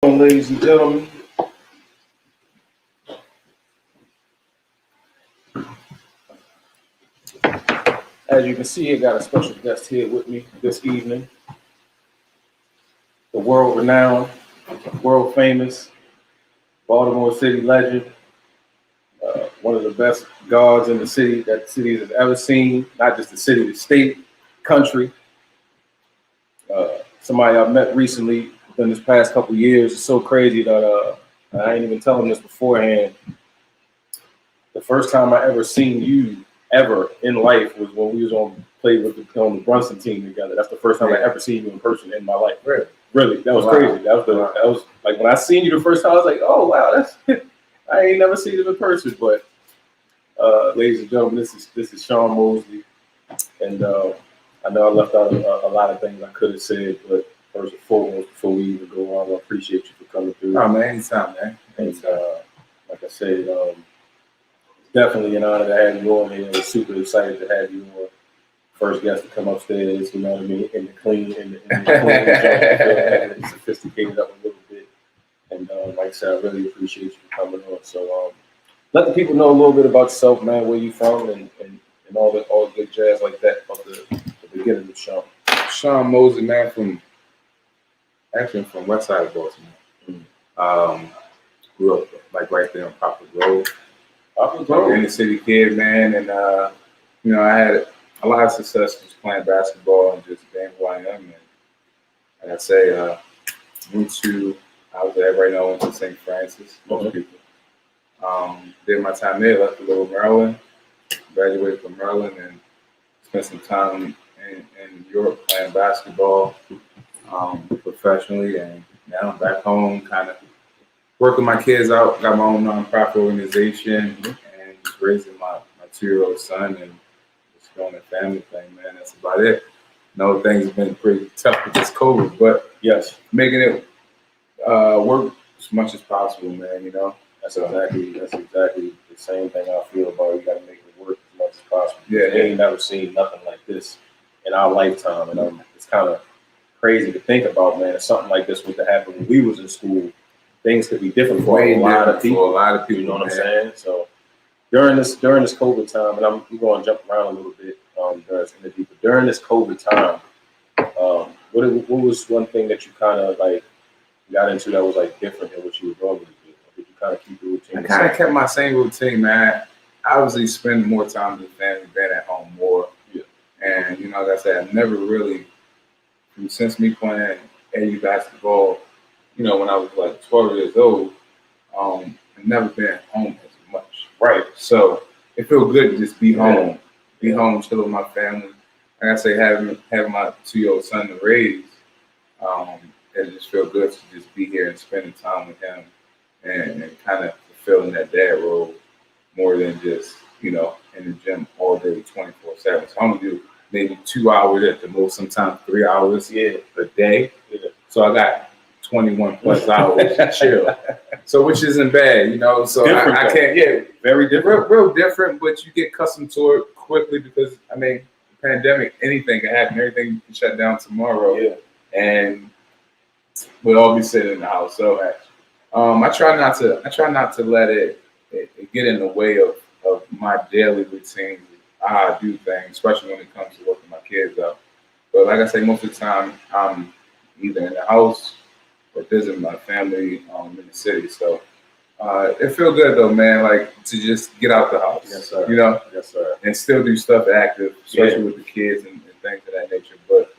Ladies and gentlemen, as you can see, I got a special guest here with me this evening. The world-renowned, world-famous Baltimore City legend, one of the best guards in the city that the city has ever seen. Not just the city, the state, country. Somebody I've met recently in this past couple of years. It's so crazy that I ain't even telling this beforehand. The first time I ever seen you ever in life was when we was on the Brunson team together. That's the first time I ever seen you in person in my life. Really, that was crazy. That was like when I seen you the first time. I was like, oh wow, that's I ain't never seen him in person. But ladies and gentlemen, this is Sean Mosley, and I know I left out a lot of things I could have said, but first and foremost, before we even go on, I appreciate you for coming through. Oh man, anytime, man. And like I said, it's definitely an honor to have you on here. I'm super excited to have you on. First guest to come upstairs, you know what I mean, in the clean joint, sophisticated up a little bit. And like I said, I really appreciate you for coming on. So let the people know a little bit about yourself, man, where you from, and all the good jazz like that about the beginning of Sean. Sean Mosley, man, from west side of Baltimore. Grew up like right there on Poplar Grove. Inner city kid, man, and I had a lot of success just playing basketball and just being who I am. And like I say, I was there right now. I went to St. Francis. Most people did my time there. Left to go to Maryland, graduated from Maryland, and spent some time in Europe playing basketball professionally. And now I'm back home, kind of working my kids out. Got my own nonprofit organization and just raising my 2-year-old son and just doing the family thing, man. That's about it. I know things have been pretty tough with this COVID, but yes, making it work as much as possible, man. You know, that's exactly the same thing I feel about. You got to make it work as much as possible. Yeah, we ain't never seen nothing like this in our lifetime, and it's kind of crazy to think about, man. If something like this was to happen when we was in school, things could be different for a lot of people. You know what I'm saying? So during this COVID time, and we're going to jump around a little bit during this interview, but during this COVID time, what was one thing that you kind of like got into that was like different than what you would normally do? Or did you kind of keep the routine? I kind of kept my same routine, man. I obviously spend more time with the family, being at home more. Yeah. And like I said, I've never really, since me playing AU basketball, when I was like 12 years old, I've never been home as much. Right. So it feels good to just be home, chill with my family. Like I say, having my 2-year-old son to raise, it just feels good to just be here and spending time with him and kind of fulfilling that dad role more than just, in the gym all day 24/7. So I'm going to do maybe 2 hours at the most, sometimes 3 hours a day. Yeah. So I got 21 plus hours to chill. So which isn't bad, So I can't, very different, real different, but you get accustomed to it quickly because the pandemic, anything can happen, everything can shut down tomorrow, and we'll all be sitting in the house. So I try not to let it get in the way of my daily routine, how I do things, especially when it comes to working my kids up. But like I say, most of the time I'm either in the house or visiting my family in the city. So it feels good though, man, like to just get out the house. Yes, sir. Yes, sir. And still do stuff active, especially with the kids and things of that nature. But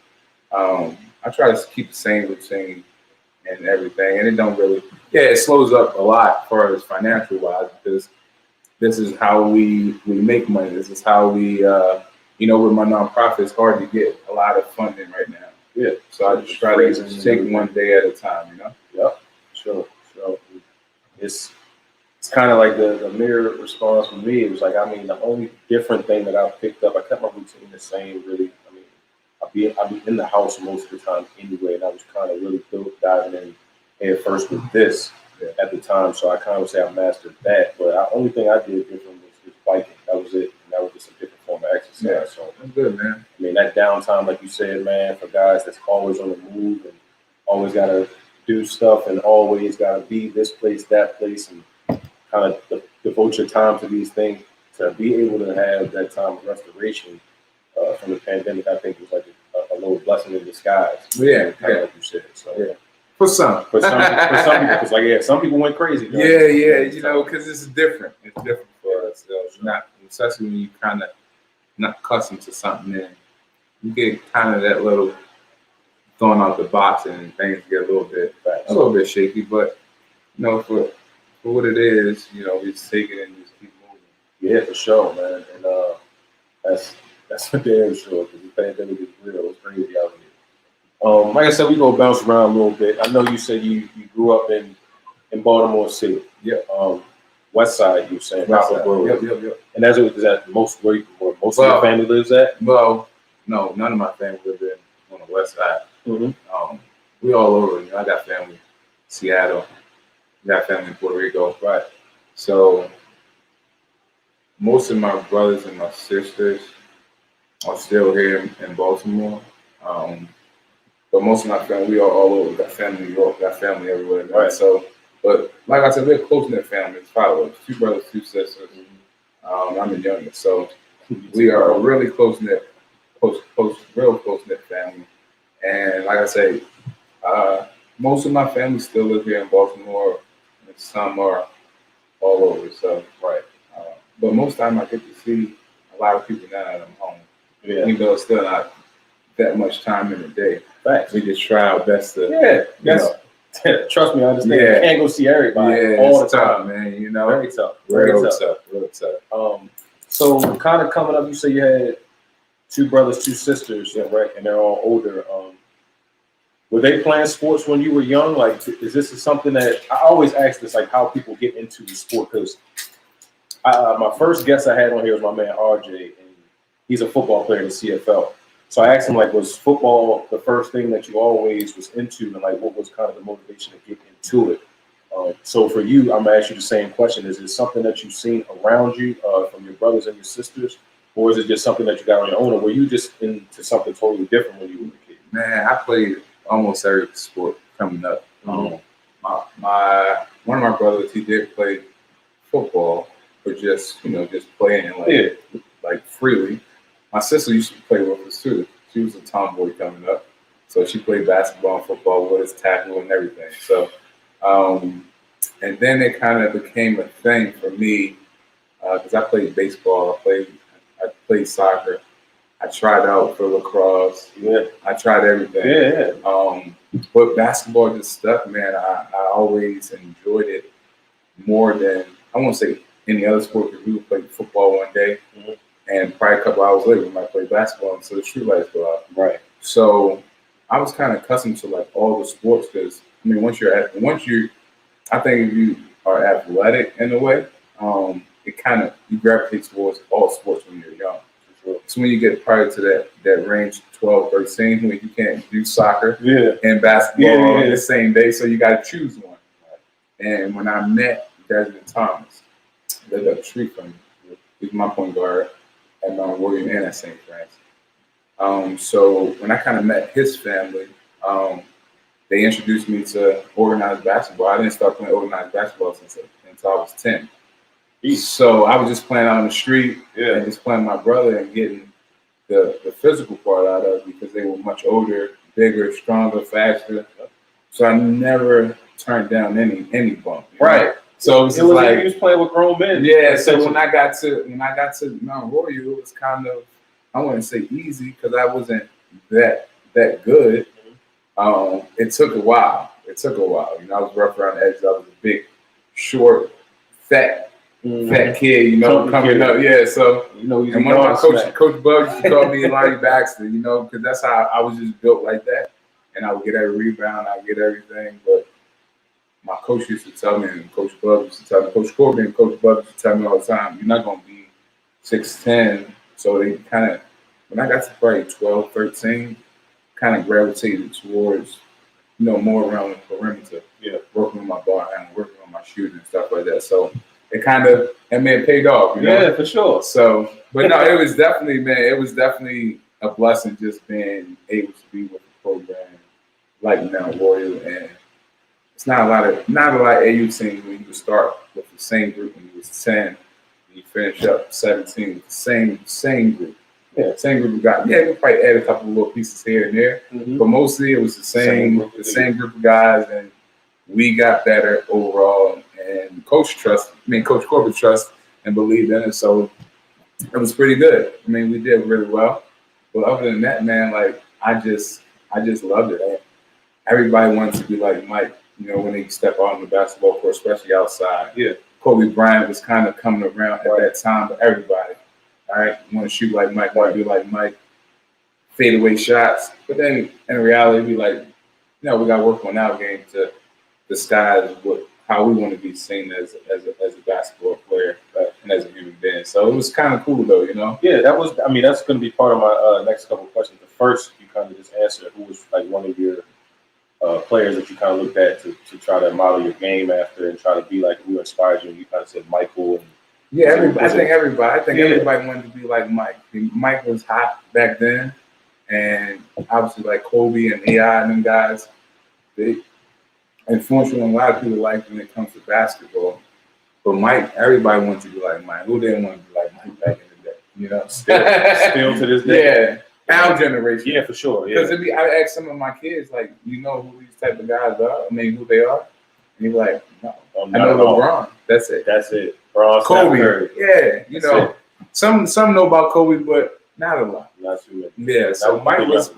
I try to keep the same routine and everything. And it don't really, it slows up a lot as far as financial wise, because this is how we make money. This is how we, with my nonprofit, it's hard to get a lot of funding right now. Yeah. So I just try to just take one day at a time, Yeah, sure. It's kind of like the mirror response for me. It was like, the only different thing that I picked up, I kept my routine the same, really. I'll be in the house most of the time anyway, and I was kind of really diving in head first with this at the time. So I kind of would say I mastered that. But the only thing I did different was just biking. That was it. And that was just a different form of exercise. Yeah. So that's good, man. That downtime, like you said, man, for guys that's always on the move and always got to do stuff and always got to be this place, that place, and kind of devote your time to these things. To be able to have that time of restoration from the pandemic, I think was like a little blessing in disguise. Yeah, kind of like you said. So yeah. For some people, because some people went crazy. You know, because it's different. It's different for us. Not especially when you kind of not accustomed to something, and you get kind of that little thrown out the box, and things get a little bit shaky. But you know, for what it is, you know, we just take it and just keep moving. Yeah, for sure, man. And that's for damn sure, because the pandemic is real. It's crazy out here. Like I said, we go bounce around a little bit. I know you said you grew up in Baltimore City. Yeah. West Side, you were saying. West Side. Yep. And is that most where most of your family lives at? Well, no, none of my family lives on the West Side. Mm-hmm. We all over. You know, I got family in Seattle. I got family in Puerto Rico. Right. So most of my brothers and my sisters are still here in Baltimore. But most of my family, we are all over. Got family in New York, got family everywhere. Right. So, but like I said, we're a close-knit family. It's 5 of us, 2 brothers, 2 sisters. I'm the youngest. So we are a really close-knit, real close-knit family. And like I say, most of my family still live here in Baltimore, and some are all over. So, right. But most of the time I get to see a lot of people now that I'm home. Yeah. Even though it's still not that much time in the day. Facts. We just try our best to, trust me, I understand. You can't go see everybody all the time, man. You know, very tough. Real tough. So kind of coming up, you say you had 2 brothers, 2 sisters, right? And they're all older. Were they playing sports when you were young? Like, is this something that I always ask this, like how people get into the sport? Because my first guest I had on here was my man RJ, and he's a football player in the CFL. So I asked him, like, was football the first thing that you always was into, and like what was kind of the motivation to get into it? So for you, I'm gonna ask you the same question: is it something that you've seen around you from your brothers and your sisters, or is it just something that you got on your own, or were you just into something totally different when you were a kid? Man, I played almost every sport coming up. One of my brothers, he did play football, but just playing like freely. My sister used to play with us too. She was a tomboy coming up, so she played basketball and football with us, tackle and everything. So, and then it kind of became a thing for me because I played baseball. I played soccer. I tried out for lacrosse. Yeah. I tried everything. Yeah. But basketball just stuck, man. I always enjoyed it more than, I won't say any other sport, because we would play football one day, and probably a couple hours later we might play basketball until the street lights go out. Right. So I was kind of accustomed to like all the sports, because I mean, I think if you are athletic in a way, it kind of, you gravitate towards all sports when you're young. So when you get prior to that range, 12, 13, when you can't do soccer and basketball on the same day, so you got to choose one. And when I met Desmond Thomas, lived up the street from me, he's my point guard at Mount William and at St. Francis. So when I kind of met his family, they introduced me to organized basketball. I didn't start playing organized basketball until I was 10. So I was just playing out on the street and just playing with my brother and getting the physical part out of it, because they were much older, bigger, stronger, faster. So I never turned down any bump. Right. So it was like, you was playing with grown men. Yeah. So when I got to Mount Royal, it was kind of, I wouldn't say easy, because I wasn't that good. It took a while. You know, I was rough around the edges. I was a big, short, fat kid, coming up. Yeah, so, and one of my coaches, Coach Bug, used to call me Lonnie Baxter, because that's how I was just built like that. And I would get every rebound, I would get everything. But my coach used to tell me, and Coach Bug used to tell me, Coach Corbin and Coach Bug used to tell me all the time, you're not going to be 6'10". So they kind of, when I got to probably 12, 13, kind of gravitated towards, more around the perimeter. Yeah, working with my ball and working on my shooting and stuff like that. So it paid off, Yeah, for sure. So, but no, it was definitely a blessing just being able to be with the program like Mount Royal and it's not a lot of AU teams when you start with the same group when you was 10, and you finish up 17 with the same group. Yeah, same group of guys. Yeah, we probably add a couple of little pieces here and there, but mostly it was the same group of guys, and we got better overall. And Coach Corbett trust and believed in it, so it was pretty good. I mean, we did really well. But other than that, man, like I just loved it. Everybody wanted to be like Mike, you know, when they step out on the basketball court, especially outside. Yeah, Kobe Bryant was kind of coming around at that time, but everybody, all right, want to shoot like Mike, want to be like Mike, fadeaway shots. But then in reality, we like, you know, we got to work on our game to disguise how we want to be seen as a basketball player and as a human being. So it was kind of cool, though, you know. Yeah, that's going to be part of my next couple of questions. The first, you kind of just answered, who was like one of your players that you kind of looked at to try to model your game after and try to be like who inspired you. And you kind of said Michael. And I think everybody wanted to be like Mike. Mike was hot back then, and obviously like Kobe and AI and them guys, they influential on a lot of people's life when it comes to basketball. But Mike, everybody wants to be like Mike. Who didn't want to be like Mike back in the day? You know, still to this day. Yeah, our generation. Yeah, for sure. Because I ask some of my kids, like, you know who these type of guys are? I mean, who they are? And he's like, no, I know LeBron. That's it. Kobe. Yeah, you know, some know about Kobe, but not a lot. Not too much. Yeah, so Mike was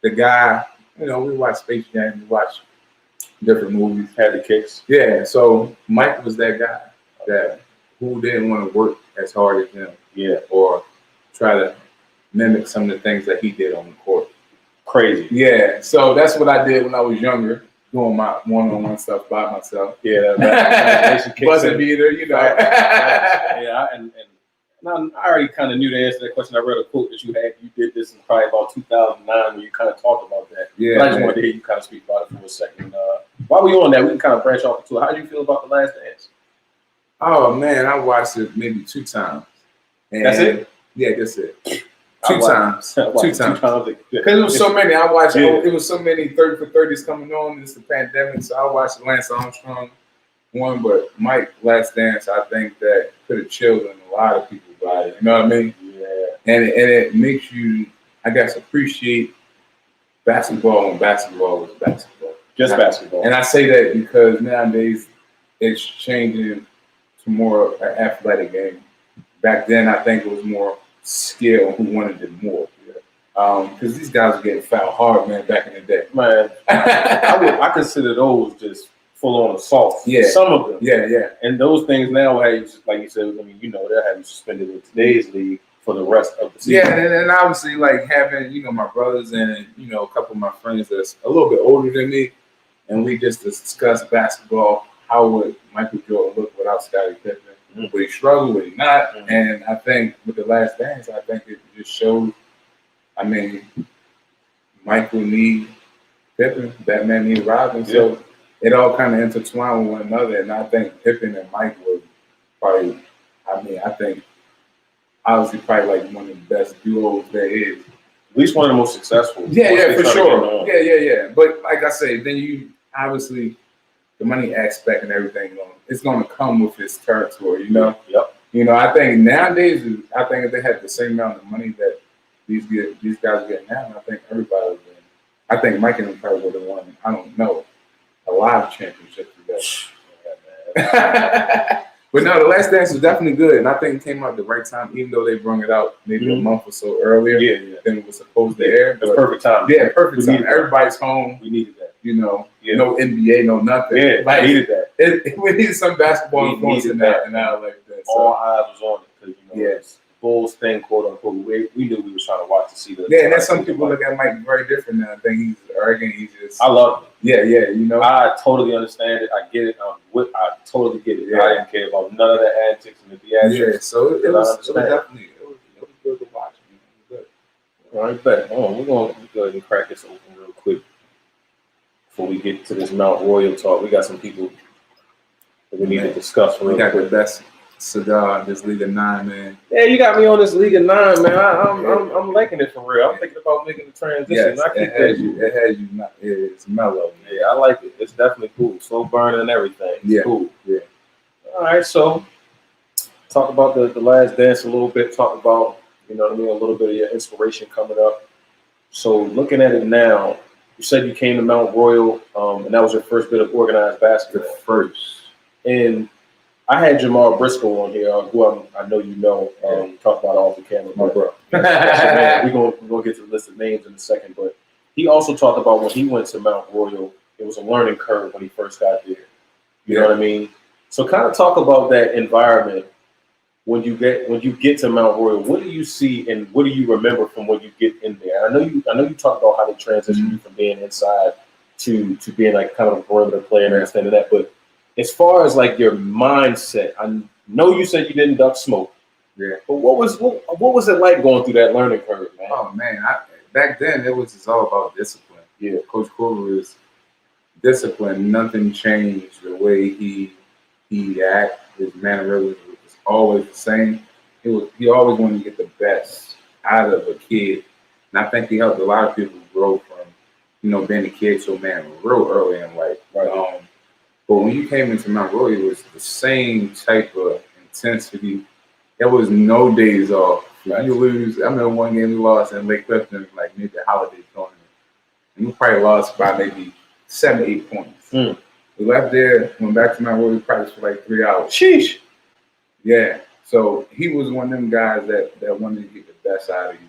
the guy. You know, we watched Space Jam, we watched different movies, had the kicks. Yeah, so Mike was that guy that who didn't want to work as hard as him. Yeah, or try to mimic some of the things that he did on the court. Crazy. Yeah, so that's what I did when I was younger, doing my one-on-one stuff by myself. Yeah, buzzer beater, you know. Yeah, and I already kind of knew the answer to that question. I read a quote that you had. You did this in probably about 2009 when you kind of talked about that. Yeah, but I just wanted to hear you kind of speak about it for a second. While we're on that, we can kind of branch off into it. How do you feel about The Last Dance? Oh man, I watched it maybe 2 times. And that's it? Yeah, that's it. Two times. Because it was so many. I watched it was so many 30 for 30s coming on. It's the pandemic, so I watched Lance Armstrong one, but Mike Last Dance, I think that could have chilled in a lot of people's body. You know what I mean? Yeah. And it makes you, I guess, appreciate basketball when basketball was basketball. Just basketball. And I say that because nowadays it's changing to more an athletic game. Back then, I think it was more skill who wanted it more. Because these guys were getting fouled hard, man, back in the day. Man, I consider those just full-on assaults. Yeah. Some of them. Yeah. And those things now, like you said, I mean, you know, they'll have you suspended in today's league for the rest of the season. Yeah, and obviously, like, having, you know, my brothers and, you know, a couple of my friends that's a little bit older than me, and we just discussed basketball. How would Michael Jordan look without Scottie Pippen? Mm-hmm. Would he struggle? Would he not? Mm-hmm. And I think with The Last Dance, I think it just showed, I mean, Michael need Pippen, Batman need Robin. Yeah. So it all kind of intertwined with one another. And I think Pippen and Mike were probably, I think obviously probably like one of the best duos there is. At least one of the most successful. Yeah, for sure. Yeah. But like I say, then you obviously the money aspect and everything, it's going to come with its territory, you know? Yep. You know, I think nowadays, I think if they had the same amount of money that these guys get now, I think everybody would win. I think Mike and him probably would have won, I don't know, a lot of championships together. But no, The Last Dance was definitely good, and I think it came out at the right time, even though they brought it out maybe a month or so earlier than it was supposed to air. It was perfect time. Yeah, perfect time. Everybody's home. We needed that. You know, no NBA, no nothing. Yeah, like, we needed that. We needed some basketball influence in that, and I like that. So. All eyes was on it because it's Bulls thing, quote unquote. We knew we was trying to watch to see the. Yeah, and that's some people look at Mike very different now. I think he's arrogant. He's just. I love it. Yeah. You know, I totally understand it. I get it. I totally get it. Yeah. I didn't care about none of the antics and the theatrics. Yeah, so it was definitely good to watch. Good. All right, bet. We're going to go ahead and crack this open real quick before we get to this Mount Royal talk. We got some people that we need to discuss. We got the best cigar in this League of Nine, man. Yeah, you got me on this League of Nine, man. I'm liking it for real. I'm thinking about making the transition. Yes, it has you. It has you. It's mellow. Yeah, I like it. It's definitely cool. Slow burning and everything. Yeah, cool. Yeah. All right, so talk about the Last Dance a little bit. Talk about, you know what I mean, a little bit of your inspiration coming up. So looking at it now, you said you came to Mount Royal, and that was your first bit of organized basketball. The first. And I had Jamal Briscoe on here, who I know you know. Talk about off the camera, my bro. We're gonna get to the list of names in a second, but he also talked about when he went to Mount Royal, it was a learning curve when he first got there. You know what I mean? So kind of talk about that environment when you get to Mount Royal. What do you see and what do you remember from when you get in there? I know you talked about how they transitioned you from being inside to being like kind of a perimeter player and understanding that, but as far as like your mindset, I know you said you didn't duck smoke. Yeah. But what was it like going through that learning curve, man? Oh man, back then it was just all about discipline. Yeah. Coach Corver was disciplined. Nothing changed. The way he acted, his mannerisms was always the same. He always wanted to get the best out of a kid. And I think he helped a lot of people grow from, being a kid to a man real early in life. Right. But when you came into Mount Royal, it was the same type of intensity. There was no days off. Right. You lose. I remember one game we lost in Lake Clifton, like maybe the holiday tournament. And we probably lost by maybe 7-8 points. We left there, went back to Mount Royal, we practiced for like 3 hours. Sheesh. Yeah. So he was one of them guys that wanted to get the best out of you.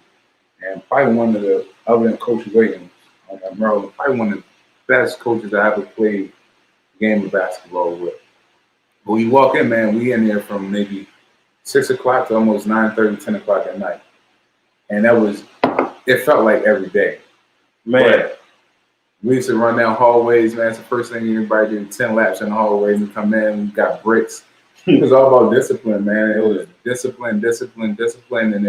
And probably one of the, other than Coach Williams at Maryland, probably one of the best coaches I ever played game of basketball with. But we walk in, man, we in there from maybe 6 o'clock to almost 9:30, 10 o'clock at night. And it felt like every day. Man. But we used to run down hallways, man. It's the first thing everybody did, 10 laps in the hallway, and we come in, we got bricks. It was all about discipline, man. It was discipline. And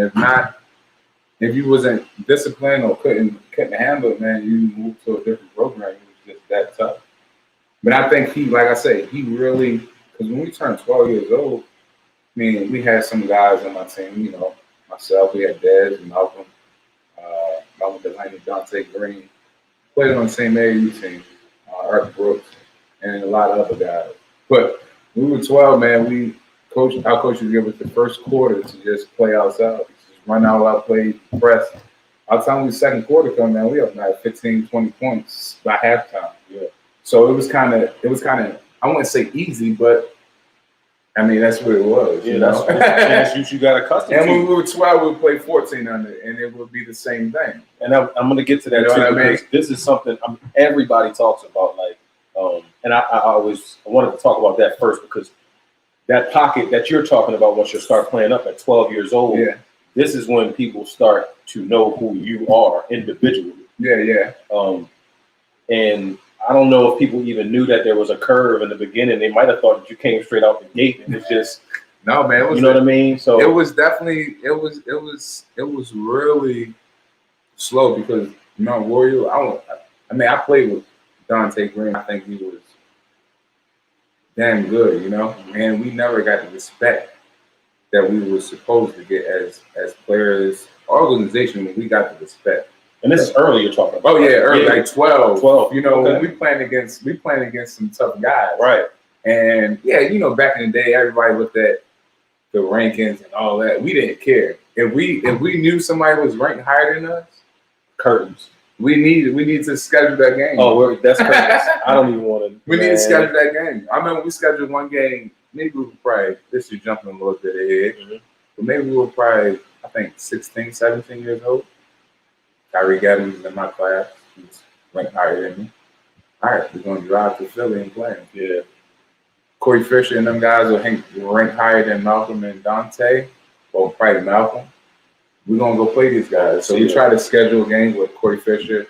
if you wasn't disciplined or couldn't handle it, man, you moved to a different program. It was just that tough. But I think like I say, he really, because when we turned 12 years old, I mean, we had some guys on my team, myself, we had Dez and Malcolm, Delaney, Dante Green, played on the same AAU team, Art Brooks, and a lot of other guys. But when we were 12, man, our coach would give us the first quarter to just play outside, just run out, play, press. By the time the second quarter come, man, we up like 15, 20 points by halftime. Yeah. So it was kind of, I wouldn't say easy, but I mean, that's what it was. Yeah, that's what you got accustomed to. And when we were 12, we would play 14 under, and it would be the same thing. And I'm going to get to that too, because this is something everybody talks about. Like, and I wanted to talk about that first, because that pocket that you're talking about, once you start playing up at 12 years old, this is when people start to know who you are individually. Yeah. And I don't know if people even knew that there was a curve in the beginning. They might have thought that you came straight out the gate, and it's just no, man. You know what I mean? So it was definitely it was really slow, because Royal. I played with Dante Green. I think he was damn good, and we never got the respect that we were supposed to get as players. Our organization, when we got the respect. And this is early you're talking about. Oh yeah, early, like 12. 12. When we playing against some tough guys. Right. And back in the day, everybody looked at the rankings and all that. We didn't care. If we knew somebody was ranked higher than us, curtains. We need to schedule that game. Oh, that's curtains. I don't even want to. We need to schedule that game. I remember we scheduled one game. Maybe we were probably, this is jumping a little bit ahead, but maybe we were probably, I think, 16, 17 years old. Kyrie Gavin was in my class. He was ranked higher than me. All right, we're going to drive to Philly and play him. Yeah. Corey Fisher and them guys were ranked higher than Malcolm and Dante, or probably Malcolm. We're going to go play these guys. So we tried to schedule a game with Corey Fisher.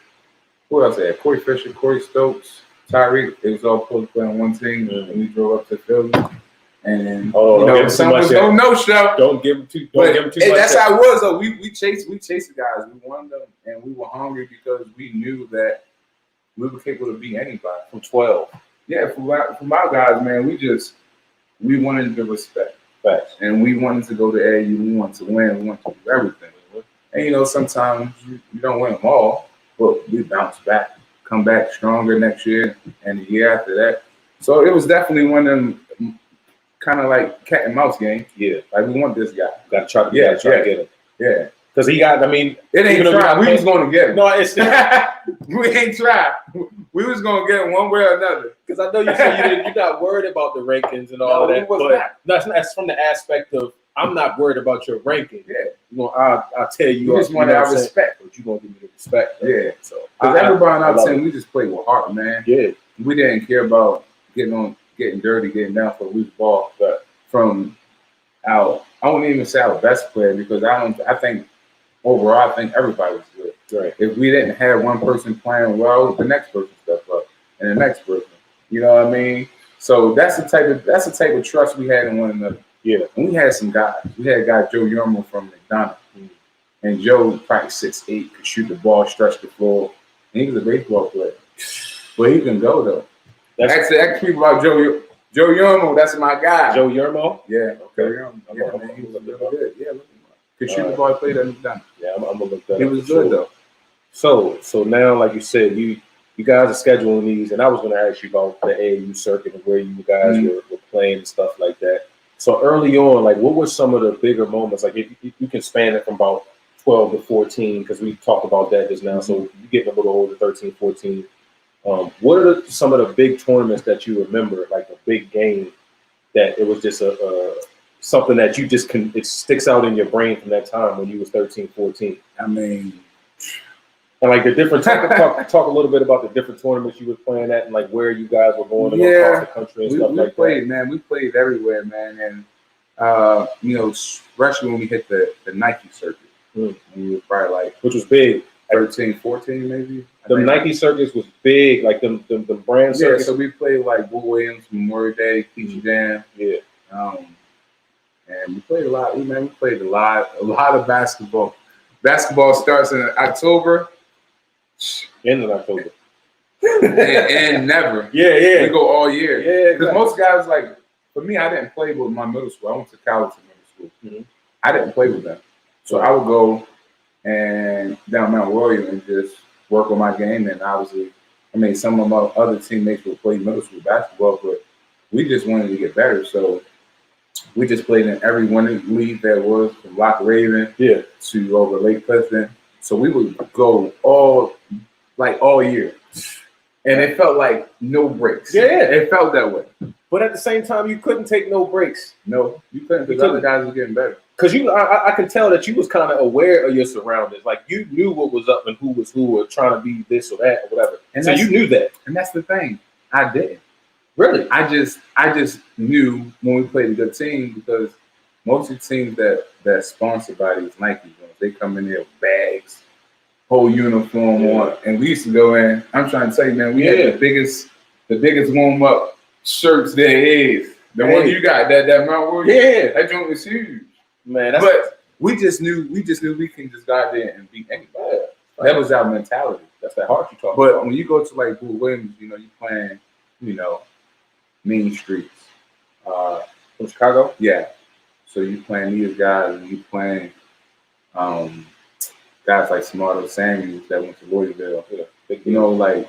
Who else had? Corey Fisher, Corey Stokes, Tyreek. It was all supposed to play on one team, and we drove up to Philly. And some was no show. Don't give them too much. That's how it was though. We chased the guys. We won them, and we were hungry because we knew that we were capable of beating anybody. From 12. Yeah, from our guys, man, we wanted the respect. Facts. And we wanted to go to AAU. We wanted to win. We wanted to do everything. And, you know, sometimes you don't win them all, but we bounce back, come back stronger next year and the year after that. So it was definitely one of them kind of like cat and mouse game. Yeah. Like, we want this guy. Got to try to get him. Yeah. Because he got, I mean. It ain't try. We was going to get him. No, it's we ain't try. We was going to get him one way or another. Because I know you said you're not worried about the rankings and all of that. But that's from the aspect of, I'm not worried about your ranking. Yeah. You know, I'll tell you. You just want our respect. But you're going to give me the respect. Yeah. So, because everybody on our team, we just played with heart, man. Yeah. We didn't care about getting dirty, getting down for a loose ball. But from I wouldn't even say our best player, because I think overall, I think everybody was good. Right. If we didn't have one person playing well, the next person step up, and the next person. You know what I mean? So that's the type of trust we had in one another. Yeah. And we had some guys. We had a guy, Joe Yermo from McDonough. Mm-hmm. And Joe, probably 6'8", could shoot the ball, stretch the floor. And he was a baseball player. But he can go, though. Ask people about Joe Yermo. That's my guy. Joe Yermo? Yeah. Okay. Yeah, man, he was good. Yeah, look at him. Could shoot the ball, played at McDonough. Yeah, I'm going to look that up. He was good, though. So now, like you said, you guys are scheduling these, and I was going to ask you about the AAU circuit and where you guys were playing and stuff like that. So early on, like, what were some of the bigger moments? Like, if you can span it from about 12 to 14, because we talked about that just now. So you're getting a little older, 13, 14. What are some of the big tournaments that you remember, like a big game that it was just something that you just it sticks out in your brain from that time when you was 13, 14? I mean, and like the different talk a little bit about the different tournaments you were playing at and like where you guys were going across the country and stuff like that. Man, we played everywhere, man. And you know, especially when we hit the Nike circuit, we were probably like, which was big, 13, 14 maybe. The Nike circuits was big, like the brand circuits. Yeah, so we played like Bull Williams, Memorial Day, Peachy Jam. Yeah. And we played a lot. We played a lot of basketball. Basketball starts in October. End of October. and never. Yeah. We go all year. Yeah. Because most guys, like, for me, I didn't play with my middle school. I went to college in middle school. Mm-hmm. I didn't play with them. So I would go and down Mount Royal and just work on my game. And obviously, I mean, some of my other teammates would play middle school basketball, but we just wanted to get better. So we just played in every one of the leagues that was, from Lock Raven to over Lake Clifton. So we would go all year. And it felt like no breaks. Yeah. It felt that way. But at the same time, you couldn't take no breaks. No, you couldn't, because other guys were getting better. Because I can tell that you was kind of aware of your surroundings. Like, you knew what was up and who was who, or trying to be this or that or whatever. And so you knew that. And that's the thing. I didn't. Really? I just knew when we played a good team, because most of the teams that sponsored by these Nike ones, they come in there with bags, whole uniform on, and we used to go in. I'm trying to tell you, man, we had the biggest warm up shirts there is. The one you got, that Mount Royal. Yeah, that joint was huge, man. But we just knew we can just go out there and beat anybody. That was our mentality. That's that heart you talk about. But when you go to like Bull Williams, you know, you playing, you know, mean streets. From Chicago? Yeah. So you playing these guys, and you playing guys like Smarto Samuels that went to Louisville. Yeah. You know, like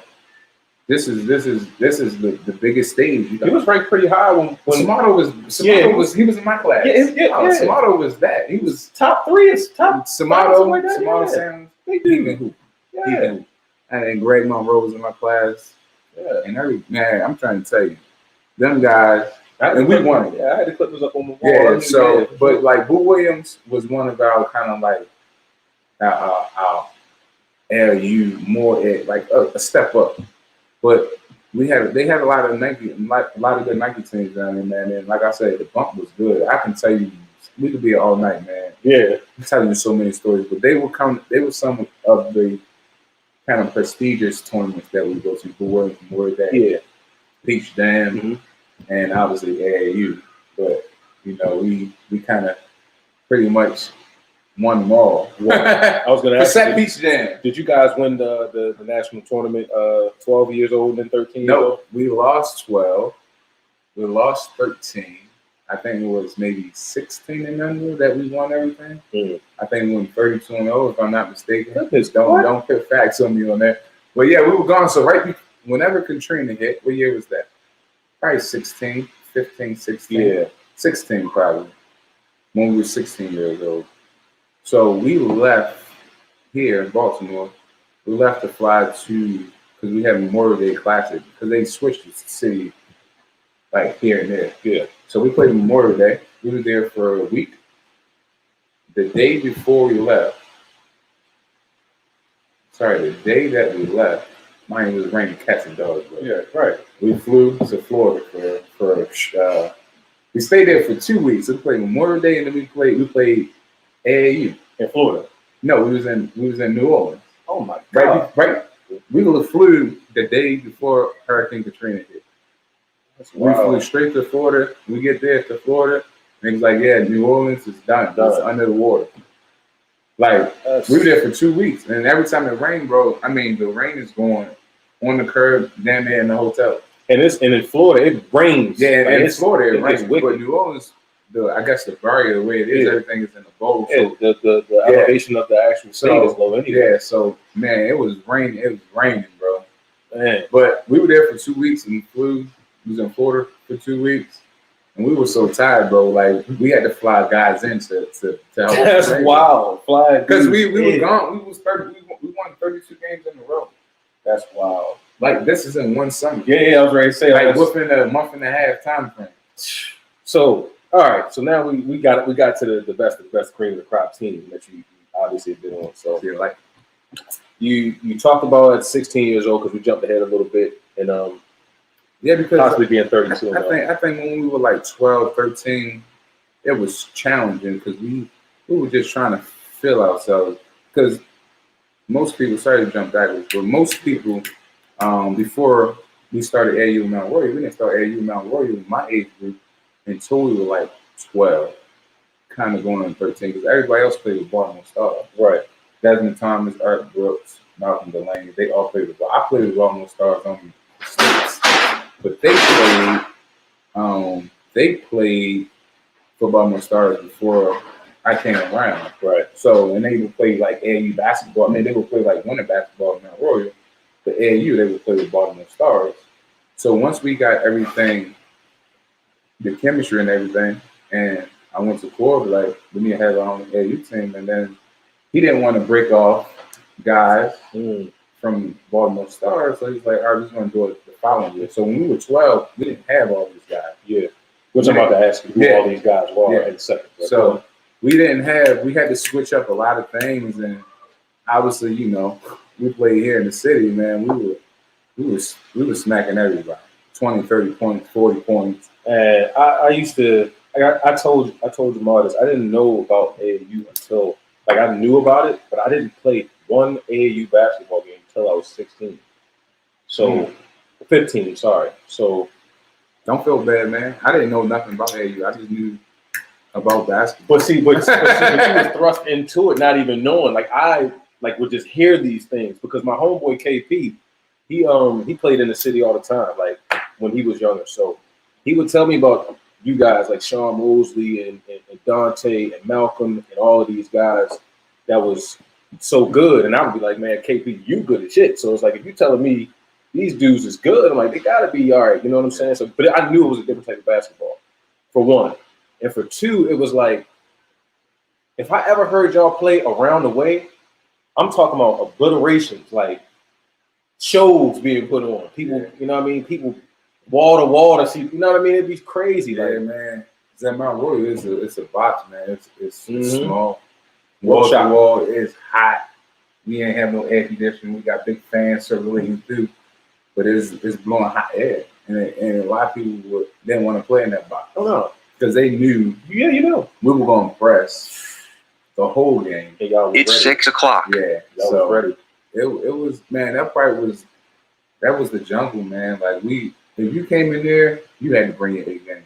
this is the biggest stage. He was ranked pretty high when Smarto was in my class. Smarto was that. He was top 3. It's top Smarto Samuels. He can hoop. And then Greg Monroe was in my class. Yeah. And I'm trying to tell you, them guys, and we won it. Yeah, I had the Clippers up on the wall. Yeah, so, but like Bull Williams was one of our kind of like our LU more like a step up. But they had a lot of good Nike teams down there, man. And like I said, the bump was good. I can tell you, we could be here all night, man. Yeah, I'm telling you so many stories. But they were some of the kind of prestigious tournaments that we go to. Bull Williams, Memorial Day, Peach Jam, and obviously AAU. But you know, we kind of pretty much won them all. I was going to ask you, Peach Jam. Did you guys win the national tournament 12 years old and 13 years old? We lost 12. We lost 13. I think it was maybe 16 and under that we won everything. Mm. I think we won 32-0, if I'm not mistaken. Goodness, Don't put facts on me on that. But yeah, we were gone. So whenever Katrina hit, what year was that? Probably 16, 15, 16. Yeah. 16 probably. When we were 16 years old. So we left here in Baltimore. We left to fly to, because we had Memorial Day Classic, because they switched the city like here and there. Yeah. So we played Memorial Day. We were there for a week. The day before we left, the day that we left, mine was raining cats and dogs. Bro. Yeah, right. We flew to Florida we stayed there for 2 weeks. We played Memorial Day, and then we played AAU in Florida. No, we was in New Orleans. Oh my God! Right. We flew the day before Hurricane Katrina hit. We flew straight to Florida. We get there to Florida, and it was like, yeah, New Orleans is done. It's under the water. Like, we were there for 2 weeks, and every time it rained, bro, I mean, the rain is going on the curb, down there in the hotel. And in Florida, it rains. Yeah, and in Florida, it rains. But New Orleans, I guess the barrier, the way it is, everything is in the bowl. So the elevation of the actual state is low anyway. Yeah, so, man, it was raining. It was raining, bro. Man. But we were there for 2 weeks, and we was in Florida for 2 weeks. And we were so tired, bro. Like, we had to fly guys in to help us. That's wild. Fly. Because we were gone. We won 32 games in a row. That's wild. Like, this is in one summer. Yeah, I was ready to say. Like, within a month and a half time frame. So, all right. So now we got to the best of the best cream of the crop team that you obviously have been on. So, yeah, like, you talked about at 16 years old, because we jumped ahead a little bit, and yeah, because possibly being 32. I think when we were like 12, 13, it was challenging because we were just trying to feel ourselves. Because most people, sorry to jump backwards, but most people, before we started AU Mount Royal, we didn't start AU Mount Royal in my age group until we were like 12, kind of going on 13, because everybody else played with Baltimore Stars. Right. Desmond Thomas, Art Brooks, Malcolm Delaney, they all played with Baltimore. I played with Baltimore Stars on the but they played for Baltimore Stars before I came around. Right. So, and they would play like AAU basketball. I mean, they would play like winter basketball in Mount Royal. But AAU, they would play with Baltimore Stars. So once we got everything, the chemistry and everything, and I went to Corb, like, we need to have our own AAU team. And then he didn't want to break off guys from Baltimore Stars. So he's like, all right, we're just going to do it the following year. So when we were 12, we didn't have all these guys. Yeah. Which I'm about to ask you who all these guys were in a second. So we had to switch up a lot of things. And obviously, you know, we played here in the city, man. We were smacking everybody. 20, 30 points, 40 points. And I told Jamar this. I didn't know about AAU until, like, I knew about it, but I didn't play one AAU basketball game until I was 16. So 15, sorry. So don't feel bad, man. I didn't know nothing about AAU. I just knew about basketball. But you was thrust into it, not even knowing. Like, I would just hear these things because my homeboy KP, he played in the city all the time, like when he was younger. So he would tell me about you guys like Sean Mosley and Dante and Malcolm and all of these guys that was so good. And I would be like, man, KP, you good as shit. So it's like, if you're telling me these dudes is good, I'm like, they gotta be all right. You know what I'm saying? So, but I knew it was a different type of basketball, for one. And for two, it was like, if I ever heard y'all play around the way, I'm talking about obliterations, like shows being put on. People, you know what I mean? People wall to wall to see, you know what I mean? It'd be crazy. Yeah, like, man. That Mount Royal it's a box, man. It's small. Wall to wall is hot. We ain't have no air conditioning. We got big fans circulating through, but it's blowing hot air, and a lot of people didn't want to play in that box. Oh no, because they knew. Yeah, you know, we were going to press the whole game. It's 6 o'clock. Yeah, so was ready. It was, man. That was the jungle, man. Like, if you came in there, you had to bring your A game.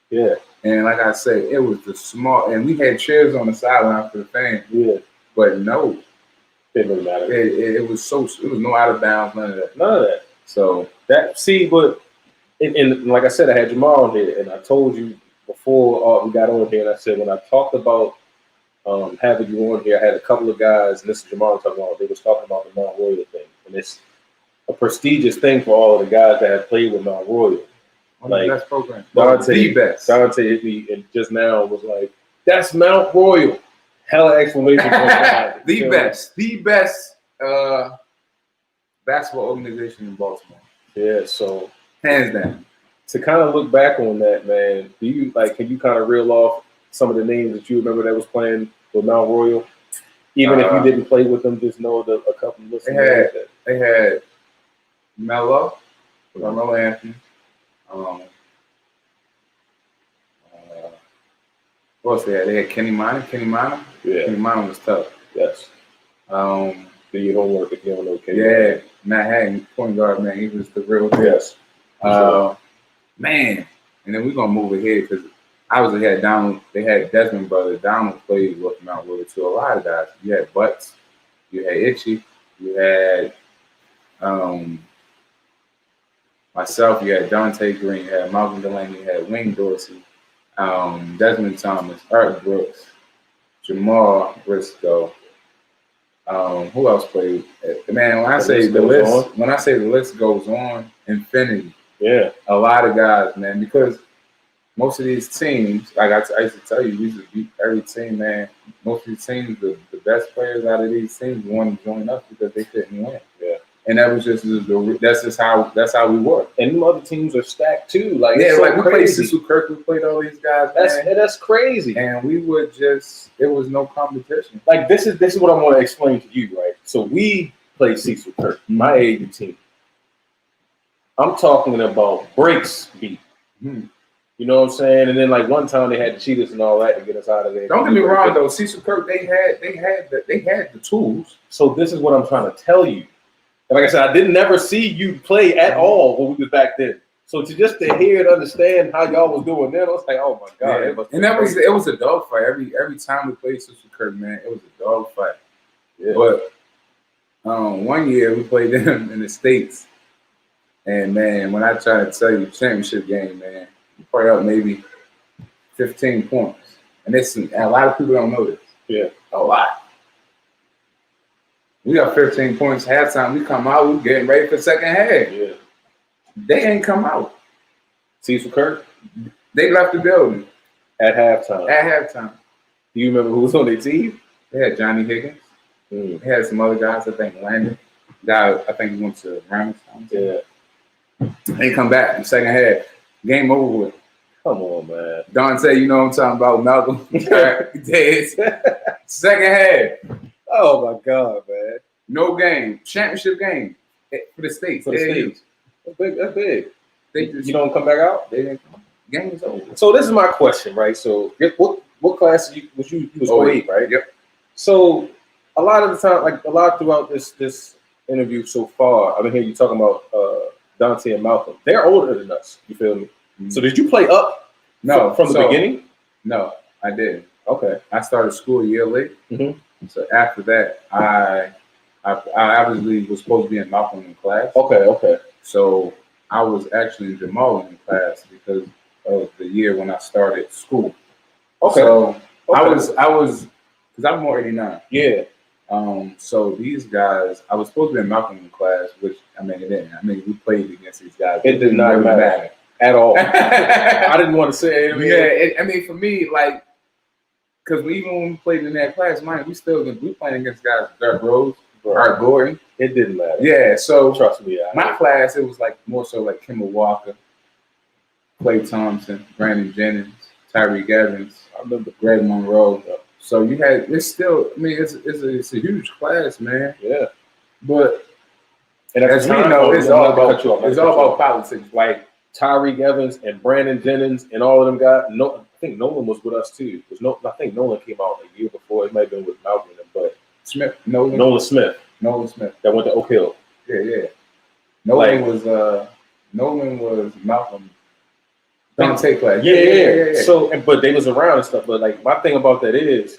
Yeah. And like I said, it was the small, and we had chairs on the sideline for the fans. Yeah. But no, it didn't matter. It was no out of bounds, none of that. None of that. So but and like I said, I had Jamal on here, and I told you before we got on here, and I said when I talked about having you on here, I had a couple of guys, and this is Jamal talking about. They was talking about the Mount Royal thing, and it's a prestigious thing for all of the guys that have played with Mount Royal. One of the best programs. Dante, The best. Dante hit me and just now was like, "That's Mount Royal." Hella exclamation point. The best basketball organization in Baltimore. Yeah, so hands down. To kind of look back on that, man, do you can you kind of reel off some of the names that you remember that was playing with Mount Royal? Even if you didn't play with them, just know a couple of listeners. They had Melo Anthony. What else they had? They had Kenny Minor. Yeah. Kenny Minor was tough. Yes. Do your homework if you don't know Kenny. Yeah. Matt Hagen, point guard, man. He was the real deal. Yes. Man. And then we're going to move ahead because obviously they had Desmond Brothers. Donald played with Mount Royal to a lot of guys. You had Butts. You had Itchy. You had myself. You had Dante Green. You had Malcolm Delaney. You had Wayne Dorsey. Desmond Thomas, Art Brooks, Jamal Briscoe. Who else played? Man, when I say the list goes on, infinity. Yeah, a lot of guys, man. Because most of these teams, like I used to tell you, we used to beat every team, man. Most of these teams, the best players out of these teams wanted to join us because they couldn't win. Yeah. And that was that's how we were. And them other teams are stacked too. Like we played Cecil Kirk, we played all these guys. That's crazy. And we would it was no competition. Like this is what I want to explain to you, right? So we played Cecil Kirk, my AU team. I'm talking about breaks beat. Hmm. You know what I'm saying? And then one time they had to cheat us and all that to get us out of there. Don't get me wrong though, Cecil Kirk, they had the tools. So this is what I'm trying to tell you. And like I said, I didn't never see you play at all when we was back then. So to hear and understand how y'all was doing then, I was like, oh my God. Yeah. And it was a dogfight. Every time we played Cecil Kirk, man, it was a dogfight. Yeah. But one year we played them in the States. And man, when I try to tell you championship game, man, we probably up maybe 15 points. And a lot of people don't know this. Yeah. A lot. We got 15 points halftime. We come out, we getting ready for second half. Yeah. They ain't come out. Cecil Kirk? They left the building. At halftime. Do you remember who was on their team? They had Johnny Higgins. They had some other guys, I think Landon. Guy, I think he went to Rams. Yeah. They come back in the second half. Game over with. Come on, man. Dante, you know what I'm talking about. Malcolm. Dead. Second half. Oh my God, man. No game. Championship game for the States. For the States. That's big. You don't come back out? They didn't come. Game is over. So this is my question, right? So what class was you was 08, right? Yep. So a lot of the time, a lot throughout this interview so far, I've been hearing you talking about Dante and Malcolm. They're older than us. You feel me? Mm-hmm. So did you play up? No, from the beginning? No, I didn't. Okay. I started school a year late. Mm-hmm. So after that, I obviously was supposed to be in Malcolm in class. Okay. So I was actually in Jamal in class because of the year when I started school. Okay. So I was because I'm more 89. Yeah. So these guys, I was supposed to be in Malcolm in class, which it didn't. We played against these guys. It did not matter at all. I didn't want to say it. For me, because even when we played in that class, we playing against guys, Derrick Rose, Art Gordon. It didn't matter. Yeah, so trust me. My class, it was more so Kimball Walker, Clay Thompson, Brandon Jennings, Tyreek Evans. I remember Greg Monroe. So you had it's a huge class, man. Yeah. But as we know, it's all about politics. Like Tyreek Evans and Brandon Jennings and all of them guys. No, I think Nolan was with us too. I think Nolan came out a year before. It might have been with Malcolm, but Nolan Smith. That went to Oak Hill. Yeah. Nolan was Malcolm. Dante class. Yeah. So, but they was around and stuff. But my thing about that is,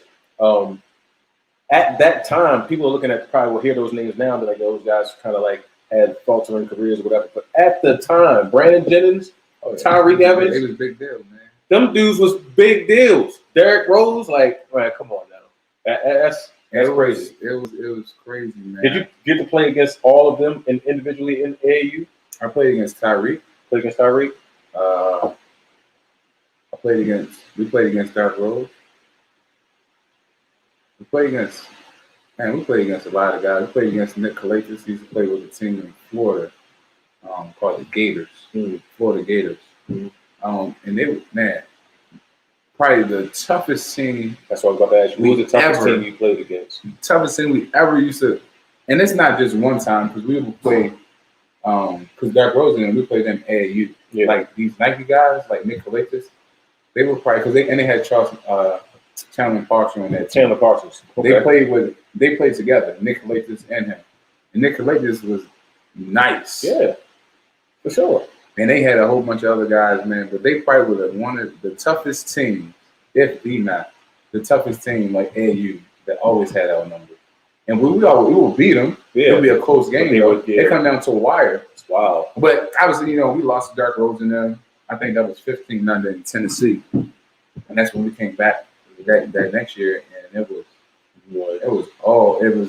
at that time, people are looking at probably will hear those names now. They're those guys kind of had faltering careers or whatever. But at the time, Brandon Jennings, Tyreek Evans, it was a big deal, man. them dudes was big deals. Derrick Rose, like, man, come on now. That's crazy. It was crazy, man. Did you get to play against all of them individually in AAU? I played against Tyreek. Played against Tyreek? We played against Derrick Rose. We played against a lot of guys. We played against Nick Calates. He used to play with a team in Florida called the Gators, Florida Gators. And they were, man, probably the toughest team. That's what I was about to ask you. Who was the toughest team you played against? Toughest team we ever used to. And it's not just one time, because we would play, because Derrick Rose and we played them AAU. Yeah. Like these Nike guys, like Nick Calates, they were probably, they had Chandler Parsons on that team. Chandler Parsons. Okay. They played together, Nick Calates and him. And Nick Calates was nice. Yeah, for sure. And they had a whole bunch of other guys, man. But they probably were one of the toughest teams, if not the toughest team, like AAU, that always had our number. And we will beat them. Yeah. It'll be a close game. They come down to a wire. It's wild. But obviously, we lost to Derrick Rose in them. I think that was 15-0 in Tennessee. And that's when we came back that next year, and it was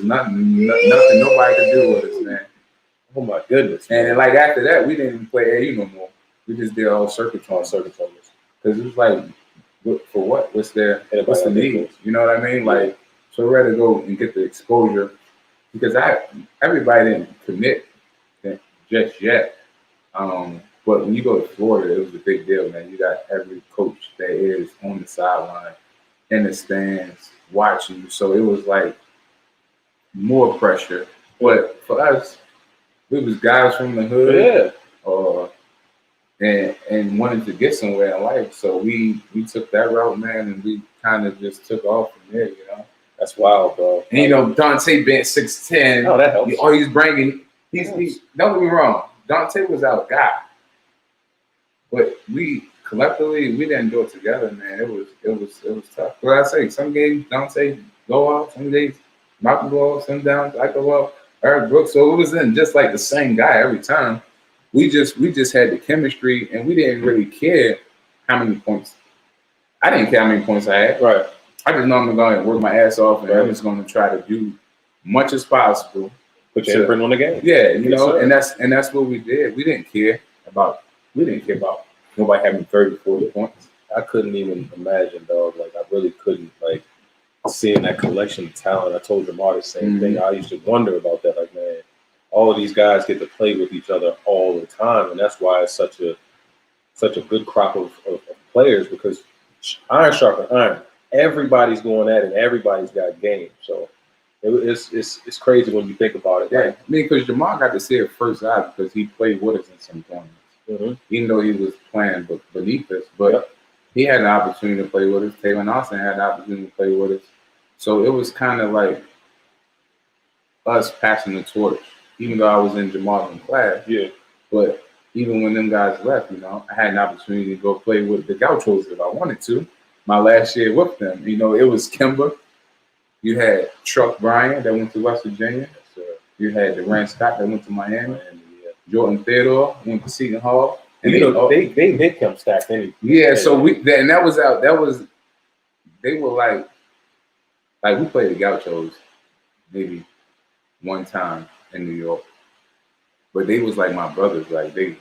nothing nobody could do with us, man. Oh my goodness! And then, like after that, we didn't even play AAU no more. We just did all circuit tournaments because it was like, for what? What's the need? You know what I mean? Like, so we'd rather go and get the exposure, because everybody didn't commit just yet. But when you go to Florida, it was a big deal, man. You got every coach that is on the sideline, in the stands, watching you. So it was like more pressure. But for us, we was guys from the hood, and wanted to get somewhere in life. So we took that route, man, and we kind of just took off from there. That's wild, bro. And Dante bent 6'10". Oh, that helps. He's bringing. Don't get me wrong. Dante was our guy. But we collectively, we didn't do it together, man. It was tough. But I say, some games Dante go off, some days Malcolm go off, some downs I go off, Eric Brooks. So it wasn't just like the same guy every time. We just had the chemistry, and we didn't really care how many points. I didn't care how many points I had. Right. I just know I'm going to work my ass off, and I'm just going to try to do much as possible. Put your imprint on the game. Yeah, and that's what we did. We didn't care about nobody having 30, 40 points. I couldn't even imagine, dog. Like, I really couldn't, like, seeing that collection of talent. I told Jamar the same thing. I used to wonder about that. Like, man, all of these guys get to play with each other all the time, and that's why it's such a good crop of players, because iron sharpens iron. Everybody's going at it, and everybody's got game. So it's crazy when you think about it. Yeah, I mean, because Jamar got to see it first eye, because he played with us in some tournaments. Even though he was playing beneath us, but he had an opportunity to play with us. Taylor Austin had an opportunity to play with us. So it was kind of like us passing the torch, even though I was in Jamal's class. Yeah. But even when them guys left, I had an opportunity to go play with the Gauchos if I wanted to. My last year with them, it was Kimber. You had Truck Bryan that went to West Virginia. You had Durant Scott that went to Miami. Jordan Theodore went to Seton Hall, and they come stacked anyway. Yeah, so they were like we played the Gauchos maybe one time in New York, but they was like my brothers. Like, they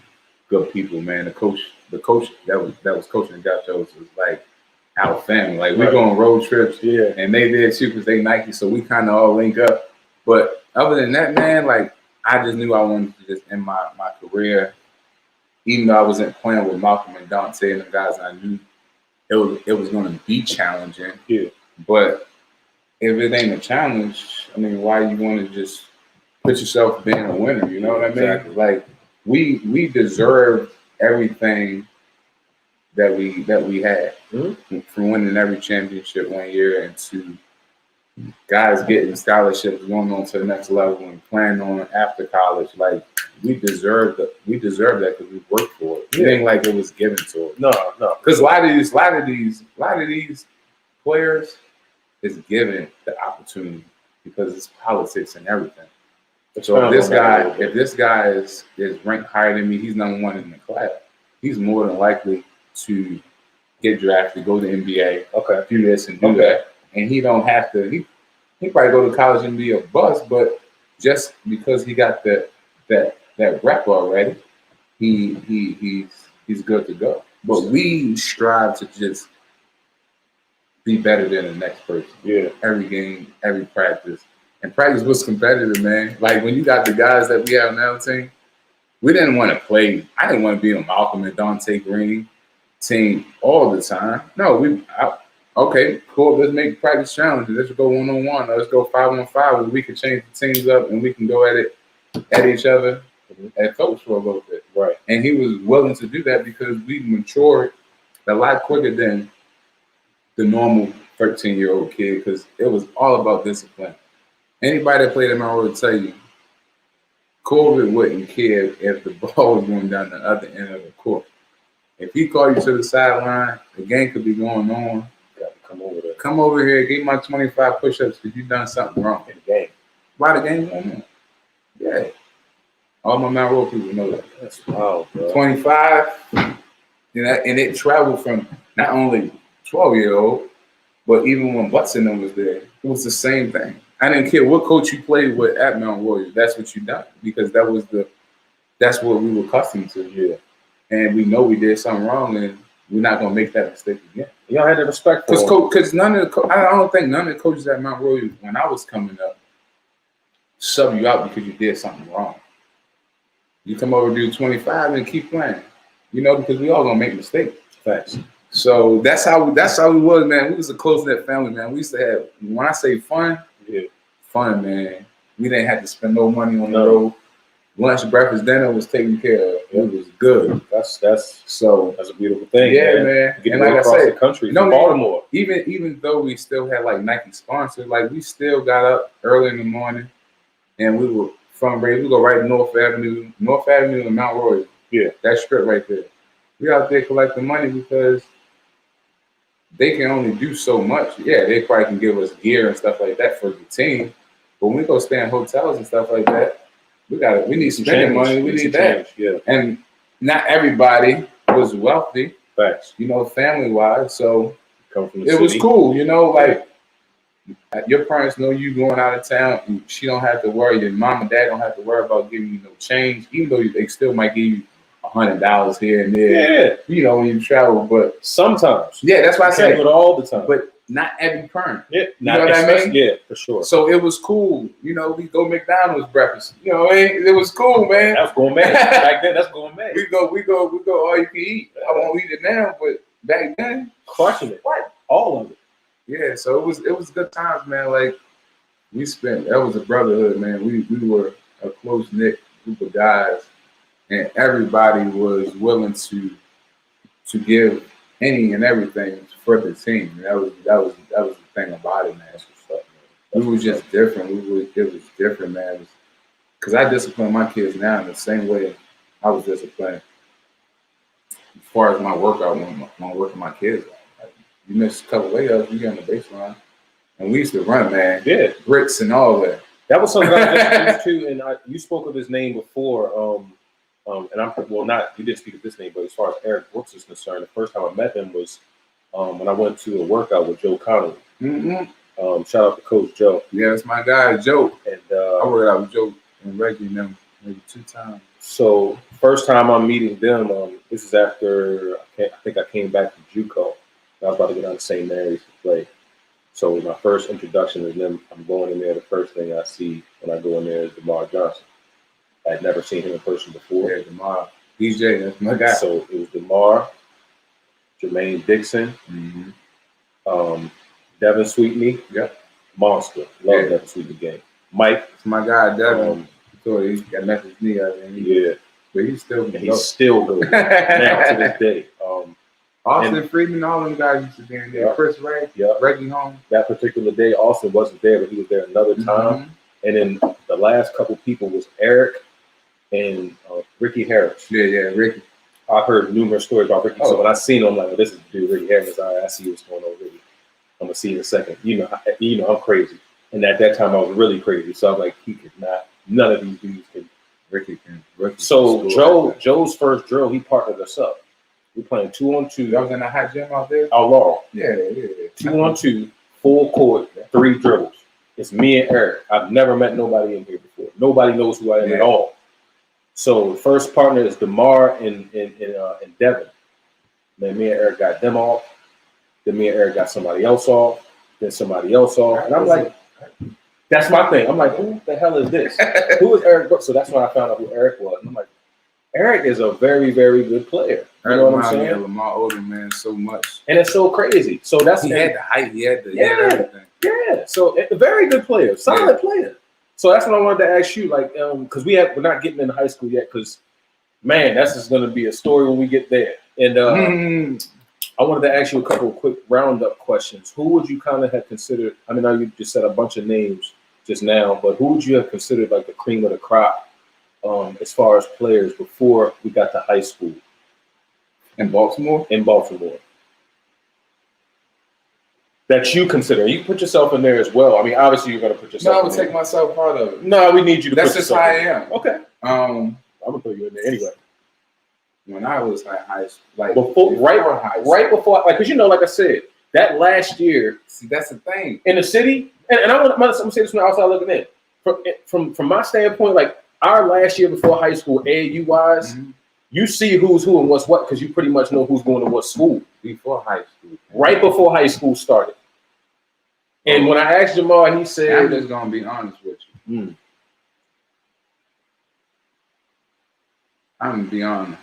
good people, man. The coach that was coaching the Gauchos was like our family. Like, we go on road trips, and they did too, because they Nike, so we kind of all link up. But other than that, man, like, I just knew I wanted to just end my career, even though I wasn't playing with Malcolm and Dante and the guys. I knew it was going to be challenging. Yeah. But if it ain't a challenge, I mean, why you want to just put yourself being a winner? You know what I mean? Exactly. Like, we deserved everything that we had, from winning every championship one year, and to guys getting scholarships, going on to the next level, and planning on after college. Like, we deserve that. We deserve that because we worked for it. It ain't like it was given to us. No. Because a lot of these players is given the opportunity, because it's politics and everything. So if this guy is ranked higher than me, he's number one in the class. He's more than likely to get drafted, go to NBA, Okay. do this and do that, and he don't have to. He probably go to college and be a bust, but just because he got that rep already, he's good to go. But we strive to just be better than the next person. Yeah. Every game, every practice. And practice was competitive, man. Like when you got the guys that we have now team, we didn't want to play. I didn't want to be on Malcolm and Dante Green team all the time. No, okay, cool. Let's make practice challenges. Let's go 1-on-1. Let's go 5-on-5 where we can change the teams up and we can go at each other and coach for a little bit. Right. And he was willing to do that because we matured a lot quicker than the normal 13-year-old kid because it was all about discipline. Anybody that played in my role will tell you, Corbett wouldn't care if the ball was going down the other end of the court. If he called you to the sideline, the game could be going on. You got to come over there. Come over here, give me my 25 push-ups because you done something wrong in the game. Why the game's going on? Yeah. All my Mount Road people know that. That's wild, bro. 25, and it traveled from not only 12-year-old, but even when Butts and them was there, it was the same thing. I didn't care what coach you played with at Mount Warrior. That's what you done because that's what we were accustomed to. Yeah. And we know we did something wrong, and we're not gonna make that mistake again. Y'all had the respect for him. Because I don't think none of the coaches at Mount Royal when I was coming up sub you out because you did something wrong. You come over, do 25, and keep playing. Because we all gonna make mistakes. Facts. So that's how we was, man. We was a close knit family, man. We used to have, when I say fun, fun, man. We didn't have to spend no money on the road. Lunch, breakfast, dinner was taken care of. It was good. That's a beautiful thing. Yeah, man. And like across the country, Baltimore. Even though we still had like Nike sponsors, like we still got up early in the morning, and we were from Ray. We go right to North Avenue and Mount Royal. Yeah, that strip right there. We out there collecting money because they can only do so much. Yeah, they probably can give us gear and stuff like that for the team, but when we go stay in hotels and stuff like that, we need spending money. We need that. Yeah. And not everybody was wealthy. Facts. Family wise. So it was cool. Like your parents know you going out of town, and she don't have to worry. Your mom and dad don't have to worry about giving you no change, even though they still might give you $100 here and there. Yeah. When you travel, but sometimes. Yeah, that's why I say it all the time. But not every parent. Yeah, you know what I mean? Yeah, for sure. So it was cool. We go McDonald's breakfast. It was cool, man. That's gourmet. Back then, that's gourmet. We go all you can eat. I won't eat it now, but back then, crushing it. What? All of it. Yeah, so it was good times, man. Like that was a brotherhood, man. We were a close knit group of guys, and everybody was willing to give any and everything for the team. And that was the thing about it, man. We were just different. It was different, man. Because I discipline my kids now in the same way I was disciplined as far as my workout when I'm working my kids out. Like, you miss a couple layups, you get on the baseline. And we used to run, man. Yeah. Bricks and all that. That was something I just used to, and you spoke of his name before. You didn't speak of this name, but as far as Eric Brooks is concerned, the first time I met him was when I went to a workout with Joe Connolly. Mm-hmm. Shout out to Coach Joe. Yeah, that's my guy, Joe. And I worked out with Joe and Reggie and them maybe 2 times. So first time I'm meeting them, this is after I think I came back to JUCO. I was about to get on St. Mary's to play. So my first introduction to them, I'm going in there. The first thing I see when I go in there is DeMar Johnson. I'd never seen him in person before. Yeah, DeMar. DJ, that's my guy. So it was DeMar, Jermaine Dixon, Devin Sweetney. Yep. Monster. Love Devin Sweetney game. Mike. It's my guy, Devin. So he got messed knee out there. But he's still good. He's still good now to this day. Austin Freeman, all them guys used to be in there. Yep. Chris Ray, Reggie Holmes. That particular day, Austin wasn't there, but he was there another time. And then the last couple people was Eric and Ricky Harris. Yeah, Ricky. I heard numerous stories about Ricky. So when I seen him, I'm like, this is the dude, Ricky Harris. All right, I see what's going on, Ricky. I'm gonna see you in a second. I'm crazy. And at that time, I was really crazy. So I'm like, he could not. None of these dudes can. Ricky. So Joe's first drill, he partnered us up. We playing 2-on-2. That was in a hot gym out there. Outlaw. Yeah. 2-on-2, full court, 3 dribbles. It's me and Eric. I've never met nobody in here before. Nobody knows who I am at all. So the first partner is DeMar and Devin. Then me and Eric got them off. Then me and Eric got somebody else off. Then somebody else off. And I'm like, that's my thing. I'm like, who the hell is this? Who is Eric? So that's when I found out who Eric was. And I'm like, Eric is a very, very good player. You know what I'm saying? Lamar Odom, man, so much. And it's so crazy. So that's he had the height, he had everything. Yeah. So a very good player, solid player. So that's what I wanted to ask you, like, because we're not getting into high school yet, because man, that's just going to be a story when we get there. And I wanted to ask you a couple of quick roundup questions. Who would you kind of have considered? I mean, I know you just said a bunch of names just now, but who would you have considered like the cream of the crop as far as players before we got to high school? In Baltimore? In Baltimore. That you consider. You put yourself in there as well. I mean, obviously you're going to put yourself in there. No, I would take myself out of it. No, we need you to That's put just yourself how I in there. am. Okay. I'm going to put you in there anyway. When I was like high school, like right before, like, because you know, like I said, that last year. See, that's the thing in the city, and I'm gonna say this from the outside looking in. From my standpoint, like our last year before high school, AAU wise, you see who's who and what's what because you pretty much know who's going to what school before high school. Right before high school started. And when I asked Jamal, he said, I'm just gonna be honest with you. I'm gonna be honest.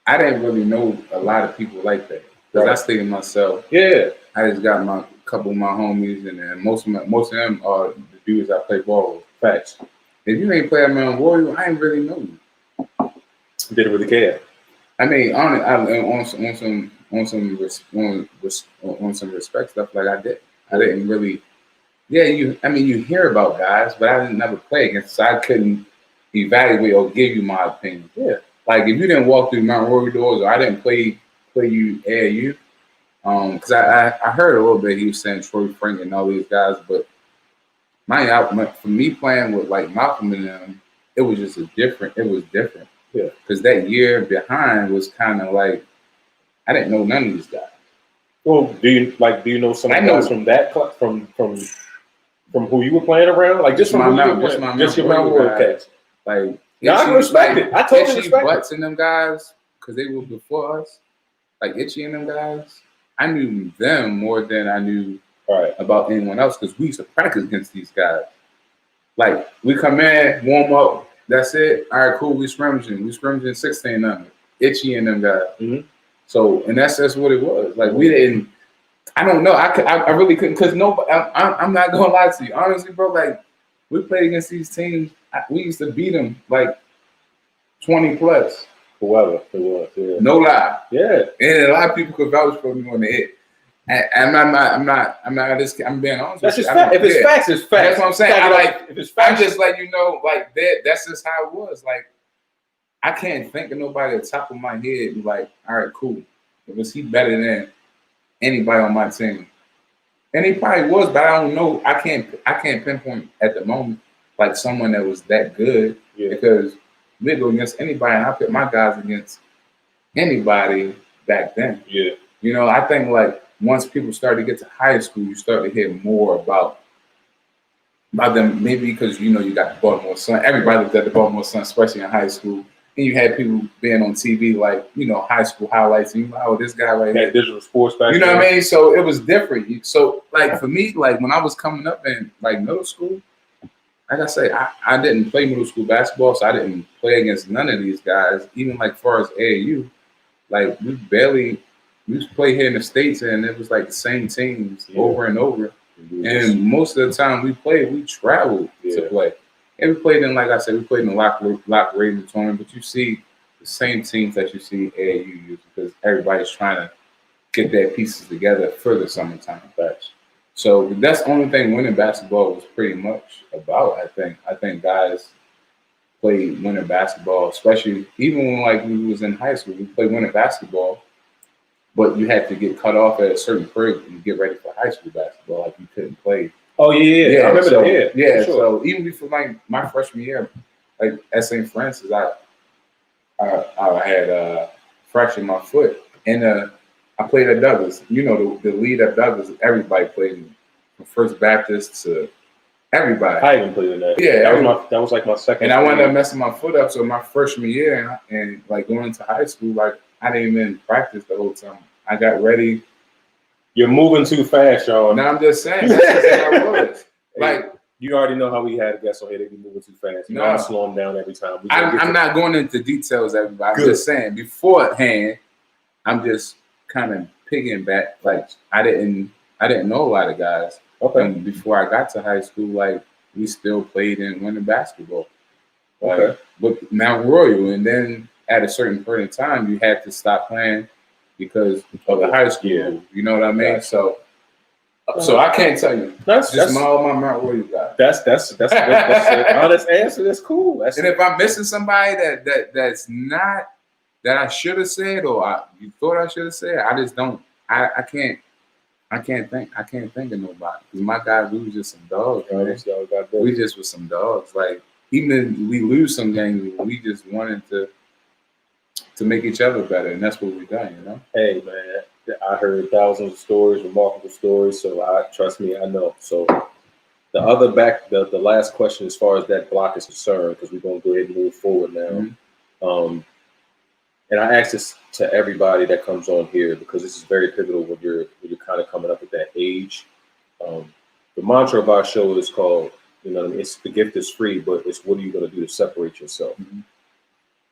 I didn't really know a lot of people like that because I stayed to myself. Yeah, I just got my couple of my homies, and then most of them are the dudes I play ball with. Facts. If you ain't play at Mount Warrior, I ain't really know you. Didn't really care. I mean, on some respect stuff, like I didn't really. Yeah, you hear about guys, but I didn't never play against, so I couldn't evaluate or give you my opinion. Yeah. Like if you didn't walk through Mount Rory doors, or I didn't play you AAU, because I heard a little bit he was saying Troy Frank and all these guys, but for me playing with like Malcolm and them, it was just different. Yeah. Because that year behind was kind of like I didn't know none of these guys. Well, do you know some guys from that from who you were playing around? Like just from your Mount Rory cats. Like I can respect it. I totally respect Butts and them guys, because they were before us, like Itchy and them guys. I knew them more than I knew about anyone else because we used to practice against these guys. Like we come in, warm up, that's it. All right, cool. We scrimmaging 16 number. Itchy and them guys. Mm-hmm. So, and that's what it was. Like we didn't. I don't know. I really couldn't because I'm not gonna lie to you. Honestly, bro, like we played against these teams. We used to beat them like 20 plus. Whoever it was, yeah. No lie. Yeah. And a lot of people could vouch for me on the hit. And I'm being honest. That's just fact. If it's facts, it's facts. That's what I'm saying. If it's facts, I'm just like like that. That's just how it was. Like I can't think of nobody at the top of my head. Like, all right, cool. Was he better than anybody on my team? And he probably was, but I don't know. I can't pinpoint at the moment like someone that was that good because we go against anybody, and I put my guys against anybody back then. Yeah. You know, I think like once people start to get to high school, you start to hear more about them. Maybe because you got the Baltimore Sun. Everybody looked at the Baltimore Sun, especially in high school. And you had people being on TV like high school highlights, and this guy right here. Digital sports back You know what I mean? So it was different. So like for me, like when I was coming up in like middle school, like I say, I didn't play middle school basketball, so I didn't play against none of these guys. Even like far as AAU, like we used to play here in the States, and it was like the same teams over and over. And most of the time we traveled to play. And we played in, like I said, we played in the Lock Raven tournament, but you see the same teams that you see AAU use because everybody's trying to get their pieces together for the summertime batch. So that's the only thing winning basketball was pretty much about, I think. I think guys played winter basketball, especially even when like we was in high school, we played winter basketball, but you had to get cut off at a certain period and get ready for high school basketball. Like you couldn't play. Oh yeah. I remember that. Yeah. Sure. So even before like my freshman year, like at St. Francis, I had fractured my foot. And I played at Douglas. You know, the lead at Douglas, everybody played me. From First Baptist to everybody. I even played in that. Yeah, that was like my second. And I wound up messing my foot up. So my freshman year and like going into high school, like I didn't even practice the whole time. I got ready. You're moving too fast, Sean. Now I'm just saying, that's just how I was. Like, you already know how we had guests on here. They be moving too fast. You know, I slow them down every time. I'm not going into details, everybody. I'm just saying beforehand. I'm just kind of pigging back. Like I didn't know a lot of guys. Okay. And before I got to high school, like we still played in winter basketball. Okay. Like, with Mount Royal, and then at a certain point in time, you had to stop playing because of the high school. Yeah. You know what I mean? So I can't tell you. That's all my Mount Royal guys. That's an honest answer. That's cool. And if I'm missing somebody that's not that I should have said or you thought I should have said, I just don't. I can't think of nobody. Because my guys, we was just some dogs. We just was some dogs. Like even if we lose some games, we just wanted to make each other better, and that's what we done. You know. Hey man, I heard thousands of stories, remarkable stories. So trust me, I know. So the last question as far as that block is concerned, because we're gonna go ahead and move forward now. Mm-hmm. And I ask this to everybody that comes on here because this is very pivotal when you're kind of coming up at that age. The mantra of our show is called, you know, it's the gift is free, but it's what are you going to do to separate yourself? Mm-hmm.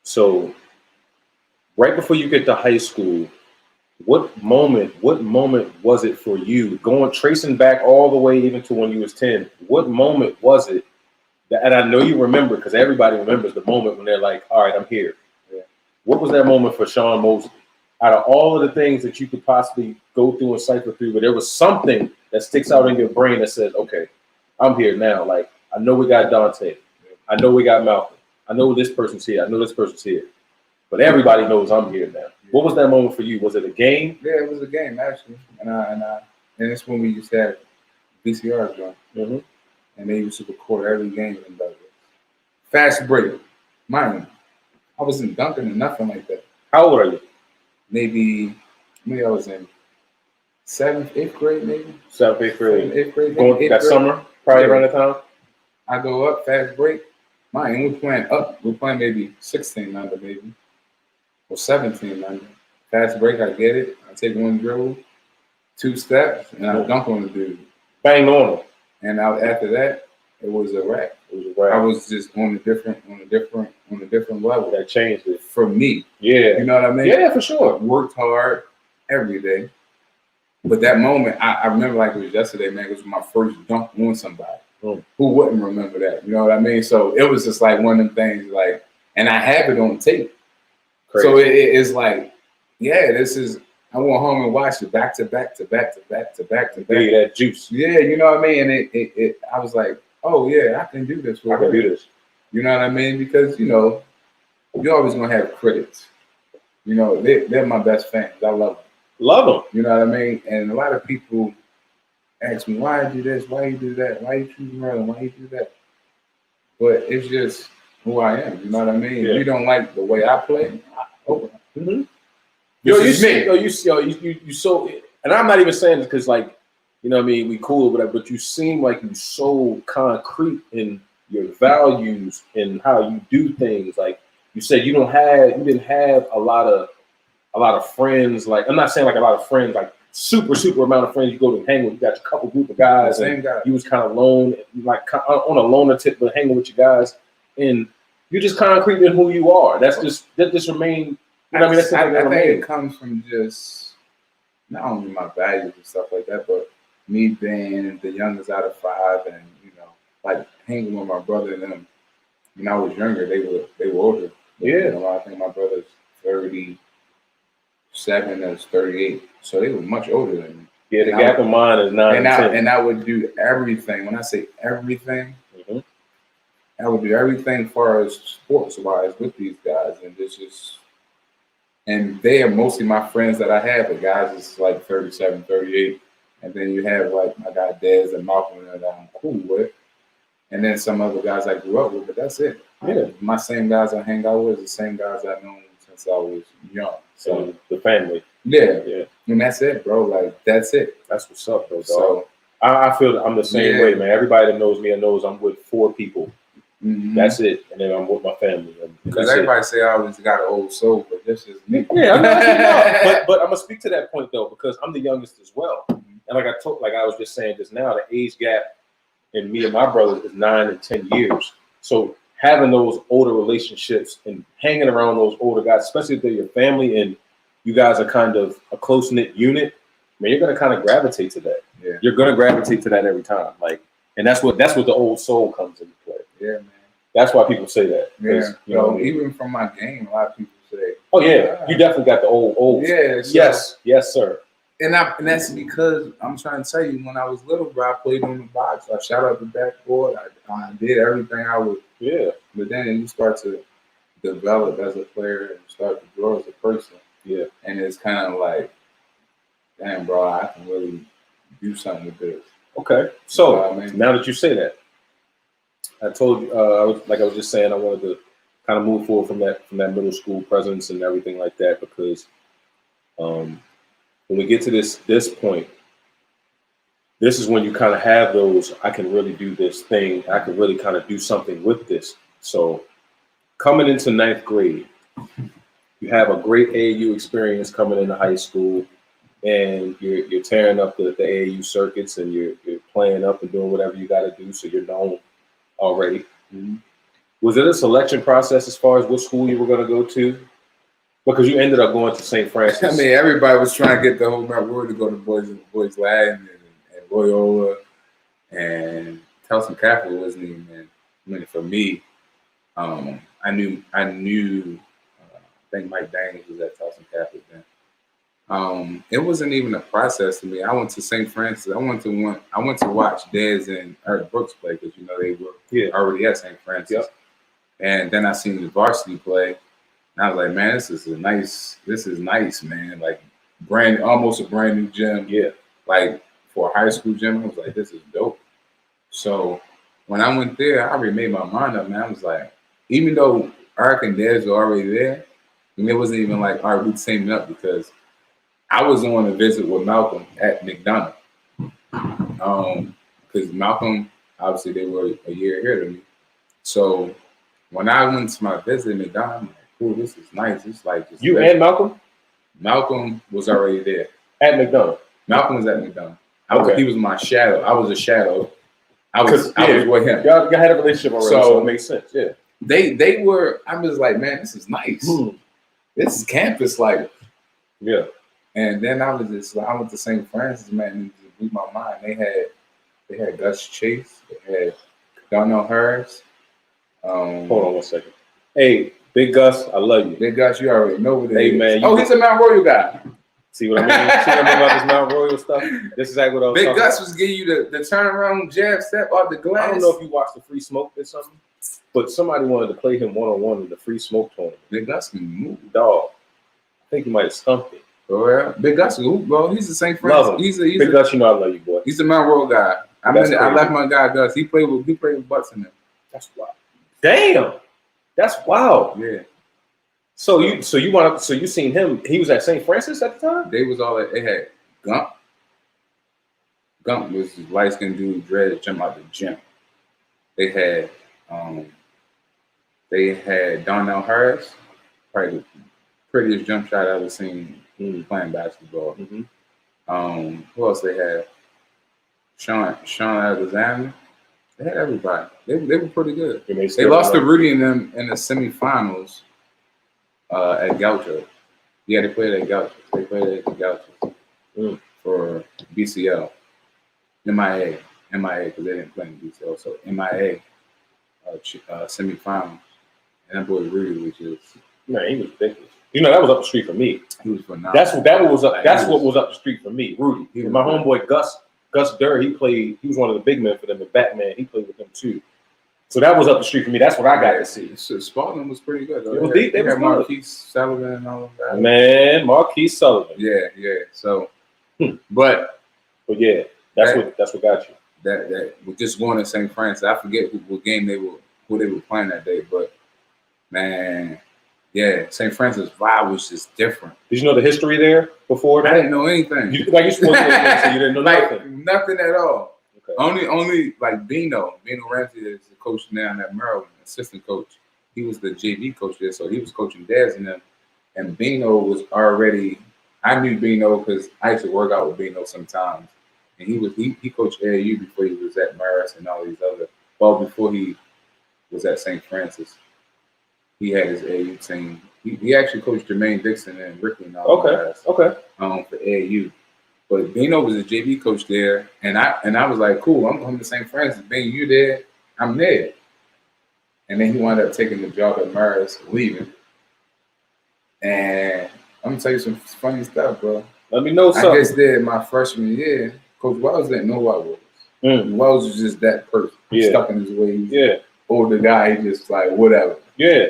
So, right before you get to high school, what moment was it for you? Tracing back all the way even to when you was 10. What moment was it that, and I know you remember because everybody remembers the moment when they're like, all right, I'm here. What was that moment for Sean Mosley? Out of all of the things that you could possibly go through and cipher through, but there was something that sticks out in your brain that says, okay, I'm here now. Like, I know we got Dante. I know we got Malcolm. I know this person's here. I know this person's here. But everybody knows I'm here now. What was that moment for you? Was it a game? Yeah, it was a game, actually. And it's when we used to have VCRs going. Mm-hmm. And they used to record every game in Douglas. Fast break. Mine. I wasn't dunking or nothing like that. How old are you? Maybe I was in 7th, 8th grade, maybe. 7th, 8th grade. 8th grade. Going that summer, probably around the time. I go up, fast break. Mine, we're playing up. We're playing maybe 16 under, maybe. Or 17 under. Fast break, I get it. I take one dribble, 2 steps, and I dunk on the dude. Bang on him. And after that, it was a wrap. I was just on a different level. That changed it for me. Yeah, you know what I mean. Yeah, for sure. Worked hard every day, but that moment I remember like it was yesterday, man. It was my first dunk on somebody. Who wouldn't remember that? You know what I mean? So it was just like one of them things. Like, and I have it on tape. Crazy. So it's like, yeah, this is. I went home and watched it back to back. Yeah, that juice. Yeah, you know what I mean. And it I was like, oh yeah, I can do this. I can do this. You know what I mean? Because you know, you're always gonna have critics. You know, they're my best fans. I love them. Love them. You know what I mean? And a lot of people ask me, why you do this? Why you do that? Why you choose Merlin? Why you do that? But it's just who I am. You know what I mean? Yeah. If you don't like the way I play, mm-hmm. You so, and I'm not even saying this because, like, you know what I mean, we cool or whatever, but you seem like you so concrete in your values and how you do things. Like you said, you didn't have a lot of friends. Like, I'm not saying like a lot of friends, like super amount of friends you go to hang with. You got a couple group of guys, same guy. You was kind of lone, like on a loner tip, but hanging with your guys, and you're just concrete in who you are. That just remain. You know what I mean? I think it comes from just not only my values and stuff like that, but me being the youngest out of 5, and you know, like hanging with my brother and them. When I was younger, they were older. Yeah, you know, I think my brother's 37, that's 38, so they were much older than me. Yeah, the gap in mine is 9 and 10. And I would do everything. When I say everything, mm-hmm. I would do everything as far as sports-wise with these guys, and this is. And they are mostly my friends that I have. The guys is like 37, 38. And then you have like my guy Dez and Malcolm that I'm cool with. And then some other guys I grew up with, but that's it. Yeah. My same guys I hang out with is the same guys I've known since since I was young. So the family. Yeah. And that's it, bro. Like, that's it. That's what's up, though, dog. So I feel that I'm the same way, man. Everybody that knows me knows I'm with 4 people. That's it. And then I'm with my family. Because everybody say I always got an old soul, but this is me. Yeah, I'm not, but I'm gonna speak to that point though, because I'm the youngest as well. And like I was just saying just now, the age gap in me and my brothers is 9 and 10 years. So having those older relationships and hanging around those older guys, especially if they're your family and you guys are kind of a close-knit unit, man, you're gonna kind of gravitate to that. Yeah. You're gonna gravitate to that every time. Like, and that's what the old soul comes into play. Yeah, man. That's why people say that. Yeah. You know what I mean? Even from my game, a lot of people say, "Oh yeah, you definitely got the old." Yeah. So, yes, sir. And that's because I'm trying to tell you, when I was little, bro, I played on the box. I shot up the backboard. I did everything I would. Yeah. But then you start to develop as a player and start to grow as a person. Yeah. And it's kind of like, damn, bro, I can really do something with this. Okay. So now that you say that, I told you, I was just saying, I wanted to kind of move forward from that middle school presence and everything like that, because when we get to this point, this is when you kind of have those, I can really do this thing. I can really kind of do something with this. So coming into 9th grade, you have a great AAU experience coming into high school, and you're tearing up the AAU circuits, and you're playing up and doing whatever you got to do, so you're known already. Was it a selection process as far as what school you were going to go to? Because you ended up going to St. Francis. I mean, everybody was trying to get the whole Mount Roy to go to Boys Latin and Loyola, and Towson Catholic wasn't even. I mean, for me, I knew. I think Mike Daniels was at Towson Catholic then. It wasn't even a process to me. I went to St. Francis. I went to watch Dez and Eric Brooks play, because they were already at St. Francis. Yep. And then I seen the varsity play. And I was like, man, this is nice, man. Like almost a brand new gym. Yeah. Like for a high school gym, I was like, this is dope. So when I went there, I already made my mind up, man. I was like, even though Eric and Dez were already there, and it wasn't even like, all right, we're teaming up, because I was on a visit with Malcolm at McDonough. Because Malcolm, obviously, they were a year ahead of me. So when I went to my visit at McDonough, I'm like, cool, this is nice. It's like just you and Malcolm? Malcolm was already there. At McDonough. Malcolm was at McDonough. Okay. He was my shadow. I was a shadow. I was with him. Y'all had a relationship already, so it makes sense. Yeah. They were. I was like, man, this is nice. This is campus life. Yeah. And then I went to St. Francis, man, and it blew my mind. They had Gus Chase. They had Donnell Harris. Hold on 1 second. Hey, Big Gus, I love you. Big Gus, you already know what it is. Hey, man. He's a Mount Royal guy. See what I mean? See what I mean about this Mount Royal stuff? This is exactly what I was Big talking Gus about. was giving you the turnaround jab step off the glass. I don't know if you watched the Free Smoke or something, but somebody wanted to play him one-on-one in the Free Smoke tournament. Big Gus can move. Dog. I think he might have stumped it. Oh, yeah. Big Gus, bro, he's the St. Francis. Love him. Big Gus, I love you, boy. He's the Mount Royal guy. I left my guy Gus. He played with butts in him. That's wild. Damn. That's wild. Yeah. So you seen him? He was at St. Francis at the time. They had Gump. Gump was the light skinned dude, dread, jump out the gym. They had Donnell Harris, probably the prettiest jump shot I've ever seen playing basketball. Who else they had? Sean Alexander. They had everybody. They were pretty good. They lost to Rudy and them in the semifinals at Gaucho. Yeah, they played at Gaucho. They played at the Gaucho for BCL. MIA, because they didn't play in BCL. So MIA semifinals. And that boy Rudy was just... Man, he was ridiculous. That was up the street for me. He was phenomenal. That's what was up the street for me, Rudy. My homeboy Gus Durr, he was one of the big men for them in Batman. He played with them too. So that was up the street for me. That's what I got to see. So Spalding was pretty good. It was deep. They had Marquise Sullivan and all of that. Man, Marquise Sullivan. Yeah. So, but yeah, that's what got you. That was just going to St. Francis. I forget what game who they were playing that day, but man, Yeah, St. Francis vibe was just different. Did you know the history there before that? I didn't know anything. You supposed to know, so you didn't know nothing. Nothing at all. Okay. Only like Bino Ramsey is the coach now at Maryland, assistant coach. He was the JV coach there, so he was coaching Daz and them. And Bino was already. I knew Bino because I used to work out with Bino sometimes, and he coached AAU before he was at Marist and all these other. Well, before he was at St. Francis, he had his AAU team. He actually coached Jermaine Dixon and Ricky and all that. Okay. For AAU. But Bino was a JV coach there, and I was like, cool, I'm going to St. Francis. Bino, you there? I'm there. And then he wound up taking the job at Marist, leaving. And I'm going to tell you some funny stuff, bro. Let me know something. I guess there my freshman year, Coach Wells didn't know who I was. Wells was just that person. Stuck in his ways. Yeah. Older guy, he just like, whatever. Yeah.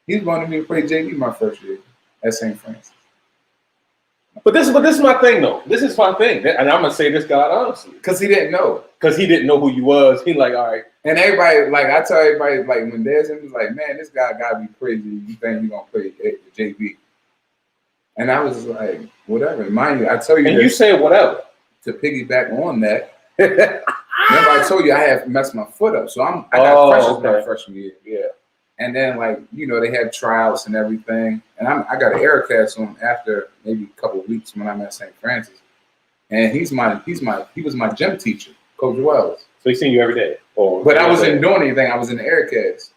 He wanted me to play JV my first year at St. Francis. But this is my thing, though. This is my thing, and I'm gonna say this, God, honestly, because he didn't know. Because he didn't know who you was. He like, all right. And everybody, like, I tell everybody, like, when there's him, was like, man, this guy gotta be crazy. You think you gonna play JV? And I was like, whatever. Mind you, I tell you, and you said whatever to piggyback on that. Remember, I told you I had messed my foot up, so I got crushes my freshman year. Yeah. And then, like, you know, they had tryouts and everything. And I got an air cast on after maybe a couple of weeks when I'm at St. Francis. And he was my gym teacher, Coach Wells. So he seen you every day. But I wasn't doing anything. I was in the air cast.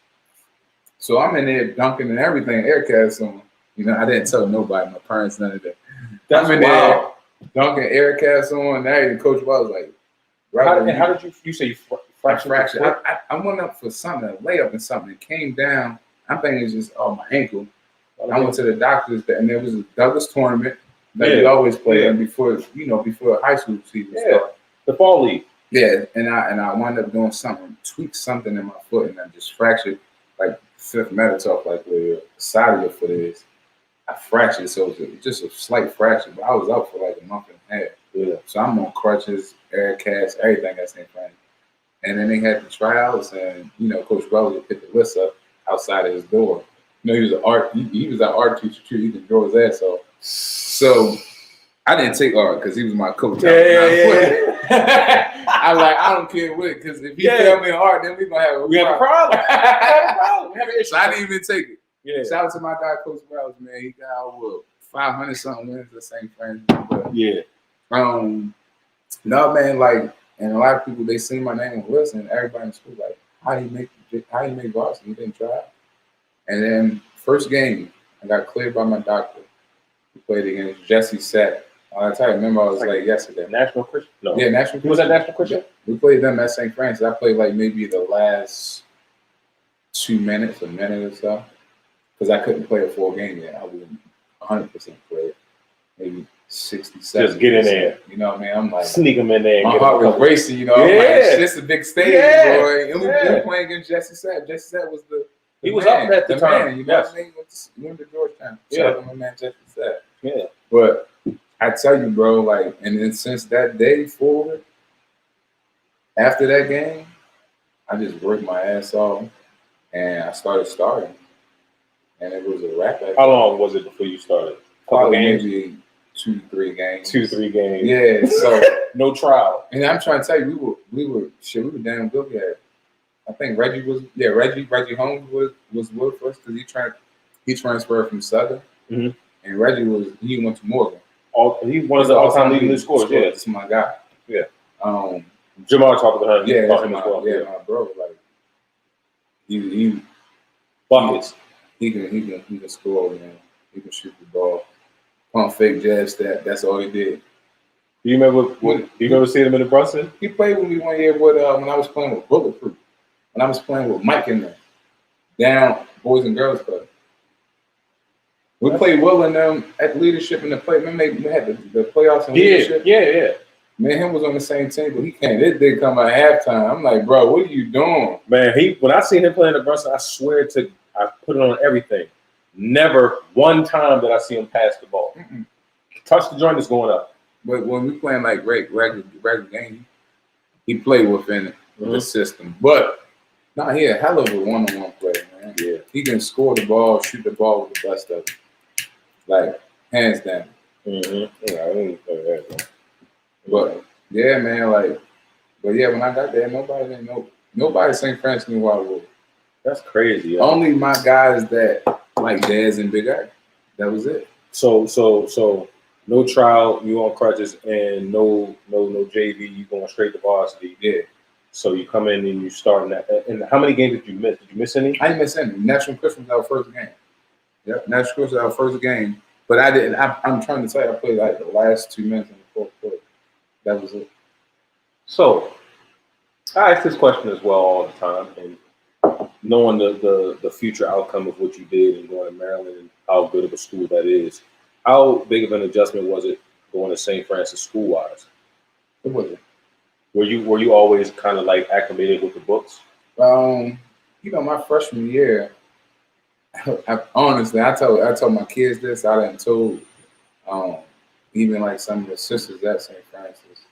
So I'm in there dunking and everything, air cast on. You know, I didn't tell nobody, my parents, none of that. That's I'm in there dunking air cast on, and everything. Coach Wells was like, how did you say you fractured? I went up for something, a layup and something. It came down. I'm thinking it's just my ankle. I went to the doctors, and there was a Douglas tournament that we always play before high school season started. The fall league. Yeah, and I wound up doing something, tweaked something in my foot, and I just fractured like fifth metatarsal, like where the side of your foot is. I fractured, so it was just a slight fracture, but I was out for like a month and a half. Yeah. So I'm on crutches, air cast, everything at St. Francis. And then they had the tryouts, and Coach Wells would pick the list up outside of his door. He was he was an art teacher too. He could draw his ass off. So I didn't take art because he was my coach. Yeah. I was like, I don't care what, because if he tell me art, then we gonna have a problem. So I didn't even take it. Yeah. Shout out to my guy, Coach Wells, man. He got over 500 something wins at St. Francis. But, no, man, like. And a lot of people, they see my name on the list, and everybody in school like, how do you make varsity? You didn't try. And then first game, I got cleared by my doctor. We played against Jesse Satt. I remember I was like yesterday. National Christian? No. Yeah, National Christian. Was that National Christian? We played them at St. Francis. I played like maybe the last 2 minutes, a minute or so, because I couldn't play a full game yet. I wasn't 100% played. Maybe 67. Just get in there. You know what I mean? I'm like, sneak them in there. My heart was racing, I'm like, it's a big stadium, boy. And we were playing against Jesse Satt. Jesse Satt was he was up at the time. Man, you know what I mean? He went to Georgetown. Shout out to my man Jesse Satt. Yeah. But I tell you, bro, like, and then since that day forward, after that game, I just worked my ass off and I started starting. And it was a wrap. How long was it before you started? Probably maybe 2-3 games. 2-3 games. Yeah, so no trial. And I'm trying to tell you, we were damn good. Yeah, I think Reggie Holmes was with us because he transferred from Southern, and Reggie went to Morgan. He's one of the all-time leading scorers. Yeah, that's my guy. Yeah. Jamal talked about him. Yeah, my bro. Like he buckets. He can score, man. He can shoot the ball. Pump fake jab step. That's all he did. Do you remember seeing him in the Brunson? He played with me one year when I was playing with Bulletproof. When I was playing with Mike in there. Down Boys and Girls Club. We played Will and them at leadership in the play. Remember we had the playoffs and leadership? Yeah. Me and him was on the same team, but he came. It did come at halftime. I'm like, bro, what are you doing? Man, when I seen him playing the Brunson, I swear I put it on everything. Never one time that I see him pass the ball. Touch the joint is going up. But when we playing like regular game, he played within the system. But he a hell of a one-on-one player, man. Yeah. he can score the ball, shoot the ball with the best of them. Like, hands down. Mm-hmm. Yeah, I didn't play that. But yeah, man, like, but yeah, when I got there, nobody St. Francis knew who I was. That's crazy. Yeah. Only my guys that like Daz and Big Eye. That was it. So no trial, you on crutches, and no JV, you going straight to varsity. Yeah. So you come in and you start that. And how many games did you miss? Did you miss any? I didn't miss any. National Christmas was our first game. Yep, National Christmas was our first game. But I didn't. I'm trying to tell you, I played like the last 2 minutes in the fourth quarter. That was it. So I ask this question as well all the time, and knowing the future outcome of what you did and going to Maryland and how good of a school that is, how big of an adjustment was it going to St. Francis school wise? It wasn't. Were you always kind of like acclimated with the books? My freshman year, honestly, I told my kids this. I done told even like some of the sisters at St. Francis,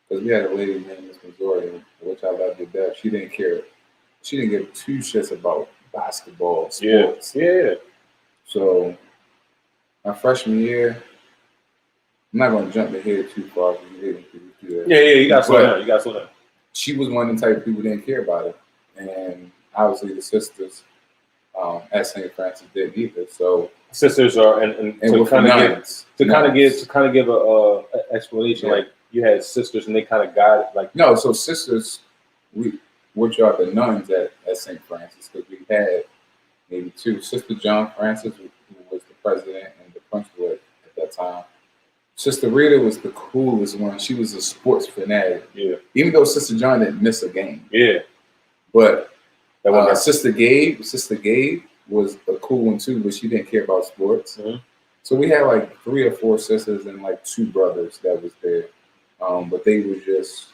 because we had a lady named Miss Missouri, which I loved to death. She didn't care. She didn't give two shits about basketball, sports. Yeah. So my freshman year, I'm not going to jump ahead too far. Yeah, you got to slow down. You got to slow down. She was one of the type of people who didn't care about it. And obviously the sisters at St. Francis didn't either. So sisters are and to kind of give a explanation, like you had sisters and they kind of guided like no. So sisters, which are the nuns at St. Francis, because we had maybe two. Sister John Francis, who was the president and the principal at that time. Sister Rita was the coolest one. She was a sports fanatic. Yeah. Even though Sister John didn't miss a game. Yeah. But Sister Gabe was a cool one too, but she didn't care about sports. Mm-hmm. So we had like 3 or 4 sisters and like 2 brothers that was there. But they were just,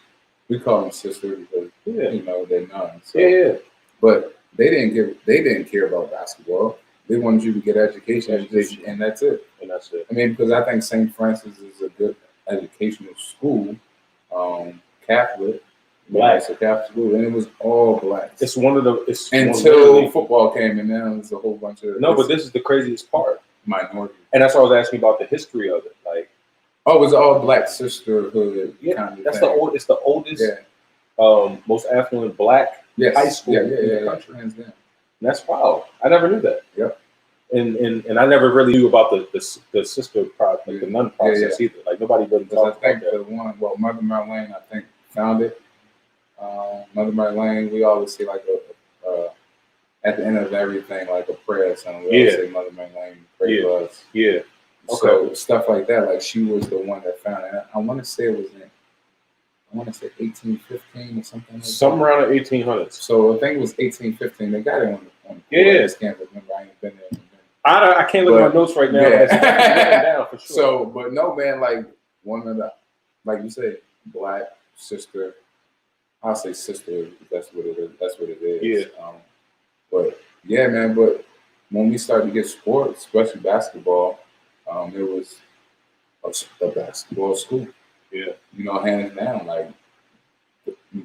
we call them sisters because they're nuns. So. Yeah. But they didn't care about basketball. They wanted you to get education, and that's it. I mean, because I think St. Francis is a good educational school, Catholic. Black. It's a Catholic school, and it was all black. It's one of the until football came, and now there's a whole bunch of but this is the craziest part. Minority, and that's why I was asking about the history of it. Like, it was all black sisterhood. Yeah, kind of that's thing. It's the oldest, most affluent black high school in the country. Hands down. And that's wild. I never knew that. Yep. And I never really knew about the sister process, like the nun process either. Like nobody really talked about that. Mother Mary Lane, I think, founded. Mother Mary Lane, we always say like at the end of everything, like a prayer or something. We always say Mother Mary Lane, pray for us. Yeah. Okay. So stuff like that, like she was the one that founded it. I want to say it was in 1815 or something. Like somewhere around the 1800s. So I think it was 1815. They got it on the I can't remember. I ain't been there. I can't look at my notes right now. Yeah. But it's down for sure. So, but no, man, like one of the, like you said, black sister. I'll say sister because that's what it is. That's what it is. Yeah. But yeah, man. But when we started to get sports, especially basketball, it was a basketball school. Yeah. Hands down, like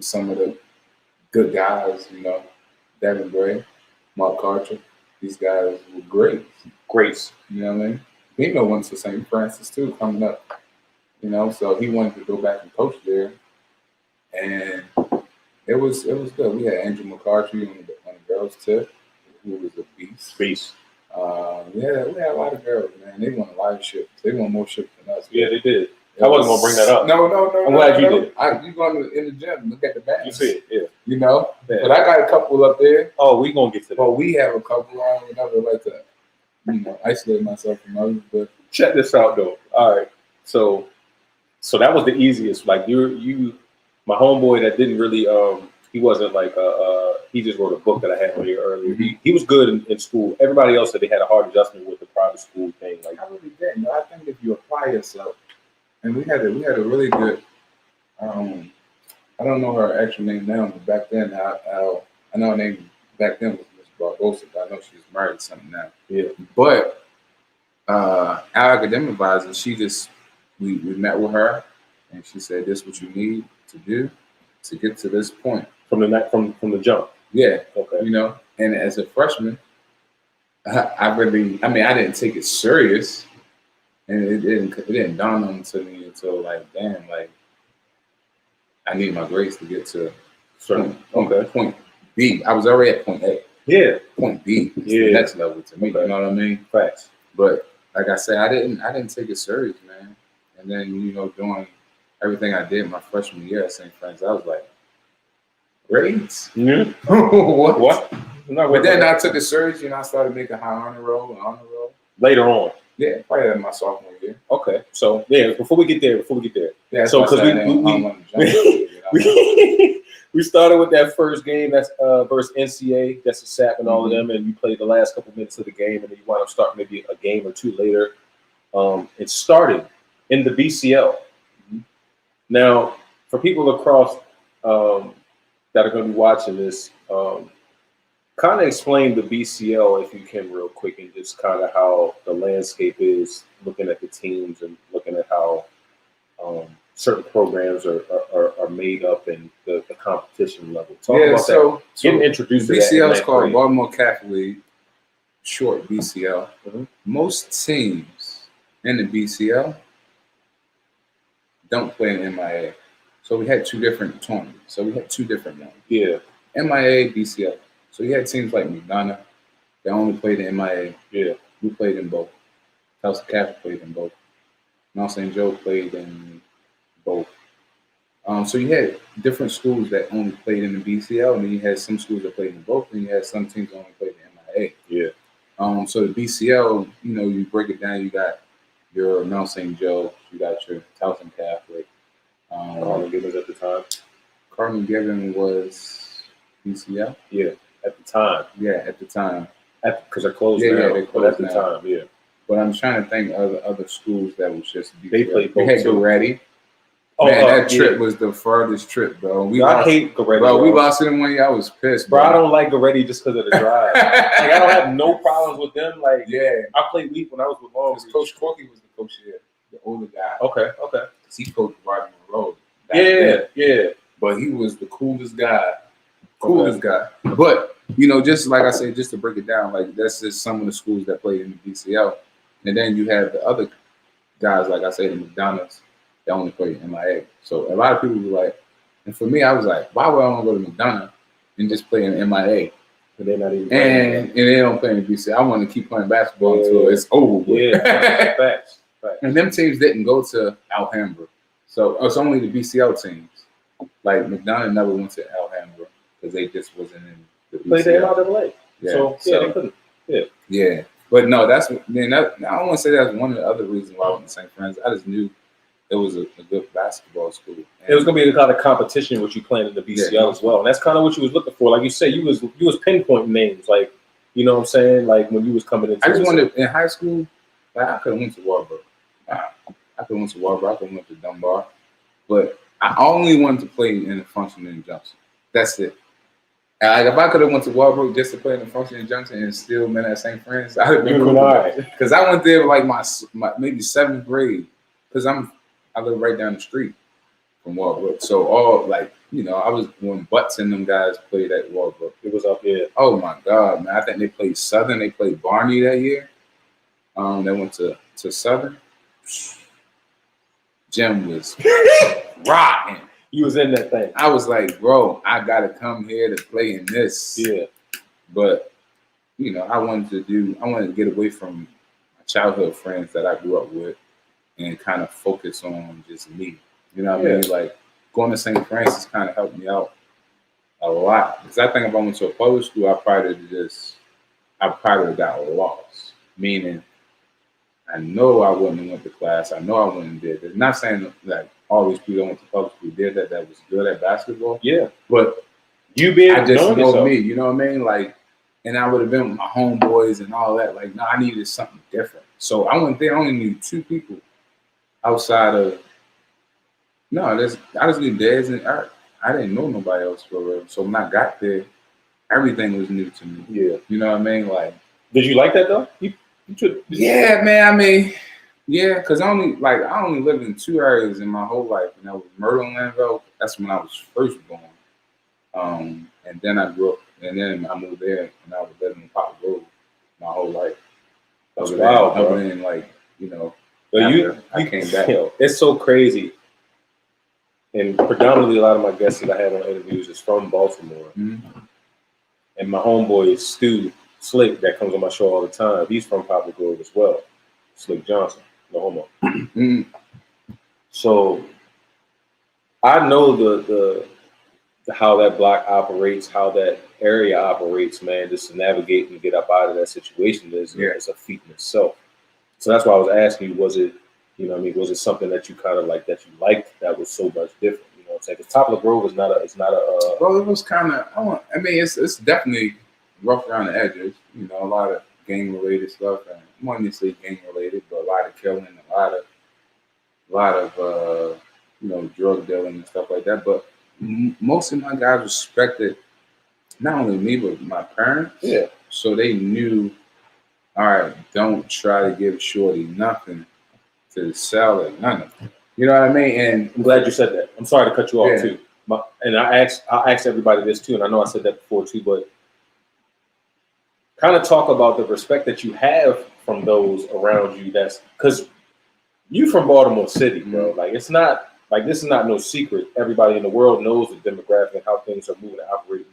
some of the good guys. Devin Gray, Mark Carter. These guys were great. Greats. You know what I mean? Bino went to St. Francis too, coming up. So he wanted to go back and coach there. And it was good. We had Angel McCarthy on the girls' tip, who was a beast. We had a lot of girls, man. They won a lot of ships. They won more ships than us. Yeah, they did. I wasn't gonna bring that up. No. I'm glad you did. You go in the gym, look at the bands. You see it, yeah. Yeah. But I got a couple up there. Oh, we gonna get to that. Well, we have a couple. I would never like to, isolate myself from others. But check this out, though. All right, so that was the easiest. Like you, my homeboy that didn't really, he wasn't like he just wrote a book that I had on here earlier. Mm-hmm. He was good in school. Everybody else said they had a hard adjustment with the private school thing. Like I really didn't. I think if you apply yourself. And we had a really good. I don't know her actual name now, but back then, I know her name back then was Miss Barbosa, but I know she's married to something now. Yeah. But our academic advisor, we met with her, and she said, "This is what you need to do to get to this point from the jump." Yeah. Okay. And as a freshman, I didn't take it serious, and it didn't dawn on to me until like, damn, like I need my grades to get to point B. I was already at point A. Yeah. Point B is the next level to me. Okay. You know what I mean? Facts. But like I said, I didn't take it serious, man. And then, you know, doing everything I did my freshman year at St. Francis, I was like, grades? Yeah. What? But then I took it serious, you know, I started making high honor roll. Later on. Yeah, probably in my sophomore year. Okay. So yeah, before we get there. Yeah, so because we started with that first game that's versus NCA, that's a SAP and all of them, and you played the last couple minutes of the game, and then you wind up starting maybe a game or two later. It started in the BCL. Now, for people across that are going to be watching this, kind of explain the BCL if you can real quick, and just kind of how the landscape is, looking at the teams and looking at how certain programs are made up and the competition level. Talk about that. Getting introduced to BCL is called Baltimore Catholic League, short BCL. Most teams in the BCL don't play in MIA. So we had two different tournaments. So we had two different ones. Yeah. MIA, BCL. So you had teams like McDonough that only played in MIA. Yeah. We played in both. House of Catholic played in both. Mount St. Joe played in both. So you had different schools that only played in the BCL, and then you had some schools that played in both, and you had some teams that only played in MIA. Yeah. So the BCL, you know, you break it down, you got your Mount St. Joe, you got your Towson Catholic. Cardinal Gibbons at the time. Cardinal Gibbons was BCL? Yeah, at the time. Yeah, at the time. Because they're closed now. Yeah, they closed at the time, yeah. But I'm trying to think of other schools that was just BCL. They played both. We had Goretti. Man, that trip was the farthest trip, bro. I hate Goretti. Bro, we lost it in 1 year. I was pissed, bro. I don't like Goretti just because of the drive. Like, I don't have no problems with them. Like, yeah, I played weak when I was with Long Beach. Coach Corky was the coach here, the older guy. Okay. Because he coached Baltimore Road. Yeah. But he was the coolest guy. But, you know, just like I said, just to break it down, like that's just some of the schools that played in the BCL. And then you have the other guys, like I said, the McDonald's, that only played in MIA. So a lot of people were like, and for me, I was like, why would I want to go to McDonough and just play in MIA? But they're not even and they don't play in the BCL. I want to keep playing basketball until it's over with. Yeah, facts. And them teams didn't go to Alhambra. So it's only the BCL teams. Like McDonough never went to Alhambra because they just wasn't in the BCL. Played the MIAA. Yeah. So they couldn't. Yeah. But no, I don't want to say that's one of the other reasons why I went to St. Francis. I just knew it was a good basketball school. And it was going to be a kind of competition with you playing in the BCL as well. And that's kind of what you was looking for. Like you said, you was pinpointing names. Like, you know what I'm saying? Like when you was coming into I just wanted, in high school, like, I could have went to Warburg. I could have went to Warburg. I could have went to Dunbar. But I only wanted to play in the functioning Junction. That's it. Like if I could have went to Warburg just to play in the functioning Junction and still been at St. Francis, I'd have been cool. Because I went there like my maybe 7th grade. Because I live right down the street from Warburg. So all like, you know, I was when Butts and them guys played at Warburg. It was up here. Oh my God, man. I think they played Southern. They played Barney that year. They went to Southern. Jim was rocking. You was in that thing. I was like, bro, I gotta come here to play in this. Yeah. But, you know, I wanted to get away from my childhood friends that I grew up with and kind of focus on just me. You know what I mean? Like going to St. Francis kind of helped me out a lot. Because I think if I went to a public school, I probably would have got lost. Meaning, I know I wouldn't have went to class. I know I wouldn't have did this. Not saying that all these people that went to public school did that was good at basketball. Yeah. But I just know me, you know what I mean? Like, and I would have been with my homeboys and all that. Like, no, I needed something different. So I went there, I only knew 2 people outside of, I just knew Dez and Eric. I didn't know nobody else for real. So when I got there, everything was new to me. Yeah. You know what I mean? Like, did you like that though? Yeah, man. I mean, yeah, because I only lived in 2 areas in my whole life, and that was Myrtle and Lanville. That's when I was first born. And then I grew up, and then I moved there, and I was living in Pop Road. my whole life. That's wild, bro. Other than like, you know, I came back. It's so crazy. And predominantly a lot of my guests that I had on interviews is from Baltimore. Mm-hmm. And my homeboy is Stu Slick that comes on my show all the time. He's from Poplar Grove as well. Slick Johnson, no homo. Mm-hmm. So I know the how that block operates, how that area operates, man. Just to navigate and get up out of that situation is a feat in itself. So that's why I was asking you, was it, you know what I mean, was it something that you kind of like, that you liked that was so much different? You know what I'm saying? Because Poplar Grove is not a. Well, it was kind of, I mean, it's definitely rough around the edges. You know, a lot of gang-related stuff. And I wouldn't say gang-related, but a lot of killing, a lot of you know, drug dealing and stuff like that. But most of my guys respected not only me, but my parents. Yeah. So they knew, all right, don't try to give Shorty nothing to sell it, nothing. You know what I mean? And I'm glad you said that. I'm sorry to cut you off too. And I asked everybody this too, and I know I said that before too, but kind of talk about the respect that you have from those around you. That's because you from Baltimore City, bro. Like, it's not like, this is not no secret. Everybody in the world knows the demographic and how things are moving and operating.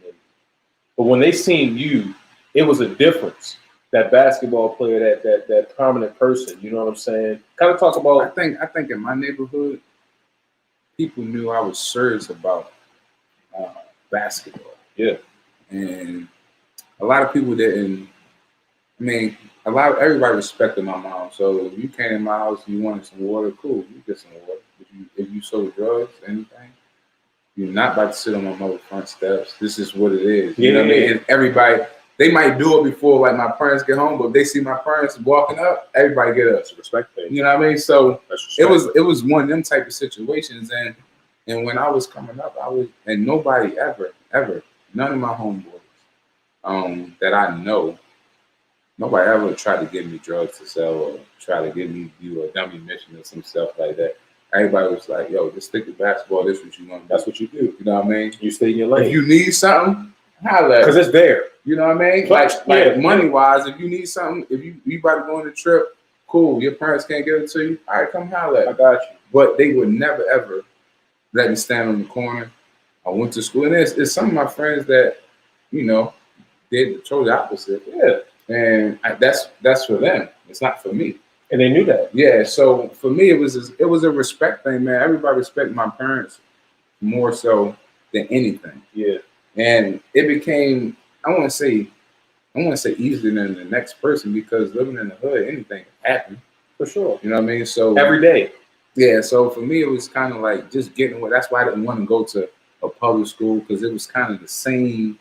But when they seen you, it was a difference. That basketball player, that prominent person, you know what I'm saying? Kind of talk about. I think in my neighborhood, people knew I was serious about basketball. Yeah. And a lot of people didn't. I mean, everybody respected my mom. So if you came in my house and you wanted some water, cool, you get some water. If you sold drugs, anything, you're not about to sit on my mother's front steps. This is what it is. You know what I mean? And everybody, they might do it before like my parents get home, but if they see my parents walking up, everybody get up. It's respect thing. You know what I mean? So it was one of them type of situations. And when I was coming up, and nobody ever, none of my homeboys that I know, nobody ever tried to give me drugs to sell or try to get me do a dummy mission or some stuff like that. Everybody was like, yo, just stick to basketball. This is what you want. That's what you do. You know what I mean? You stay in your lane. If you need something, holla. Because it's there. You know what I mean? Like money-wise, if you need something, if you about to go on a trip, cool. Your parents can't give it to you. All right, come holla. I got you. But they would never, ever let me stand on the corner. I went to school. And it's some of my friends that, you know, did the totally opposite. Yeah. And that's for them. It's not for me. And they knew that. Yeah. So for me, it was a respect thing, man. Everybody respected my parents more so than anything. Yeah. And it became, I want to say easier than the next person, because living in the hood, anything can happen. For sure. You know what I mean? So every day. Yeah. So for me, it was kind of like just getting away. That's why I didn't want to go to a public school, because it was kind of the same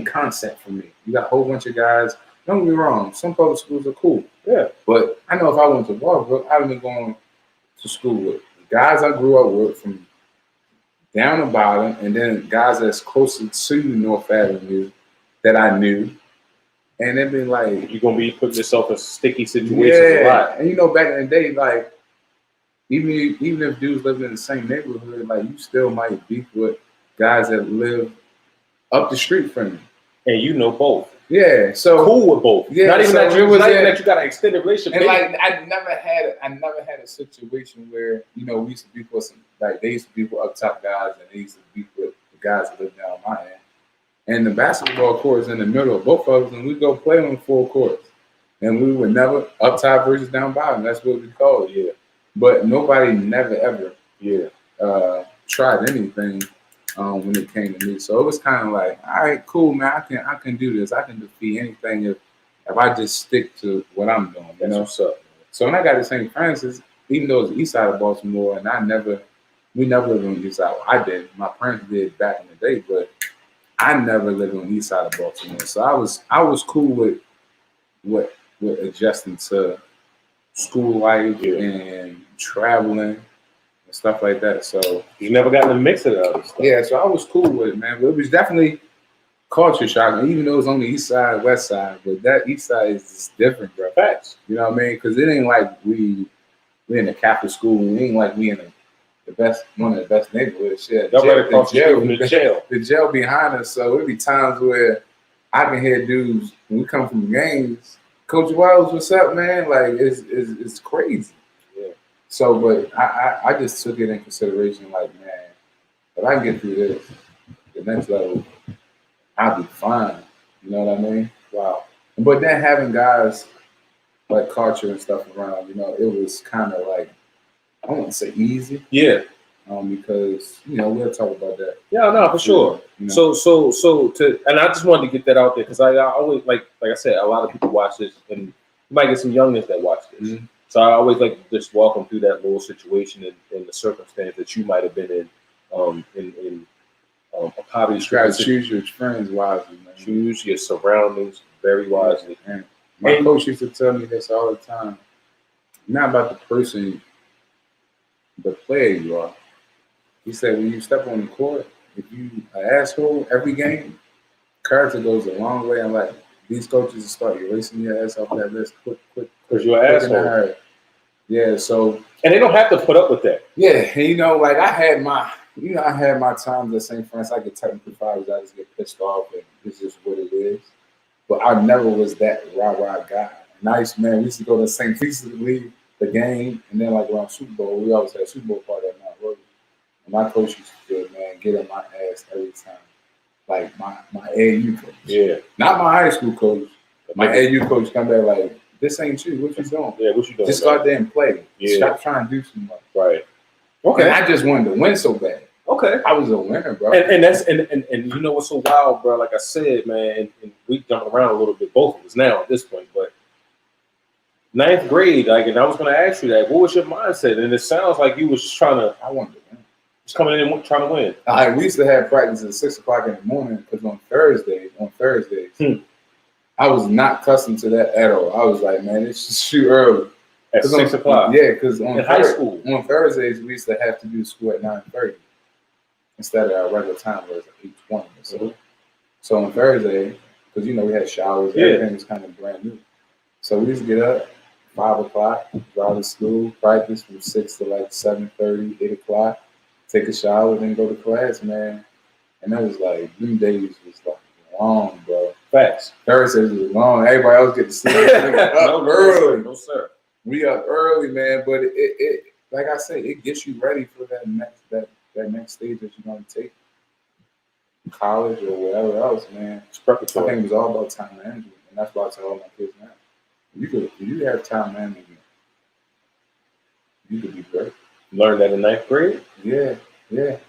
concept for me. You got a whole bunch of guys. Don't get me wrong, some public schools are cool. Yeah. But I know if I went to Baltimore, I would have been going to school with guys I grew up with from down the bottom, and then guys that's closer to North Avenue that I knew. And it'd be like, you're gonna be putting yourself in sticky situations a lot. And you know, back in the day, like even if dudes lived in the same neighborhood, like you still might beef with guys that live up the street from you. And you know both. Yeah, so cool with both. Yeah, not even that you got an extended relationship. And like I never had a situation where, you know, we used to be for some, like they used to be for up top guys, and they used to be with the guys that live down my end. And the basketball court is in the middle of both of us, and we go play on 4 courts. And we would never up top versus down bottom. That's what we call it. Yeah. But nobody never ever tried anything when it came to me. So it was kind of like, all right, cool, man. I can do this. I can defeat anything if I just stick to what I'm doing. You know. So when I got to St. Francis, even though it's east side of Baltimore, and we never lived on the east side. Well, I did. My parents did back in the day, but I never lived on the east side of Baltimore. So I was cool with adjusting to school life and traveling. Stuff like that. So you never got in the mix of the other stuff. Yeah, so I was cool with it, man. But it was definitely culture shock, even though it's on the east side, west side. But that east side is just different, bro. Facts. You know what I mean? Because it ain't like we in a Catholic school. It ain't like we in one of the best neighborhoods. Shit, y'all right across the street from the jail. The jail behind us. So it'd be times where I can hear dudes when we come from games. Coach Wells, what's up, man? Like it's crazy. Yeah. So, but I just took it in consideration. Like, man, if I can get through this, the next level, I'll be fine. You know what I mean? Wow. But then having guys like culture and stuff around, it was kind of like, I wouldn't say easy. Yeah. Because we'll talk about that. Yeah, no, for sure. So and I just wanted to get that out there because I always like I said, a lot of people watch this, and you might get some youngins that watch this. Mm-hmm. So I always like to just walk them through that little situation and the circumstance that you might have been in a poverty. You gotta choose your friends wisely, man. Choose your surroundings very wisely. And my coach used to tell me this all the time. Not about the person, the player you are. He said, when you step on the court, if you an asshole every game, character goes a long way. And like these coaches start erasing your ass off that list quick. Because you're an asshole. Yeah, so. And they don't have to put up with that. Yeah, like I had my times at St. Francis. I get technical fouls. I just get pissed off, and it's just what it is. But I never was that rah-rah guy. Nice, man. We used to go to St. Francis to leave the game, and then like around Super Bowl, we always had a Super Bowl party at Mount Road. My coach used to do, man, get on my ass every time. Like my AAU coach. Yeah. Not my high school coach. My AAU coach come back like, this ain't you. What you doing? Yeah, what you doing? Just go out there and play. Yeah. Stop trying to do too much. Right. Okay. And I just wanted to win so bad. Okay. I was a winner, bro. And that's and you know what's so wild, bro? Like I said, man, and we jumping around a little bit, both of us now at this point, but 9th grade, like, and I was going to ask you that. What was your mindset? And it sounds like you was just trying to. I wanted to win. Just coming in and trying to win. We used to have practice at 6 o'clock in the morning because on Thursdays, I was not accustomed to that at all. I was like, man, it's just shoot early. At 6 o'clock? Yeah, because on high school. On Thursdays, we used to have to do school at 9:30 instead of our regular time where it's 8:20 or so. Mm-hmm. So on Thursday, because, we had showers, everything was kind of brand new. So we used to get up 5 o'clock, drive to school, practice from 6 to like 7:30, 8 o'clock, take a shower, then go to class, man. And that was like, them days was like long, bro. Facts. Thursdays was long. Everybody else get to sleep. Up early. No, sir. We up early, man. But it like I said, it gets you ready for that next stage that you're gonna take. College or whatever else, man. It's preparatory. I think it was all about time management. And that's why I tell all my kids now. If you have time management, you could be great. Learn that in 9th grade? Yeah, man.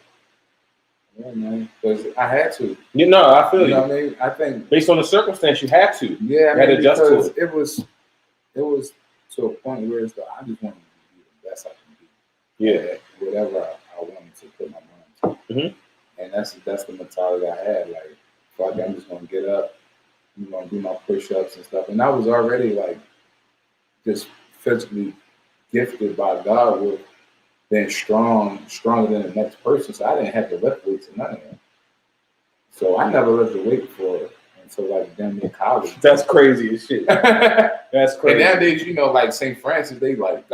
Because I had to. I feel you. You know what I mean? I think based on the circumstance, you had to. Yeah, you had to adjust to it. It was to a point where it's like, I just wanted to be the best I can be. Yeah. Whatever I wanted to put my mind to. Mm-hmm. And that's the mentality I had. Like, fuck, I'm just gonna get up. I'm gonna do my push-ups and stuff. And I was already like just physically gifted by God with being stronger than the next person. So I didn't have to lift weights or none of that. So I never lifted weight for until like damn near college. That's crazy as shit. That's crazy. And nowadays, like St. Francis, they got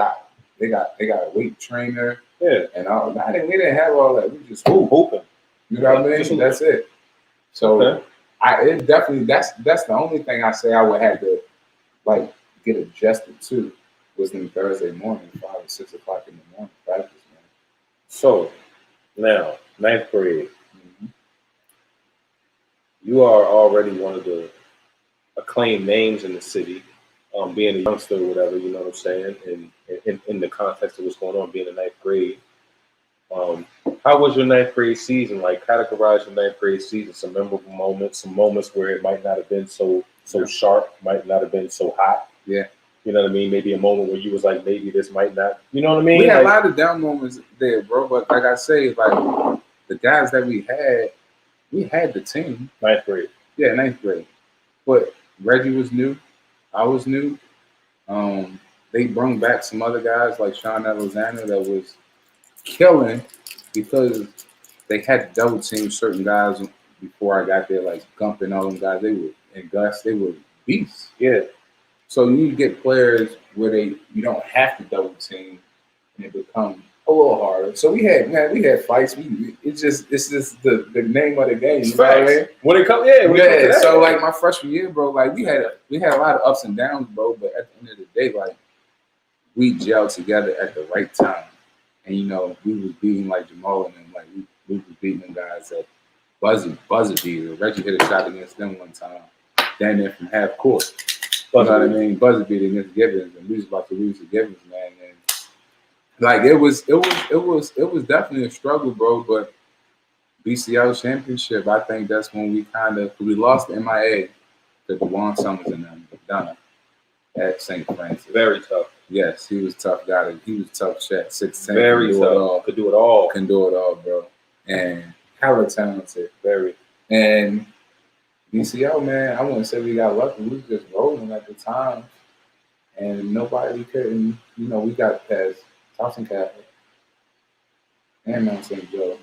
a weight trainer. Yeah. And all. We didn't have all that. We just hooping. You know what I mean? That's it. So okay. It definitely that's the only thing I say I would have to like get adjusted to was in Thursday morning, 5 or 6 o'clock in the morning practice, man. So now, 9th grade, you are already one of the acclaimed names in the city, being a youngster or whatever, you know what I'm saying, and in the context of what's going on, being in 9th grade. How was your 9th grade season? Like, categorize your 9th grade season, some memorable moments, some moments where it might not have been so sharp, might not have been so hot. Yeah. You know what I mean? Maybe a moment where you was like, maybe this might not, you know what I mean? We had a lot of down moments there, bro. But like I say, like the guys that we had the team. 9th grade. Yeah, 9th grade. But Reggie was new. I was new. They brought back some other guys like Sean Alexander that was killing because they had double team certain guys before I got there, like Gump and all them guys. And Gus, they were beasts. Yeah. So you get players where you don't have to double team and it become a little harder. So we had fights. It's just the name of the game. You know what I mean? When it comes, yeah. So like my freshman year, bro, like we had a lot of ups and downs, bro. But at the end of the day, like we gelled together at the right time, and you know we was beating like Jamal and them, like we was beating them guys at buzzer beater. Reggie hit a shot against them one time, down there from half court. You know what I mean? Buzzer beater against Gibbons, and we was about to lose to Gibbons, man. And like it was definitely a struggle, bro. But BCL championship, I think that's when we lost to MIA to DeJuan Summers and them Donna at St. Francis. Very tough. Yes, he was a tough guy. He was a tough shot. 6'10". Very tough. Could do it all. Can do it all, bro. And hella talented. Very. And BCL, man, I wouldn't say we got lucky. We was just rolling at the time. And nobody couldn't, you know, we got past Towson Catholic and Mount St. Joe.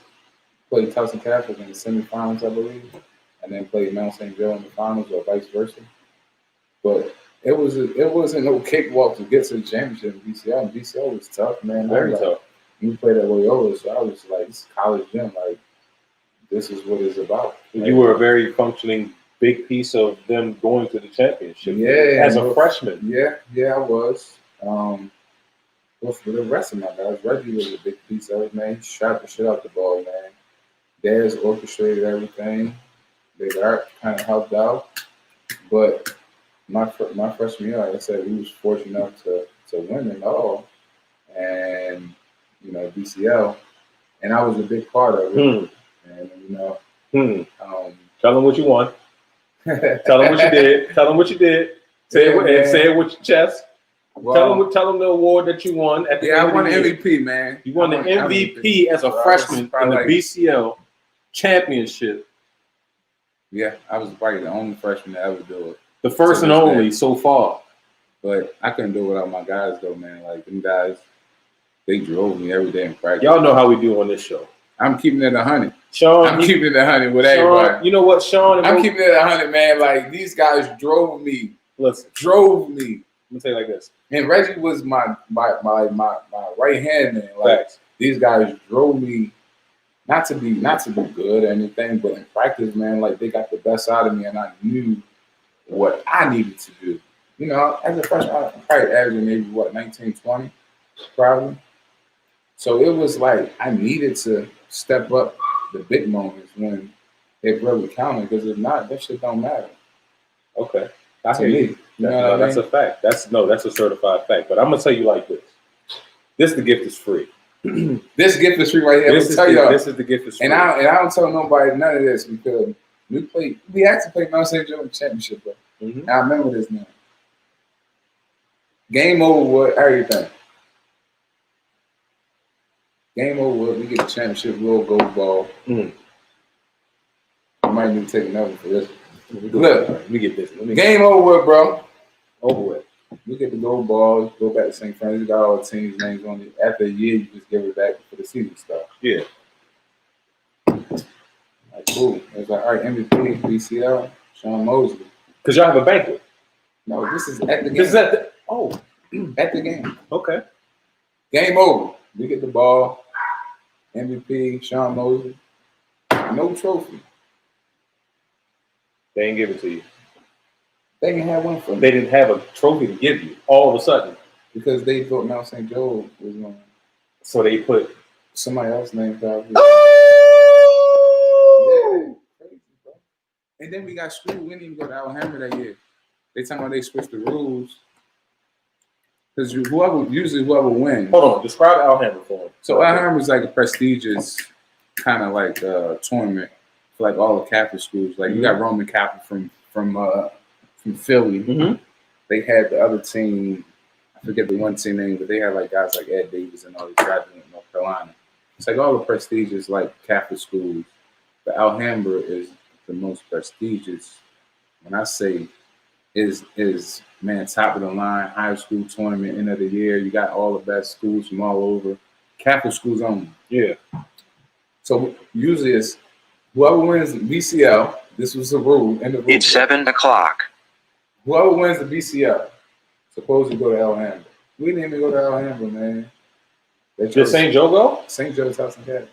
Played Towson Catholic in the semifinals, I believe, and then played Mount St. Joe in the finals, or vice versa. But it wasn't no cakewalk to get to the championship in BCL. And BCL was tough, man. Very tough. We played at Loyola, so I was like, this is college gym. Like, this is what it's about. You were a very functioning big piece of them going to the championship. Yeah, as a freshman. Yeah, I was. But for the rest of my guys, Reggie was a big piece of it, man. He shot the shit out the ball, man. Daz orchestrated everything. Big Art kind of helped out. But my freshman year, like I said, we was fortunate enough to win it all. And, you know, BCL. And I was a big part of it. And, you know. Tell them what you won. Tell them what you did. Tell them what you did. Say it with your chest. Well, tell them the award that you won. At the I won the MVP, man. You won the MVP as a freshman in the BCL championship. Yeah, I was probably the only freshman to ever do it. The first and only so far. But I couldn't do it without my guys, though, man. Like, them guys, they drove me every day in practice. Y'all know how we do on this show. I'm keeping it 100. Sean, I'm keeping it 100 with everybody. You know what, Sean? I'm keeping it 100, man. Like, these guys drove me. Listen. Drove me. Let me tell you like this. And Reggie was my right hand man. Like, Facts. These guys drove me not to be good or anything, but in practice, man, like they got the best out of me, and I knew what I needed to do. You know, as a freshman, I probably averaging maybe 19, 20, probably. So it was like I needed to step up the big moments when it really counted, because if not, that shit don't matter. Okay. To me. You know what I mean? That's a fact. That's a certified fact. But I'm gonna tell you like this. The gift is free. This gift is free right here. This is the gift is free. And I don't tell nobody none of this, because we actually played Mount St. Joe in the championship, bro. And I remember this now. Game over with everything. Game over with, we get the championship, little gold ball. I might need to take another for this. Look, let me get this. Game over with, bro. Over with. We get the gold ball, go back to St. Francis. We got all the teams' names on it. After a year, you just give it back for the season stuff. Yeah. Like, cool. It's like, all right, MVP, BCL, Sean Mosley. Because y'all have a banquet. No, this is at the game. This is at the at the game. Okay. Game over. We get the ball. MVP, Sean Mosley. No trophy. They didn't give it to you. They didn't have one for me. They didn't have a trophy to give you all of a sudden. Because they thought Mount St. Joe was going. So they put somebody else's name out here. Oh! Yeah, crazy, bro. And then we got screwed. We didn't even go to Alhambra that year. They talking about they switched the rules. Because whoever wins. Hold on, describe Alhambra for me. So Alhambra is like a prestigious kind of like tournament for like all the Catholic schools. Like you got Roman Catholic from Philly. They had the other team, I forget the one team name, but they had like guys like Ed Davis and all these guys in North Carolina. It's like all the prestigious like Catholic schools. But Alhambra is the most prestigious. When I say is man, top of the line, high school tournament, end of the year. You got all the best schools from all over. Catholic schools only. Yeah. So usually it's whoever wins the BCL, this was the rule. It's 7 o'clock. Whoever wins the BCL, supposed to go to Alhambra. We didn't even go to Alhambra, man. Did St. Joe go? St. Joe's House Academy.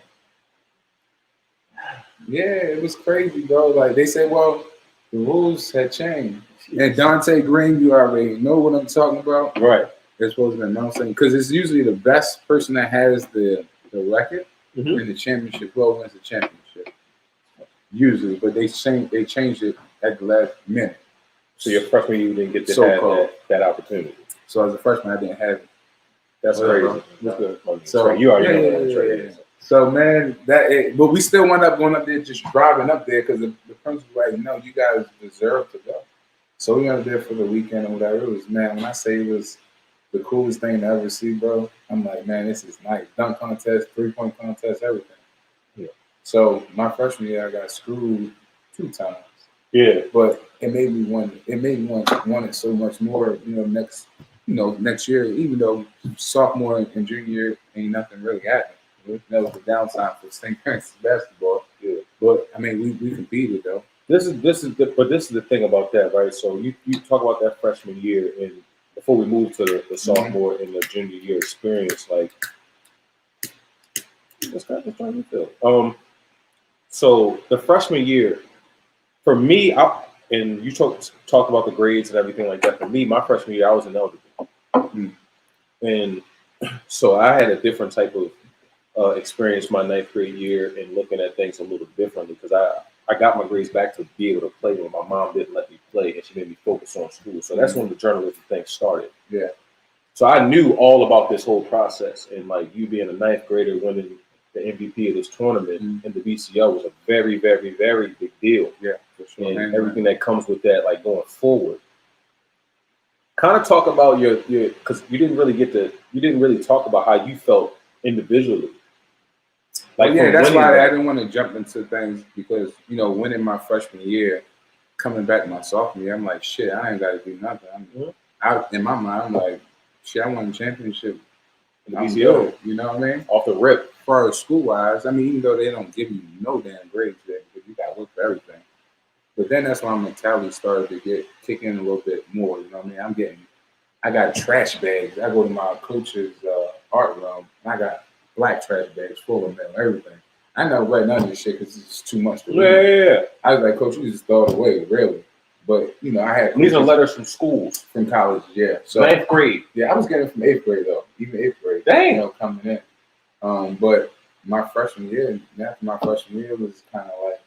Yeah, it was crazy, bro. Like they said, well, the rules had changed. And Dante Green, you already know what I'm talking about. Right. They're supposed to be announcing because it's usually the best person that has the record in the championship wins the championship. Usually, but they changed it at the last minute. So your freshman year you didn't get to have that opportunity. So as a freshman, I didn't have it. That's crazy. So you already know what trade is. So man, but we still wound up going up there, just driving up there because the principal was like, no, you guys deserve to go. So we went up there for the weekend or whatever. It was, man, when I say it was the coolest thing to ever see, bro, I'm like, man, this is nice. Dunk contest, 3-point contest, everything. Yeah. So my freshman year, I got screwed 2 times. Yeah. But it made me want it so much more, next year, even though sophomore and junior year ain't nothing really happened. That was the downside for St. Francis basketball. Yeah. But I mean, we competed though. This is the thing about that, right? So you talk about that freshman year, and before we move to the sophomore and the junior year experience, like let's try to feel. So the freshman year, for me, and you talk about the grades and everything like that. For me, my freshman year, I was ineligible, and so I had a different type of experience my 9th grade year and looking at things a little differently because I got my grades back to be able to play when my mom didn't let me play and she made me focus on school. So that's when the journalism thing started. Yeah. So I knew all about this whole process, and like you being a 9th grader winning the MVP of this tournament in the BCL was a very, very, very big deal. Yeah, for sure. And everything that comes with that, like going forward. Kind of talk about your because you didn't really talk about how you felt individually. Like, yeah, that's why I didn't want to jump into things because, winning my freshman year, coming back my sophomore year, I'm like, shit, I ain't got to do nothing. In my mind, I'm like, shit, I won the championship. I'm good, you know what I mean? Off the rip. As far as school-wise, I mean, even though they don't give you no damn grades there because you got to work for everything. But then that's when my mentality started to kick in a little bit more, you know what I mean? I got trash bags. I go to my coach's art room, and I got black trash bags full of mail, everything. I never read none of this shit because it's too much to read. Yeah. I was like, Coach, you just throw it away, really. But, I had... These are letters from schools. From college, yeah. So 9th grade. Yeah, I was getting it from 8th grade, though. Even 8th grade. Dang. Coming in. But my freshman year, after my freshman year, was kind of like...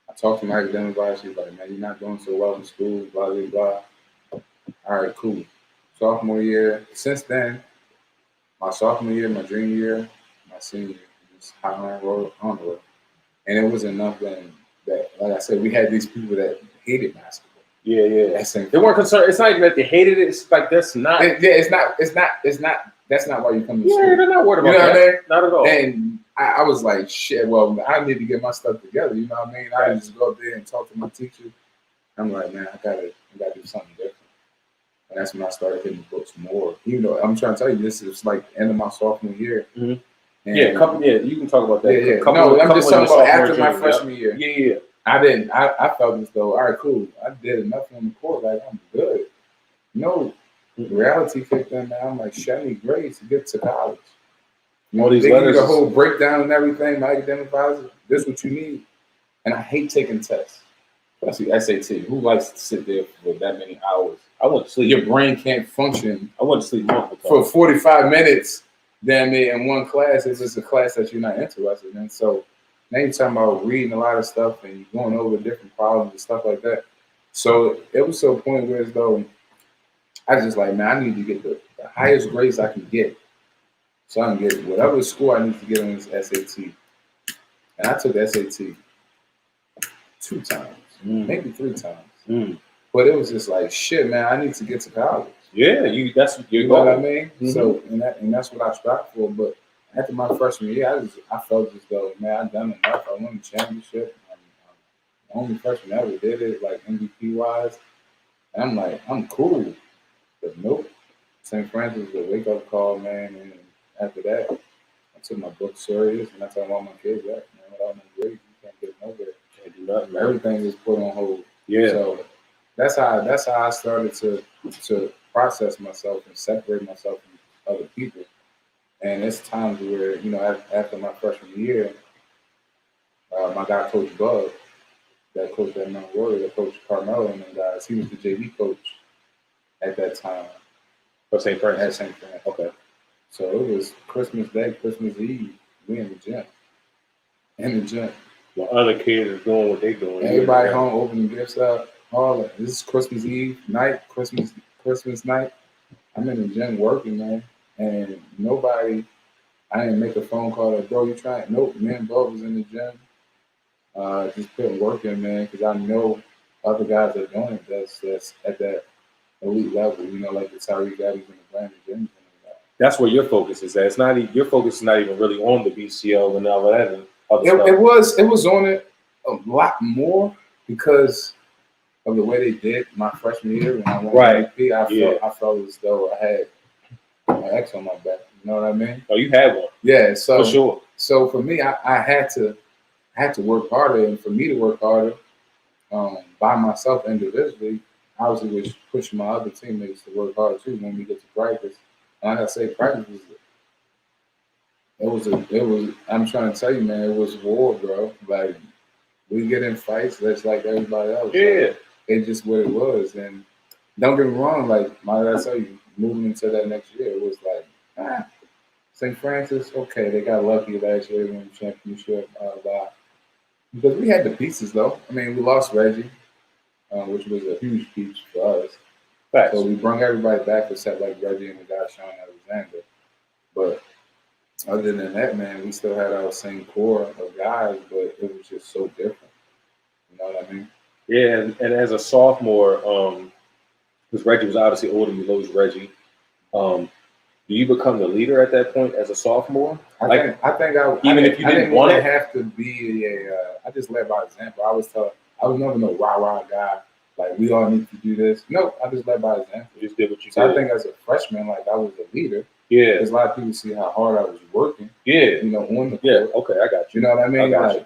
I talked to my academic advisor. She's like, man, you're not doing so well in school, blah, blah, blah. All right, cool. Sophomore year. Since then, my sophomore year, my junior year, my senior year, just high on the road. And it was enough that, like I said, we had these people that hated basketball. Yeah. They weren't concerned. It's not even that they hated it. It's like that's not. It's not. That's not why you come to school. Yeah, they're not worried about that. What I mean? Not at all. And I was like, shit. Well, I need to get my stuff together. You know what I mean? I just go up there and talk to my teacher. I'm like, man, I gotta do something different. And that's when I started hitting the books more. Even though I'm trying to tell you, this is like the end of my sophomore year. Mm-hmm. You can talk about that. Yeah. I'm just talking about after my freshman year. Yeah. I felt as though, all right, cool. I did enough on the court. Like, I'm good. Reality kicked in, man. I'm like, shit, I need grades to get to college. All these they letters. give you the whole breakdown and everything, my academic advisor. This is what you need. And I hate taking tests. Especially SAT. Who likes to sit there for that many hours? I went to sleep. Your brain can't function. I went to sleep for 45 minutes, damn near, in one class. It's just a class that you're not interested in. So now you're talking about reading a lot of stuff and you're going over different problems and stuff like that. So it was to a point where as though I was just like, man, I need to get the highest grades I can get. So I can get whatever score I need to get on this SAT. And I took the SAT 2 times, maybe 3 times. But it was just like, shit, man, I need to get to college. Yeah, that's what you know what I mean? Mm-hmm. So, and that's what I strive for. But after my freshman year, I felt as though, man, I've done enough. I won the championship. I'm the only freshman ever did it, like MVP-wise. And I'm like, I'm cool. But nope. St. Francis was a wake-up call, man. And after that, I took my book serious, and I told all my kids that, man, without no grades, you can't get nowhere. Can't do nothing. Everything is put on hold. Yeah. So that's how I started to process myself and separate myself from other people. And it's times where, after my freshman year, my guy, Coach Bug, that coach at Mount Warrior, that coach Carmelo and them guys, he was the JV coach at that time. For St. Francis? At St. Francis. Okay. So it was Christmas Day, Christmas Eve, we in the gym. In the gym. The other kids are doing what they doing. Everybody home, opening gifts up, all that. This is Christmas Eve night, Christmas night. I'm in the gym working, man. And I didn't make a phone call like, bro, you trying? Nope, me and Bo was in the gym. Just putting work in, man, because I know other guys are doing it that's at that elite level, like the Tyree guys in the Brandon Jennings. That's where your focus is at. It's not your focus is not even really on the BCL and all that. And other stuff. It was on it a lot more because of the way they did my freshman year when I won MVP. I felt as though I had my X on my back. You know what I mean? Oh, you had one. Yeah. So for sure. So for me, I had to work harder, and for me to work harder by myself individually, I was just pushing my other teammates to work harder too when we get to practice. And like I say, practice was I'm trying to tell you, man, it was war, bro. Like, we get in fights that's like everybody else. Yeah. Like, it's just what it was. And don't get me wrong, like, I tell you, moving into that next year, it was like, St. Francis, okay, they got lucky last year when the championship, because we had the pieces, though. I mean, we lost Reggie, which was a huge piece for us. Facts. So we brought everybody back except like Reggie and the guy Sean Alexander. But other than that, man, we still had our same core of guys, but it was just so different. You know what I mean? Yeah, and as a sophomore, because Reggie was obviously older than me, those Reggie. Do you become the leader at that point as a sophomore? I think if you didn't want it, have to be I just led by example. I was never no rah guy. Like, we all need to do this. No, I just led by example. You just did what you did. I think as a freshman, like, I was a leader. Yeah. Because a lot of people see how hard I was working. Yeah. On the court. Yeah. Okay, I got you. You know what I mean? Got you.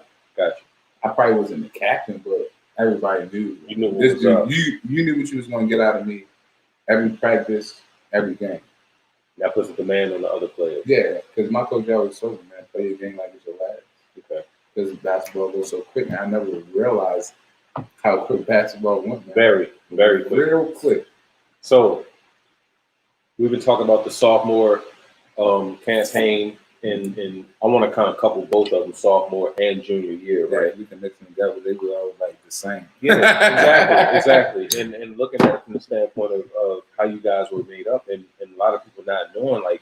I probably wasn't the captain, but everybody knew. You knew this dude. You knew what you was going to get out of me every practice, every game. That puts a demand on the other players. Yeah, because my coach always told me, man, play your game like it's your last. Okay. Because basketball goes so quick, and I never realized how quick basketball went, man. Very, very quick. Real quick. So, we've been talking about the sophomore campaign, and I want to kind of couple both of them, sophomore and junior year, right? We can mix them together. They were all like the same. Yeah, exactly. And looking at it from the standpoint of how you guys were made up, and a lot of people not knowing, like,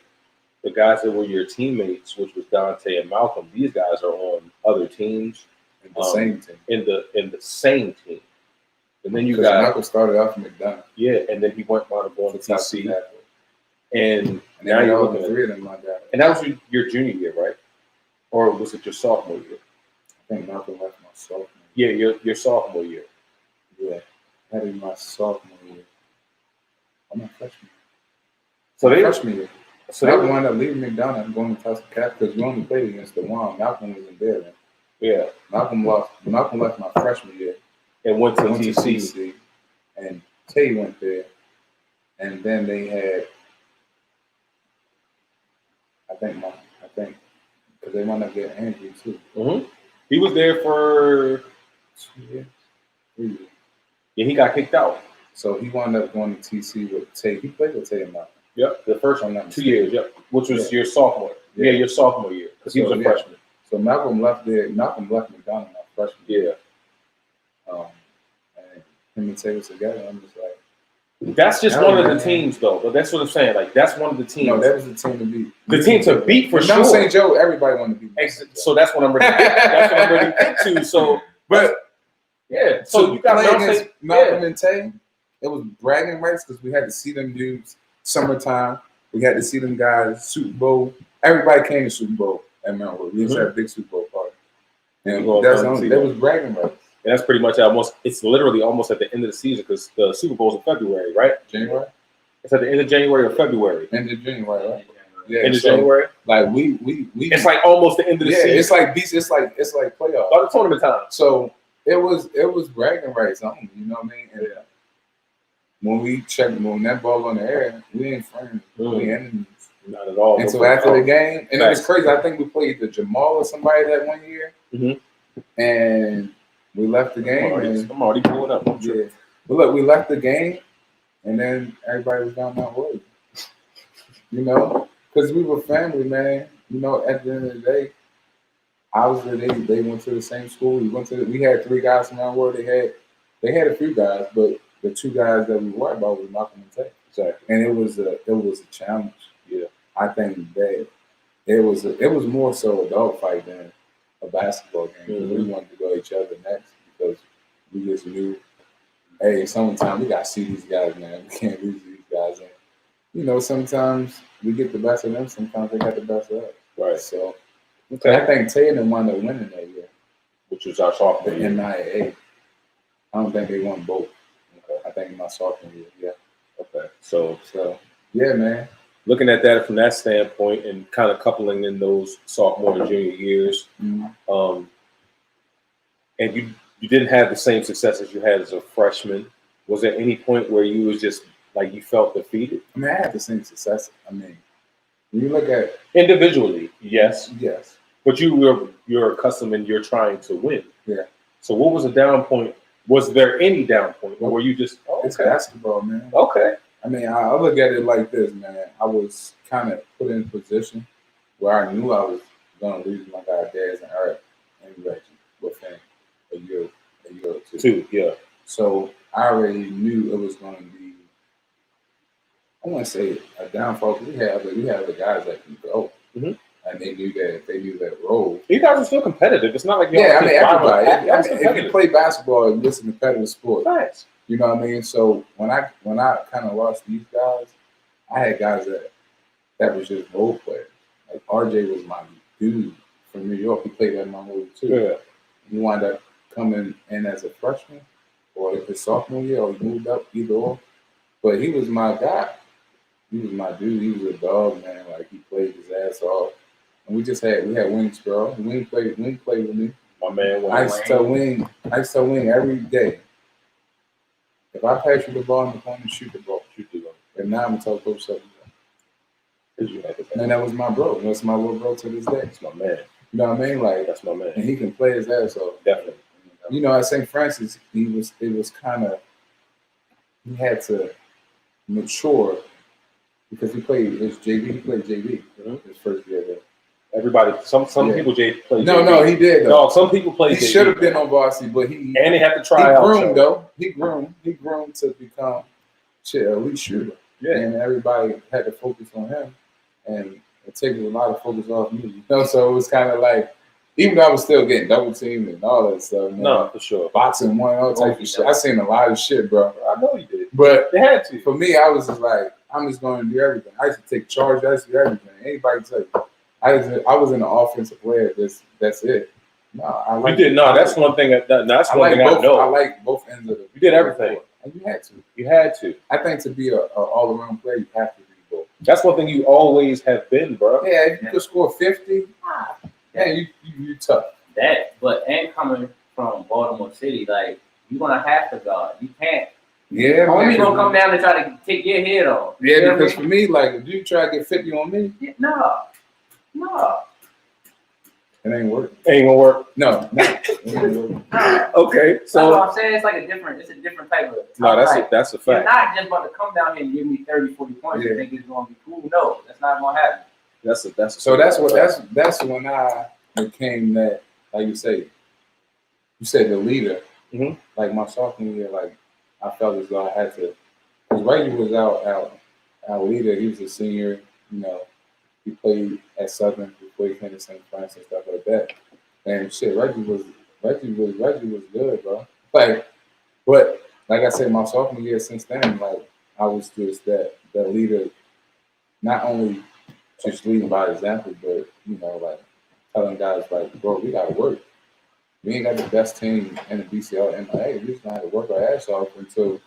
the guys that were your teammates, which was Dante and Malcolm, these guys are on other teams. In the same team. In the same team. And then you got Malcolm started off in McDonough. Yeah, and then he went on to go to TC. And now you're looking at 3 of them like that. And that was your junior year, right? Or was it your sophomore year? I think Malcolm left my sophomore year. Yeah, your sophomore year. Yeah. That is my sophomore year. I'm a freshman. So they freshman year. So they wound up leaving McDonough and going to Tusker Cap because we only played against the one. Malcolm was in there then. Yeah. Malcolm left my freshman year. And went to TC. And Tay went there. And then they had I think because they wound up getting Andrew too. Mm-hmm. He was there for 2 years. 3 years. Yeah, he got kicked out. So he wound up going to TC with Tay. He played with Tay and Malcolm. Yep, the first one, 2 years. Yep, which was your sophomore. Yeah, your sophomore year because he was a freshman. So Malcolm left there. Malcolm left McDonough my freshman year. Yeah. And him and Tay was together. I'm just like. That's just one of the teams, though. But that's what I'm saying. Like, that's one of the teams. No, that was the team to beat. The team to beat for sure. St. Joe, everybody wanted to beat. So that's what I'm ready. That's what I'm ready to get to. So, but yeah. So you got Malcolm and Tay. It was bragging rights because we had to see them dudes summertime. We had to see them guys Super Bowl. Everybody came to Super Bowl at Mount Wood. We just had a big Super Bowl party, and that was bragging rights. And that's pretty much it's literally almost at the end of the season because the Super Bowl's in February, right? January? It's at the end of January or February. End of January, right? Yeah. End of January? Like we it's like almost the end of the season. It's like playoffs. All the tournament time. So it was bragging rights on, you know what I mean? And when that ball on the air, we ain't friends. We enemies. Not at all. And so after the game, and it was crazy. I think we played the Jamal or somebody that one year, and we left the game. I'm already pulling up. Yeah, but look, we left the game, and then everybody was down my way. You know, because we were family, man. You know, at the end of the day, they went to the same school. We had 3 guys from around where they had a few guys, but the 2 guys that we worried about was Malcolm and Tate. Exactly. And it was a challenge. Yeah. I think that it was more so a dog fight than a basketball game. We wanted to go each other next because we just knew, hey, sometimes we got to see these guys, man. We can't lose these guys. And, you know, sometimes we get the best of them. Sometimes they got the best of us. Right. So I think Tatum wound up winning that year, which was our sophomore year. NIA. I don't think they won both. Okay. I think my sophomore year. Yeah. Okay. So yeah, man. Looking at that from that standpoint and kind of coupling in those sophomore and junior years, and you didn't have the same success as you had as a freshman. Was there any point where you was just like you felt defeated? I mean, I had the same success. I mean, when you look at individually, yes, but you're accustomed and you're trying to win. Yeah. So what was the down point? Was there any down point, or were you just it's basketball, man? Okay. I mean, I look at it like this, man. I was kind of put in a position where I knew I was going to lose my guy Daz and Eric and Reggie within a year or two. Yeah. So I already knew it was going to be, I want to say a downfall, because we have other guys that can go. And they knew that role. You guys are still competitive. It's not like everybody. If you play basketball, it's a competitive sport. Nice. You know what I mean? So when I kind of lost these guys, I had guys that was just role players. Like RJ was my dude from New York. He played at my league too. Yeah. He wound up coming in as a freshman or his sophomore year, or he moved up, either or. But he was my guy. He was my dude. He was a dog, man. Like, he played his ass off. And we had Wings, bro. Wing played with me. My man. I used to tell Wing every day, if I pass you the ball in the corner, shoot the ball. And now I'm going to tell Coach something. And that was my bro. That's my little bro to this day. That's my man. You know what I mean? Like, that's my man. And he can play his ass off. Definitely. You know, at St. Francis, it was kind of, he had to mature because he played his JV. He played JV his first year there. Everybody, some people played JV. No, he did though. No, some people played JV. He should have been on varsity, but and they had to try out. He groomed to become an elite shooter. Yeah. And everybody had to focus on him, and it took a lot of focus off me. You know, so it was kind of like, even though I was still getting double teamed and all that stuff. Man, no, for sure. Boxing one, all type of shit. I seen a lot of shit, bro. I know you did. But they had to. For me, I was just like, I'm just going to do everything. I used to take charge. I used to do everything. Anybody tell you, I was an offensive player. That's it. No, you did. No, that's one thing. That's one thing I know. I like both ends of it. You did everything. And you had to. You had to. I think to be an all-around player, you have to be both. That's one thing you always have been, bro. Yeah, if you could score 50, you tough. And coming from Baltimore City, like, you're gonna have to guard. You can't. Yeah, homie gonna come down and try to take your head off. Yeah, because for me, like, if you try to get 50 on me, no. It ain't work. Ain't gonna work. No. Okay, so that's what I'm saying. It's a different type of. That's a fact. You're not just about to come down here and give me 30, 40 points and think it's gonna be cool. No, that's not gonna happen. That's when I became that, like you say. You said the leader. Like my sophomore year, like I felt as though I had to. Because Reggie was our leader. He was a senior. You know, he played at Southern before he came to St. Francis and stuff like that. And shit, Reggie was good, bro. Like, but like I said, my sophomore year since then, like I was just that leader, not only just leading by example, but you know, like telling guys like, bro, we gotta work. We ain't got the best team in the BCL and MIA. We just gonna have to work our ass off until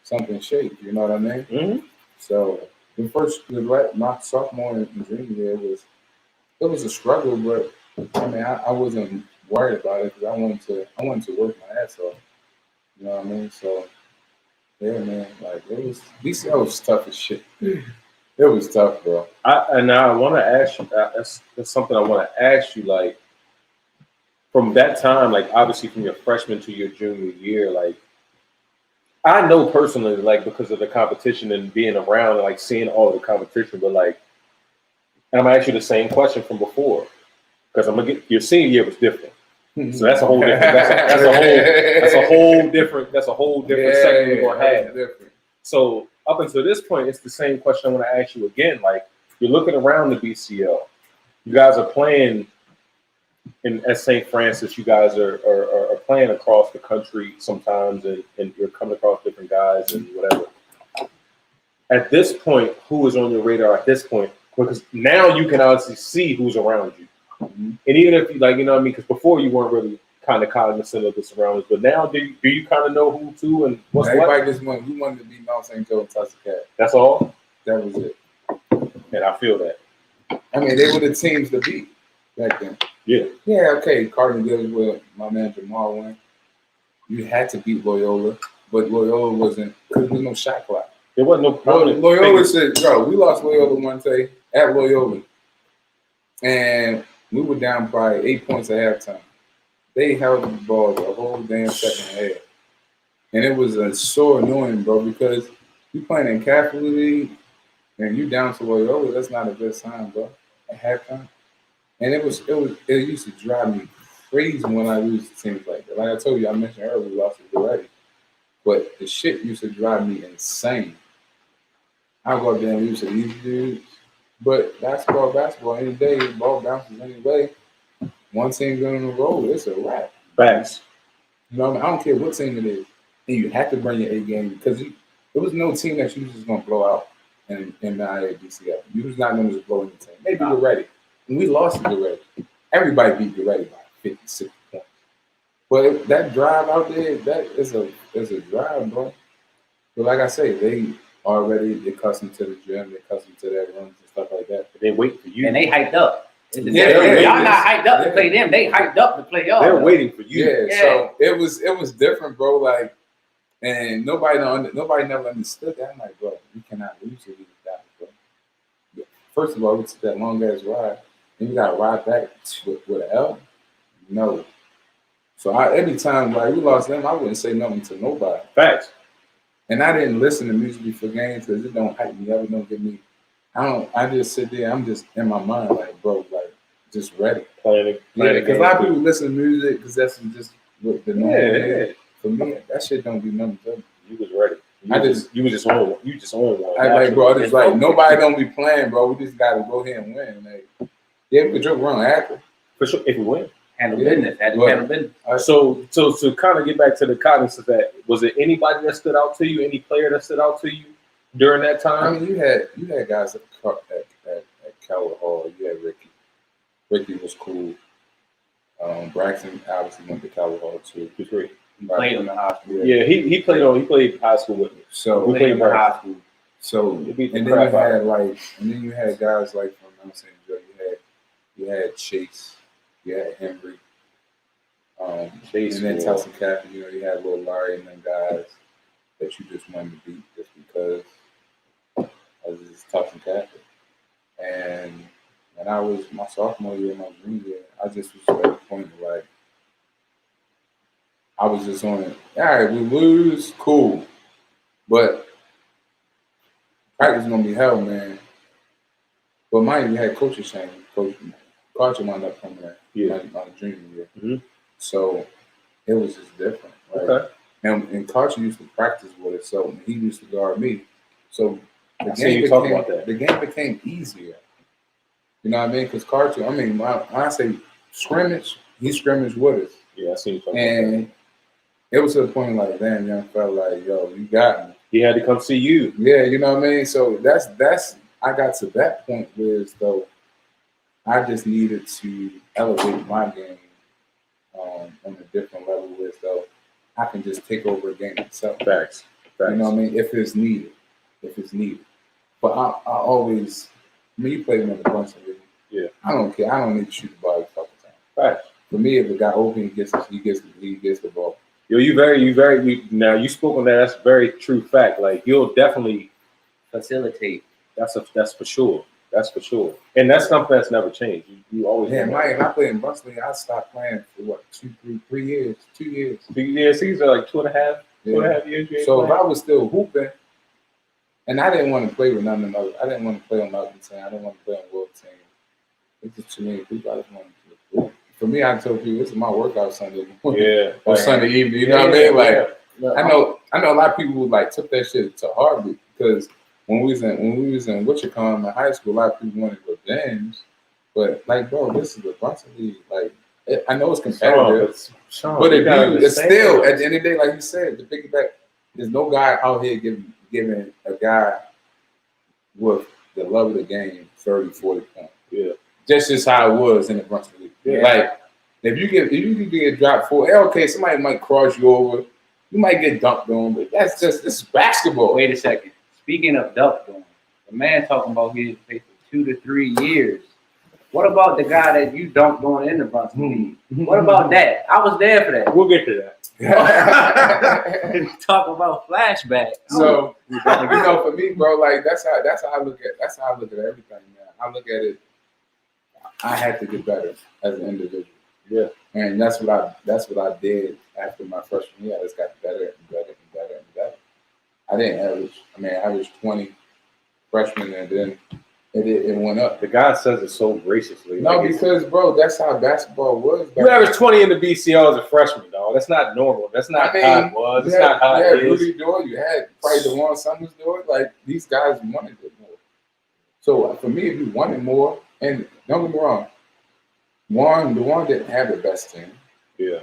something shakes. You know what I mean? So my sophomore and junior year it was a struggle, but I mean I wasn't worried about it because I wanted to work my ass off. You know what I mean? So yeah, man, like BCL was tough as shit. It was tough, bro. I want to ask you. That's something I want to ask you. Like from that time, like obviously from your freshman to your junior year, like I know personally, like because of the competition and being around and like seeing all the competition, but like and I'm gonna ask you the same question from before because I'm gonna get your senior year was different. So that's a whole different. That's a whole different segment we're gonna have. Different. So up until this point, it's the same question I want to ask you again. Like you're looking around the BCL, you guys are playing at St. Francis. You guys are playing across the country sometimes, and you're coming across different guys and whatever. At this point, who is on your radar at this point? Because now you can obviously see who's around you. And even if you like, you know what I mean? Because before you weren't really kind of cognizant of the surroundings, but now do you kind of know who to and what's Everybody what? just wanted to be Mount St. Joe and Tusker Cat. That's all? That was it. And I feel that. I mean, they were the teams to beat back then. Yeah. Yeah, okay. Cardinal Gibbs with my man Jamal went. You had to beat Loyola, but Loyola wasn't, because there was no shot clock. There wasn't no problem. Loyola said, bro, we lost Loyola one day at Loyola. And we were down probably 8 points at halftime. They held the ball the whole damn second half. And it was so annoying, bro, because you playing in Catholic League and you down to Loyola, that's not a good sign, bro, at halftime. And it used to drive me crazy when I lose to teams like that. Like I told you, I mentioned earlier, we lost to already. But the shit used to drive me insane. I go up there and lose to these dudes. But basketball, any day, the ball bounces anyway. One team going on the road, it's a wrap. Facts. You know what I mean? I don't care what team it is. And you have to bring your A game because there was no team that you was just going to blow out in the IABCL. You was not going to just blow any team. Maybe you're ready. And we lost to Ready. Everybody beat the Ready by 56 points. But that drive out there, that is a drive, bro. But like I say, they already accustomed to the gym, they're accustomed to their rooms and stuff like that. But they wait for you. And they hyped up. Yeah, y'all not hyped up to play them. They hyped up to play y'all. They're waiting for you. Yeah, so it was different, bro. Like, and nobody never understood that. I'm like, bro, we cannot lose to these guys, bro. First of all, we took that long ass ride, and we got to ride back with an L. No. So every time like we lost them, I wouldn't say nothing to nobody. Facts. And I didn't listen to music before games because it don't hype me up. It don't get me. I just sit there. I'm just in my mind like, bro, like just ready. Playing because a lot of people listen to music because that's just what the normal is. Yeah. For me, that shit don't do nothing to me. You was ready. You was just on one. I like, bro. It's like nobody don't be playing, bro. We just gotta go ahead and win. Like, yeah, we could joke around after. For sure, if we win. Handle business. Handle business. So to kind of get back to the cognizance of that, was it anybody that stood out to you? Any player that stood out to you during that time? I mean, you had guys at Keller Hall. You had Ricky. Ricky was cool. Braxton obviously went to Keller Hall too. He's great. He played in the high school. Yeah, he played high school with me. So we played in high school. So and then you had guys like from Mount St. Joe. You had Chase. You had Henry. Chase, and then Tyson Caffey. You know, you had Lil Larry and them guys that you just wanted to beat just because of this Tyson Caffey. And when I was my sophomore year, my junior year, I just was at the point where like I was just on it. All right, we lose, cool, but practice is gonna be hell, man. But mind you, had coaches change. Carter wound up coming in my junior year, so it was just different, right? Okay. And Carter used to practice with us, so he used to guard me. So the game became easier. You know what I mean? Because Carter, when I say scrimmage, he scrimmaged with us. Yeah, I see you talking and about that. It was to the point like, damn, young fella, like, yo, you got me. He had to come see you. Yeah, you know what I mean? So that's I got to that point where as though I just needed to elevate my game on a different level where as though I can just take over a game myself. Facts. You know what I mean? If it's needed. But I always, you played with a bunch of it. Yeah. I don't care. I don't need to shoot the ball a couple times. Facts. For me, if it got open, he gets the ball. Yo, now you spoke on that. That's very true fact. Like you'll definitely facilitate. That's for sure. That's for sure. And that's something that's never changed. You always Yeah, been Mike, I played in Buckley. I stopped playing for what, 3 years, 2 years. Yeah, seasons are like 2.5 years. You ain't So if playing. I was still hooping, and I didn't want to play with none of those. I didn't want to play on Melton team. I didn't want to play on World team. It's just too many people. I just want to play. For me, I told people this is my workout Sunday morning Yeah, or Sunday evening. You know what I mean? Like Look, I know a lot of people like took that shit to heart because when we was in Wichita in high school, a lot of people wanted to go games. But like, bro, this is a varsity league. Like, I know it's competitive, but it's still at the end of the day, like you said, the piggyback. There's no guy out here giving a guy with the love of the game 30, 40 points. Yeah, Just how it was in the varsity league. Yeah. Like, if you get dropped okay, somebody might cross you over. You might get dunked on, but this is basketball. wait a second. Speaking of dunked on, the man talking about he played for 2 to 3 years. What about the guy that you dunked on in the Brunson League? What about that? I was there for that. We'll get to that. Talk about flashback. So for me, bro, like that's how I look at everything, man. I look at it. I had to get better as an individual. Yeah, and that's what I did after my freshman year. I just got better and better and better and better. I didn't average. I averaged 20 freshman, and then it went up. the guy says it so graciously. No, like because bro, that's how basketball was. you averaged 20 in the BCL as a freshman, dog. That's not normal. That's not how it was. It's not how it is. Rudy Doyle, you had probably DeJuan Summers do it. Like these guys wanted it more. So for me, if you wanted more, and don't get me wrong, the one didn't have the best team. Yeah,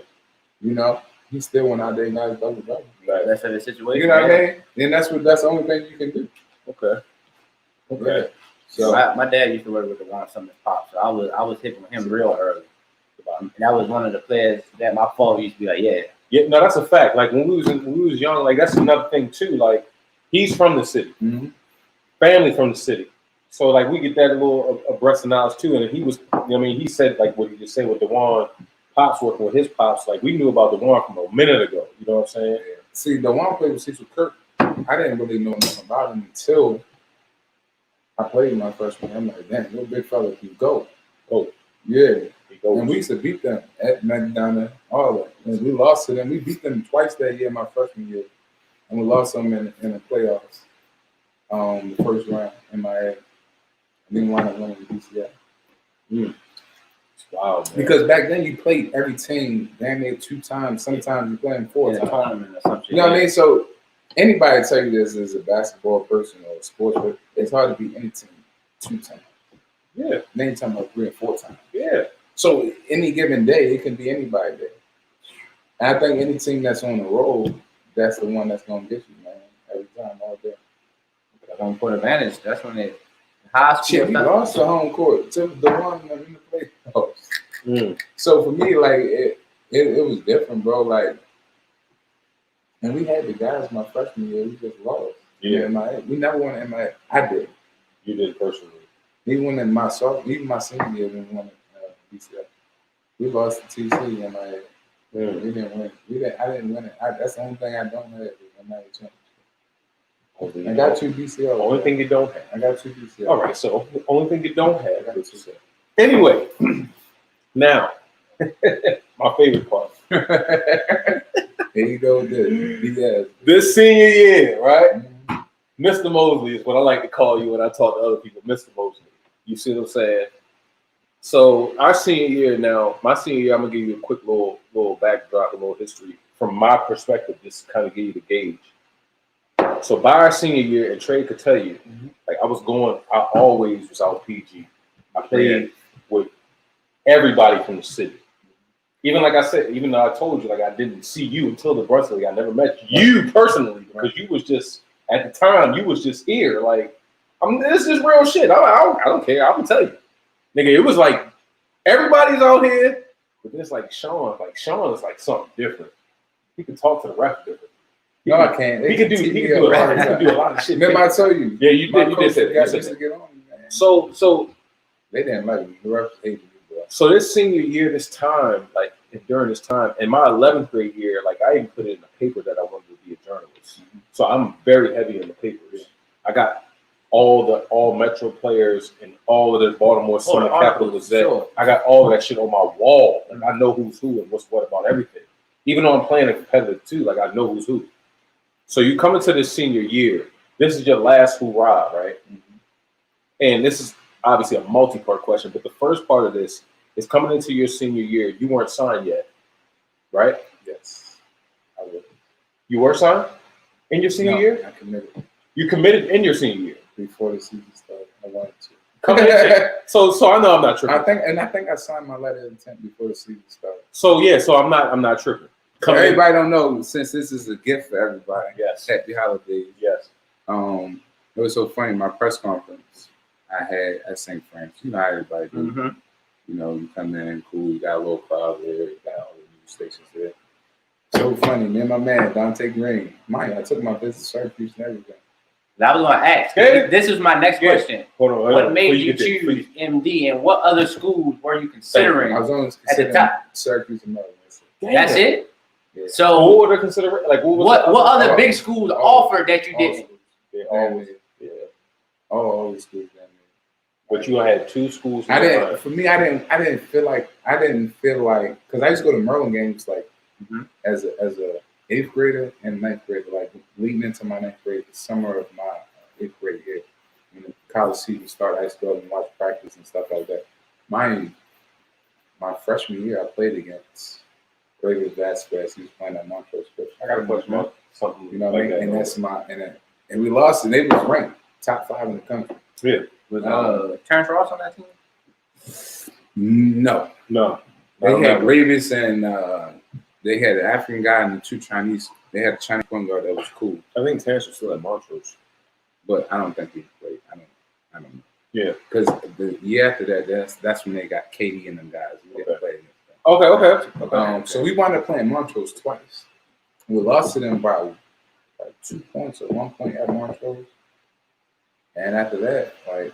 He still went out there and got his double. That's the situation. You know what I mean? And that's the only thing you can do. Okay. Yeah. So my dad used to work with the one Summers Pop, so I was hitting with him real early. And that was one of the players that my father used to be like, Yeah, no, that's a fact. Like when we was young, like that's another thing too. Like he's from the city, family from the city, so like we get that little abreast of knowledge too. And he was, he said like what he just said with DeJuan Pops working with his pops. Like we knew about DeJuan from a minute ago. You know what I'm saying? Yeah. See, DeJuan played with Cecil Kirk. I didn't really know nothing about him until I played my freshman year. I'm like, damn, you're a big fella. You go. Yeah. And we used to beat them at McDonough, all that. And we lost to them. We beat them twice that year, my freshman year. And we lost them in the playoffs, the first round in my head. And then wound up winning the BCL. Wow, man. Because back then you played every team damn near 2 times. Sometimes you played 4 times. tournament or something. You know what I mean? So anybody tell you this as a basketball person or a sports person, it's hard to beat any team 2 times. Yeah. Then talking about 3 or 4 times. Yeah. So any given day, it can be anybody day. And I think any team that's on the road, that's the one that's gonna get you, man, every time, all day. Home court advantage. That's when it high school. Shit, we lost the home court to the one in the playoffs. So for me, like it was different, bro. Like, and we had the guys my freshman year, we just lost. Yeah. We never won in MIA. I did. You did personally. He won in my sophomore, even my senior year, we won BCL. We lost to TC in MIA. We didn't win. I didn't win it. That's the only thing I don't have is MIA championship. I got 2 BCL. Only thing you don't have. I got 2 BCL. All right, so the only thing you don't have. Anyway, now my favorite part. Here you go. This senior year, right? Mr. Mosley is what I like to call you when I talk to other people. Mr. Mosley. You see what I'm saying? So our senior year now, my senior year, I'm gonna give you a quick little backdrop, a little history from my perspective, just to kind of give you the gauge. So by our senior year, and Trey could tell you, like I always was out PG. I played with everybody from the city. Even like I said, even though I told you, like I didn't see you until the Brunson League, I never met you personally because you was just at the time you was just here. Like this is real shit. I don't care. I'm gonna tell you, nigga. It was like everybody's out here, but then it's like Sean. Like Sean is like something different. He can talk to the ref different. No, I can't. He can do a lot of shit. Remember I told you? Yeah, you did say that. Used to get on me, man. So they didn't like me. The refs hated me, bro. So this senior year, this time, like during this time, in my 11th grade year, like I even put it in the paper that I wanted to be a journalist. So I'm very heavy in the papers. I got all Metro players and all of the Baltimore Sun Capital was there. Sure. I got all of that shit on my wall. Like I know who's who and what's what about everything. Even though I'm playing a competitive too, like I know who's who. So you come into this senior year. This is your last hurrah, right? Mm-hmm. And this is obviously a multi-part question, but the first part of this is coming into your senior year. You weren't signed yet, right? Yes, I would. You were signed in your senior year? I committed. You committed in your senior year before the season started. I wanted to. So I know I'm not tripping. I think I signed my letter of intent before the season started. So yeah, so I'm not tripping. Everybody don't know, since this is a gift for everybody. Yes. Happy holidays. Yes. It was so funny. My press conference I had at St. Francis. You know how everybody do. Mm-hmm. You know, you come in, cool. You got a little crowd there. You got all the news stations there. So funny. Me and my man Dante Green. Mind, I took my business Syracuse and everything. I was going to ask. Okay. This is my next question. Hold on. What made you choose MD, and what other schools were you considering I was only at the top? Syracuse and Maryland. That's it. Yeah. So what were they considering? Like what other big schools offered that you didn't? They always, all the schools down there. But you had two schools. I didn't feel like because I used to go to Maryland games like as a 8th grader and 9th grader, like leading into my 9th grade, the summer of my 8th grade year. When the college season started, I used to go and watch practice and stuff like that. My freshman year, I played against Greater Vasquez. He was playing at Montrose. I got a question about something. You know what I mean? And that's and we lost, and they was ranked top 5 in the country. Yeah. Was Terrence Ross on that team? No. They had Ravis and they had an African guy and the 2 Chinese. They had a Chinese point guard that was cool. I think Terrence was still at Montrose, but I don't think he played. I don't know. Yeah, because the year after that, that's when they got Katie and them guys. We didn't play against them. Okay. So we wound up playing Montrose twice. We lost to them by 2 points or 1 point at Montrose. And after that, like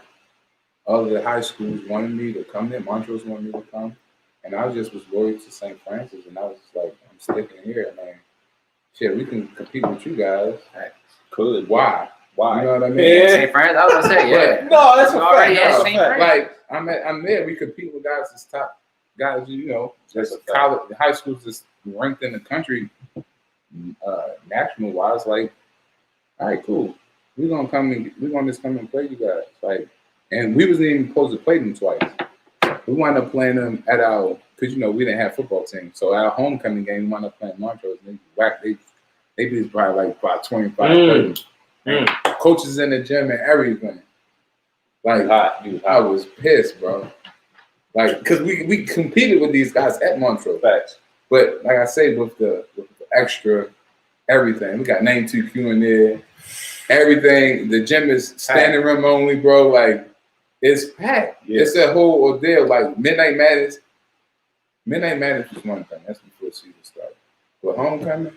all of the high schools wanted me to come there. Montrose wanted me to come. And I was loyal to St. Francis, and I was just like, I'm sticking here, man. Shit, we can compete with you guys. Could. Why? You know what I mean? Yeah. St. Francis, I was gonna say, yeah. No, that's a fact. Like I'm there. We compete with guys that's top guys. You know, just college, high schools just ranked in the country, national wise. Like, all right, cool. We're gonna just come and play you guys. Like, and we wasn't even supposed to play them twice. We wound up playing them at because we didn't have football team. So our homecoming game, we wound up playing Montrose. And they beat us by like 25 30. Coaches in the gym and everything. Like, I was pissed, bro. Like, because we competed with these guys at Montrose. Facts. But like I say, with the extra everything, we got name 2Q in there. Everything. The gym is standing room only, bro. Like, it's packed. Yeah. It's a whole ordeal. Like Midnight Madness. Midnight Madness was one thing. That's before the season started. But homecoming,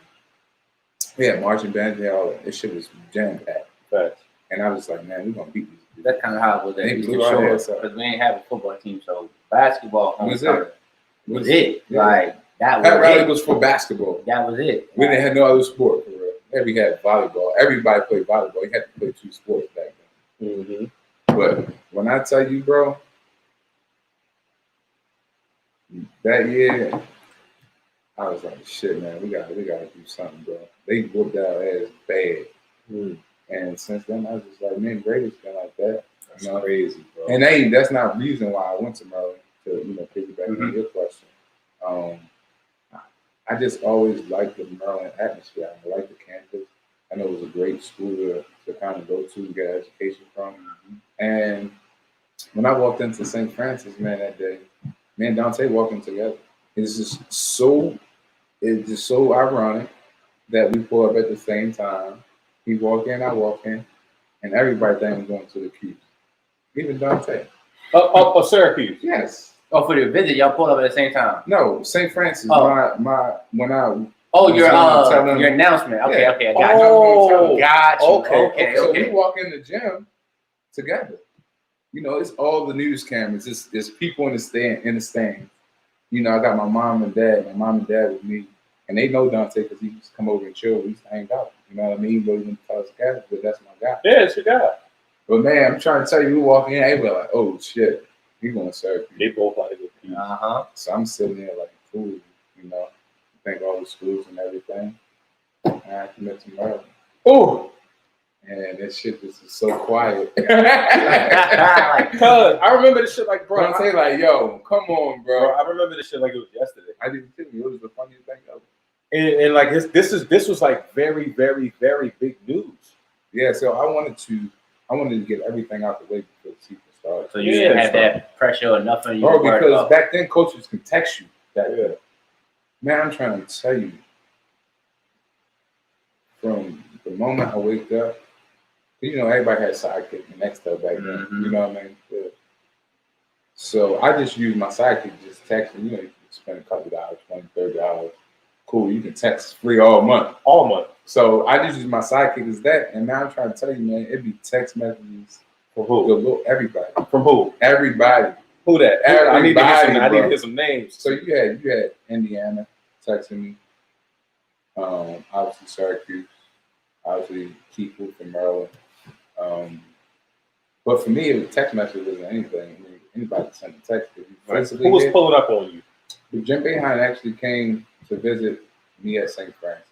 marching bands and all that. This shit was jam packed. Right. And I was like, man, we're gonna beat these. That's kind of how it was. Because we ain't have a football team, so basketball was it. Yeah. Like that rally was for basketball. That was it. We didn't have no other sport for real. We had volleyball. Everybody played volleyball. You had to play 2 sports back then. Mm-hmm. But when I tell you, bro, that year, I was like, shit, man, we gotta do something, bro. They whooped our ass bad. And since then, I was just like, man, Brady's been like that. That's crazy, bro. And that's not the reason why I went to Maryland, to piggyback on your question. I just always liked the Maryland atmosphere. I liked the campus. I know it was a great school to kind of go to and get an education from. And when I walked into St. Francis, man, that day, me and Dante walking together. It's just so ironic that we pull up at the same time. He walk in, I walk in, and everybody think I'm going to the Qs. Even Dante. Up Syracuse. Yes. Oh, for the visit, y'all pulled up at the same time. No, St. Francis. Oh. Your announcement. Okay, I got you. Okay. So we walk in the gym together. It's all the news cameras. It's people in the stand. I got my mom and dad. My mom and dad with me, and they know Dante because he used to come over and chill. We used to hang out. You know what I mean? But he went to college academy, but that's my guy. Yeah, it's your guy. But man, I'm trying to tell you, we walk in, everybody like, oh shit, he going to serve you. They both like good people. So I'm sitting there like, cool, you know, think all the schools and everything. And I commit to Maryland. Oh, And that shit just is so quiet. cuz I remember this shit like, bro. I'm saying like, yo, come on, bro. I remember this shit like it was yesterday. I didn't tell you it was the funniest thing ever. And like this was like very, very, very big news. Yeah, so I wanted to get everything out the way before the season started. So you didn't have that pressure or nothing. You Bro, were worried because about. back then coaches can text you that way. Man, I'm trying to tell you, from the moment I wake up, you know, everybody had sidekick and next up back then. Mhm. You know what I mean? Yeah. So I just use my sidekick to just text me. You know, you can spend a couple of dollars, $20, $30. Cool, you can text free all month. All month. So I just use my sidekick as that. And now I'm trying to tell you, man, it'd be text messages From who? everybody. From who? Everybody. Who that? I need to Everybody, hear some names. So you had Indiana texting me. Obviously Syracuse. Obviously Keeper from Maryland. But for me, it was text message wasn't anything. I mean, anybody can send a text. Who was pulling up on you? But Jim Boeheim actually came to visit me at St. Francis.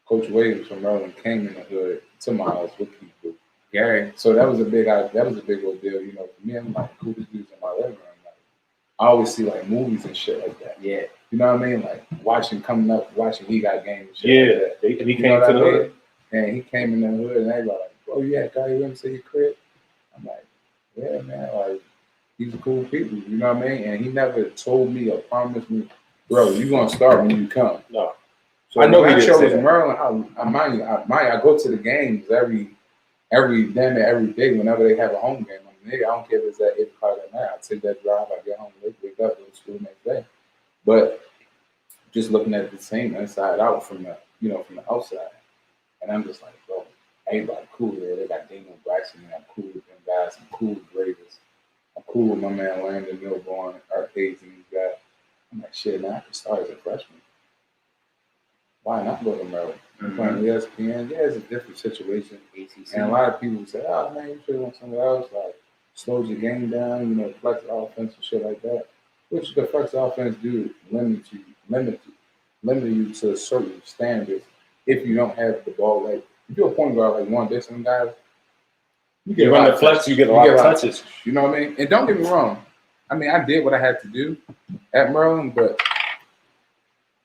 Coach Williams from Maryland came in the hood to my house with people. Gary. So that was a big ordeal. You know, for me, I'm like, who this dude's in my living room? Like, I always see like movies and shit like that. Yeah. You know what I mean? Like watching He Got Game and shit. Yeah. Like that. And he came to the hood. And he came in the hood and everybody like, oh yeah, guy, you ever see your crib? I'm like, yeah, man, like these are cool people, you know what I mean? And he never told me or promised me, bro, you gonna start when you come. No. So I know when he I didn't say chose that. Maryland, I go to the games every day whenever they have a home game. I mean, I don't care if it's at 8 o'clock at night. I take that drive, I get home, wake up, go to school the next day. But just looking at the same inside out from the outside. And I'm just like, bro, everybody cool here. They got Daniel Braxton, and I'm cool with them guys. I'm cool with Gravers. I'm cool with my man Landon Milborn, Art Hayes, and these guys. I'm like, shit, now I can start as a freshman. Why not go to Maryland? I'm playing ESPN. Yeah, it's a different situation. And a lot of people say, oh, man, you should have went somewhere else. Like, slows your game down, you know, flex offense and shit like that. Which the flex offense do limit you to certain standards if you don't have the ball. Like, if you're a point guard like one Dixon guys, You run the flex, you get a lot of touches. You know what I mean? And don't get me wrong. I mean, I did what I had to do at Maryland, but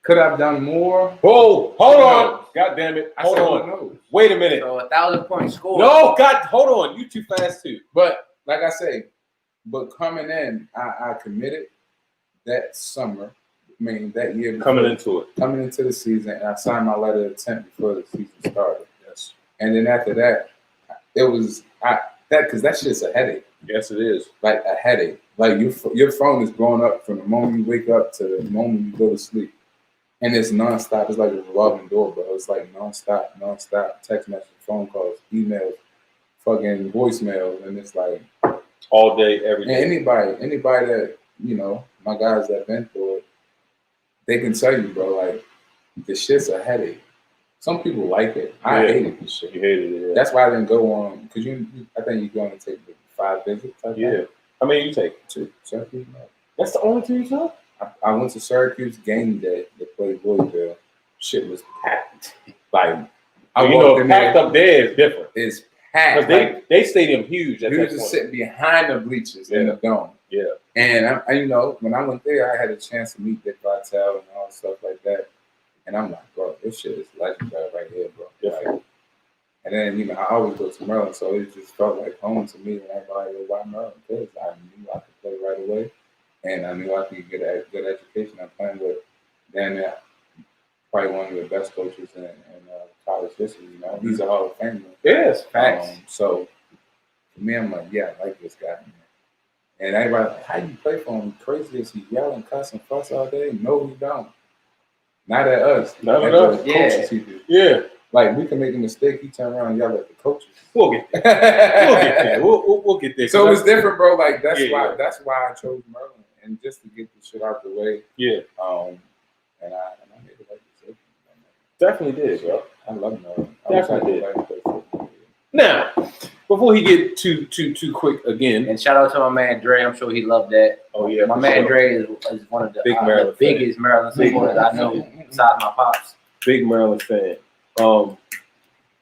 could I have done more? Whoa, hold on. God damn it. I Hold said, on. who knows? Wait a minute. So 1,000-point score. No, God, hold on. You too fast too. But like I say, but coming in, I committed that summer. I mean, that year Coming into the season, and I signed my letter of intent before the season started. Yes. And then after that, it was because that shit's a headache. Yes, it is. Like a headache. Like your phone is blowing up from the moment you wake up to the moment you go to sleep, and it's nonstop. It's like a revolving door, bro. It's like nonstop text messages, phone calls, emails, fucking voicemails, and it's like All day, every and day. anybody that my guys that been through it, they can tell you, bro. Like the shit's a headache. Some people like it. I hated this shit. You hated it. Yeah. That's why I didn't go on because I think you're going to take the 5 visits. Yeah. How many you take? 2. Syracuse. No. That's the only 2 you took? I went to Syracuse game day. They played Louisville. Shit was packed. Like I walked in packed there, up there is different. It's packed. Because they stadium huge. You was just sitting behind the bleachers in the dome. Yeah. And when I went there, I had a chance to meet Dick Vitale and all stuff like that. And I'm like, bro, this shit is legendary right here, bro. Like, and then, I always go to Maryland, so it just felt like home to me. And everybody was why Maryland? Because I knew I could play right away. And I knew I could get a good education. I'm playing with probably one of the best coaches in college history. He's a Hall of Famer. Yes, facts. So for me, I'm like, yeah, I like this guy. Man. And everybody like, how you play for him? Crazy is he yelling, cuss, and fuss all day? No, he don't. Not at us. Not at us. Coaches he do. Yeah. Like we can make a mistake, he turn around and yell at the coaches. We'll get there. We'll get there. We'll get there. So it's different, bro. Like that's Yeah. That's why I chose Maryland, and just to get the shit out the way. Yeah. And I made the right decision. Definitely did, bro. I love Maryland. Definitely did. Now, before he get too quick again, And shout out to my man Dre. I'm sure he loved that. oh yeah, My for man sure. Dre is one of the, Big Maryland the biggest Maryland Big supporters I know, besides my pops. Big Maryland fan.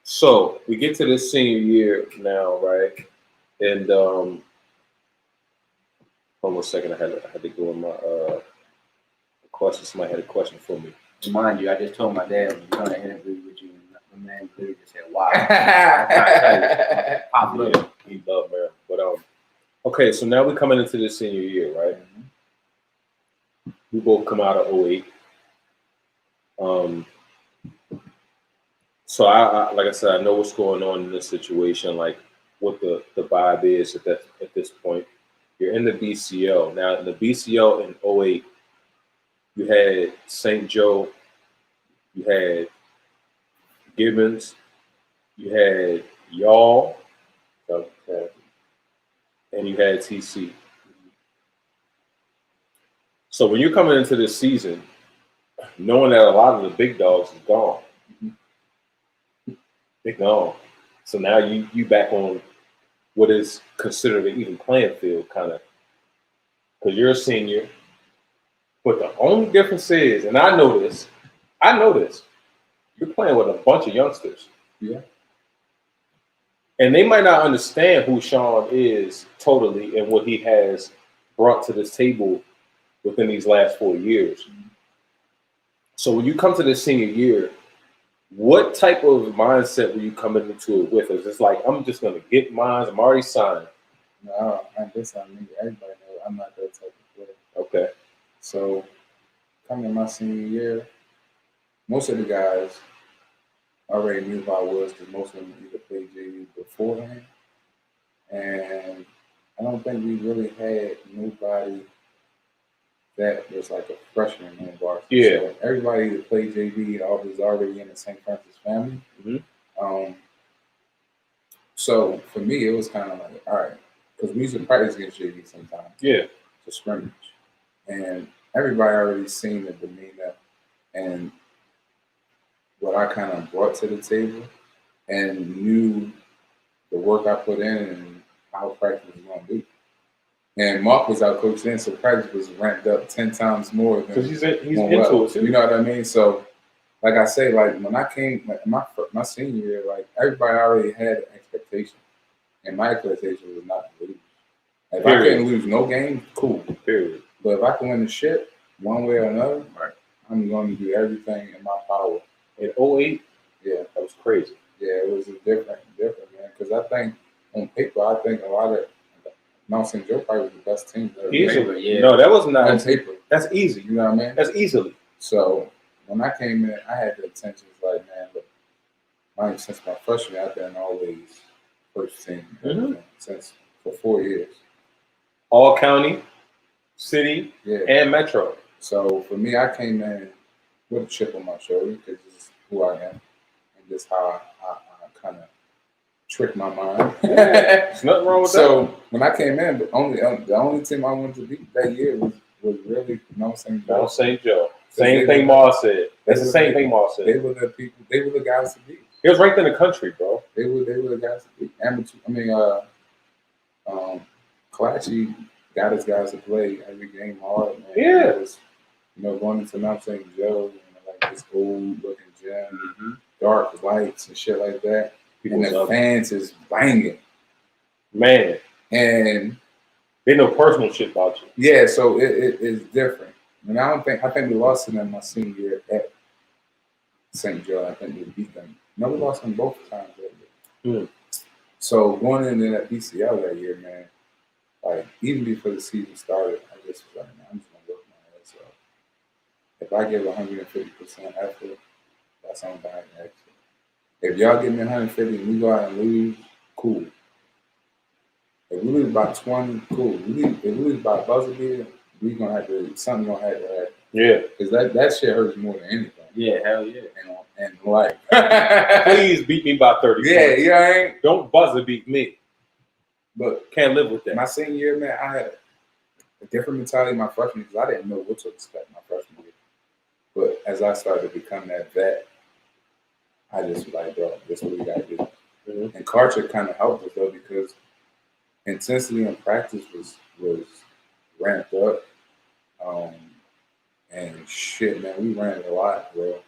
So we get to this senior year now, right? And hold on a second, I had to go in my question. Somebody had a question for me. Mind you, I just told my dad when we're gonna interview with you, and my man literally just said, "Wow." Pop Yeah, look. he loved Maryland. But okay, so now we're coming into the senior year, right? We both come out of 08. So I like I said, I know what's going on in this situation, like what the vibe is at this point. You're in the BCL. Now in the BCL in 08, you had St. Joe, you had Gibbons, you had y'all, and you had TC. So when you're coming into this season, knowing that a lot of the big dogs is gone, they're gone. So now you back on what is considered an even playing field, kind of, because you're a senior. But the only difference is, and I know this, you're playing with a bunch of youngsters. Yeah. And they might not understand who Sean is totally and what he has brought to this table within these last 4 years. So when you come to this senior year, what type of mindset were you coming into it with? Is it like, I'm just going to get mine, I'm already signed? No, I guess I mean everybody knows I'm not that type of player. Okay. So coming in my senior year, most of the guys already knew who I was because most of them either played JV beforehand. And I don't think we really had nobody that was like a freshman on varsity. Yeah. So everybody that played JV was already in the St. Francis family. Mm-hmm. So for me, it was kind of like, all right, because we used to practice against JV sometimes. Yeah. To scrimmage. And everybody already seen the demeanor and what I kind of brought to the table and knew the work I put in and how practice was going to be. And Mark was out coached in, so practice was ramped up 10 times more. Because he's into it too. You know what I mean? So, like I say, like when I came, like my senior year, like everybody already had an expectation. And my expectation was not to lose. If I couldn't lose no game, cool. Period. But if I can win the ship one way or another, right, I'm going to do everything in my power. In 08, yeah, that was crazy. Yeah, it was different, man. Because I think on paper, I think a lot of Mount St. Joe probably was the best team. Easily, yeah. No, that was not on paper. That's easy. You know what I mean? That's easily. So when I came in, I had the intentions like, man, look, since my freshman year, I've been always first team since for 4 years. All county, city, yeah, and metro. So for me, I came in with a chip on my shoulder because this is who I am and just how I kind of trick my mind. There's nothing wrong with that. So when I came in, the only team I wanted to beat that year was really Mount St. Joe. Mount St. Joe. Same thing Moss said. That's the same thing Moss said. They were the people. They were the guys to beat. It was ranked in the country, bro. They were the guys to beat. Clatchy got his guys to play every game hard. Man. Yeah. It was, going into Mount St. Joe, like this old looking gym, dark lights and shit like that. And the fans is banging. Man. And they know personal shit about you. Yeah, so it is different. And I think we lost to them my senior year at St. Joe. I think we beat them. No, we lost them both times that year. So going into that BCL that year, man, like even before the season started, I just was like, man, I'm just gonna work my ass off. If I give 150% effort, that's on back next. If y'all give me 150 and we go out and lose, cool. If we lose by 20, cool. If we lose by buzzer beater, we gonna have to something gonna have to happen. Yeah, because that shit hurts more than anything. Yeah, hell yeah. And like, please beat me by 30 points. Yeah. Don't buzzer beat me. But can't live with that. My senior year, man, I had a different mentality my freshman year because I didn't know what to expect my freshman year. But as I started to become that vet, I just was like, bro, this is what we gotta do. Mhm. And culture kind of helped us though because intensity in practice was ramped up. And shit, man, we ran a lot, bro.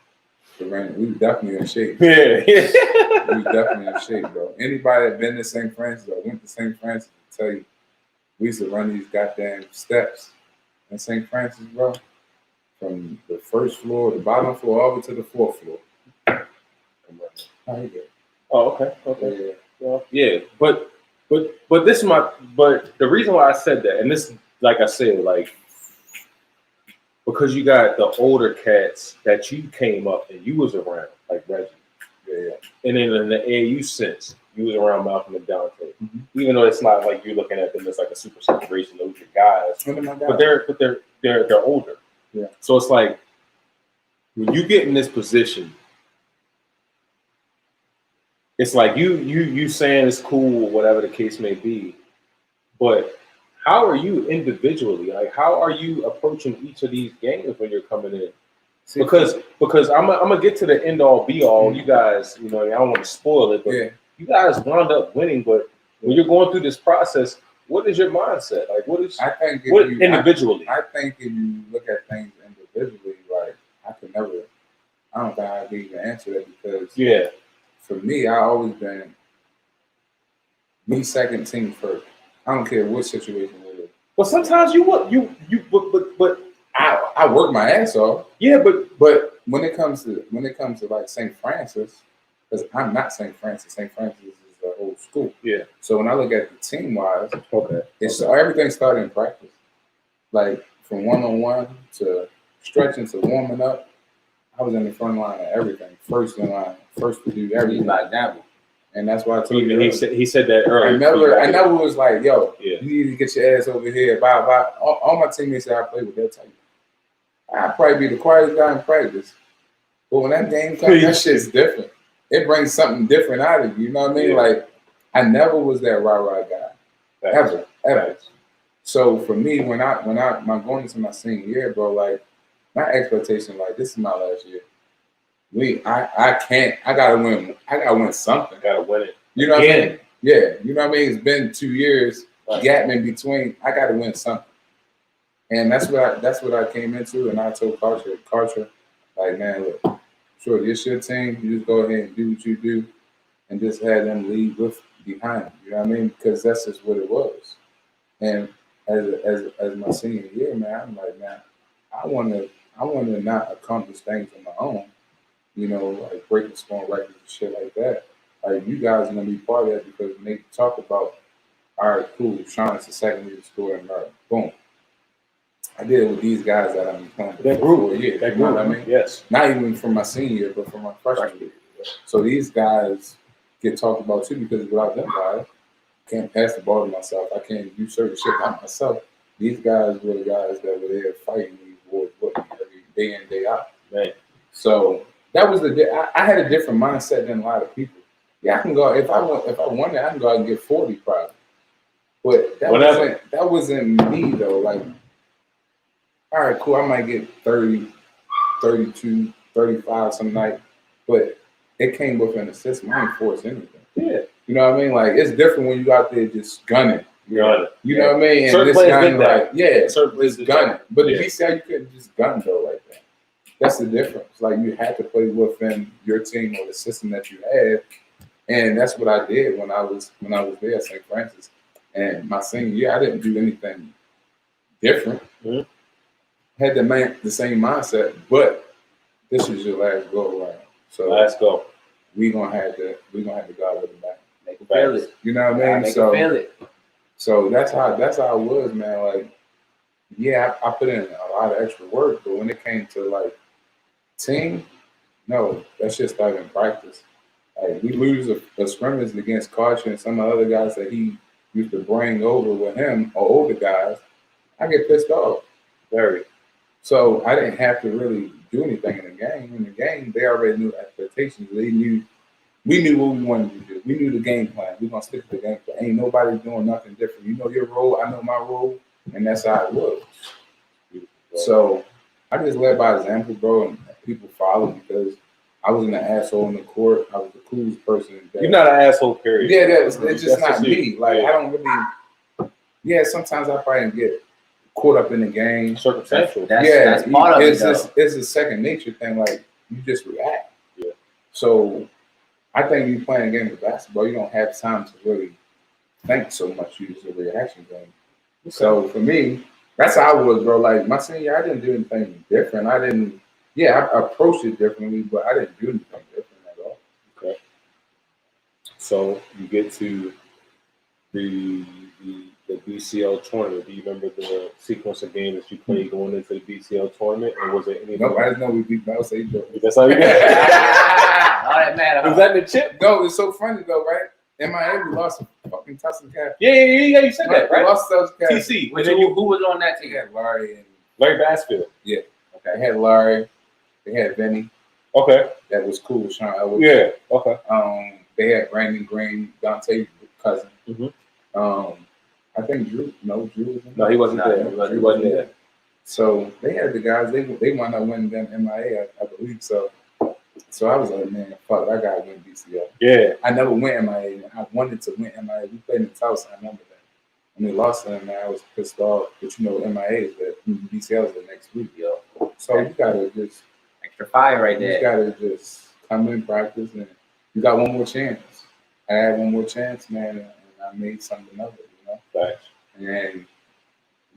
We were definitely in shape. Yeah. We were definitely in shape, bro. Anybody that been to St. Francis or went to St. Francis will tell you we used to run these goddamn steps in St. Francis, bro. From the first floor, the bottom floor, all the way to the fourth floor. How you doing? Oh, okay. Yeah. But this is but the reason why I said that, and this, like I said, like, because you got the older cats that you came up and you was around, like Reggie. Yeah. And then in the AAU sense, you was around Malcolm and Dante. Mm-hmm. Even though it's not like you're looking at them as like a super separation, those are guys. But they're older. Yeah. So it's like when you get in this position, it's like you saying it's cool, whatever the case may be, but how are you individually? Like, how are you approaching each of these games when you're coming in? Because I'm gonna get to the end all be all. Mm-hmm. You guys, I don't want to spoil it, but you guys wound up winning. But when you're going through this process, what is your mindset? Like, what is? I think individually. I think if you look at things individually, like I don't think I can even answer that because for me, I always been me second, team first. I don't care what situation it is. Well, sometimes but I work my ass off. Yeah, but when it comes to like St. Francis, because I'm not St. Francis. St. Francis is the whole school. Yeah. So when I look at the team wise, it's everything started in practice. Like from 1-on-1 to stretching to warming up, I was in the front line of everything. First in line, first to do everything. Like dabble. And that's why I told you. He said that earlier. I never was like, yo, you need to get your ass over here. Bye. All my teammates that I play with, they'll tell you. I'd probably be the quietest guy in practice. But when that game comes, that shit's different. It brings something different out of you. You know what I mean? Yeah. Like, I never was that rah-rah guy. Ever. So for me, when I'm going into my senior year, bro, like, my expectation, like, this is my last year. I gotta win. I gotta win something. Gotta win it. You know what I mean? Yeah. You know what I mean? It's been 2 years, gap in between. I gotta win something. And that's what I came into, and I told Carter, like, man, look, sure, this your team. You just go ahead and do what you do, and just have them lead behind. You know what I mean? Because that's just what it was. And as my senior year, man, I'm like, man, I want to not accomplish things on my own. Like breaking scoring records and shit like that. Like, you guys are gonna be part of that because when they talk about, all right, cool, Sean is the second leading scorer in America. Boom. I did it with these guys that I've been playing for 4 years. You know what I mean? Yes. Not even from my senior year, but from my freshman year. So these guys get talked about too because without them guys, I can't pass the ball to myself. I can't do certain shit by myself. These guys were the guys that were there fighting these wars with me every day in, day out. Man. So that was I had a different mindset than a lot of people. Yeah, I can go if I wanted, I can go out and get 40 probably. But that wasn't me though. Like, all right, cool, I might get 30, 32, 35 some night, but it came with an assist. I ain't forced anything. Yeah. You know what I mean? Like, it's different when you out there just gunning. You know what I mean? And certain this players guy, did that. certain players gunning. But if you say you couldn't just gun though like that, that's the difference. Like, you had to play within your team or the system that you had, and that's what I did when I was there at St. Francis. And my senior year, I didn't do anything different. Mm-hmm. Had the same mindset, but this is your last go around. So let's go. We gonna have to go out with it back. Make them feel it. You know what I mean? Make them feel it. So that's how it was, man. Like, yeah, I put in a lot of extra work, but when it came to like team, no, that shit started in practice. Like, we lose a scrimmage against Karcher and some of the other guys that he used to bring over with him, or older guys, I get pissed off. Very. So I didn't have to really do anything in the game. In the game, they already knew expectations. We knew what we wanted to do. We knew the game plan. We're gonna stick to the game plan. Ain't nobody doing nothing different. You know your role, I know my role, and that's how it was. So I just led by example, bro, and people follow because I wasn't an asshole on the court. I was the coolest person. You're not an asshole, period. Yeah, it's just not me. You. Like, I don't really. Yeah, sometimes I probably get caught up in the game. Circumstantial. That's part of it. It's a second nature thing. Like, you just react. Yeah. So I think you playing a game of basketball, you don't have time to really think so much. You just a reaction game. Okay. So for me, that's how I was, bro. Like my senior year, I didn't do anything different. I approached it differently, but I didn't do anything different at all. Okay. So you get to the BCL tournament. Do you remember the sequence of games that you played going into the BCL tournament, or was it anything? Nope, I just know we beat Bell State. That's all you got. All that matter. Was that the chip? No, it's so funny though, right? MIA, we lost a fucking Tussin Cat. Yeah. You said that, right? We lost Tussin Cat. TC. Who was on that team? They had Larry and Larry Bassfield. Yeah. Okay. They had Larry. They had Vinny. Okay. That was cool. Sean Elwood. Yeah. Okay. They had Brandon Green, Dante cousin. Mm-hmm. I think Drew. No, Drew was in No, he wasn't there. He wasn't there. So they had the guys. They wound up winning them MIA, I believe. So I was like, man, fuck, I gotta win BCL. Yeah. I never went MIA. I wanted to win MIA. We played in Tulsa. I remember that. When we lost them, man, I was pissed off. But you know, MIA is that BCL is the next week, yo. So you gotta just extra fire right there. You gotta just come in practice, and you got one more chance. I had one more chance, man, and I made something of it, you know. Thanks. And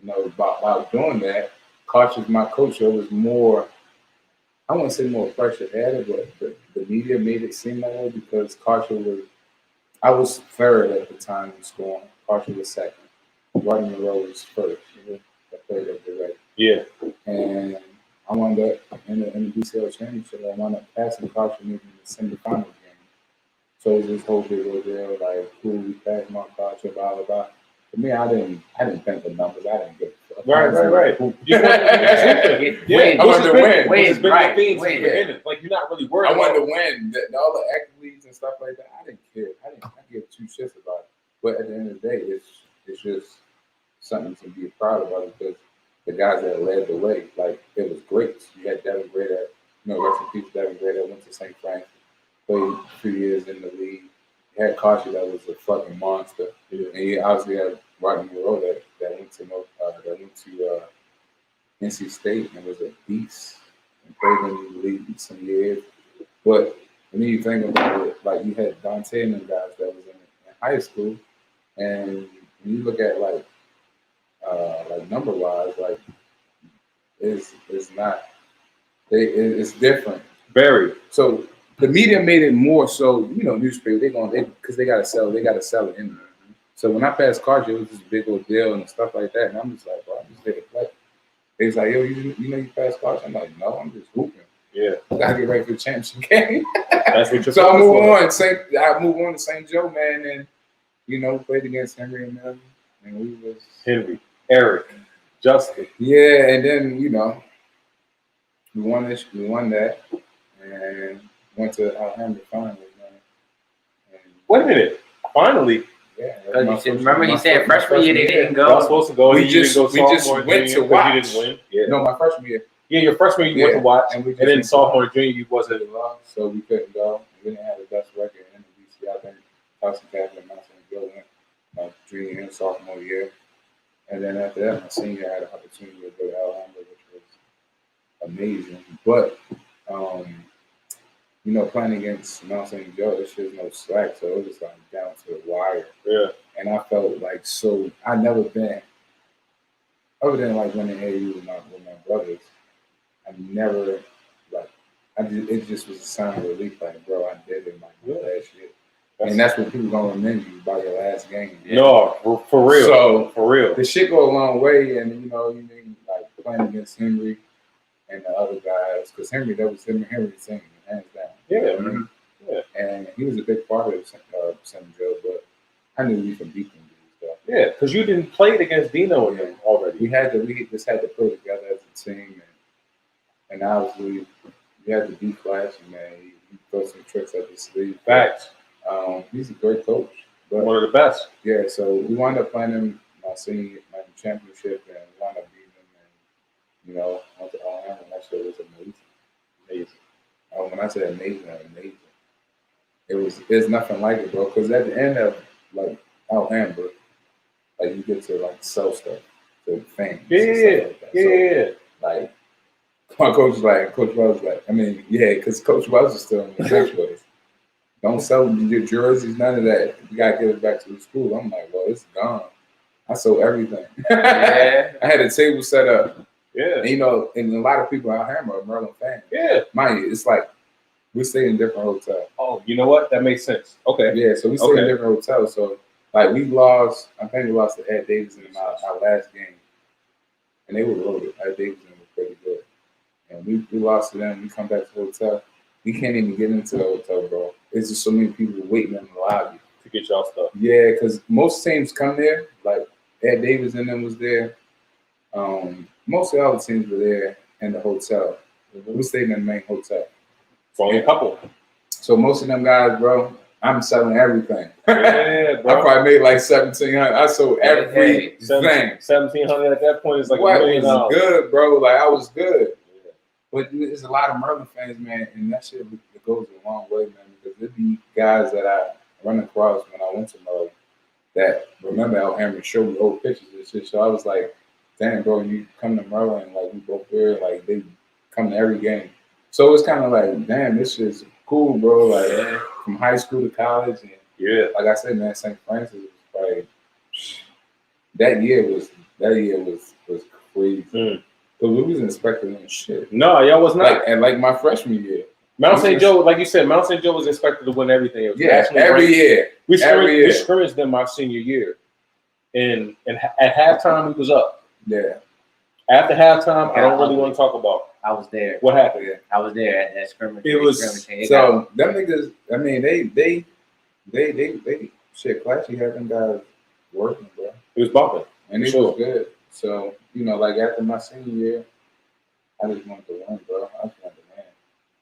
you know, by doing that, Koch is my coach. It was more. I wouldn't say more pressure added, but the media made it seem that way because Carter I was third at the time in scoring. Carter was second. Rodney Monroe was first. I played up the right. Yeah. And I wound up in the BCL championship. I wound up passing Carter maybe in the semifinal game. So it was this whole big ordeal, like, cool, we passed my Carter, blah, blah, blah. For me, I didn't think the numbers. I didn't get it. Right. You I wanted to win. Win. Like, you're not really worried. I wanted to win. All the accolades and stuff like that, I didn't care. I give two shits about it. But at the end of the day, it's just something to be proud about because the guys that led the way, like, it was great. You had Devin Gray that, rest in peace, Devin Gray that went to St. Francis, played 3 years in the league. You had Kashi that was a fucking monster. Yeah. And you obviously had Rodney Monroe that went to NC State and was a beast and played in the league some years. But when you think about it, like you had Dante and them guys that was in high school, and when you look at like number wise, like it's not it's different. Very. So the media made it more so, newspaper because they gotta sell it in there. So when I passed Carter, it was this big old deal and stuff like that. And I'm just like, bro, I'm just there to play. They was like, yo, you passed Carter? I'm like, no, I'm just hooping. Yeah. I gotta get ready for the championship game. That's what you're So I move on to St. Joe, man, and played against Henry and them. And we was Henry, Eric, Justin. Yeah, and then we won that and went to Alhambra finally, man. And wait a minute. Finally. Yeah, remember he said freshman year they didn't go. I was supposed to go. We just went to watch. You didn't win. Yeah. No, my freshman year. Yeah, your freshman year you went to watch, and then sophomore and junior you wasn't. So we couldn't go. We didn't have the best record in the BC. I think Thompson Catholic and Mount St. Joe went my junior and sophomore year, and then after that, my senior year I had an opportunity to go to Alhambra, which was amazing. But playing against Mount St. Joe, there's just no slack, so it was like down to the wire. Yeah. And I felt like I never been, other than like winning AU with my brothers, I never it just was a sign of relief, like, bro, I did it my last year. And that's what people gonna remember you by your last game. Yeah. No, for real. So for real, the shit go a long way, and you mean like playing against Henry and the other guys, because Henry singing hands down. Yeah, Yeah. And he was a big part of St. Joe, but I knew we could beat them. Yeah, because you didn't play against Dino and them already. We just had to play together as a team, and obviously we had to beat Flash, and man, he throw some tricks up his sleeve. Facts. He's a great coach. But, one of the best. Yeah, so we wound up playing him my championship, and wound up beating him, and went to Alhambra, and that shit was amazing. When I said amazing. It's nothing like it, bro. Because at the end of like Alhambra, like you get to like sell stuff to fans. Yeah. So, like my coach was like, I mean, yeah, because Coach Wells is still in the bench with us. Don't sell your jerseys, none of that. You gotta get it back to the school. I'm like, well, it's gone. I sold everything. Yeah. I had a table set up. Yeah. And, you know, and a lot of people out here are Maryland fans. Yeah. Mind you, it's like we stay in different hotels. Oh, you know what? That makes sense. Okay. Yeah, so we stay in different hotels. So like we lost, I think we lost to Ed Davidson in our last game. And they were loaded. Ed Davidson was pretty good. And we lost to them. We come back to the hotel. We can't even get into the hotel, bro. There's just so many people waiting in the lobby To get y'all stuff. Yeah, because most teams come there. Like Ed Davis and them was there. Most of the other teams were there in the hotel. We stayed in the main hotel. It's only a couple. So most of them guys, bro, I'm selling everything. Yeah, bro. I probably made like 1,700. I sold everything. 1,700 at that point is like What $1 million. was good, bro? Like I was good. Yeah. But there's a lot of Maryland fans, man, and that shit goes a long way, man. Because there be guys that I run across when I went to Maryland that remember Alhambra showed me old pictures and shit. So I was like, damn, bro, you come to Maryland, like we both there, like they come to every game. So it's kind of like, damn, this shit's cool, bro. Like from high school to college, and like I said, man, St. Francis was probably that year was crazy. But we wasn't expecting any shit. No, y'all was not. Like my freshman year. Mount St. Joe, like you said, Mount St. Joe was expected to win everything. It was every year. We scrimmaged them our senior year. And at halftime, we was up. Yeah. After halftime, I don't really want to talk about. I was there. What happened? I was there at that scrimmage. It was so them niggas. I mean, they shit. Classy had them guys working, bro. It was bumping, and it was good. So you know, like after my senior year, I just wanted to win, bro. I just wanted to win.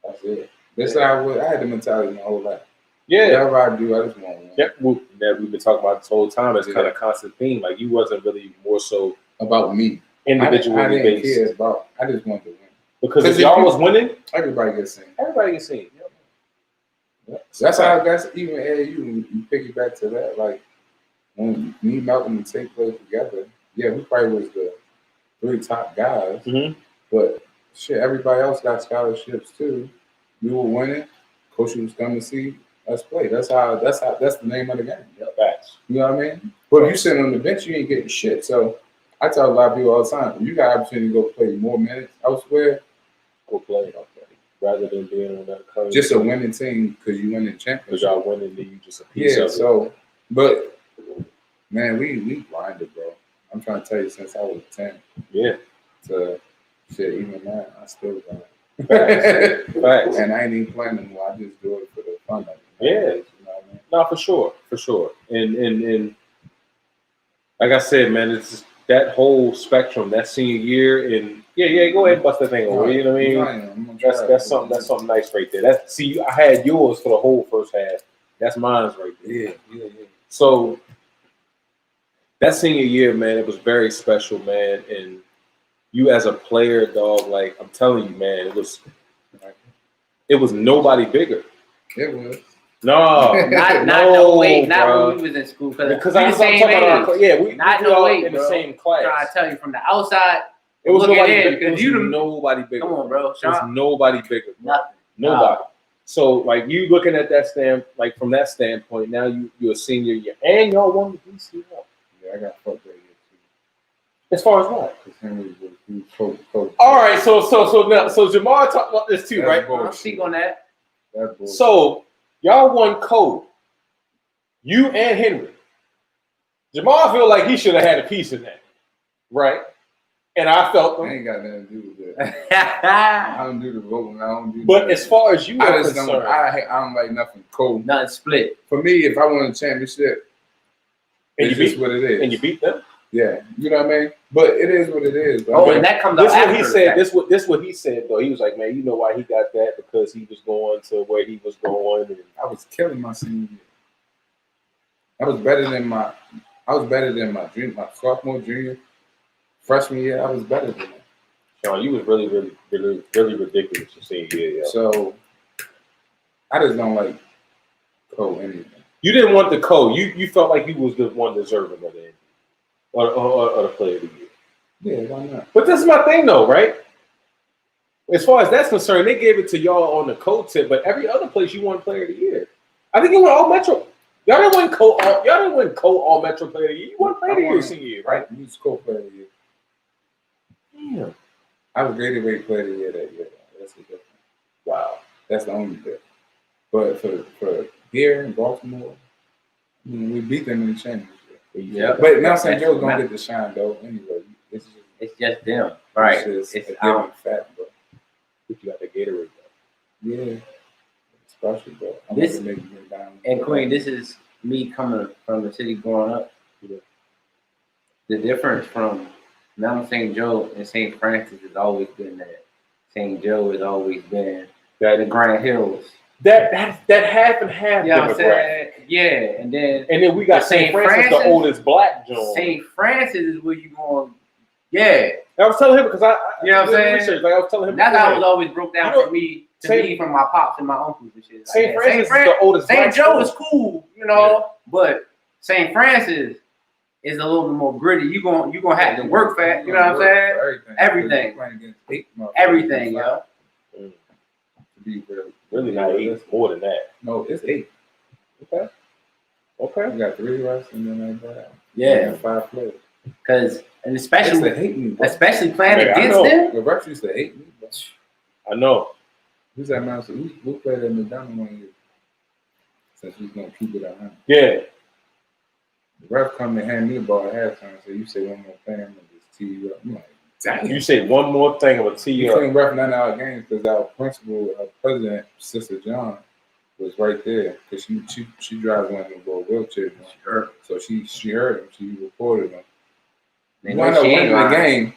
That's it. That's how I had the mentality my whole life. Yeah. Whatever I do, I just want to win. That we've been talking about this whole time. It's kind of constant theme. Like you wasn't really more so about me. Individually I didn't based. care about. I just wanted to win. Because if y'all was winning, everybody gets seen. Everybody gets seen. Yep. So that's how. That's even AAU. You pick it back to that. Like when me, Malcolm, and Tate played together. Yeah, we probably was the 3 top guys. Mm-hmm. But shit, everybody else got scholarships too. We were winning. Coach was coming to see us play. That's the name of the game. Yep. Facts. You know what I mean? But if you sitting on the bench, you ain't getting shit. So I tell a lot of people all the time, if you got opportunity to go play more minutes elsewhere, go play. Rather than being on that coach. Just a winning team because you win the championship. Because y'all winning, then you just a piece of it. So, but man, we grinded, bro. I'm trying to tell you, since I was 10. Yeah. To shit, even now, I still grind. Facts. And I ain't even playing anymore. I just do it for the fun of it. Yeah. You know what I mean? No, for sure. And like I said, man, it's just that whole spectrum, that senior year, and go ahead and bust that thing over. You know what I mean? That's something nice right there. I had yours for the whole first half. That's mine's right there. Yeah. So that senior year, man, it was very special, man. And you as a player, dog, like I'm telling you, man, it was nobody bigger. It was. No, not when we was in school. Because I was talking about our we all in the same class. I tell you, from the outside, it was nobody bigger. Come on, bro. It was nobody bigger. Nothing. Nobody. So, like, you looking at that from that standpoint, now you're a senior year, and y'all won the BCL. Yeah, I got fucked that year too. As far as what? Because Henry was coach. All right, so Jamal talked about this too, right? I'll speak on that. So y'all won code. You and Henry. Jamal feel like he should have had a piece in that, right? And I felt I ain't got nothing to do with that. I don't do the voting. I don't do. But as far as you are concerned, I don't like nothing cold. Nothing split. For me, if I won a championship, it's just what it is. And you beat them. Yeah, you know what I mean. But it is what it is. And that comes this up what he said. This what he said though. He was like, man, you know why he got that? Because he was going to where he was going. And I was killing my senior year. I was better than my junior, my sophomore, junior, freshman year. I was better than that. Sean, you was really ridiculous your senior year. Yo. So I just don't like Cole anything. You didn't want the Cole. You felt like he was the one deserving of the MVP or the player of the year. Yeah, why not? But this is my thing, though, right? As far as that's concerned, they gave it to y'all on the Cole tip, but every other place you won player of the year. I think you won all Metro. Y'all didn't win Cole. Y'all didn't win Cole all Metro player of the year. You won player of the year senior year, right? You was Cole player of the year. Damn. I was Gatorade player of the year that year. That's the difference. Wow. That's the only difference. But for here in Baltimore, I mean, we beat them in the championship. Yeah. But now St. Joe's gonna get the shine though. Anyway, It's just them, right? It's It's a our given fact, bro. You got the Gatorade, though. Yeah, special, bro. I'm This- gonna make it down. And Queen, this is me coming from the city growing up. Yeah. The difference from Mount St. Joe and St. Francis has always been that St. Joe has always been the Grand Hills. That half and half. You know what I'm demographic. saying? Yeah, and then we got St. St. Francis, the Francis- oldest black joint. St. Francis is where you going. Yeah, I was telling him because You know what I'm did saying? research, like I was telling him. that's how it was before. always broke down You know, for me, Saint- from my pops and my uncles and shit. Like St. that. Francis is the oldest St. black Joe school. is cool, you know, but St. Francis is a little bit more gritty. You gonna have to work for it. You know what I'm saying? Everything. Everything, yo. To be real. Really not 8. It's more than that. No, it's 8. Okay. We got 3 refs and then I got Yeah, 5 players. because and They used to especially hate me, bro. playing Man, I against know. them. The refs used to hate me, bro. I know. Who's that mouse? We played at McDonald's one year. Since we was gonna keep it at home. Yeah. The ref come and hand me the ball at halftime. So you say one more thing, I'm gonna just tee you up. I'm like, dang. You say one more thing, I'm gonna tee You you up. couldn't ref none of our games because our principal, our president, Sister John, was right there because she drives one of the little wheelchairs. So she heard him. She reported him. They Wound know up she winning ain't the lying. game,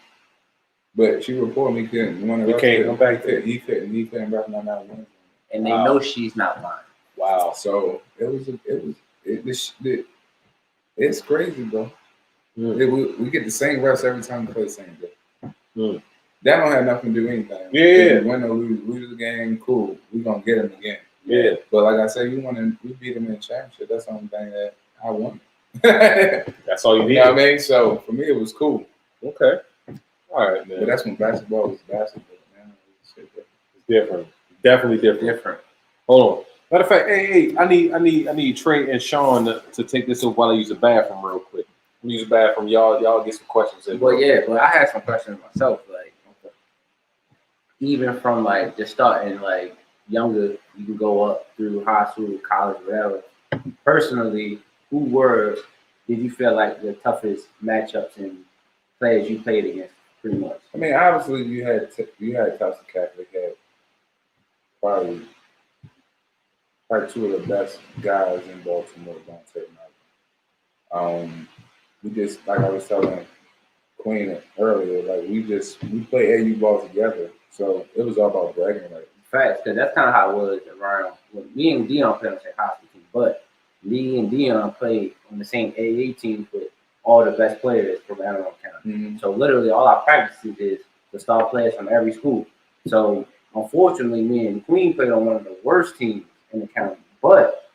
but she reported me couldn't. One of You us can't come back there. He couldn't ref none of our games. And they Wow. know she's not lying. Wow. So it's crazy, bro. We get the same refs every time we play the same day. Mm. That don't have nothing to do with anything. Yeah. If we win or lose the game, cool. We gonna get them again. Yeah. But like I said, we beat them in the championship. That's the only thing that I won. That's all you You need. know what I mean? So for me, it was cool. Okay. All right, But man. that's when basketball was basketball, man. It's different. Definitely different. Different. Hold on. Matter of fact, hey, I need Trey and Sean to take this up while I use the bathroom real quick. I'm use the bathroom. Y'all get some questions in. But yeah, but I had some questions myself, like even from like just starting like younger, you can go up through high school, college, whatever. Personally, did you feel like the toughest matchups and players you played against, pretty much? I mean, obviously, you had Tyson Catholic had probably 2 of the best guys in Baltimore. Don't take nothing. We just, like I was telling Queen earlier, like we play AU ball together, so it was all about bragging rights. Facts, because that's kind of how it was around. When me and Dion played on the same high school team, but me and Dion played on the same AA team with all the best players from Anne Arundel County. Mm-hmm. So literally, all our practices is the star players from every school. So unfortunately, me and Queen played on one of the worst teams in the county. But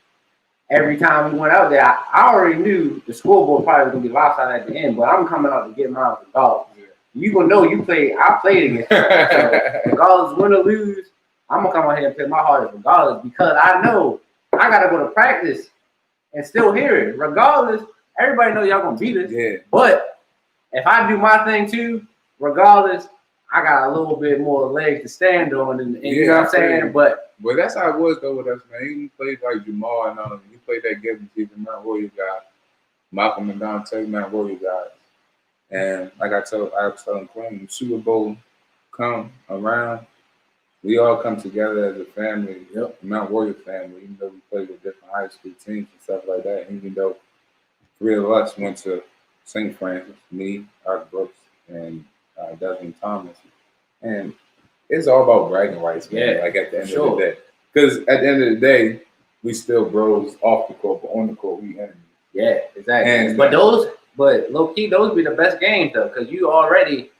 every time we went out there, I already knew the scoreboard probably was gonna be lopsided at the end. But I'm coming out to get mine regardless. Yeah. You gonna know you played. I played against you. So regardless, win or lose, I'm gonna come out here and play my hardest regardless because I know I gotta go to practice and still hear it. Regardless, everybody know y'all gonna beat us. Yeah. But if I do my thing too, regardless, I got a little bit more legs to stand on, and you know what I'm saying. But that's how it was though with us, man. He played like Jamal and all of them. He played that given season, Mount Warrior guy, Malcolm and Dante, Mount Warrior guys. And like I was telling Quinn, the Super Bowl come around, we all come together as a family, Mount Warrior family, even though we played with different high school teams and stuff like that. And even though 3 of us went to St. Francis, me, Art Brooks, and Desmond Thomas. And it's all about bragging rights, man. Yeah, like at the end sure. of the day. Because at the end of the day, we still bros off the court, but on the court, we enemies. yeah, exactly. And but low key, those be the best games though, because you already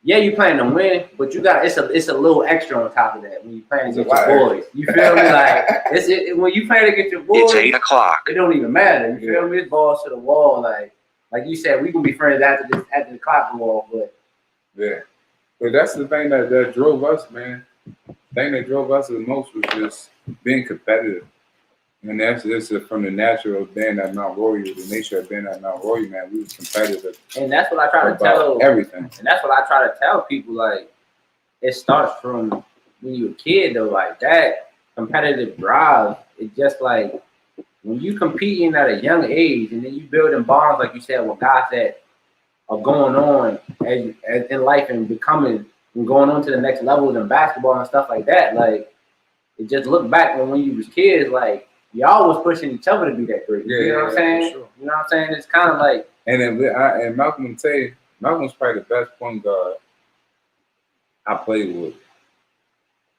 yeah, you playing to win, but you got it's a little extra on top of that when you playing It's a against lot your boys. You feel me? Like when you playing against your boys, It's 8 o'clock. it don't even matter. You feel me? It's balls to the wall. Like you said, we can be friends after the clock go off, but Yeah. But that's the thing that drove us, man. The thing that drove us the most was just being competitive. And that's just from the natural of being at Mount Royal, the nature of being at Mount Royal, man. We was competitive. and that's what I try to about tell everything. And that's what I try to tell people. Like, it starts from when you're a kid, though. Like, that competitive drive, it's just like when you competing at a young age and then you building bonds, like you said, with guys that are going on as in life and becoming and going on to the next levels in basketball and stuff like that. Like, it just look back when you was kids, like, y'all was pushing each other to be that great. You know what I'm saying? Sure. You know what I'm saying? It's kind of like. And Malcolm will tell you, Malcolm's probably the best point guard I played with.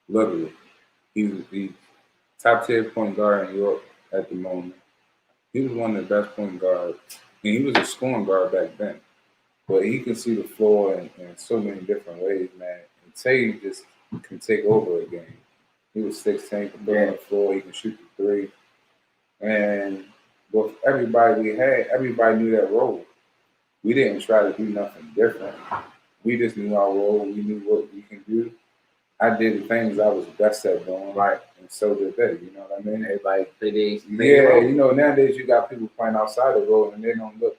Literally. He's the top tier point guard in Europe at the moment. He was one of the best point guards. And he was a scoring guard back then. But he can see the floor in so many different ways, man. And Tay just can take over a game. He was 16, can put on the floor, he can shoot the three. And with everybody we had, everybody knew that role. We didn't try to do nothing different. We just knew our role. We knew what we can do. I did the things I was best at doing, Right. And so did they. You know what I mean? Everybody play these. Yeah, you know, nowadays you got people playing outside the role and they don't look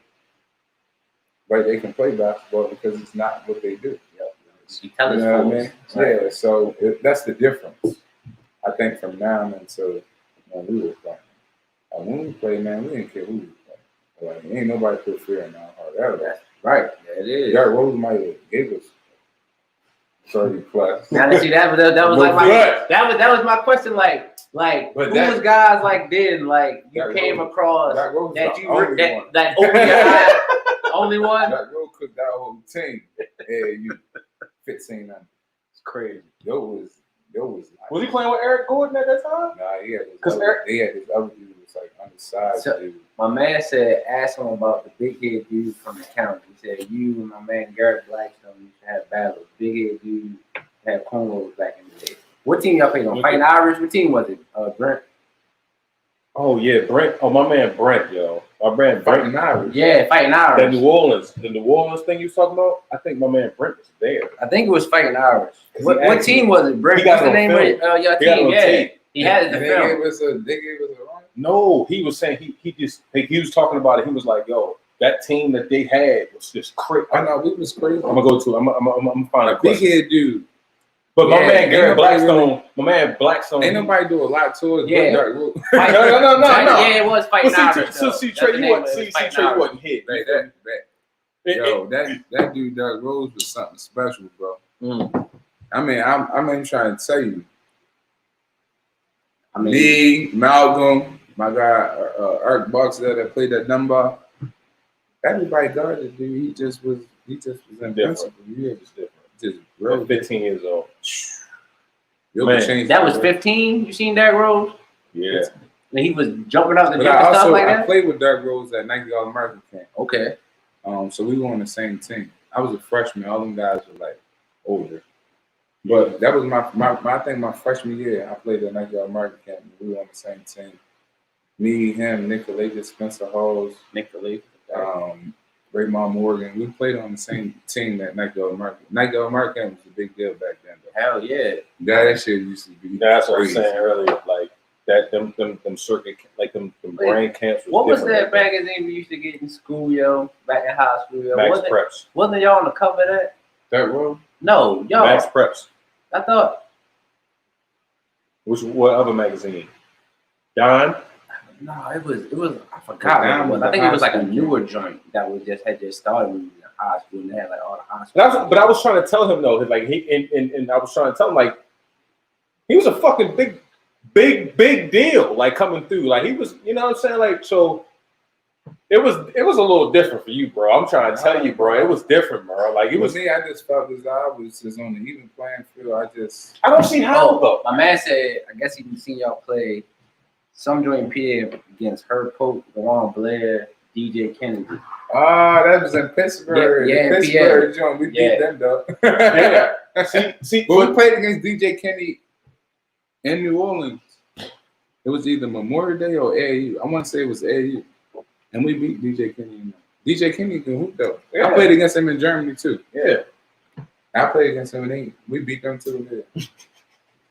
like they can play basketball because it's not what they do. You tell us, you know what I mean? Right. Yeah, so that's the difference. I think from now until when we were playing. When we played, man, we didn't care who we played. Like, ain't nobody put fear in our heart. That's right. Yeah, it is. Derrick Rose might have gave us 30 plus. Now see that was like that was my question. Like but who was guys like then like you Derrick came Rose, across Rose that the you only that one. that opened your eyes? Only one. Derrick Rose cooked that whole team. Yeah, you 15 under. It's crazy. Yo was like, Was he playing with Eric Gordon at that time? Nah, he had this other dude who was like undersized. So, dude. my man said, ask him about the big head dude from the county. He said, you and my man Garrett Blackstone used to have battles. Big head dude had cornrows back in the day. What team y'all played on? Fighting Irish? What team was it? Brent? Oh, yeah, Brent. Oh, my man Brent, yo. My man Brent. Fighting Irish. Yeah, Fighting Irish. The New Orleans thing you was talking about? I think my man Brent was there. I think it was Fighting Irish. What team was it? Brent, what's the name of your team? Yeah. He had it in the film. They gave us a run. No, he was saying he was talking about it. He was like, yo, that team that they had was just crazy. I know, we was crazy. I'm gonna go to. I'm gonna find a big head dude. But my man Garrett Blackstone, ain't nobody do a lot to it. Yeah. no. Yeah, it was Fighting Irish. So see, Trey, you wasn't hit. Yo, that dude, Derrick Rose, was something special, bro. I mean, I'm even trying to tell you. Me, Malcolm, my guy, Eric Boxer that played that number. Everybody guarded dude. He just was invincible. Yeah, it was different. Just real 15 years old. Man, that was 15. You seen Derrick Rose? Yeah. And he was jumping up the but jump and stuff like that. I played with Derrick Rose at Nike All-American camp. Okay. So we were on the same team. I was a freshman. All them guys were like older. But that was my thing. My freshman year, I played at Nike All-American camp. We were on the same team. Me, him, Nick Calais, Spencer Halls, Raymond Morgan. We played on the same team at Nike All-American. Nike All-American was a big deal back then, though. Hell yeah. That shit used to be. That's what I was saying earlier. Like that, them circuit, like them brain camps. What was that magazine we used to get in school, yo? Back in high school, yo. Max Preps. Wasn't y'all on the cover of that? That room? No, y'all. Max Preps. I thought. What other magazine? Don? No, it was. I forgot what it was. I think it was like a newer joint that had just started when we were in high school, and they had like all the high school. But I was trying to tell him though, like and I was trying to tell him like he was a fucking big deal, like coming through. Like he was, you know what I'm saying? Like so, it was a little different for you, bro. I'm trying to tell you, bro. It was different, bro. Like it was me. I just felt as I was just on the even playing field. I don't see how though. My man said, I guess he seen y'all play some joint PA against Herb Pope, Dewan Blair, DJ Kennedy. That was in Pittsburgh. Yeah, The in Pittsburgh joint. We beat them though. Yeah. See, But we played against DJ Kennedy in New Orleans. It was either Memorial Day or AAU. I want to say it was AAU. And we beat DJ Kennedy. DJ Kennedy can hoop though. Yeah. I played against him in Germany too. Yeah. I played against him in England. We beat them too. Yeah.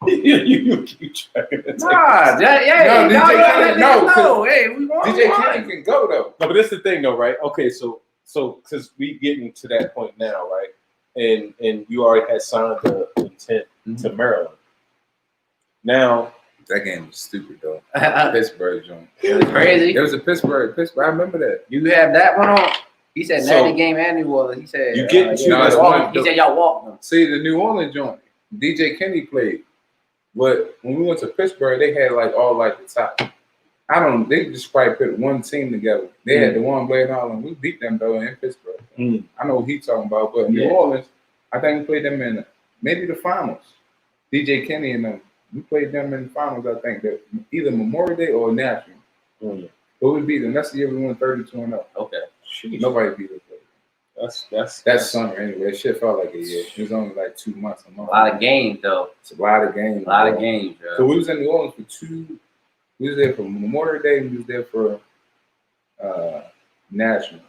you keep tracking it. Nah, No, DJ Kennedy, no. Hey, we won. DJ Kennedy can go though. No, but this is the thing though, right? Okay, so since we getting to that point now, right? And you already had signed the intent to Maryland. Now That game was stupid though. Pittsburgh joint. It was crazy. It was a Pittsburgh. I remember that. You have that one on. He said So, Natty game and New Orleans. He said you get to y'all this walked- one- He said y'all walked them. See, the New Orleans joint, DJ Kennedy played. But when we went to Pittsburgh, they had like all like the top. They just probably put one team together. They had the one Blade Island. We beat them though in Pittsburgh. I know what he's talking about, but New Orleans, I think we played them in maybe the finals. DJ Kennedy and them. We played them in the finals, I think, that either Memorial Day or National. But we beat them. That's the year we won 32-0. Okay. Nobody beat us. That's summer anyway. That shit felt like a year. It was only like 2 months, a month. A lot of games though. It's a lot of games. A lot of games, bro. So we was in New Orleans for we was there for Memorial Day, and we was there for National.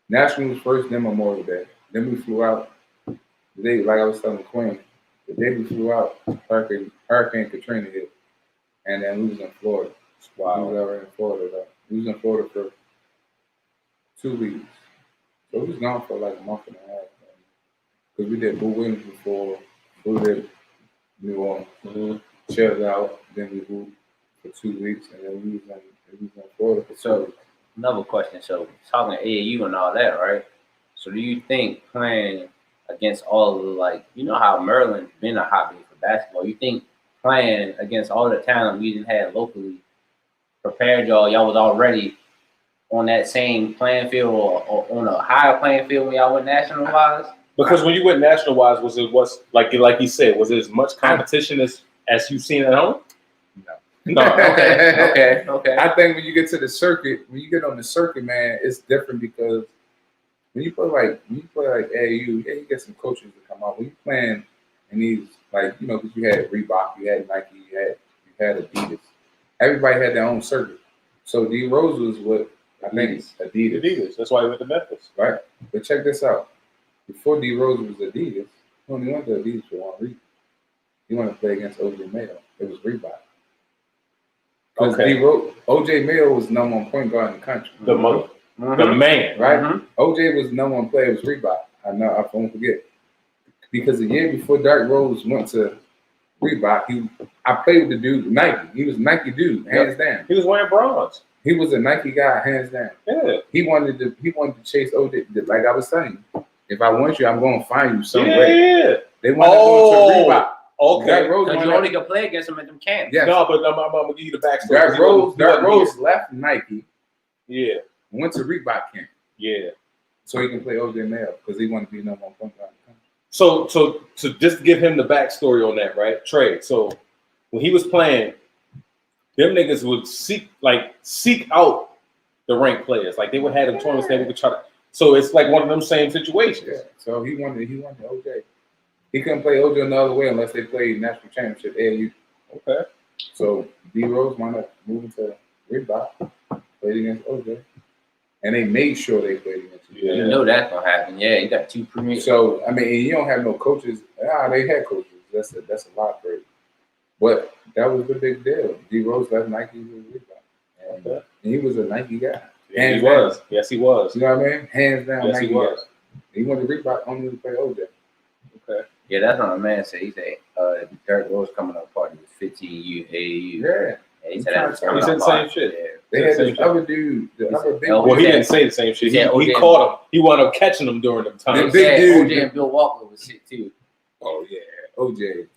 National was first, then Memorial Day. Then we flew out. The day, like I was telling Quinn, the day we flew out, Hurricane Katrina hit. And then we was in Florida. Wow. We was already in Florida though. We was in Florida for 2 weeks. So we was gone for like a month and a half. Because we did Boo Williams before, we did New Orleans, chilled out, then we moved for 2 weeks, and then we was in Florida for 2 weeks. Another question. So talking AAU and all that, right? So do you think playing against all of the, like, you know how Maryland's been a hotbed for basketball, you think playing against all the talent we didn't have locally prepared y'all was already on that same playing field or on a higher playing field when y'all went national wise? because when you went national wise, was like you said, was it as much competition as you've seen at home? No. Okay. I think when you get to the circuit, when you get on the circuit, man, it's different because when you play like AAU, you get some coaches to come out. When you playing in these, like, you know, because you had Reebok, you had Nike, you had Adidas. Everybody had their own circuit. So D Rose was what I think Adidas. That's why he went to Memphis. Right. But check this out. Before D Rose was Adidas, he only went to Adidas for one reason. He wanted to play against OJ Mayo. It was Reebok. Because OJ Mayo was number one point guard in the country. The man, right? OJ was number one player. It was Reebok. I know. I won't forget. Because the year before Derrick Rose went to Reebok, I played with the dude Nike. He was a Nike dude, hands down. He was wearing bronze. He was a Nike guy, hands down. Yeah. He wanted to chase OJ. Like I was saying, if I want you, I'm going to find you somewhere. Yeah. They wanted to go to Reebok. Okay. Because you only could play against them at them camps. Yes. No, but I'm gonna give you the backstory. Derrick Rose left Nike. Yeah. Went to Reebok camp. Yeah. So he can play OJ Mayo because he wanted to be number one point guard. So just to give him the backstory on that, right? Trey. So when he was playing, them niggas would seek out the ranked players. Like they would have them tournaments, they would try to. So it's like one of them same situations. Yeah. So he wanted OJ. He couldn't play OJ another way unless they played national championship AAU. Okay. So D Rose wound up moving to Reebok, played against OJ, and they made sure they played against him. Yeah. You know that's gonna happen. Yeah, you got two premier. So I mean, you don't have no coaches. They had coaches. That's a lot for it. But that was the big deal. D Rose left Nike with Reebok, and he was a Nike guy. Yeah, he was. Yes, he was. You know what I mean? Hands down, yes, Nike he was. Guy. He went to Reebok only to play OJ. Okay. Yeah, that's what my man said. He said Derrick Rose coming up party was 15 AAU. Yeah. He said that was he said the same shit. Yeah. They had this other dude, the other big well, he didn't say the same shit. He caught him. He wound up catching him during them times. Big dude. OJ and Bill Walker was shit too. Oh yeah, OJ.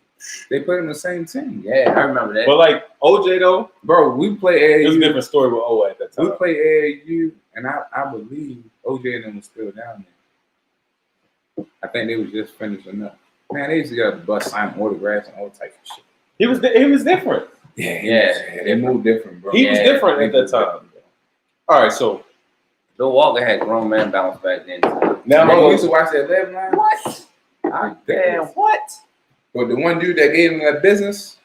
They played on the same team. Yeah, I remember that. But like OJ though, bro, we play AAU. It was a different story with O at that time. We play AAU, and I believe OJ and them was still down there. I think they was just finishing up. Man, they used to get up the bus, sign autographs, and all types of shit. He was different. Yeah, they moved different, bro. He was different at that time. All right, so Bill Walker had grown man bounce back then. Too. Now I'm Bro, we gonna used to watch that live line. What? Damn, what? But the one dude that gave him that business,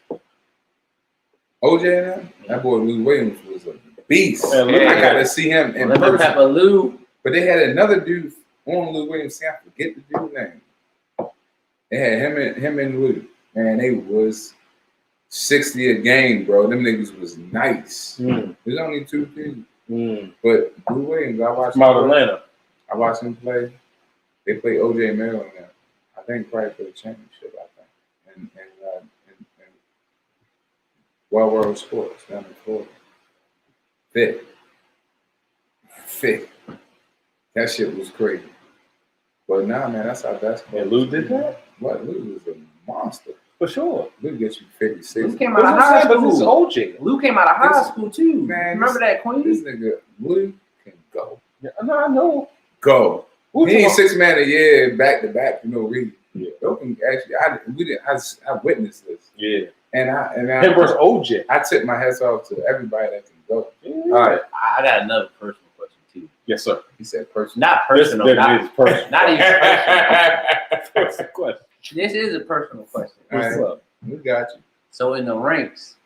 OJ and them, that boy Lou Williams was a beast. Man, Lou- I got to see him in Lemon person. Pepper Lou. But they had another dude on Lou Williams. I forget the dude's name. They had him and Lou. Man, they was 60 a game, bro. Them niggas was nice. There's only 2 people. But Lou Williams, I watched from out of Atlanta. I watched him play. They play OJ Maryland now. I think probably for the championship, I think. And Wild World Sports down in Florida. Fit. That shit was crazy. But nah, man, that's how basketball. And Lou did that? What? Lou was a monster. For sure. Lou gets you 56. Lou came out of high But this is school. OJ. Lou came out of high This- school too. Man, Remember that Queen? This nigga, Lou can go. Yeah, no, I know. Go. Who's He ain't the- 6 man a year back to back for no reason. Yeah. Those can actually, I witnessed this. Yeah. And Him versus OJ. I tip my hats off to everybody that can go. Yeah. All right, I got another personal question too. Yes, sir. He said personal. Not personal. This not, is personal. not even personal. What's the question? This is a personal question. What's All right. up? We got you. So in the ranks,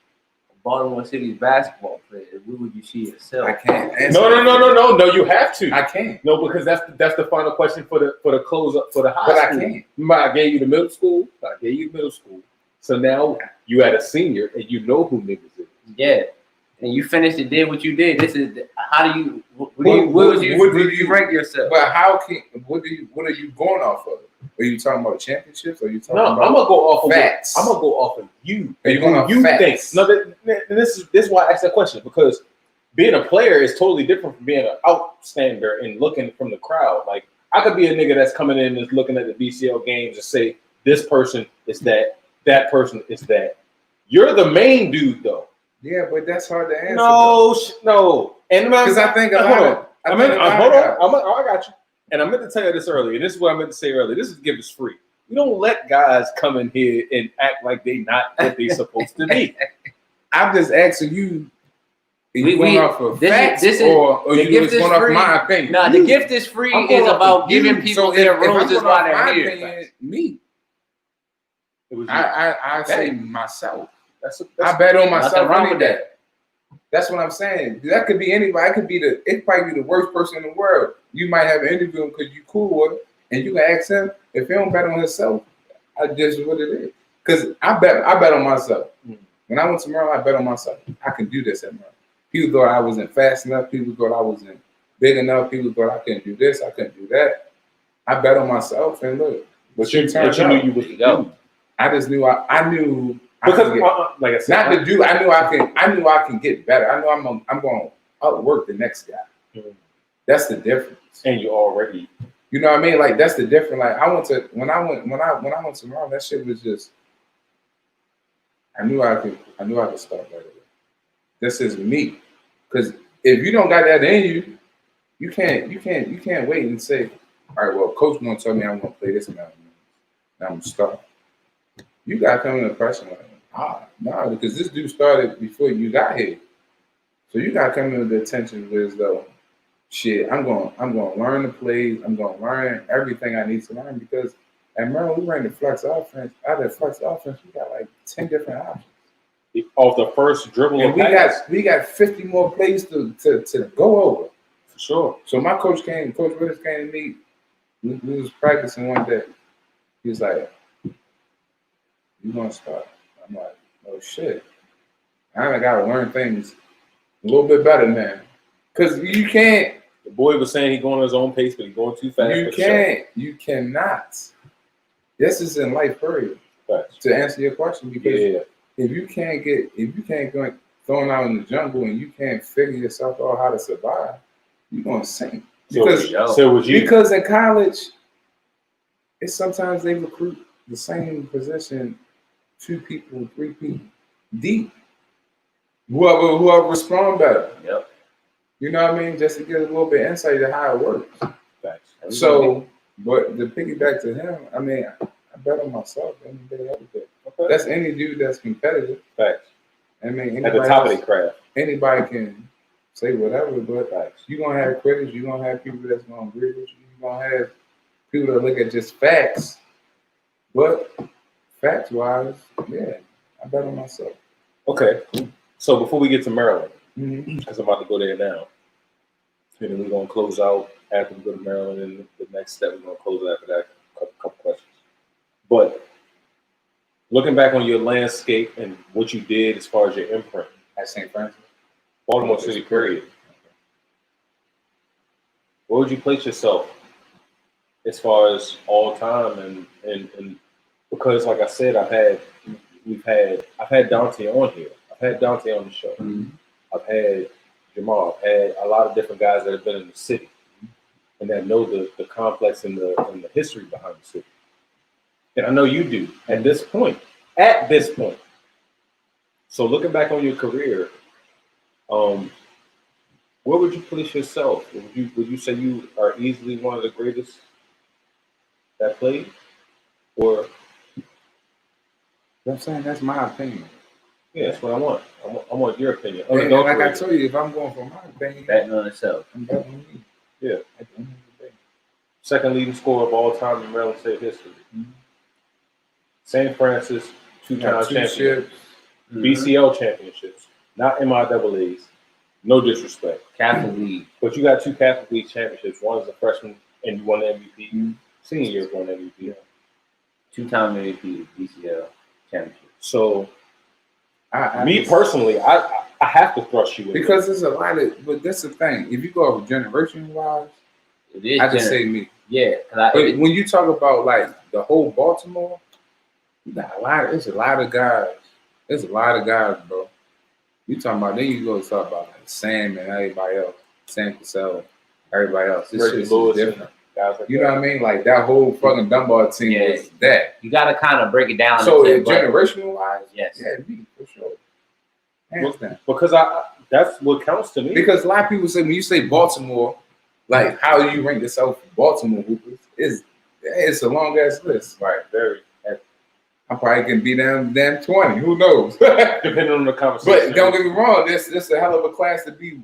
of Baltimore City's basketball players, where would you see yourself? I can't answer. No. You have to. I can't. No, because that's the final question for the close up for the high But I school. can't. Remember, I gave you the middle school. So now you at a senior and you know who niggas is. Yeah, and you finished and did what you did. This is how do you? Where What would do you you- rank yourself? But what are you going off of? Are you talking about championships? Or are you talking No, about I'm gonna go off of facts? I'm gonna go off of you. Are you going Who off you facts? think? No, this is why I asked that question, because being a player is totally different from being an outstander and looking from the crowd. Like, I could be a nigga that's coming in and looking at the BCL games and say this person is that person is that. You're the main dude though. Yeah, but that's hard to answer. No. And Because I think about it. I got you. And I meant to tell you this earlier. This is what I meant to say earlier. This is give us free. We don't let guys come in here and act like they not what they supposed to be. I'm just asking you. Are you going off of facts this is- or the you gift just is going off free. my opinion? Nah, the gift is free I'm is going off about of you. giving people So their if I'm roses going while off they're my here. opinion, me. It was you. I say myself. That's I bet on myself. Nothing wrong any with day. that. That's what I'm saying. That could be anybody. It probably be the worst person in the world. You might have an interview him because you cool with him, and you can ask him if he don't bet on himself. I just what it is. Because I bet on myself. When I went to Maryland, I bet on myself. I can do this at Maryland. People thought I wasn't fast enough. People thought I wasn't big enough. People thought I couldn't do this. I couldn't do that. I bet on myself, and look. But you knew you would go. I just knew I knew. Because could get, like I said, not to do. I knew I can get better. I know I'm going to outwork the next guy. That's the difference. And you already. You know what I mean? Like that's the difference. Like I went to when I went to Maryland, that shit was just. I knew I could start right away. This is me, because if you don't got that in you, you can't wait and say, all right, well, coach gonna tell me I'm gonna play this amount of minutes. Now I'm gonna start. You gotta come in the person like, no, because this dude started before you got here. So you gotta come in with the attention as though, shit, I'm gonna learn the plays, I'm gonna learn everything I need to learn, because at Maryland we ran the flex offense. Out of the flex offense, we got like 10 different options. Off the first dribble, And we got 50 more plays to go over. for sure. So my Coach Willis came to me. We was practicing one day. He was like, "You gonna start?" I'm like, "Oh shit! I gotta learn things a little bit better now, because you can't. The boy was saying he's going at his own pace, but he's going too fast. You cannot. This is in life, period. Facts. To answer your question, because Yeah. if you can't go thrown out in the jungle and you can't figure yourself out how to survive, you're gonna sink. So was you. Because in college, it's sometimes they recruit the same position, 2 people, 3 people deep. Whoever respond better. Yep. You know what I mean? Just to get a little bit insight to how it works. Facts. So, but to piggyback to him, I mean, I bet on myself any day, every day. Okay. That's any dude that's competitive. Facts. I mean, At the top of their craft. anybody can say whatever, but you're gonna have critics, you're gonna have people that's gonna agree with you, you're gonna have people that look at just facts. But facts wise, yeah, I bet on myself. Okay. So before we get to Maryland, Mm-hmm. because I'm about to go there now, and then we're gonna close out after we go to Maryland, and the next step we're gonna close after that. Couple questions. But looking back on your landscape and what you did as far as your imprint At St. Francis, Baltimore City, period. Where would you place yourself as far as all time and because like I said, I've had Dante on here. I've had Dante on the show. Mm-hmm. I've had Jamal. I've had a lot of different guys that have been in the city and that know the complex and the history behind the city. And I know you do at this point. At this point. So looking back on your career, where would you place yourself? Would you say you are easily one of the greatest that played? Or I'm saying that's my opinion. yeah, that's what I want. I want your opinion. And like I told you, if I'm going for my opinion, Betting on itself. I'm betting on me. Yeah. At the end of the day. Second leading scorer of all time in Maryland State history. Mm-hmm. St. Francis, two-time champion. Ships. BCL championships, not MIAAs. No disrespect. Catholic League. But you got two Catholic League championships. One as a freshman and you won the MVP. Mm-hmm. Senior year won MVP. Yeah. Two-time MVP, BCL championship. So, I me personally, I have to thrust you in because there's a lot of, but that's the thing. If you go off generation wise, It is. I just say me. Yeah. But when you talk about like the whole Baltimore, you got a lot. There's a lot of guys. There's a lot of guys, bro. You talking about? Then you go talk about like Sam and everybody else. Sam Cassell, everybody else. This shit is different. You know what I mean? Like that whole fucking Dunbar team was that. You got to kind of break it down. So generational wise, yes, yeah, me for sure. Hands down. Because that's what counts to me. Because a lot of people say when you say Baltimore, like how do you rank yourself Baltimore Hoopers? It's a long ass list. Right, very. I probably can be down 20. Who knows? Depending on the conversation. But don't get me wrong, this a hell of a class to be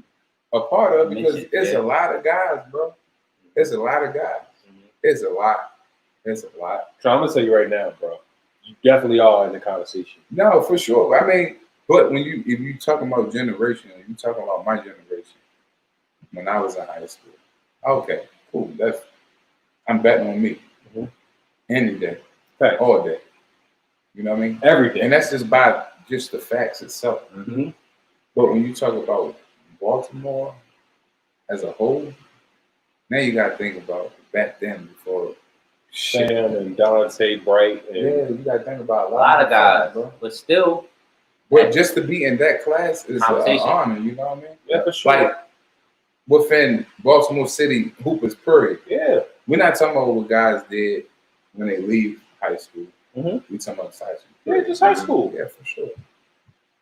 a part of because it's a lot of guys, bro. It's a lot of guys. It's a lot. It's a lot. So I'm gonna tell you right now, bro. You definitely are in the conversation. No, for sure. I mean, but if you talking about generation, you talking about my generation when I was in high school. Okay, cool. I'm betting on me. Mm-hmm. Any day. Fact. All day. You know what I mean? Every day. And that's just by just the facts itself. Mm-hmm. But when you talk about Baltimore as a whole, now you got to think about back then before Sam and Dante Bright. And yeah, you got to think about a lot of guys, bro. but still. But just to be in that class is an honor, you know what I mean? Yeah, for sure. Like within Baltimore City Hoopers, period. Yeah. We're not talking about what guys did when they leave high school. Mm-hmm. We talking about high school. Yeah, just high school. Yeah, for sure.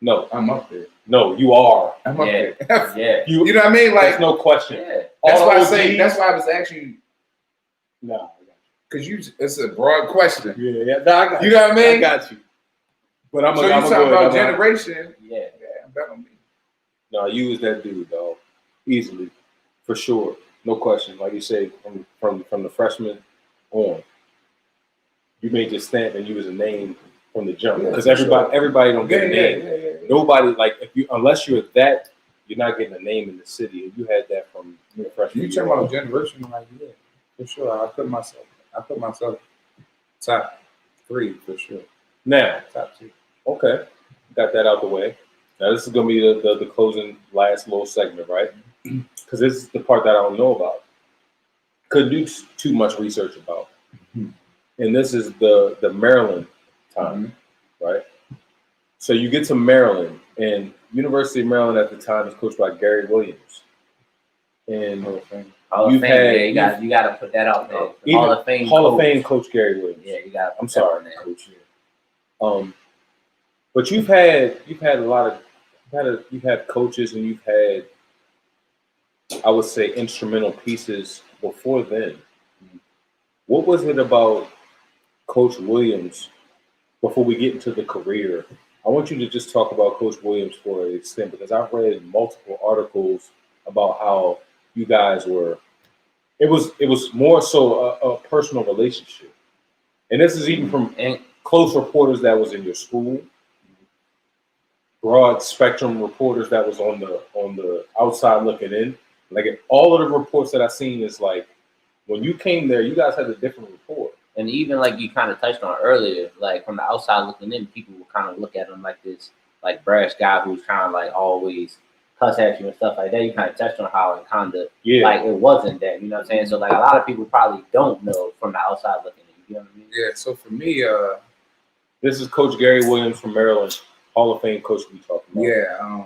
No, I'm up there. No, you are. I'm up there. Yeah. You know what I mean? Like, there's no question. Yeah. That's All why I OGs, say. That's why I was actually. No. Because it's a broad question. Yeah. No, I got you. Know what I mean? I got you. But I'm so you talking about generation? Yeah. Bet on me. No, you was that dude, dog. Easily, for sure, no question. Like you say, from the freshman on, you made your stamp and you was a name from the jump. Because everybody don't get a name. Yeah. Nobody unless you're that, you're not getting a name in the city. And you had that from your freshman. You talking about generation? Like for sure. I put myself top 3 for sure. Now, top 2. Okay, got that out the way. Now this is gonna be the closing last little segment, right? Because this is the part that I don't know about. Couldn't do too much research about. Mm-hmm. And this is the Maryland time, right? So you get to Maryland, and University of Maryland at the time is coached by Gary Williams. And Hall of Fame, you got to put that out there. Hall of Fame coach Gary Williams. Yeah, you got. I'm sorry, coach. But you've had a lot of you've had coaches and you've had, I would say, instrumental pieces before then. What was it about Coach Williams before we get into the career? I want you to just talk about Coach Williams for an extent because I've read multiple articles about how you guys were. It was more so a personal relationship, and this is even from close reporters that was in your school, broad spectrum reporters that was on the outside looking in. Like all of the reports that I've seen is like when you came there, you guys had a different report. And even like you kind of touched on earlier, like from the outside looking in, people will kind of look at him like this, like brash guy who's kind of like always cuss at you and stuff like that. You kind of touched on how it kind of like it wasn't that, you know what I'm saying? So like a lot of people probably don't know from the outside looking in. You know what I mean? Yeah. So for me, this is Coach Gary Williams from Maryland, Hall of Fame coach we talking about. Yeah.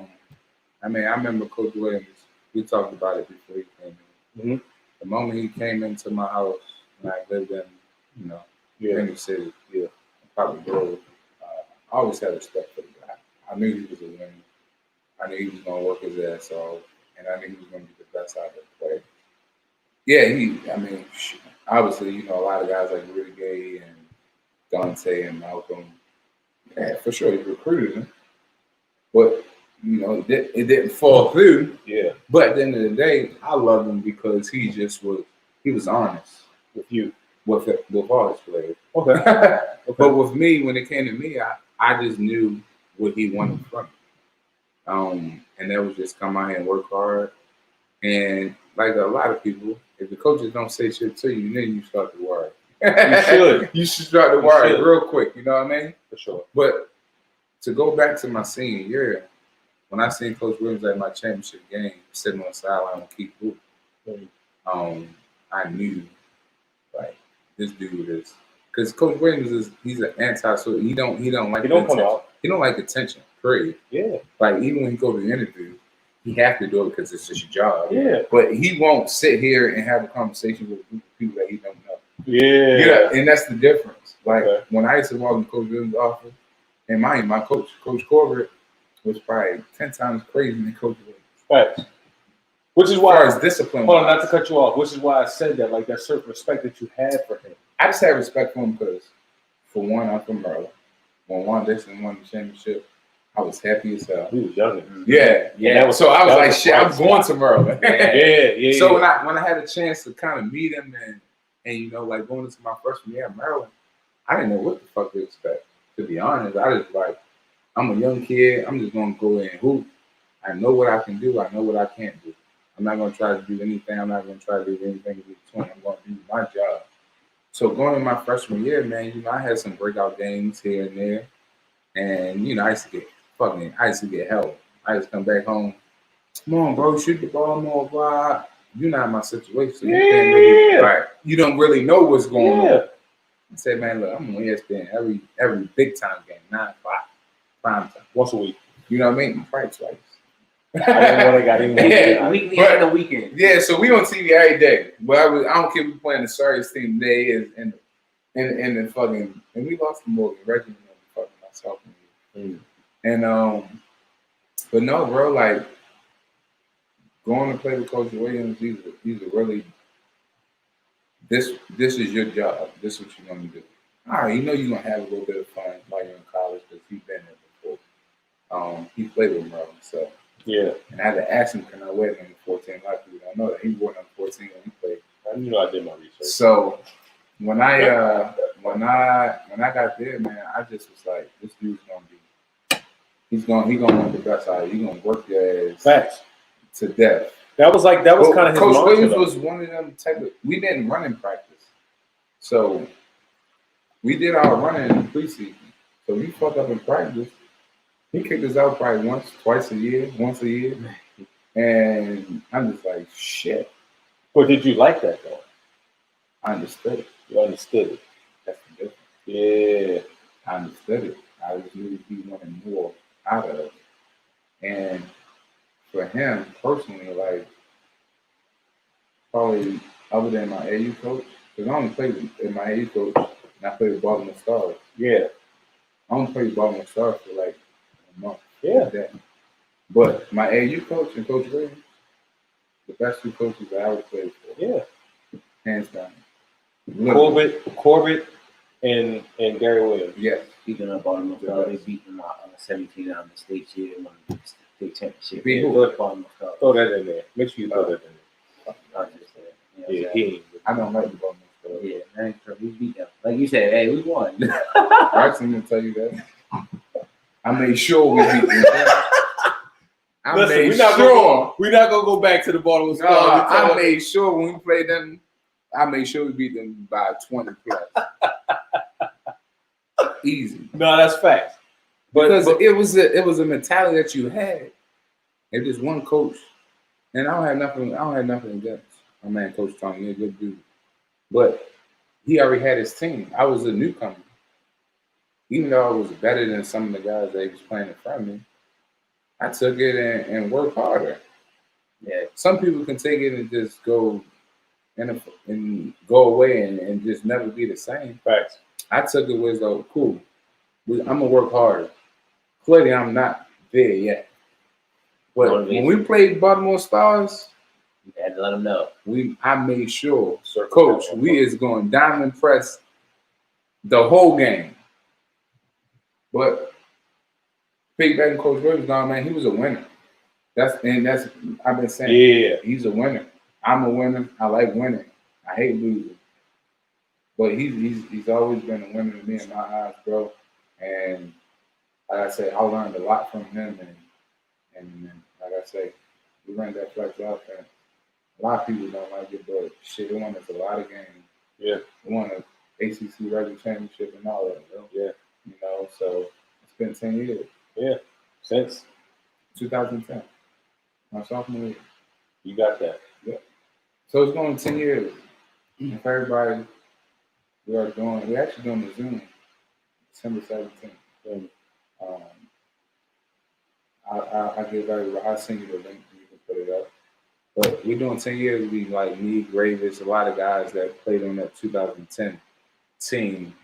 I mean, I remember Coach Williams. We talked about it before he came in. Mm-hmm. The moment he came into my house, when I lived in, in the city, probably Grove, I always had respect for the guy. I knew he was a winner. I knew he was going to work his ass off, and I knew he was going to be the best out of the play. Yeah, obviously, a lot of guys like Rudy Gay and Dante and Malcolm, for sure, he recruited him. But, it didn't fall through. Yeah. But at the end of the day, I loved him because he was honest with you. With all his players. Okay. But with me, when it came to me, I just knew what he wanted from me. And that was just come out here and work hard. And like a lot of people, if the coaches don't say shit to you, then you start to worry. You should. You should start to worry real quick, you know what I mean? For sure. But to go back to my senior year, when I seen Coach Williams at my championship game, sitting on the sideline with Keith Booth, I knew, like, this dude is, because Coach Williams he's an anti-social. He don't like come out. He don't like attention. Period. Yeah. Like even when he go to the interview, he have to do it because it's just your job. Yeah. But he won't sit here and have a conversation with people that he don't know. Yeah. And that's the difference. Like when I used to walk in Coach Williams' office, and my coach, Coach Corbett, was probably 10 times crazier than Coach Williams. Right. Which is why it's discipline. Hold on, not to cut you off. Which is why I said that, like that certain respect that you had for him. I just had respect for him because, for one, I'm from Maryland. When Juan Dixon won the championship, I was happy as hell. He was young. Yeah. So I was like, shit, I'm going to Maryland. Yeah. So when I had a chance to kind of meet him and like going into my freshman year in Maryland, I didn't know what the fuck to expect. To be honest, I just like, I'm a young kid. I'm just gonna go in and hoop. I know what I can do. I know what I can't do. I'm not gonna try to do anything. I'm not gonna try to do anything in between. I'm gonna do my job. So going in my freshman year, man, I had some breakout games here and there, and I used to get help. I used to come back home. Come on, bro, shoot the ball more, blah. You're not in my situation. So you don't really know what's going on. I said, man, look, I'm on ESPN every big time game, 9 o'clock, prime time, once a week. You know what I mean? Probably twice. Weekly and the weekend. Yeah, so we on TV every day. But I don't care if we playing the Sirius team today and the fucking, and we lost the Morgan Reggie and fucking myself. And but no, bro, like going to play with Coach Williams, he's a really this is your job. This is what you're gonna do. All right, you're gonna have a little bit of fun while you're in college because he's been there before. He played with Maryland, so yeah. And I had to ask him, can I wear number 14? A lot of people don't know that he wore number 14 when he played. I did my research. So when I got there, man, I just was like, this dude's gonna he gonna want the best out of you. He's gonna work your ass to death. That was kind of his Coach Williams though. was one of them type of. We didn't run in practice, so we did our running in preseason. So we fucked up in practice. He kicked us out probably once a year, and I'm just like shit. But did you like that though? I understood it. You understood it. That's the difference. Yeah, I understood it. I just knew he wanted more out of it, and for him personally, like probably other than my AU coach, because I only played with my AU coach and I played with Baltimore Stars. Yeah. I only played with Baltimore Stars for like a month. Yeah. Like that. But my AU coach and Coach Williams, the best two coaches I ever played for. Yeah. Hands down. Corbett and Gary Williams. Yes. Speaking of Baltimore Stars, they beat them out 17 on the state year, won the state championship. Beat who? Good Baltimore Stars. throw that in there. Make sure you throw that in there. I'm just saying, you know what Yeah, I'm he saying? ain't. I don't like the Baltimore Stars. Yeah, man, so we beat them. Like you said, hey, we won. Bryson didn't tell you that. I made sure we beat them. I Listen, made we're not gonna go back to the Baltimore No, Stars. I made sure when we played them, I made sure we beat them by 20 plus. Easy. No, that's facts. Because it was a mentality that you had. If there's one coach, and I don't have nothing against my man, Coach Tony. He's a good dude. But he already had his team. I was a newcomer. Even though I was better than some of the guys that he was playing in front of me, I took it and worked harder. Yeah, some people can take it and just go and go away and just never be the same. Facts. I took it as though, cool, I'm gonna work harder. Clearly, I'm not there yet. But when we played Baltimore Stars, You had to let them know. I made sure, Coach, we is going diamond press the whole game. But Big Bad and Coach Williams, man, he was a winner. That's I've been saying. Yeah, He's a winner. I'm a winner. I like winning. I hate losing. But he's always been a winner to me in my eyes, bro. And like I say, I learned a lot from him. And like I say, we ran that flex offense. A lot of people don't like it, but shit, it won us a lot of games. Yeah. We won an ACC regular championship and all that, bro. Yeah. You know, so it's been 10 years. Yeah. Since 2010. My sophomore year. you got that. Yeah. So it's going 10 years. If everybody, we're actually doing the Zoom December 17th. Mm. I'll give everybody, I'll send you the link and you can put it up. But we're doing 10 years. We like me, Gravis, a lot of guys that played on that 2010 team.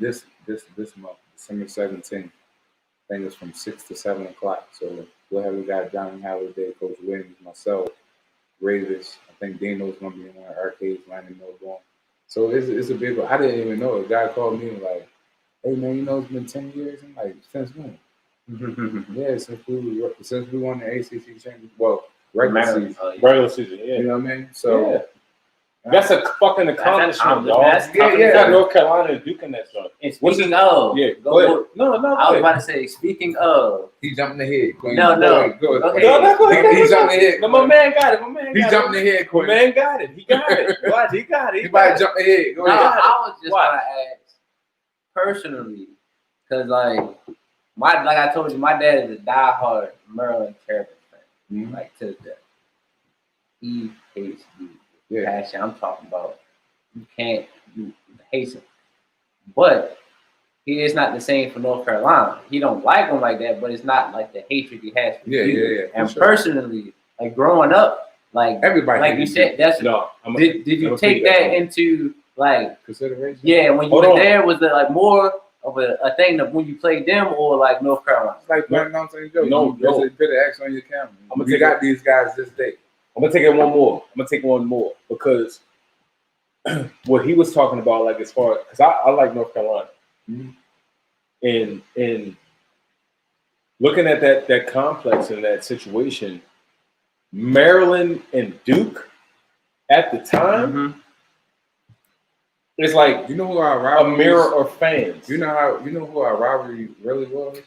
This month, December 17th. I think it's from 6 to 7 o'clock. So we'll have a guy Johnny Howard there, Coach Williams, myself, Gravis. I think Dano's gonna be in one of the arcades, Landon Milburn. So it's a big one. I didn't even know. A guy called me and like, hey man, you know it's been 10 years? I'm like, since when? Yeah, since we won the ACC championship. Well, regular season. Regular season, yeah. You know what I mean? So yeah. That's a fucking accomplishment, dog. Yeah. Got North Carolina and Duke in that joint. And speaking of, yeah, go ahead. No, I was about to say, speaking of, he jumped in the head. Queen. No. Go ahead. No, go ahead. He jumped in the head. No, my man got it. He jumped in the head. My man got it. He got it. Watch, he got it. He might jump in the head. Go no, ahead. I was just gonna ask personally, because like I told you, my dad is a diehard Maryland Terrapins fan, like to the death. He hates you. Yeah. Passion. I'm talking about. You hate him, but he is not the same for North Carolina. He don't like him like that, but it's not like the hatred he has for you. Yeah. And personally, like growing up, like everybody, like you said, that's no. Did you take that into like consideration? Yeah, when you were there, was it like more of a thing of when you played them or like North Carolina? It's like playing on St. Joe. No. There's a bit of X on your camera. We got these guys this day. I'm gonna take it one more. I'm gonna take one more because what he was talking about, like as far because I like North Carolina, and looking at that complex and that situation, Maryland and Duke at the time, it's like you know who our rivalry a mirror of fans. You know who our rivalry really was.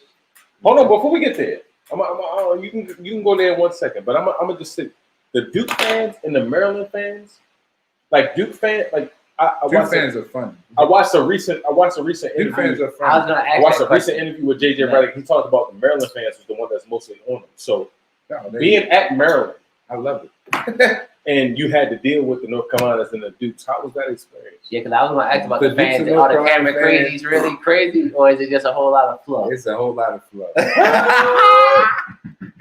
Hold on, before we get there, you can go there in 1 second, but I'm gonna just say the Duke fans and the Maryland fans. Like Duke fans, like Duke fans are fun. I watched a recent interview. Duke fans are fun. I was gonna ask I watched a question. recent interview with JJ Redick. He talked about the Maryland fans was the one that's mostly on them. So being at Maryland, I love it. and you had to deal with the North Carolinas and the Dukes. How was that experience? Yeah, because I was gonna ask about the The fans. Dukes Are and the North camera Carolina crazy? Is really crazy, or is it just a whole lot of fluff? It's a whole lot of fluff.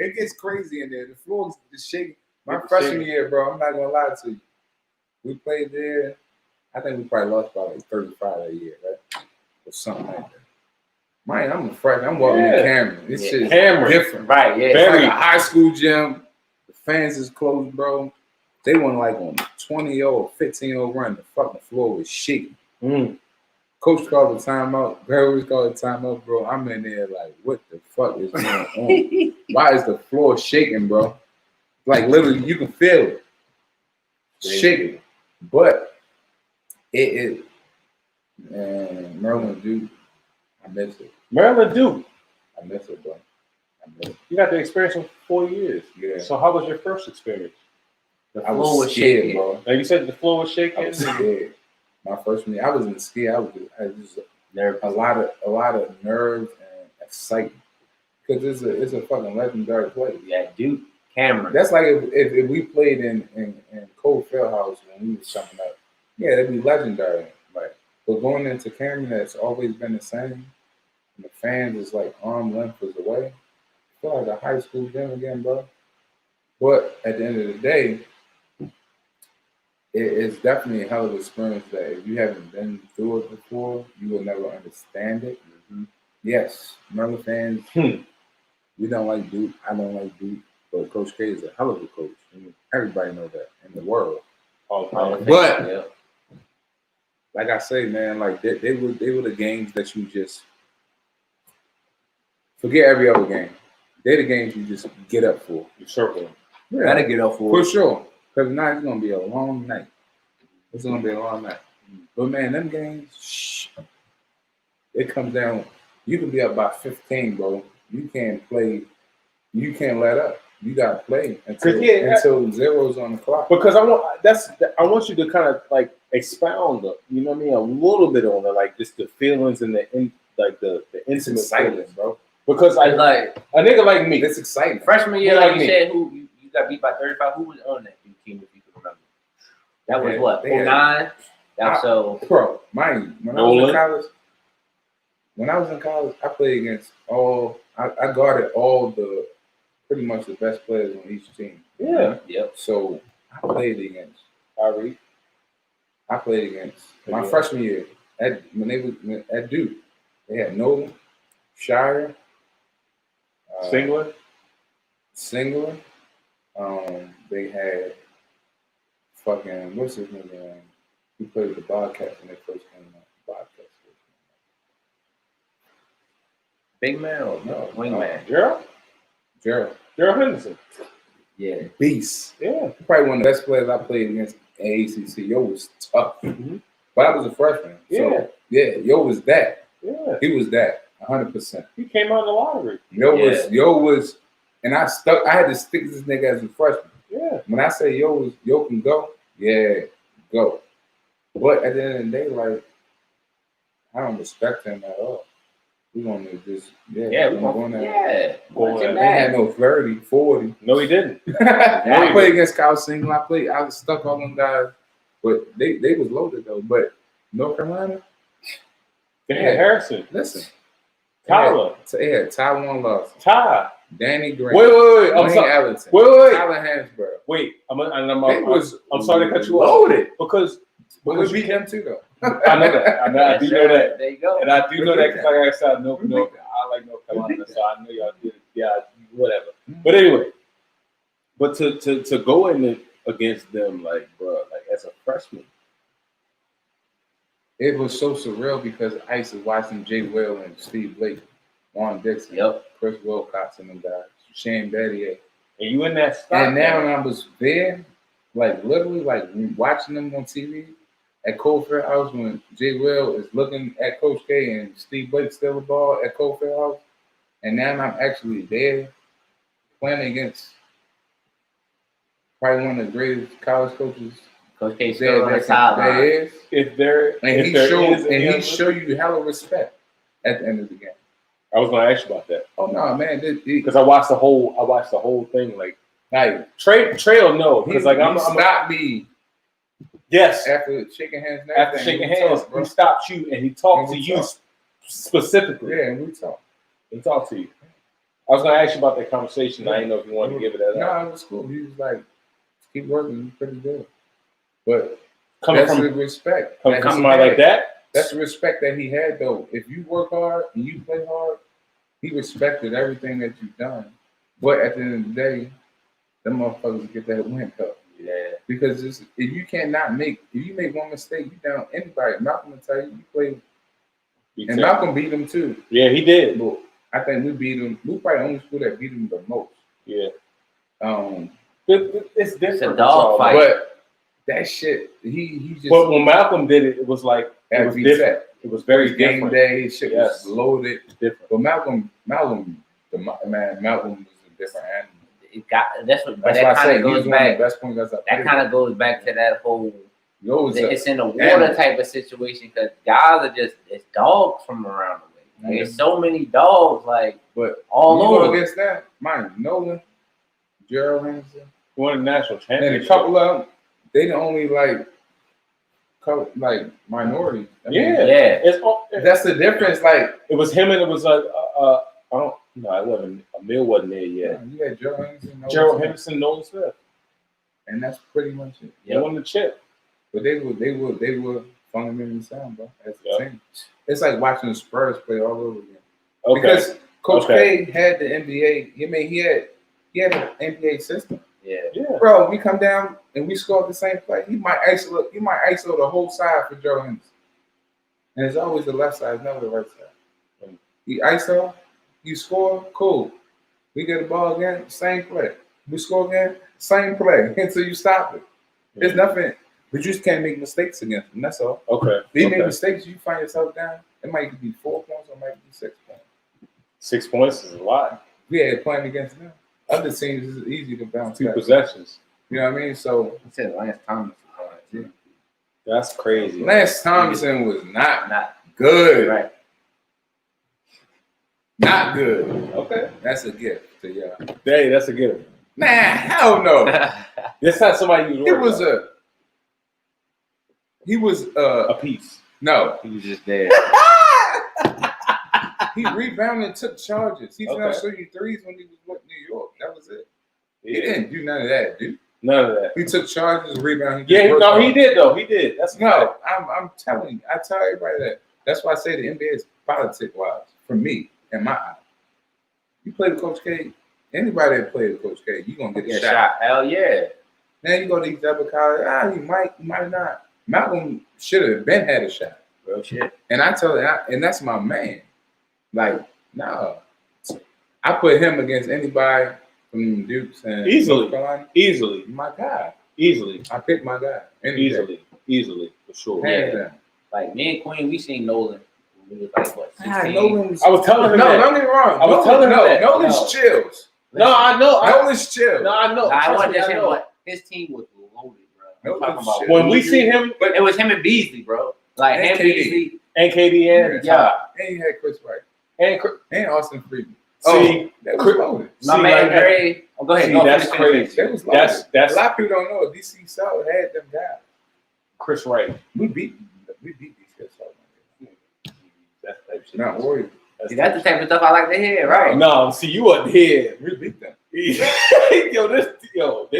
It gets crazy in there. The floor is shaking. My freshman year, bro, I'm not gonna lie to you. We played there. I think we probably lost by like 35 that year, right? Or something like that. Man, I'm a freshman. I'm walking the camera. This shit is different. Right, yeah. It's like a high school gym. The fans is closed, bro. They went like on a 20-year-old, 15-year-old run. The fucking floor was shaking. Coach called the timeout. Gravis called the timeout, bro. I'm in there like, what the fuck is going on? Why is the floor shaking, bro? Like literally, you can feel it shaking. But it man, Maryland Duke, I miss it. Maryland Duke. I miss it, bro. I miss it. You got the experience for 4 years. Yeah. So how was your first experience? The I floor was scared, bro. Like you said, the floor was shaking. I was scared. My freshman year, I wasn't scared. I was just nervous. a lot of nerves and excitement because it's a fucking legendary place. Yeah, Duke, Cameron. That's like if we played in Cole Fieldhouse when we was coming up, yeah, it'd be legendary. Like, but going into Cameron, that's always been the same. And the fans is like arm length away. I feel like a high school gym again, bro. But at the end of the day, it's definitely a hell of an experience that if you haven't been through it before, you will never understand it. Mm-hmm. Yes, Maryland fans, we don't like Duke. I don't like Duke. But Coach K is a hell of a coach. Everybody knows that in the world. But like I say, man, like they were the games that you just forget every other game. They're the games you just get up for. You circle them. Yeah, gotta get up for sure. Because now it's gonna be a long night. It's gonna be a long night. But man, them games, it comes down. You can be up by 15, bro. You can't play. You can't let up. You gotta play until zero's on the clock. Because I want you to kind of like expound, you know what I mean, a little bit on it, like just the feelings and the intimate excitement, bro. Because I like a nigga like me. It's exciting. Freshman year, like you said, you got beat by 35. Who was on that team, if you can remember? That was what, 09? That was so. Bro, mind you, when I was in college, I played against I guarded pretty much the best players on each team. Yeah. Yep. So I played against Kyrie. I played against my freshman year at Duke. They had Nolan, Shire, Singler. They had fucking what's his name? He played with the Bobcats when they first came out. Bobcats. Big man or no? Wingman. Gerald Henderson. Yeah. Beast. Yeah. Probably one of the best players I played against at ACC. Yo was tough. Mm-hmm. But I was a freshman. So, Yo was that. Yeah. He was that. 100%. He came out in the lottery. Yo was, and I had to stick this nigga as a freshman. Yeah. When I say Yo can go, go. But at the end of the day, like, I don't respect him at all. We gonna just we're going there. They had no 30, 40. No, he didn't. I played against Kyle Single. I was stuck on them guys, but they was loaded though. But North Carolina, they had Harrison. Listen, Tyler. They had Tywan Lawson. Ty. Danny Grant. Wait. I'm sorry. Wait. Tyler Hansborough. Wait. I'm sorry to cut you loaded. off. Because we beat them too though. I know that. I do know that. There you go. And I do know that because, like I said, I like North Carolina, so I know y'all did. Yeah, whatever. But anyway, but to go in against them, like, bro, like as a freshman, it was so surreal because I used to watch them, Jay Will and Steve Blake, Juan Dixon, Chris Wilcox, and them guys, Shane Battier, and you in that spot. And now when I was there, like literally, like watching them on TV. At Cole Fieldhouse, when Jay Will is looking at Coach K and Steve Blake still the ball at Cole Fieldhouse, and now I'm actually there playing against probably one of the greatest college coaches. Coach K still on the sideline. He show you hella respect at the end of the game. I was gonna ask you about that. Oh no, man, because I watched the whole thing. Like Trey will know because like I'm stopped me. Yes. After shaking hands, he stopped you and he talked to you specifically. Yeah, and we talked. He talked to you. I was going to ask you about that conversation. I didn't know if you wanted to give it that. No, it was cool. He was like, keep working. You're pretty good. But coming that's the respect. Coming from somebody like that? That's the respect that he had, though. If you work hard and you play hard, he respected everything that you've done. But at the end of the day, them motherfuckers get that win cup. Yeah. Because if you make one mistake, you down anybody. Malcolm will tell you played. And Malcolm beat him too. Yeah, he did. But I think we beat him. We probably the only school that beat him the most. Yeah. It's different. It's a dog fight. But that shit, he just. But when Malcolm did it, it was like it was different. It was very game different. day. Shit Yes. was loaded. Different. But Malcolm was a different animal. It got that's what. But That's why that I kind say of he was goes one of back. the best point guards. That kind of goes back to that whole. It's in the water animal. type of situation because guys are just it's dogs from around the way. Like, Mhm. There's so many dogs like But all you go over. against that, mind Nolan, Gerald Henderson, Won a national and championship. a couple of them, they the only like minorities. I mean, Yeah. that's the difference. Like, It was him and it was I don't no, it wasn't Emil wasn't there yet. you had Gerald Henderson, Nolan Gerald Smith, Henderson, Nolan Smith. and that's pretty much it. They won the chip. But they were fundamentally sound, bro. As a Yep. team, it's like watching the Spurs play all over again. Okay. Because Coach Okay. K had the NBA. I mean, he had an NBA system. Yeah. Yeah. Bro, we come down and we score the same play. He might ISO the whole side for Joe Henderson. And it's always the left side, it's never the right side. He ISO, you score, cool. We get the ball again, same play. We score again, same play until you stop it. There's nothing, but you just can't make mistakes against them. That's all. Okay. If you make Okay. mistakes, you find yourself down. It might be 4 points or it might be 6 points. 6 points is a lot. Yeah, playing against them. Other teams is easy to bounce 2 back. possessions. You know what I mean? So I said Lance Thomas. Too. That's crazy. Lance Thompson was not Not good. right. Not good. Okay. That's a gift to y'all. Hey, that's a good one. Nah, hell no. That's not somebody you He was a piece. no. He was just there. He rebounded and took charges. He Okay. didn't show you threes when he was with New York. That was it. He Yeah. didn't do none of that, dude. None of that. He took charges, rebound. Yeah, no, he did though. He did. That's No, I'm telling you. I tell everybody that. That's why I say the NBA is politic wise for me in my eye. You play with Coach K. Anybody that plays with Coach K, you gonna get a Yeah, shot. shot. Hell yeah. Now you go to these other colleges. You might not. Malcolm should have been had a shot. Real shit. And I tell you, and that's my man. Like, no. I put him against anybody from Dukes and Easily. North Carolina. easily, My guy. easily, I picked my guy. Any day. easily, for sure. Hands Yeah. down. Like me and Queen, we seen Nolan when we was like what 16. Nolan was, I was telling him no, that. don't get me wrong. I was telling him that. Nolan's No. chills. No, I know. Nolan's chill. No, I know. Nah, I Trust wasn't me, just I him, know. but his team was loaded, bro. I'm Nolan's talking about chill. When we seen him But it was him and Beasley, bro. Like And him, KD. Beasley. and KD and Yeah. And he had Chris Wright. and And Austin Freeman. see, That was Chris- loaded. My See, man like, Dre. Oh, go ahead. see, Go that's finish, crazy. That was loaded. That's a lot of people don't know. DC South had them guys. Chris Wright. We beat DC South. That type shit. Not worried. See, that's the type of stuff I like to hear, right? No, see, you wasn't here. We beat them. They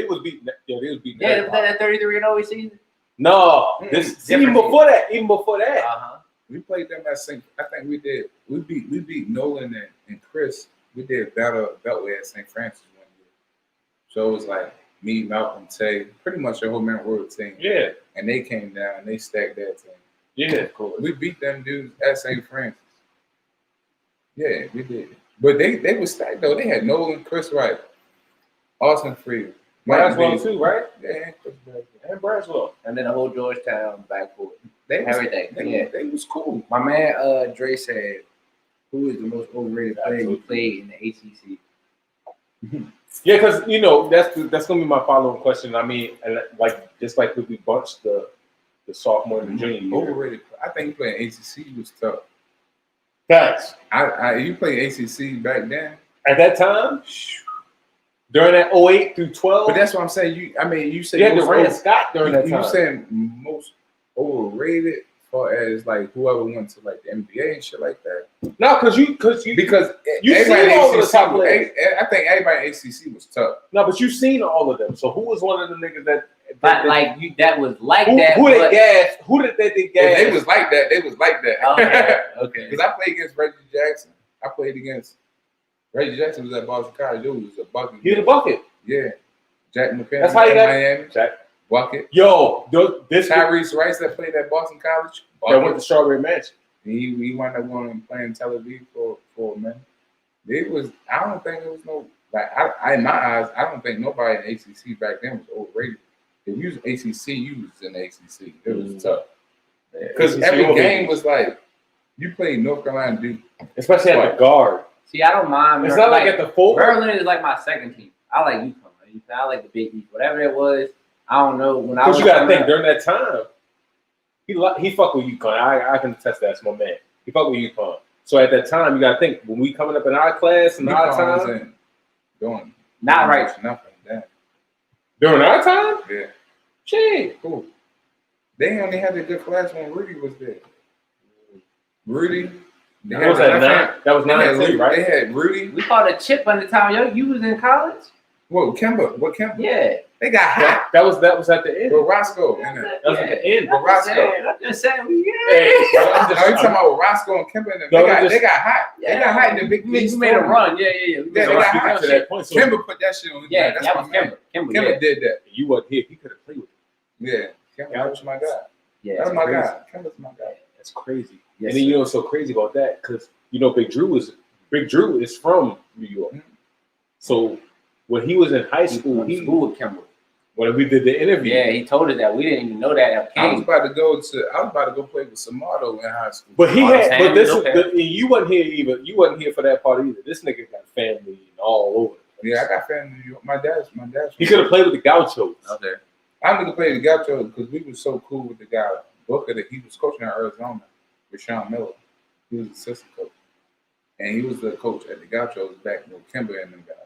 was beating. They was beating. Yeah, they played that 33-0 season. No, Mm, this different even before that. Even before that. Uh-huh. We played them at St. I think we did. We beat Nolan and Chris. We did Beltway at St. Francis one year. So it was like me, Malcolm, Tay, pretty much the whole man world team. Yeah, And they came down and they stacked that team. yeah, of course. We beat them dudes at St. Francis. Yeah, we did. But they were stacked though. They had Nolan, Chris Wright, Austin Freeman, Braswell too, right? Yeah, and Chris Braswell. And Braswell. And then the whole Georgetown backcourt. They was, Everything. Yeah. They was cool. My man Dre said, who is the most overrated player you played in the ACC? Yeah, because that's gonna be my follow-up question. I mean, and like just like we bunched the sophomore and the junior year. Overrated. I think playing ACC was tough. Facts. You played ACC back then, At that time, during that 08 through 12, but that's what I'm saying. You said you had most Durant Scott during that time. You saying most overrated, as far as like whoever went to like the NBA and shit like that. No, because you Everybody seen in all of the ACC top was- players. I think everybody in ACC was tough. No, but you've seen all of them. So who was one of the niggas that That was like who, that. who but- they gassed? Who did they If gas? they was like that, they was like that. Okay. Okay. Because I played against Reggie Jackson. I played against Reggie Jackson was at Boston College. Dude was a bucket. He the bucket. Yeah. Jack McCann. That's how you got Miami. Jack. Bucket. Yo, this guy Tyrese Rice that played at Boston College. that went to Strawberry Mansion. He wound up going and playing Tel Aviv for a minute. I don't think there was no Like in my eyes, I don't think nobody in ACC back then was overrated. If you was ACC, you was in the ACC. It was tough because every game was like you played North Carolina Duke, especially at the guard. See, I don't mind. It's not like at the full. Maryland is like my second team. I like UConn. I like the Big East. Whatever it was, I don't know. When I was you gotta think during that time, he fucked with UConn. I can attest that. That's my man. He fucked with UConn. So at that time, you gotta think when we coming up in our class and our time, doing not right. Nothing. Damn. During our time, yeah. Shit, cool. They only had a good class when Rudy was there. Rudy. That was 9-3, right? They had Rudy. We called it Chip by the time you was in college. What Kemba? Yeah. They got hot. That was at the end. With Roscoe. That was at the end. With Roscoe. I'm just saying. Are you talking about with Roscoe and Kemba? They got hot. Yeah, they got hot in the Big East. We made a run. Yeah. They got hot to that point. Kemba put that shit on. Yeah, that was Kemba. Kemba did that. You wasn't here. He could have played with him. Yeah. Kemba was my guy. Yeah, that's my guy. Kemba's my guy. That's crazy. Yes, and then you know what's so crazy about that? Because Big Drew is from New York. Mm-hmm. So when he was in high school, he school with Kemba. When we did the interview, yeah, he told us that we didn't even know that. I was about to go play with Samardo in high school. But you wasn't here either. You wasn't here for that part either. This nigga got family all over. Yeah, I got family in New York. My dad's. He could have played with the Gauchos. Okay. I'm gonna play the Gauchos because we were so cool with the guy Booker that he was coaching in Arizona with Sean Miller. He was assistant coach, and he was the coach at the Gauchos back with Kimber and them guys.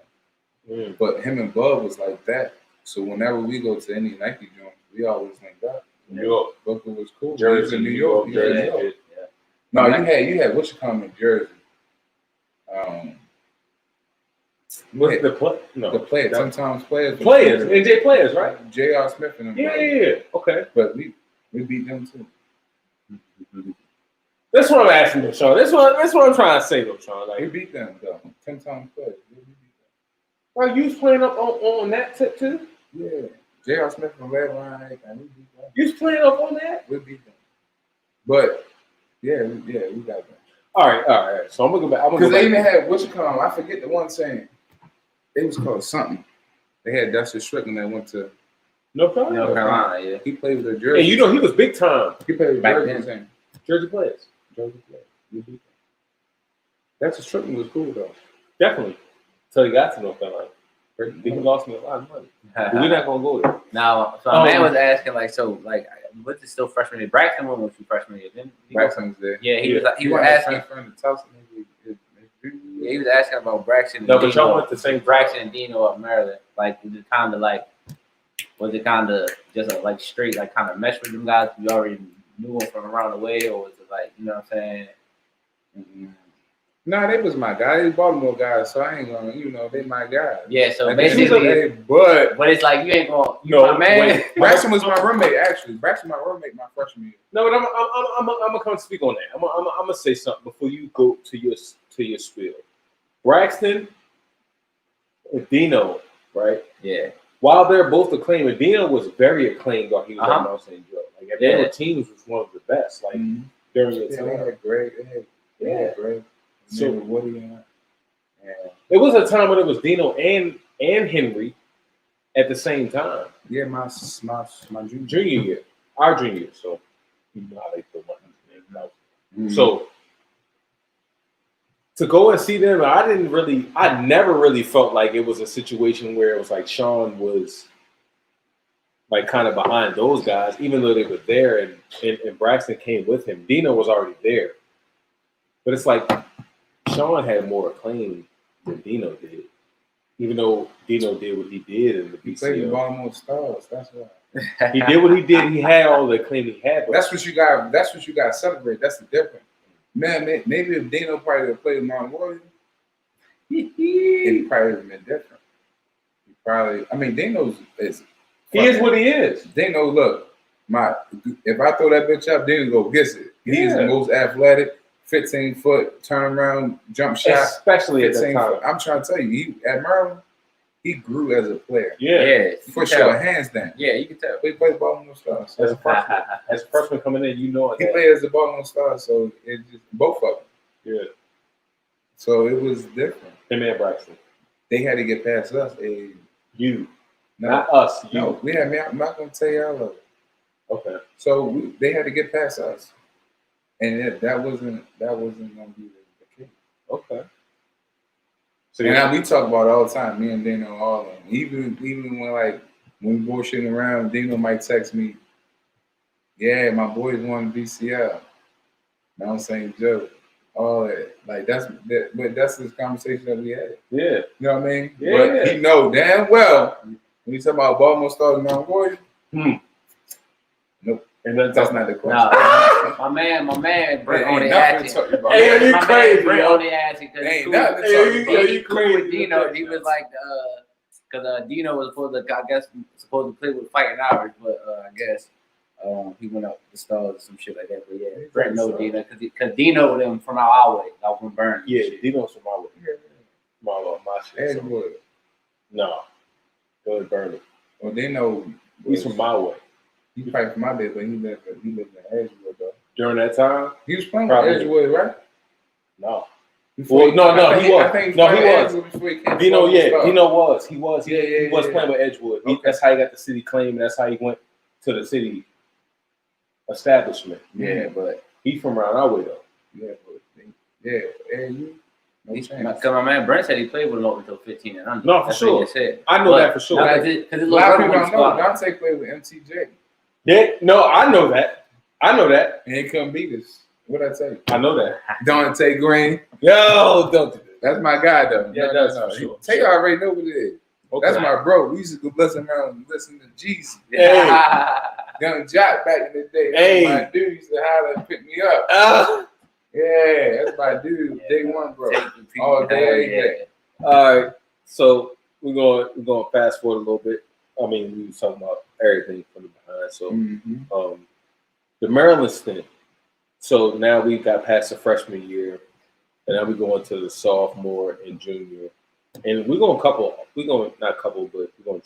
But him and Bub was like that. So whenever we go to any Nike joint, we always linked up. New York. Booker was cool. Jersey, New York. Yeah. No, you had what you call in Jersey. What's the play? No, the players. Sometimes players. NJ players, right? J.R. Smith and them. Yeah. Okay. But we beat them too. That's what I'm asking though, Sean. That's what I'm trying to say though, Sean. Like we beat them though. 10 times players. Well, you was playing up on that tip too? Yeah. J.R. Smith from Red Line, and we beat them. You was playing up on that? We beat them. But yeah, we got them. All right. So I'm gonna go back. Because they even had what's it called? I forget the one saying. It was called something. They had Dustin Strickland that went to North Carolina. Yeah. He played with the Jersey. And he was big time. He played with Jersey players. Dustin Strickland was cool though. Definitely. Until he got to North Carolina. He lost me a lot of money. But we're not gonna go there. Now, so a man was asking what's it still freshman year? Braxton went with you freshman year, didn't he? Braxton was there. Yeah, he was asking. Yeah, he was asking about Braxton. No, but y'all went the same Braxton and Dino up Maryland. Like, was it kind of just like straight, like kind of mesh with them guys? You already knew them from around the way, or was it like, you know what I'm saying? Mm-hmm. No, they was my guys. They Baltimore guys, so I ain't gonna, they my guys. Yeah, so like basically, but it's like you ain't gonna. No, man. Braxton was my roommate. Actually, Braxton my roommate my freshman year. No, but I'm gonna come speak on that. I'm gonna say something before you go to your spiel. Braxton and Dino, right? Yeah. While they're both acclaimed, and Dino was very acclaimed while he was at Mount St. Joe. Like at their teams was one of the best. Like during the time. They had great. They had great. So Woody and it was a time when it was Dino and Henry at the same time. Yeah, my junior year, our junior year. So you know how they put one out. So to go and see them, I never really felt like it was a situation where it was like Sean was like kind of behind those guys, even though they were there and Braxton came with him. Dino was already there, but it's like Sean had more acclaim than Dino did, even though Dino did what he did in the BCL. He played the Baltimore Stars. That's why he did what he did. He had all the acclaim he had. That's what you got. That's what you got to celebrate. That's the difference. Man, maybe if Dino probably would played Martin Williams, it probably would have been different. Dino is. He is what he is. Dino, look, if I throw that bitch up, Dino go get it. He's the most athletic, 15-foot turnaround jump shot, especially at that time. I'm trying to tell you, at Maryland, he grew as a player. Yeah, for sure, hands down. Yeah, you can tell. He played Baltimore Stars as a freshman coming in. You know, he played as a Baltimore Stars, so it just both of them. Yeah. So it was different. Him and Braxton. they had to get past us. And You, no, not us. You. no, we had. I'm not gonna tell you all of it. Okay. So they had to get past us, and that wasn't gonna be the case. Okay. So And now we talk about it all the time. Me and Dino, all of them. Even when we bullshitting around, Dino might text me, "Yeah, my boys won VCL." Now I'm saying joke, all that. Like but that's this conversation that we had. yeah. You know what I mean? Yeah. But he know damn well when you talk about Baltimore Stars and Mount Boys. Nope. And That's not the question. Nah, my man, Brett on the ass. Hey, you crazy, Brett yo. on the ass because Ain't he nothing to cool- talk about. he cool with Dino. He was like, because Dino was supposed to play with Fighting Irish, but I guess he went up the Stars or some shit like that. But yeah, Brett know Dino because Dino them from our way, like from Burn. Yeah, Dino's from my way. My shit. So. Edgewood. No. Go to Burn. Well, they know He's from my way. He fight for my day, but he lived in Edgewood though. During that time? He was playing Probably. with Edgewood, right? No. Before He was. I think No, he playing was. Edgewood before he came Dino, to yeah. Baltimore. Dino was. He was. He was Yeah. playing with Edgewood. Okay. That's how he got the city claim. That's how he went to the city establishment. Yeah, but He from around our way, though. And you. No chance. Because my man Brent said he played with him up until 15 and under. No, for That's sure. what he said. I know that for sure. Because A lot of people don't know. Dante played with MTJ. Yeah, no, I know that. And he couldn't beat us. What'd I tell you? I know that. Dante Green. Yo, don't do that. That's my guy, though. Yeah, that's for sure. Tay already know what it is. Okay. That's my bro. We used to go listen around and listen to Jeezy. Hey. Young Jock back in the day. Hey. My dude used to holler and pick me up. Yeah, that's my dude. Day one, bro. All day, every day. All right, so we're going fast forward a little bit. I mean, we was talking about everything from the behind. So, the Maryland stint. So now we got past the freshman year, and now we're going to the sophomore and junior, and we're going to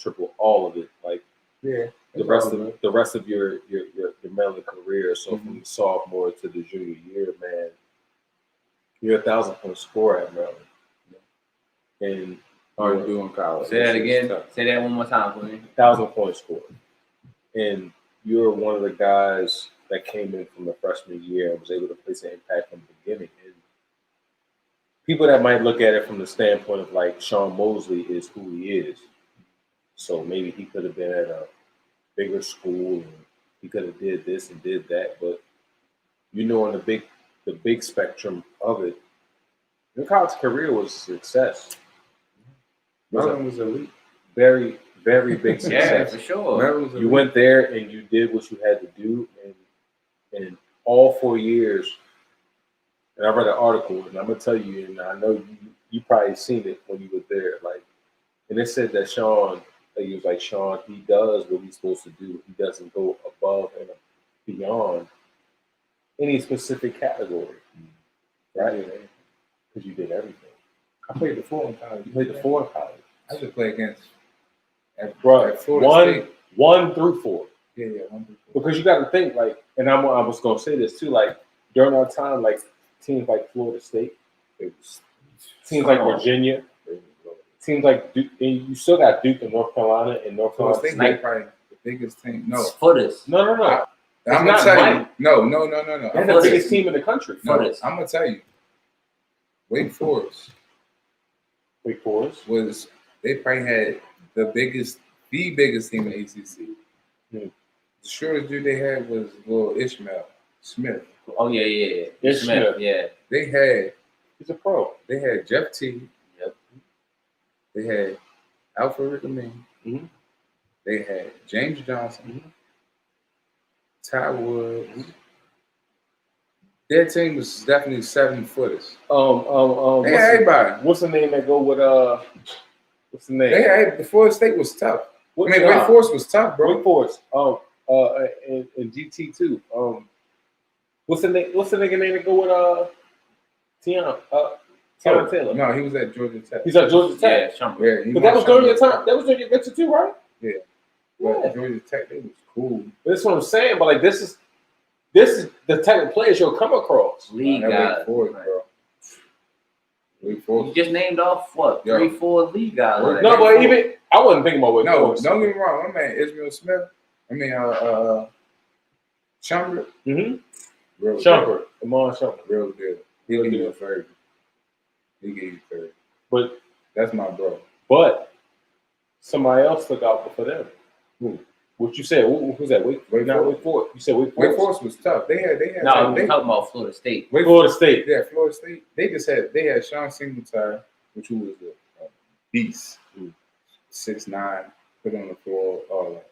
triple all of it, like the rest of your Maryland career. So from the sophomore to the junior year, man, you're a 1,000-point scorer at Maryland. And Are you doing college? Say that again. Say that one more time for me. 1,000-point scorer. And you're one of the guys that came in from the freshman year and was able to place an impact from the beginning. And people that might look at it from the standpoint of like Sean Mosley is who he is. So maybe he could have been at a bigger school and he could have did this and did that. But on the big spectrum of it, your college career was a success. Maryland was elite. Very, very big Yeah, success. for sure. Maryland was You elite. went there and you did what you had to do, and all 4 years. And I read an article, and I'm gonna tell you, and I know you probably seen it when you were there. Like, and it said that Sean, he was like, Sean, he does what he's supposed to do. He doesn't go above and beyond any specific category, right? Because you did everything. I played the four in college. You played the 4 in college. I should play against. Right, Florida State. 1 through 4. Yeah, 1 through 4. Because you got to think, like, and I was going to say this too, like, during our time, like, teams like Florida State, teams like Virginia, teams like Duke, and you still got Duke in North Carolina and North Florida Carolina State State. probably the biggest team. No. Footers. No. I'm It's gonna not tell right. you. No. They're the biggest team in the country. No, Footers. I'm gonna tell you. Wake Forest Wake Forest. was they probably had the biggest team in the ACC. Hmm. The shortest dude they had was little Ishmael Smith. Oh yeah. Yes, Smith, Smith. yeah. He's a pro. They had Jeff T. Yep. They had Alfred Rickman. Mhm. They had James Johnson. Ty Woods. Their team was definitely 7-footers. They had everybody. What's the name that go with what's the name? They had the Florida State was tough. Wake Wake Forest was tough, bro. Wake Forest. And GT too. What's the nigga name that go with Tiana Taylor? No, he was at Georgia Tech. He's at Georgia Tech. Yeah, Shumpert. Yeah, he But that was won during your something. time. That was during your venture too, right? But Georgia Tech, they was cool. That's what I'm saying. But like, this is the type of players you'll come across. League That guys. Wake Forest, bro. Wake You Forest. just named off what? Yo. 3-4 league guys. Wake- No, but even I wasn't thinking about Wake No, Forest. don't get me wrong. My man Ishmael Smith. I mean, Shumpert. Mm-hmm. Real Shumpert, Amon Shumpert. good. Real good. He Real gave you good. 30. He gave you 30. But That's my bro. somebody else took out for them. Who? What you said? Who's that? Wake Forest. You said Wake Forest. Wake Forest was tough. They had. No, we're talking about Florida State. Florida State. Yeah, Florida State. They had Sean Singletary, which was a beast, 6'9", put on the floor.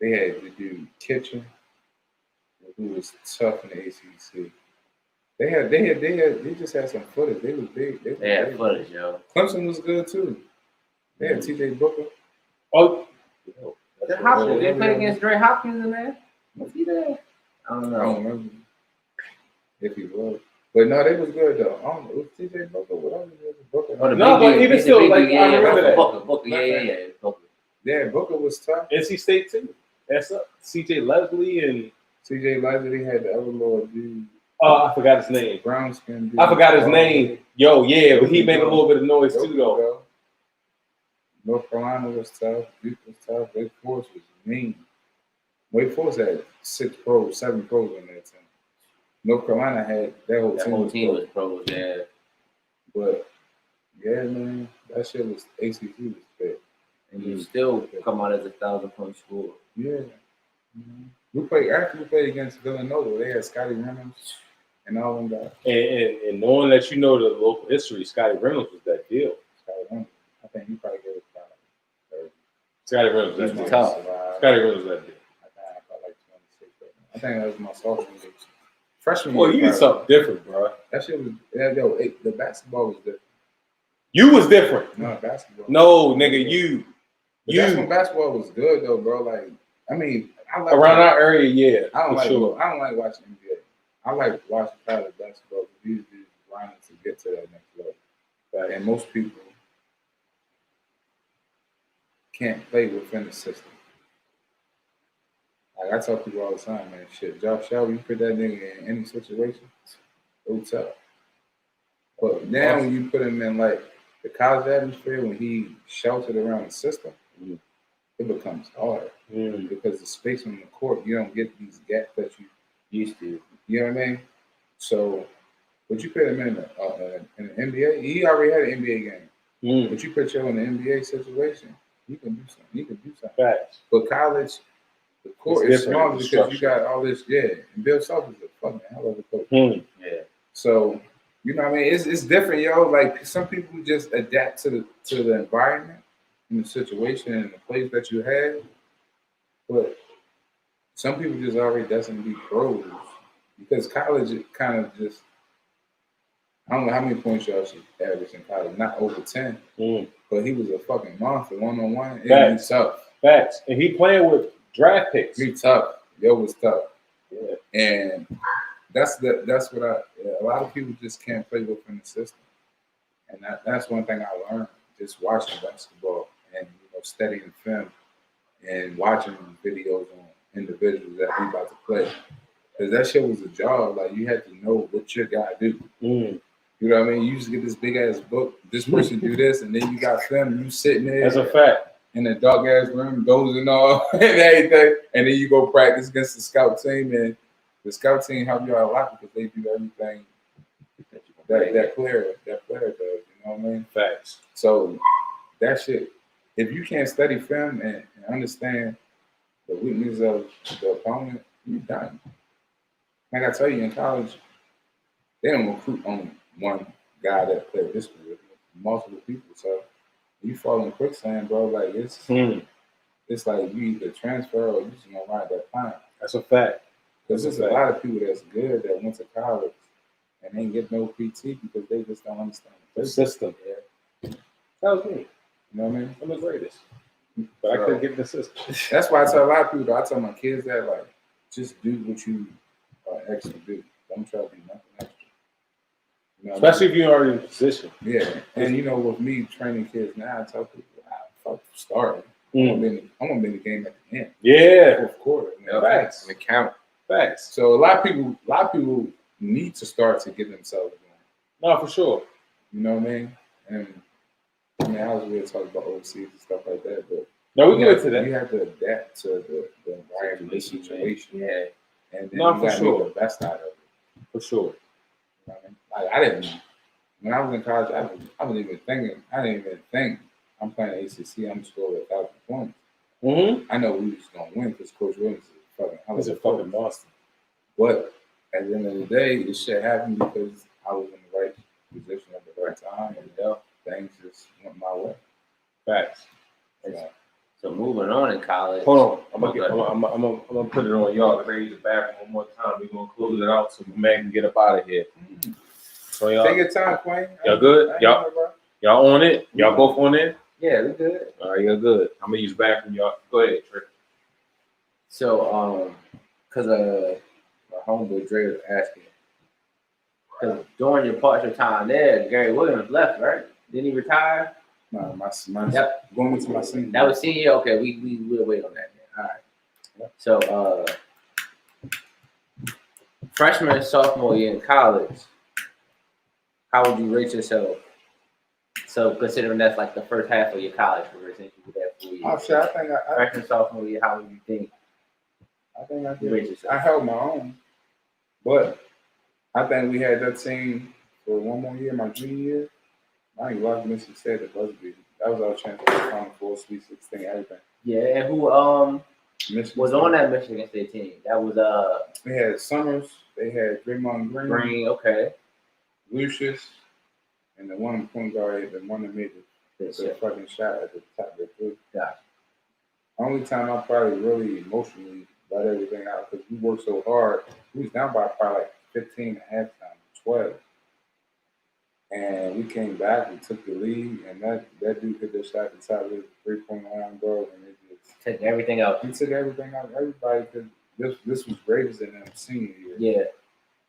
They had the dude Kitchen, who was tough in the ACC. They just had some footage. They was big. They had footage, yo. Clemson was good too. They had T.J. Booker. Oh, Dre Hopkins. They played against Dre Hopkins in there. Was he there? I don't I know. don't remember if he was. But no, they was good though. I don't know. It was T.J. Booker. Whatever it was, Booker. Oh, the No, big but dude, even the still, big like, dude, I remember that. Booker, yeah. Booker. Yeah, Booker was tough. NC State too. That's up. C.J. Leslie and T.J. Leslie had the other little dude, I forgot his name. brown skin dude. I forgot his name. Yo, yeah, but he made a little bit of noise too, though. North Carolina was tough. Duke was tough. Wake Forest was mean. Wake Forest had 7 pros on that team. North Carolina had that whole team was pros, yeah. But yeah, man, that shit was ACC was big. And you still come out as a 1,000-point scorer. Yeah. Mm-hmm. We played against Villanova. They had Scotty Reynolds and all them guys. And knowing that you know the local history, Scotty Reynolds was that deal. Scotty Reynolds. I think he probably gave it 5. Scotty Reynolds was He's that deal. tough. Scotty Reynolds was that deal. I felt like 26 right now. I think that was my sophomore year. Freshman Boy, year. you did something different, bro. That shit was, the basketball was different. You was different. No, basketball. No, nigga, you. But that's when basketball was good, though, bro. Like, I mean, I like Around our area, yeah. I don't for like watching NBA. I like watching college basketball. These dudes grinding to get to that next level. Right. And most people can't play within the system. Like I tell people all the time, man, shit, Josh Shelby, you put that nigga in any situation, it's tough. But now when you put him in like the college atmosphere, when he sheltered around the system, it becomes hard because the space on the court, you don't get these gaps that you used to. You know what I mean? So, but you put him in an NBA, he already had an NBA game. But you put him in an NBA situation, he can do something. He can do something. Facts. But college, the court is small because you got all this. Yeah, and Bill Self is a fucking hell of a coach. Yeah. So you know what I mean? It's different, yo. Like some people just adapt to the environment and the situation and the place that you have. But some people just already destined to be pros because college it kind of just. I don't know how many points y'all should average in college. Not over 10. But he was a fucking monster, 1-on-1. It was tough. Facts. And he playing with draft picks. He tough. Yo was tough. Yeah. And that's what a lot of people just can't play within the system. And that's one thing I learned just watching basketball and studying film and watching videos on individuals that we about to play. Because that shit was a job. Like you had to know what your guy do. You know what I mean? You just get this big ass book. This person do this, and then you got them. You sitting there. That's a fact. In a dark ass room, dozing all and everything, and then you go practice against the scout team, and the scout team help you out a lot because they do everything that player does. You know what I mean? Facts. So that shit. If you can't study film and understand the weakness of the opponent, you're done. Like I tell you, in college, they don't recruit only one guy that played this way, multiple people. So you fall in quicksand, bro. Like it's like you either transfer or you just gonna ride that pine. That's a fact. Because there's a lot of people that's good that went to college and ain't get no PT because they just don't understand the system. Yeah. That was me. You know what I mean? I'm the greatest. But I couldn't get the system. That's why I tell a lot of people, I tell my kids that, like, just do what you are actually do. Don't try to be nothing extra. You know especially if you're already in position. Yeah. And, with me training kids now, I tell people, fuck starting. I'm going to be in the game at the end. Yeah. Fourth quarter. Facts. And count. Facts. So a lot of people need to start to get themselves going. No, for sure. You know what I mean? And I mean, I was really talking about overseas and stuff like that, but No, we get to that. you have to adapt to the environment, the situation, Yeah. and then No, you for got to sure. make the best out of it. For sure. You know what I mean? Like I didn't when I was in college, I wasn't even thinking. I didn't even think I'm playing ACC. I'm scoring 1,000 points. Mm-hmm. I know we was gonna win because Coach Williams is a fucking hell He's of a coach. fucking monster. But at the end of the day, this shit happened because I was in the right position at the right time, and things just went my way. Facts. So moving on in college. Hold on. I'm gonna put it on y'all. Let me use the bathroom one more time. We're gonna close it out so my man can get up out of here. So y'all, Take your time, Queen. Y'all good? Y'all on it? Y'all both on it? Yeah, we good. All right, you're good. I'm gonna use the bathroom, y'all. Go ahead, Trey. So, cause my homeboy Dre was asking, cause during your partial time there, Gary Williams left, right? Didn't he retire? No, my Yep. going into my senior. That was senior. Okay, we'll wait on that. Then. All right. So, freshman and sophomore year in college, how would you rate yourself? So, considering that's like the first half of your college career, since you were there 4 years. Oh shit! I think Freshman, sophomore year, how would you think? I think I You rate did. yourself? I held my own, but I think we had that team for one more year. My junior year, I ain't lost Michigan State at buzzer beater. That was our chance to the Final Four, Sweet 16, everything. Yeah, and who Michigan was State. on that Michigan State team? That was They had Summers. They had Draymond Green, okay. Lucius, and the one point guard, the one that made the fucking shot at the top of the three. Gotcha. Only time I probably really emotionally let everything out because we worked so hard. We was down by probably like 15 at halftime, 12. And we came back, we took the lead, and that dude hit the shot at the top of the 3-point line, bro, and it just Took everything out. he took everything out of everybody because this was greater than them senior year. Yeah.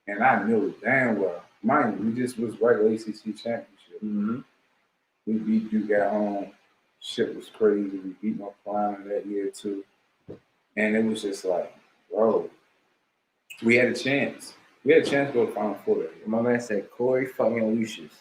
And I knew it damn well. Mind you, we just was regular ACC championship. Mm-hmm. We beat Duke at home. Shit was crazy. We beat North Carolina that year too. And it was just like, bro, we had a chance. We had a chance to go to Final Four that year. My man said Corey fucking Lucius.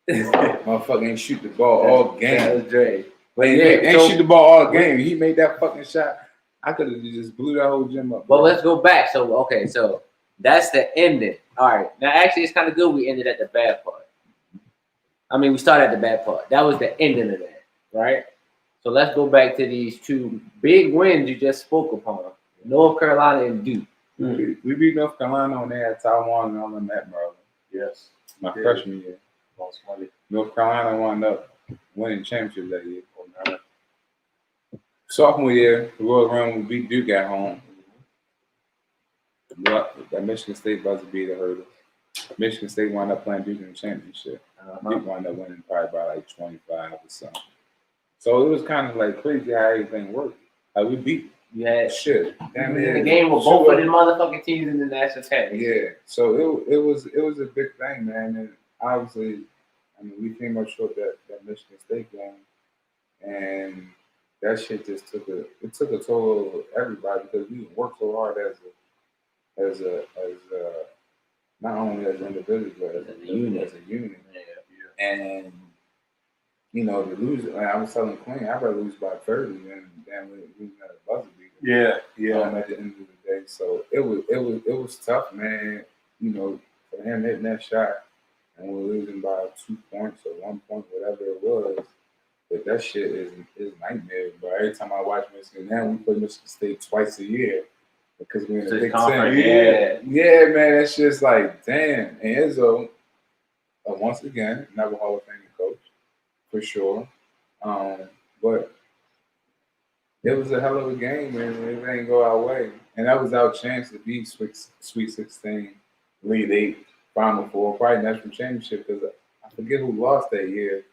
Motherfucker ain't shoot the ball all game. That was Dre. But Ain't shoot the ball all game. He made that fucking shot. I could have just blew that whole gym up. But let's go back. So that's the ending. All right. Now, actually, it's kind of good we ended at the bad part. I mean, we started at the bad part. That was the ending of that, right? So let's go back to these two big wins you just spoke upon. North Carolina and Duke. We beat North Carolina when they had Taiwan and all them at Maryland. Yes. My freshman year. North Carolina wound up winning championship that year. Sophomore year, the Royal Run, we beat Duke at home. That Michigan State buzzer beater hurt us. Michigan State wound up playing Duke in the championship. Duke wound up winning probably by like 25 or something. So it was kind of like crazy how everything worked. Like we beat You had shit. Damn in it. the game with both of them motherfucking teams in the national championship. Yeah. So it was a big thing, man. And obviously, I mean, we came up short that Michigan State game, and that shit just took a toll of everybody because we worked so hard as a not only as individuals but as a unit. Yeah. And you know, to lose, like I was telling Queen, I'd rather lose by 30 than losing at a buzzer beater. Yeah. At the end of the day, so it was tough, man. You know, for him hitting that shot and we're losing by 2 points or 1 point, whatever it was. But that shit is nightmare. But every time I watch Michigan, now we play Michigan State twice a year because we're in the Big Ten. Yeah, man, that's just like damn. And Izzo, once again, another Hall of Fame coach for sure. But it was a hell of a game, and it didn't go our way. And that was our chance to beat Sweet 16, Elite 8, Final Four, probably national championship. Because I forget who lost that year.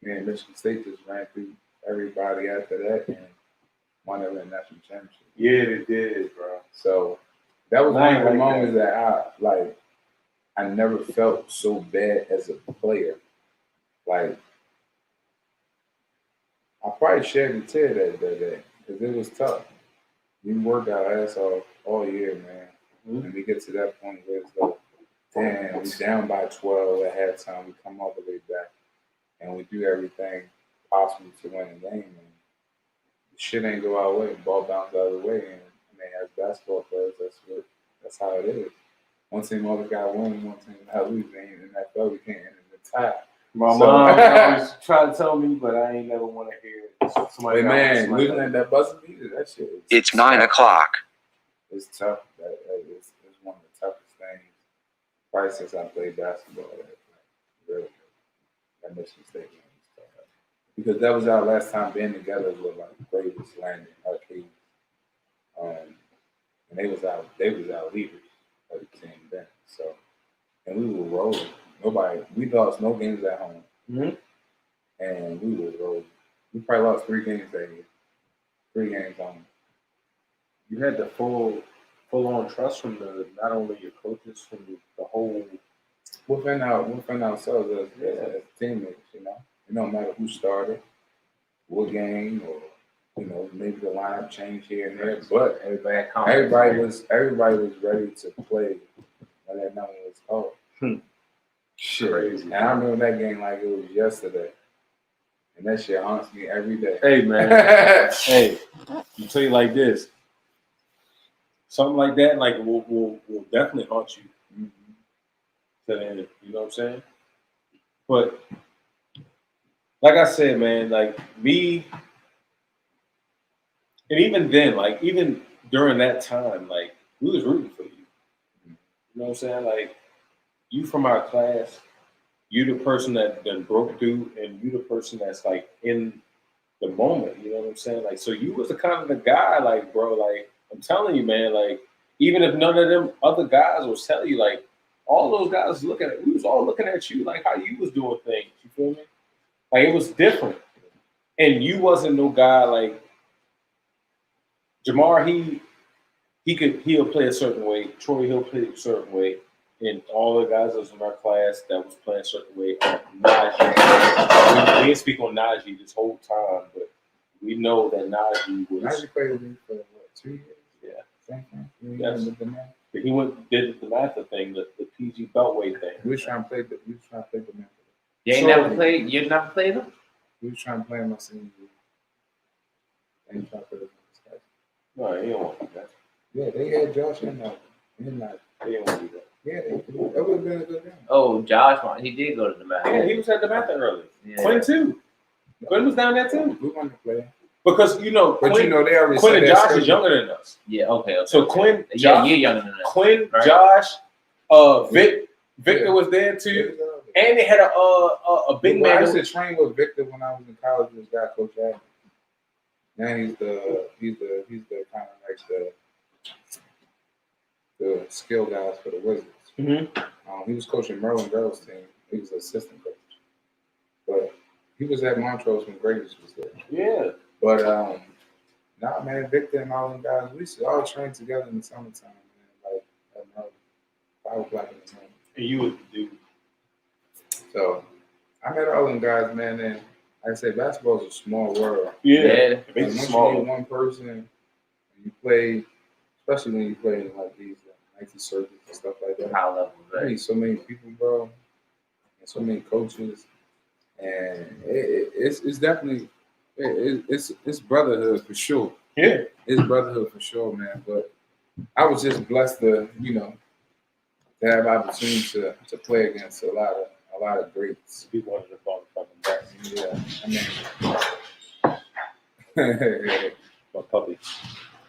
Man, Michigan State just ran through everybody after that and won the national championship. Yeah, they did, bro. So that was one of the moments that I never felt so bad as a player. Like, I probably shed a tear that day because it was tough. We worked our ass off all year, man. Mm-hmm. And we get to that point where it's like, damn, we down by 12 at halftime. We come all the way back, and we do everything possible to win the game. And shit ain't go our way. The ball bounced the other way, and I mean, as basketball players, that's how it is. One team always got win, one team got lose. And in that NFL, we can't end the tie. My mom always tried to tell me, but I ain't never want to hear it. Somebody Hey man, losing at that buzzer beater, that shit. It's 9 o'clock. It's tough. It's one of the toughest things. Probably since I played basketball, really, that makes me stay. Because that was our last time being together with like Graves, Landon, Arcade, and they was our leaders of the team then. So, and we were rolling. We lost no games at home, and we were rolling. We probably lost 3 games that year. 3 games home. You had the full on trust from not only your coaches, from the whole within ourselves as teammates. You know, it don't matter who started, what game, or maybe the lineup changed here and there, but everybody was ready to play when that number was called. Shit. Crazy. And I remember that game like it was yesterday. And that shit haunts me every day. Hey, man. Hey, I'll tell you like this. Something like that, like, will definitely haunt you. To the end, you know what I'm saying? But, like I said, man, like, me, and even then, like, even during that time, like, we was rooting for you. You know what I'm saying? Like, you from our class, you the person that done broke through, and you the person that's like in the moment. You know what I'm saying? Like, so you was the kind of the guy, like, bro, like, I'm telling you, man, like, even if none of them other guys was telling you, like, all those guys we was all looking at you, like, how you was doing things. You feel me? Like, it was different. And you wasn't no guy like Jamar, he'll play a certain way. Troy, he'll play a certain way. And all the guys that was in our class that was playing a certain way. Najee. We didn't speak on Najee this whole time, but we know that Najee was. Najee played with me for what, 2 years? Yeah. Same thing. Yes. He did the Matha thing, the PG Beltway thing. We was trying to play the man. You never played them? We was trying to play him my senior year. And trying to play him. No, he don't want to do that. Yeah, they had Josh and Najee. He didn't want to do that. Yeah, that would have been a good game. Oh, Josh, he did go to the Matha. Yeah, he was at the Matha early. Yeah. Quinn too. Quinn was down there too. We wanted to play. Because But Quinn, they already Quinn and said Josh is younger than us. Yeah, okay. So Quinn, Josh, you're younger than us. Quinn, right? Josh, Victor was there too, and they had a big I man. used to train with Victor when I was in college. This guy, Coach Adams. Now he's the kind of like the skill guys for the Wizards. Mm-hmm. He was coaching Merlin Girls team. He was assistant coach, but he was at Montrose when Graves was there. Yeah. But nah, man, Victor and all them guys, we used to all train together in the summertime, man. Like at 5 o'clock in the morning. And you would do. So I met all them guys, man, and like I say, basketball is a small world. Yeah. And It's once small. you get one person, and you play, especially when you play in like these Nike circuits and stuff like that. High level, I meet so many people, bro, and so many coaches, and it's definitely it's brotherhood for sure. Yeah. It's brotherhood for sure, man. But I was just blessed to to have opportunity to play against a lot of greats. Be one of the fucking best. Yeah, I mean, My puppy.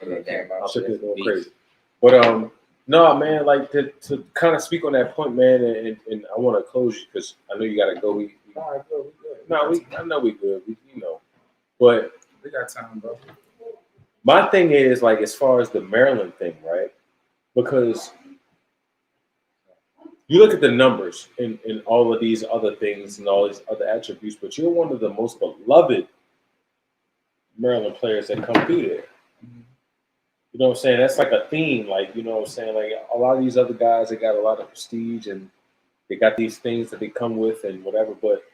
Shit is going Beast. crazy. But no, man, like to kind of speak on that point, man, and I want to close you because I know you gotta go. We good. I know we good. But we got time, bro. my thing is like as far as the Maryland thing, right? Because you look at the numbers in all of these other things and all these other attributes, but you're one of the most beloved Maryland players that come through there. You know what I'm saying? That's like a theme. Like, you know what I'm saying? Like a lot of these other guys, they got a lot of prestige and they got these things that they come with and whatever. But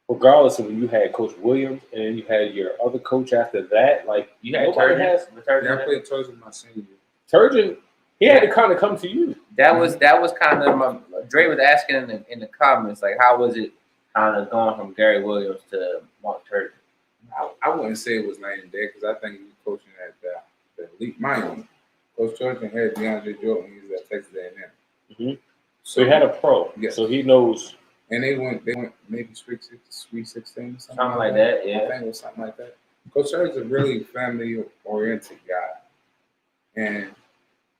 regardless of when you had Coach Williams and then you had your other coach after that, like You had nobody Turgeon. has I played Turgeon my senior year. Turgeon. He had to kind of come to you. That was kind of Dre was asking in the comments, like, how was it kind of going from Gary Williams to Mark Turgeon? I wouldn't say it was night and day because I think he was coaching at the elite. Mind you, Coach Turgeon had DeAndre Jordan. He was at Texas A&M. Mm-hmm. So he had a pro. Yes. So he knows. And they went maybe Sweet 16 or Something like that. Yeah. I think it was something like that. Coach Turgeon's a really family-oriented guy. And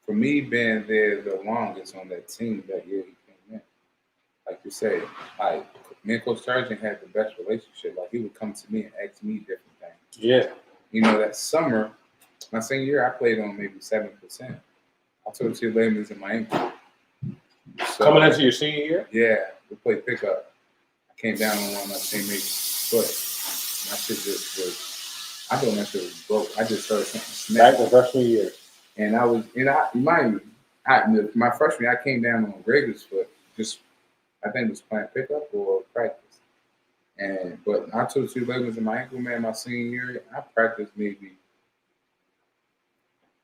for me being there the longest on that team that year he came in, like you say, like me and Coach Turgeon had the best relationship. Like he would come to me and ask me different things. Yeah. You know, that summer, my senior year, I played on maybe 7%. I took 2 ligaments in my ankle. So, coming into your senior year? Yeah, we played pickup. I came down on one of my teammates' foot. My shit just was, I thought my shit was broke. I just heard something snap. Back the freshman year. And I was, mind you, my freshman year, I came down on Rager's foot. Just, I think it was playing pickup or practice. But I took 2 ligaments in my ankle, man, my senior year. I practiced maybe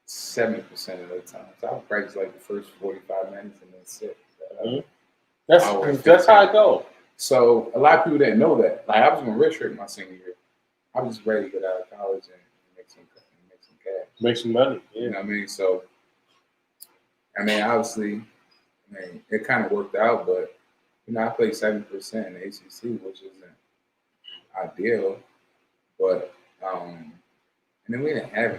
70% of the time. So I would practice like the first 45 minutes and then sit. That's how it goes. So a lot of people didn't know that. Like I was going to redshirt my senior year. I was just ready to get out of college and make some cash. Make some money. Yeah. You know what I mean? So, obviously, it kind of worked out, but, I played 7% in the ACC, which isn't ideal. But, and then we didn't have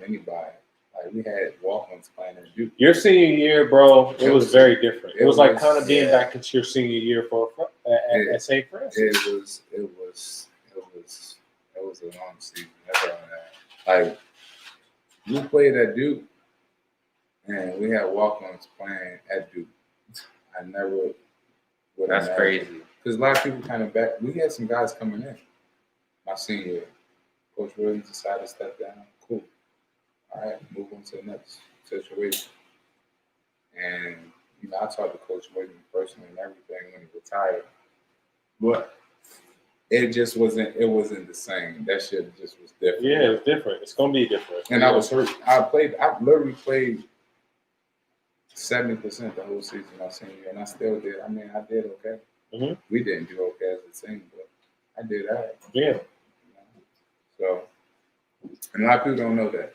anybody. Like we had walk-ons playing in Duke. Your senior year, bro, it was very different. It was like kind of being back into your senior year at St. Francis. It was a long season. That's all that. Like we played at Duke, and we had walk-ons playing at Duke. I never would. That's crazy. Because a lot of people kind of back. We had some guys coming in my senior year. Coach Williams decided to step down. Cool. All right, move on to the next situation. And, I talked to Coach Williams personally and everything when he retired. But it just wasn't the same. That shit just was different. Yeah, it was different. It's going to be different. And I was hurt. I literally played 70% the whole season my senior year, and I still did. I did okay. Mm-hmm. We didn't do okay as a team, but I did all right. Yeah. So, and a lot of people don't know that.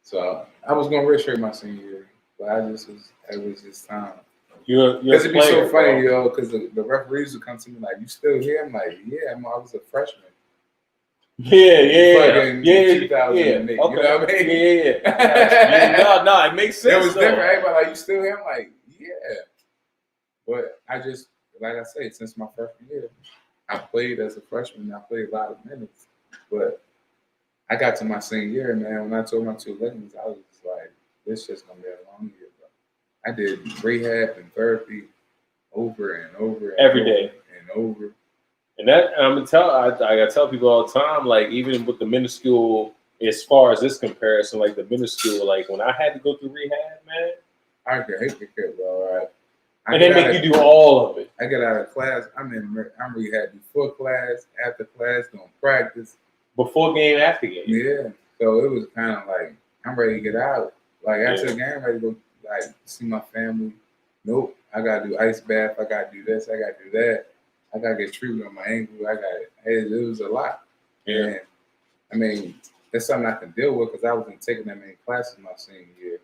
So I was gonna redshirt my senior year, but it was just time. Because it'd be so funny, because the referees would come to me like, "You still here?" I'm like, "Yeah, I was a freshman." Yeah. 2008. You know what I mean? Yeah. No, it makes sense. It was different. Everybody like, "You still here?" I'm like, "Yeah," but I just, like I say, since my freshman year, I played as a freshman. I played a lot of minutes, but I got to my senior year, man. When I told my 2 ligaments, I was just like, this shit's gonna be a long year, bro. I did rehab and therapy over and over and every day and over. And that I'm gonna I tell people all the time, like even with the minuscule, as far as this comparison, like the minuscule, like when I had to go through rehab, man, I could hate the bro. All right. And they make you do all of it. I get out of class. I'm rehab before class, after class, doing practice. Before game, after game. Yeah. So it was kind of like, I'm ready to get out. Like after the game, I'm ready to go like see my family. Nope. I gotta do ice bath. I gotta do this. I gotta do that. I gotta get treatment on my ankle. It was a lot. Yeah. And that's something I can deal with because I wasn't taking that many classes my senior year.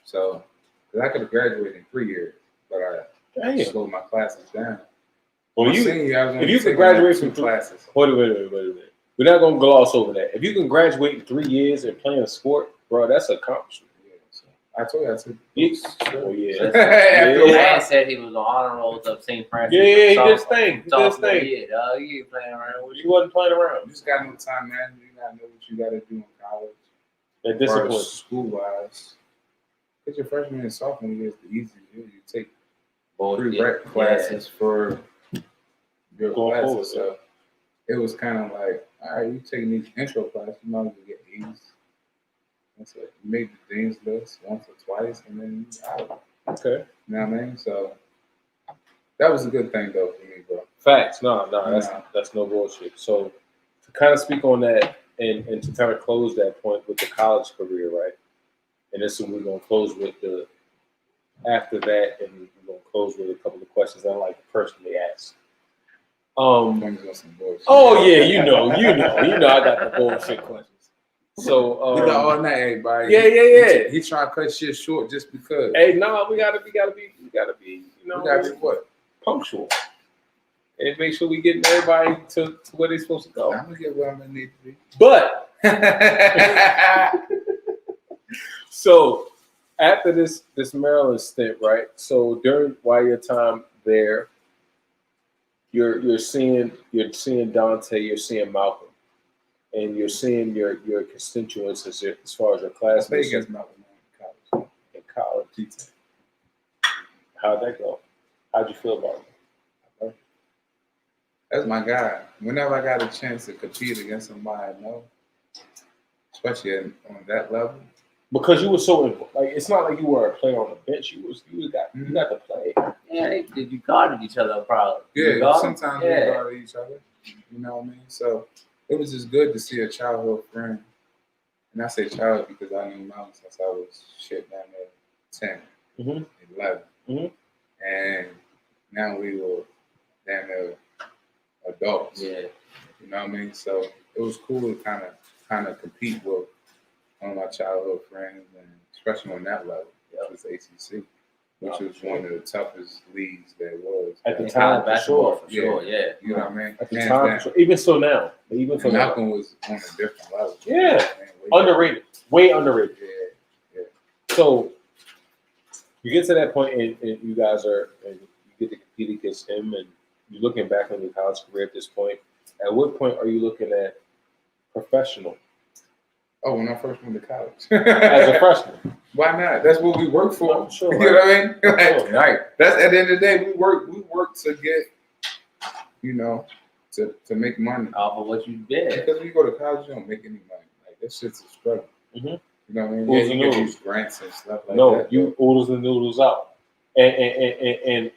So, because I could have graduated in 3 years, but I slowed my classes down. Well, if you could graduate from 2 classes. Wait a minute. We're not going to gloss over that. If you can graduate in 3 years and playing a sport, bro, that's an accomplishment. Yeah, so I told you I took. Oh, yeah. Man said he was on honor rolls of St. Francis. Yeah, he did his thing. You ain't playing around. You wasn't playing around. You just got no time, man. You got to know what you got to do in college. That discipline. School-wise. Because your freshman and sophomore year is the easiest year. You take prereq classes for your classes. So it was kind of like, all right, you taking these intro classes, you might as well get A's. That's it. You made the dean's list once or twice, and then you out. Okay. You know what I mean? So that was a good thing, though, for me, bro. Facts. No, that's no bullshit. So to kind of speak on that and to kind of close that point with the college career, right? and this is what we're gonna close with the. After that, and we're gonna close with a couple of questions I like to personally ask. Some bullshit. Oh yeah, you know, I got the bullshit questions. So we got all night, everybody. Yeah. He trying to cut shit short just because. Hey, no, we gotta be, you know, we gotta be what? Punctual, and make sure we get everybody to where they're supposed to go. I'm gonna get where I'm gonna need to be. But so after this Maryland stint, right? So while your time there, you're seeing Dante, you're seeing Malcolm, and you're seeing your constituents as far as your classmates. I play against Malcolm in college. How'd that go? How'd you feel about it? That's my guy. Whenever I got a chance to compete against somebody I know, especially on that level. Because you were so like, it's not like you were a player on the bench. You got to play. Yeah, you guarded each other probably. Yeah, sometimes we guarded each other. You know what I mean? So it was just good to see a childhood friend. And I say child because I knew Malcolm since I was down there 10, 11. Mm-hmm. And now we were down there adults. Yeah. You know what I mean? So it was cool to kind of compete with one of my childhood friends, and especially on that level, that was ACC, which was one of the toughest leagues there was. At the time, for sure. Yeah. You know what I mean? At the time, even so now. Malcolm was on a different level. Yeah. Underrated. Way underrated. Yeah. So you get to that point, and you guys and you get to compete against him, and you're looking back on your college career at this point. At what point are you looking at professional? Oh, when I first went to college. As a freshman. Why not? That's what we work for. I'm sure, right? You know what I mean? Right. That's at the end of the day, we work to get, to make money. Off of what you did. Because when you go to college, you don't make any money. Like, that shit's a struggle. Mm-hmm. You know what I mean? Oodles you get these grants and stuff like that. No, you oodles and noodles out. And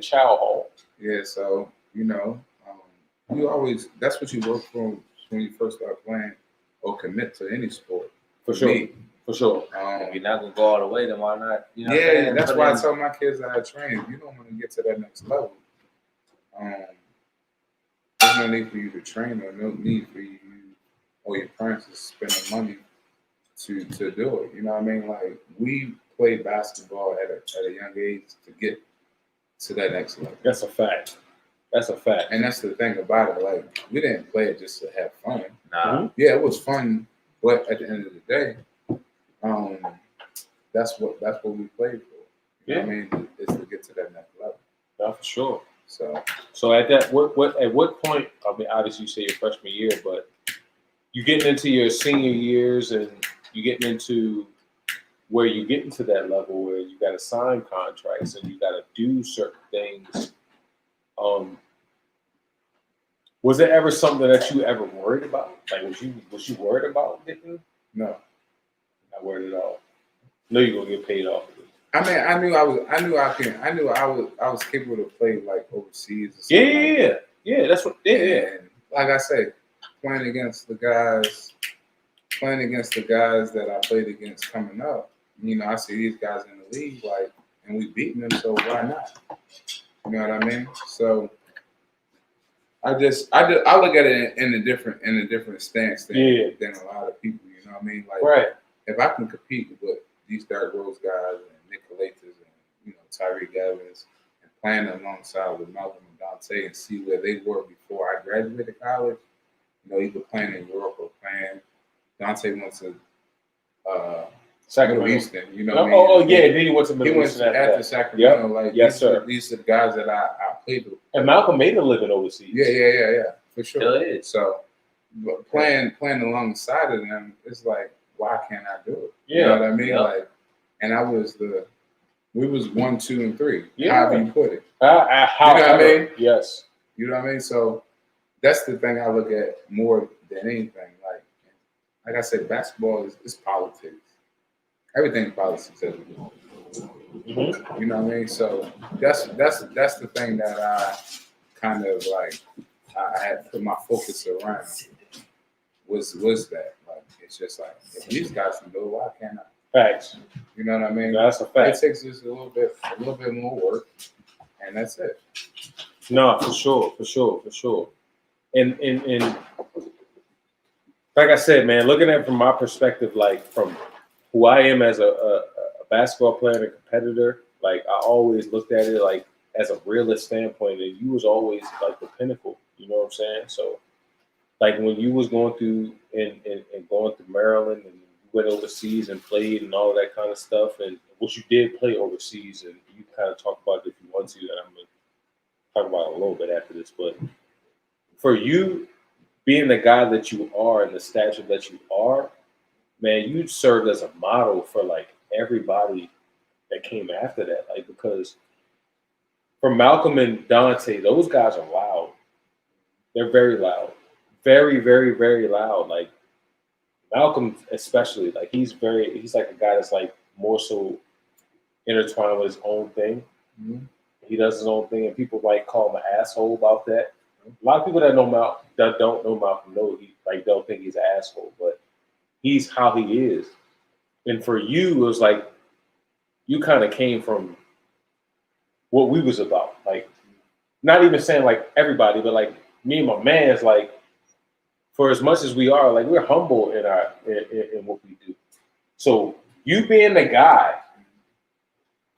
chow hall. Yeah, so, you always, that's what you work for when you first start playing or commit to any sport. For sure. For sure. If you're not going to go all the way, then why not? Yeah, that's why I tell my kids that I train, if you don't want to get to that next level, there's no need for you to train or no need for you or your parents to spend the money to do it. You know what I mean? Like, we played basketball at a young age to get to that next level. That's a fact. And that's the thing about it. Like, we didn't play it just to have fun. Nah. Yeah, it was fun, but at the end of the day, that's what we played for. You know what I mean? Is to get to that next level. Yeah, for sure. So at that, at what point? I mean, obviously you say your freshman year, but you getting into your senior years and you getting into where you get into that level where you got to sign contracts and you got to do certain things. Was there ever something that you ever worried about? Like, was you worried about getting? No, not worried at all. No, you're gonna get paid off of it. I mean, I knew I was capable to play like overseas. Or something Yeah. That's what. Yeah. And like I say, playing against the guys that I played against coming up. I see these guys in the league, like, and we beating them, so why not? You know what I mean? So I look at it in a different stance than a lot of people. You know what I mean? Like, right. If I can compete with these Derrick Rose guys and Nick Colatas and Tyreek Evans and playing alongside with Malcolm and Dante and see where they were before I graduated college, either playing in Europe or playing. Dante went to Sacramento Eastern, what I mean? Oh, yeah, then he went to Middle Eastern after Sacramento. Yep. Like, yes, sir. These are the guys that I played with. And Malcolm made a living overseas. Yeah, for sure. Still is. So, but playing alongside of them, it's like, why can't I do it? Yeah. You know what I mean? Yep. Like, and we was 1, 2, and 3. Yeah. However you put it. How, you know what I mean? Yes. You know what I mean? So that's the thing I look at more than anything. Like I said, basketball is politics. Everything's politics as we go. Mm-hmm. You know what I mean? So that's the thing that I kind of like I had put my focus around was that. Like, it's just like, if these guys can do it, why can't I? Facts. You know what I mean? That's a It fact. takes just a little bit more work, and that's it. No, for sure. And like I said, man, looking at it from my perspective, like from who I am as a basketball player and a competitor, like I always looked at it like as a realist standpoint, and you was always like the pinnacle. You know what I'm saying? So, like when you was going through and going through Maryland and you went overseas and played and all of that kind of stuff, and what you did play overseas, and you kind of talk about it if you want to, and I'm gonna talk about it a little bit after this, but for you being the guy that you are and the stature that you are, man, you served as a model for like everybody that came after that. Like because for Malcolm and Dante, those guys are loud. They're very loud. Very, very, very loud. Like Malcolm especially, like he's like a guy that's like more so intertwined with his own thing. Mm-hmm. He does his own thing and people like call him an asshole about that. A lot of people that know that don't know Malcolm know he like don't think he's an asshole, but he's how he is. And for you, it was like you kind of came from what we was about. Like, not even saying like everybody, but like me and my man is like, for as much as we are, like we're humble in our in what we do. So you being the guy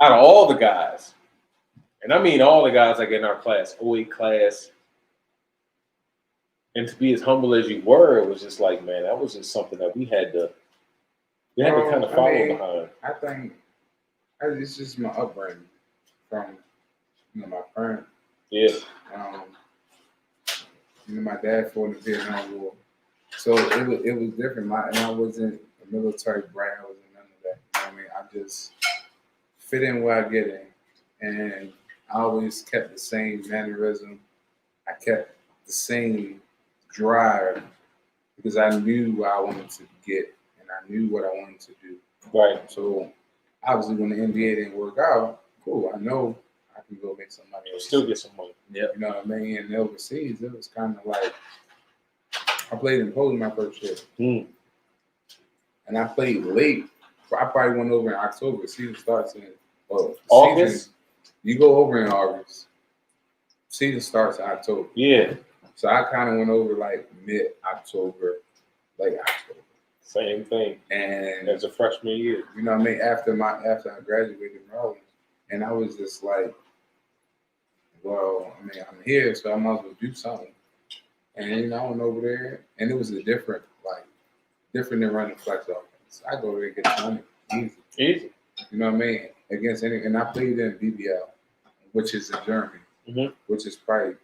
out of all the guys, and I mean all the guys like in our class, OA class, and to be as humble as you were, it was just like, man, that was just something that we had to kind of follow behind. I think it's just my upbringing from my parents. Yeah. My dad fought in the Vietnam War, so it was different. I wasn't a military brat. I wasn't none of that. You know what I mean? I just fit in where I get in, and I always kept the same mannerism. I kept the same drive because I knew where I wanted to get, and I knew what I wanted to do. Right. So obviously, when the NBA didn't work out, cool. I know I can go make some money. Still get some money. Yeah. You know what I mean? And overseas, it was kind of like I played in Poland my first year. And I played late. I probably went over in October. Season starts in August? You go over in August. Season starts in October. Yeah. So I kind of went over like mid-October, late October. Same thing. And as a freshman year. You know what I mean? After I graduated from Maryland. And I was just like, well, I mean, I'm here, so I might as well do something. And I went over there, and it was a different than running flex offense. I go there and get money easy. You know what I mean? Against any, and I played in BBL, which is in Germany, which is probably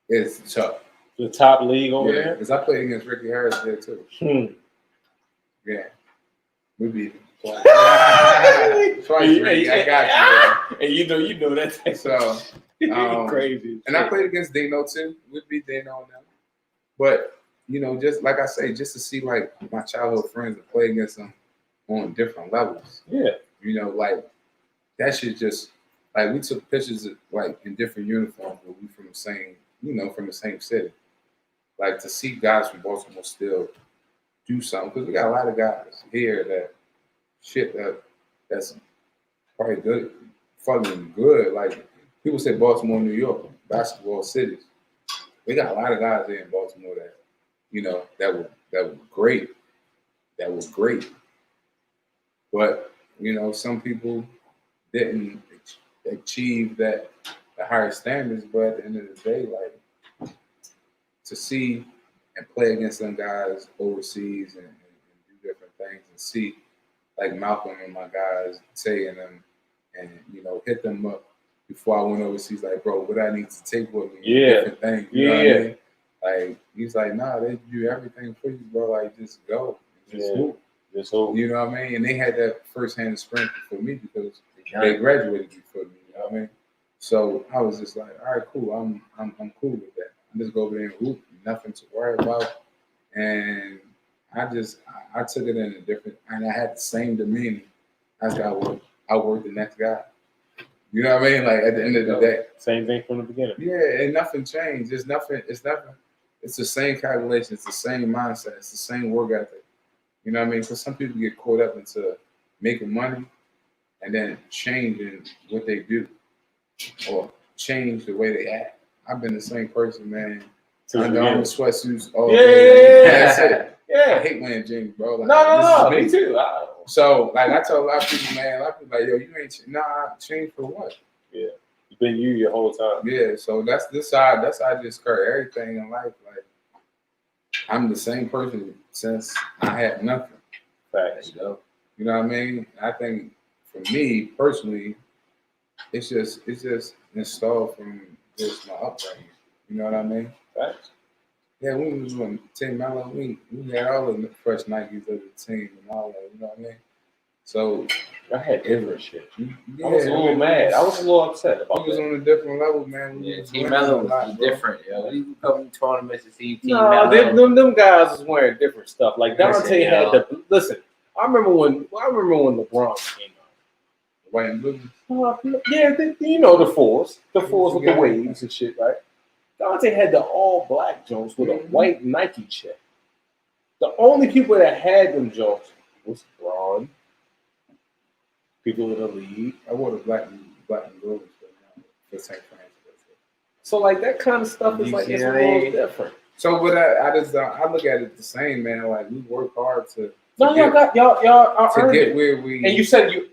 it's tough. The top league over there. Because I played against Ricky Harris there too. Yeah, we beat him twice. Twice, Ricky. I got you. And you know that. So crazy. And I played against Dano too. We beat Dano now. But just like I say, just to see like my childhood friends and play against them on different levels. Yeah. Like that shit just like we took pictures of, like in different uniforms, but we from the same, from the same city. Like to see guys from Baltimore still do something because we got a lot of guys here that's probably good, fucking good. Like people say Baltimore, New York, basketball cities. We got a lot of guys here in Baltimore that, that were great. That was great. But, some people didn't achieve the higher standards. But at the end of the day, like to see and play against some guys overseas and do different things and see like Malcolm and my guys saying them and, hit them up before I went overseas, like, bro, what I need to take with me, different things. You know what I mean? Like, he's like, nah, they do everything for you, bro. Like, just go. Just move. You know what I mean? And they had that first-hand experience for me because they graduated before me. You know what I mean? So I was just like, all right, cool. I'm cool with that. I just go over there and hoop, nothing to worry about. And I took it in a different, and I had the same demeanor as I worked the next guy. You know what I mean? Like at the end of the day, same thing from the beginning. Yeah, and nothing changed. It's nothing. It's the same calculation. It's the same mindset. It's the same work ethic. You know what I mean? Because some people get caught up into making money and then changing what they do or change the way they act. I've been the same person, man. Under Armour sweatsuits all day. That's it. Yeah. I hate wearing jeans, bro. Like, No, me too. So, like, I tell a lot of people, man, a lot of people like, yo, you ain't change for what? Yeah. You've been you your whole time. Yeah, so that's how I just skirt everything in life. Like, I'm the same person since I had nothing. Facts. You know what I mean? I think for me personally, it's just installed from just my upbringing. You know what I mean? Facts. Yeah, we was on Team Mellow. We had all of the fresh Nikes of the team and all that. You know what I mean? So I had different shit. Yeah, I was a little mad. I was a little upset about we was that. on a different level, man. Yeah, Team Mellow was different, yo. You come to tournaments to see Team No, Mellow. them guys was wearing different stuff. Like Dante had the listen. I remember when LeBron came out. White and blue. Yeah, you know the fours with the waves and shit, right? Dante had the all black Jones with a white Nike check. The only people that had them Jones was Braun, people in the league. I wore the black and gold for St. Francis. So like that kind of stuff is like it's a little different. So, but I look at it the same, man. Like we work hard to y'all get where we. And you said you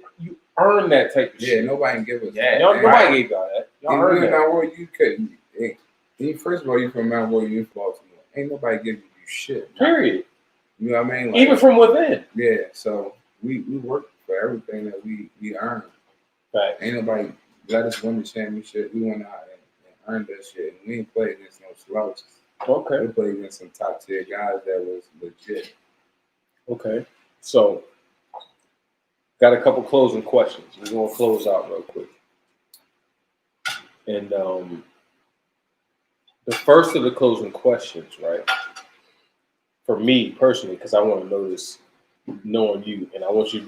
earned that type of shit. Yeah, nobody can give us. Yeah, nobody gave y'all that. Y'all earned that. Mount Royal, you couldn't. First of all, you from Mount Royal, you in Baltimore. Ain't nobody giving you shit. Period. You know what I mean? Like, even from within. Yeah. So we work for everything that we earn. Right. Ain't nobody let us win the championship. We went out and earned that shit. And we ain't played against no slouches. Okay. We played against some top tier guys that was legit. Okay. So, got a couple closing questions. We're going to close out real quick. And the first of the closing questions, right? For me personally, because I want to know this, knowing you, and I want you to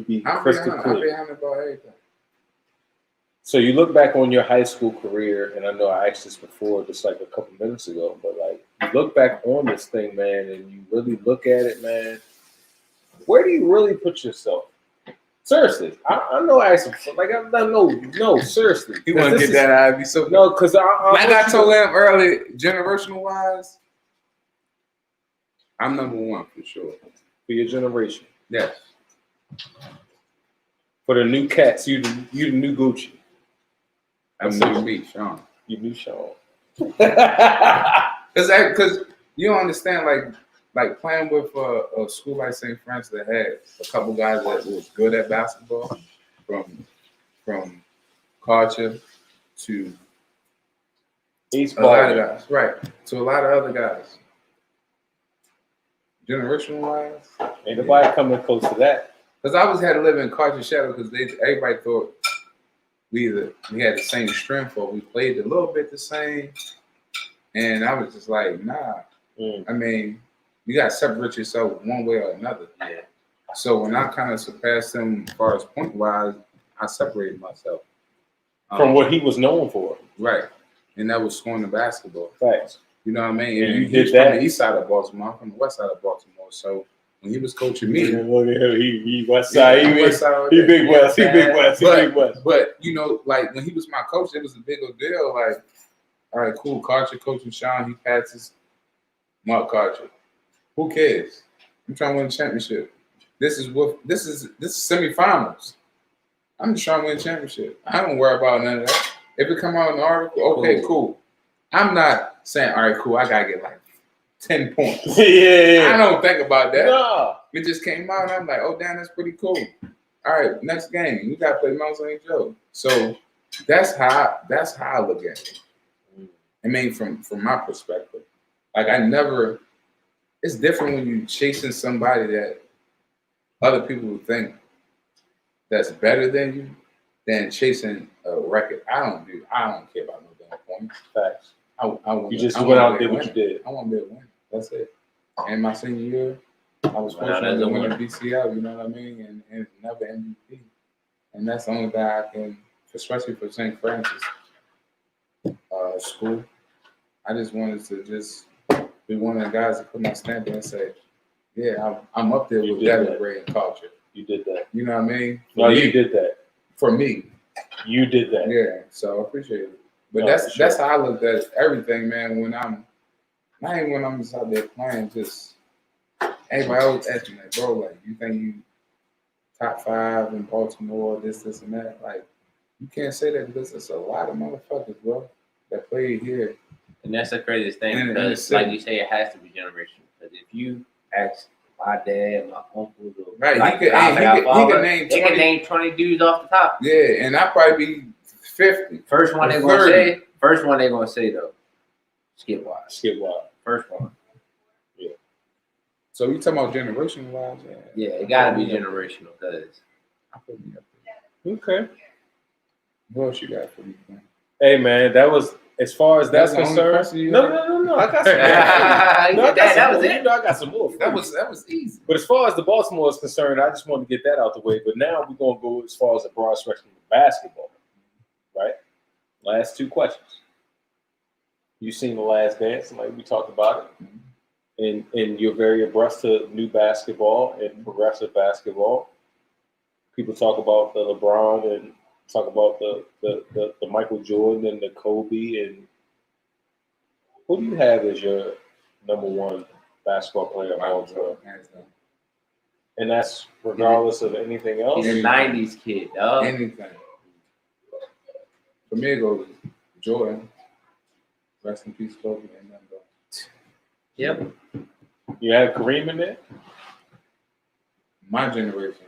be crystal clear. I'm behind about everything. So you look back on your high school career, and I know I asked this before, just like a couple minutes ago, but like you look back on this thing, man, and you really look at it, man. Where do you really put yourself? Seriously, I know I asked him, like I no, seriously. He want to get that out of me, so no, because like I told him earlier, generational wise, I'm number one for sure. For your generation, yes. For the new cats, you the new Gucci. I'm new me, Sean. You new Sean. Because you don't understand, like playing with a school like St. Francis that had a couple guys that was good at basketball, from culture to a lot of guys, right? To a lot of other guys. Generational wise, ain't nobody coming close to that. Because I always had to live in culture shadow because everybody thought we had the same strength or we played a little bit the same, and I was just like, nah. I mean, you gotta separate yourself one way or another. Yeah. So when I kind of surpassed him as far as point wise, I separated myself From what he was known for. Right. And that was scoring the basketball. Facts. You know what I mean? And and you he did was that. from the east side of Baltimore. I'm from the west side of Baltimore. So when he was coaching me, Look at him. He west side. he He west side. He big west. He big west. He big west. But you know, like when he was my coach, it was a big deal. Like, all right, cool, Carter coaching Sean. He passes Mark Carter. Who cares? I'm trying to win a championship. This is semifinals. I'm just trying to win a championship. I don't worry about none of that. If it come out in the article, okay, cool. I'm not saying, all right, cool, I gotta get like 10 points. Yeah. I don't think about that. No. It just came out and I'm like, oh damn, that's pretty cool. All right, next game, we gotta play Mount St. Joe. So that's how I look at it. I mean, from my perspective. Like it's different when you're chasing somebody that other people would think that's better than you than chasing a record. I don't care about no damn points. Facts. I want, You just I went want out to and be did what you did. I want to be a winner. That's it. And my senior year, I was fortunate to win a BCL, you know what I mean? And another MVP. And that's the only thing I can, especially for St. Francis school, I just wanted to just be one of the guys that put my stamp in and say, Yeah, I'm up there with denigrating culture. You did that. You know what I mean? No, you did that. For me. You did that. Yeah, so I appreciate it. But No, that's how I look at everything, man. When I'm not even when I'm just out there playing, just everybody always asking me, like, bro, like, you think you top 5 in Baltimore, this and that? Like, you can't say that because there's a lot of motherfuckers, bro, that play here. And that's the craziest thing In because, the like you say, it has to be generational. Because if you ask my dad, my uncles, or Right, like he can name 20. They can name 20 dudes off the top. Yeah, and I'll probably be 50. First one they're gonna say though, Skip Wise. Skip Wild. First one. Yeah. So you talking about generational wise? Yeah, it gotta be generational because I put me up there. Okay. What else you got for me, man? Hey man, that was as far as that's the only concerned. question you No. had? I got some. No, that was more. it. You know, I got some more. That was easy. But as far as the Baltimore is concerned, I just wanted to get that out the way. But now we're gonna go as far as the broad spectrum of basketball, right? Last 2 questions. You seen The Last Dance, like we talked about it, and you're very abreast to new basketball and progressive basketball. People talk about the LeBron and talk about the Michael Jordan and the Kobe, and who do you have as your number 1 basketball player of all time? And that's regardless of anything else. he's a '90s kid, dog. Anything. For me, it goes Jordan. Rest in peace, Kobe. And then Yep. You have Kareem in there. my generation.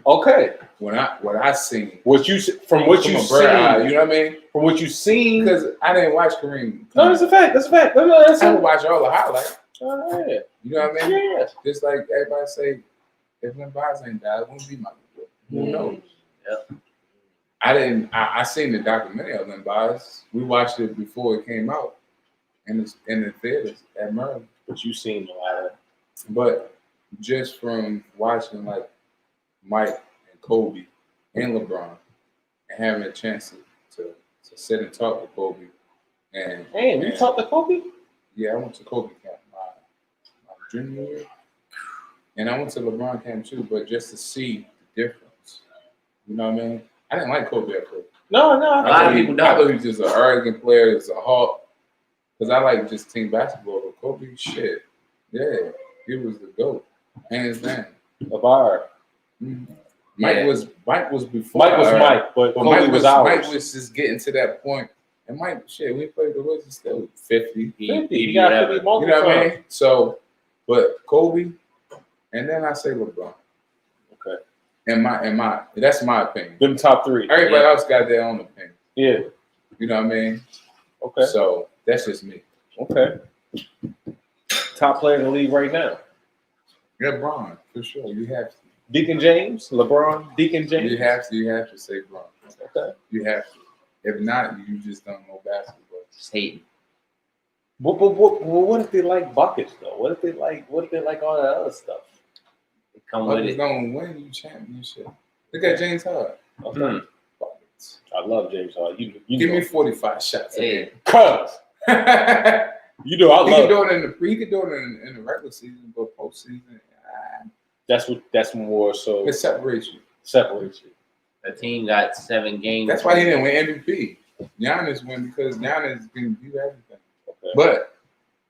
Okay. What I seen. From what you From a seen, bird's eye, you know what I mean? from what you seen. Because I didn't watch Kareem. No, that's a fact. That's a fact. No, that's I would a watch all the highlights. yeah. You know what I mean? Yeah. Just like everybody say, if Len Bias ain't died, it wouldn't be Michael Jordan. Who knows? Yep. I seen the documentary of Len Bias. We watched it before it came out in the theaters at Maryland. But you seen a lot of. But just from watching like Mike and Kobe and LeBron and having a chance to sit and talk with Kobe and You talked to Kobe? yeah, I went to Kobe camp my junior year, and I went to LeBron camp too. But just to see the difference, you know what I mean? I didn't like Kobe at first. No. A lot of people don't. I thought he was just an arrogant player, just a hawk. Because I like just team basketball, but Kobe, shit, yeah, he was the GOAT, hands down. LeVar. Mm-hmm. Yeah. Mike was before. Mike was Mike, but Kobe was ours. Mike was just getting to that point. And Mike, shit, we played the Wizards still 50. 50. He got 50 You multiple know what I times. mean? So, but Kobe, and then I say LeBron. Okay. And that's my opinion. Them top 3. Everybody else got their own opinion. Yeah. You know what I mean? Okay. So that's just me. Okay. Top player in the league right now. LeBron, for sure. You have to. Deacon James, LeBron, Deacon James. You have to say LeBron. Okay. You have to. If not, you just don't know basketball. Just hating. What if they like buckets though? What if they like all that other stuff? They come with Buckets it. gonna win you championship. Look at James Harden. Okay. Buckets. I love James Harden. You Give know. me 45 shots. Hey. Cuz. You know I He love can do it. it in the regular season, but postseason, That's more so it separates you. separates you. The team got 7 games. That's why he didn't win MVP. Giannis won because Giannis can do everything. Okay. But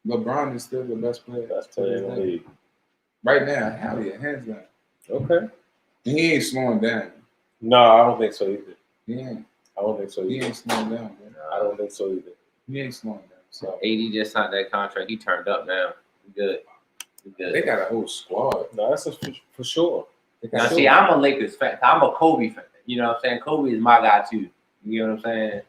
LeBron is still the best player. Best player in the league. Right now, hell yeah, hands down. Okay. And he ain't slowing down. No, I don't think so either. He ain't. I don't think so He either. ain't slowing down, man. I don't think so either. He ain't slowing down. So AD just signed that contract. He turned up now. We good. they got a whole squad. No, that's for sure. They Now, got see, I'm a Lakers fan. I'm a Kobe fan. You know what I'm saying? Kobe is my guy, too. You know what I'm saying?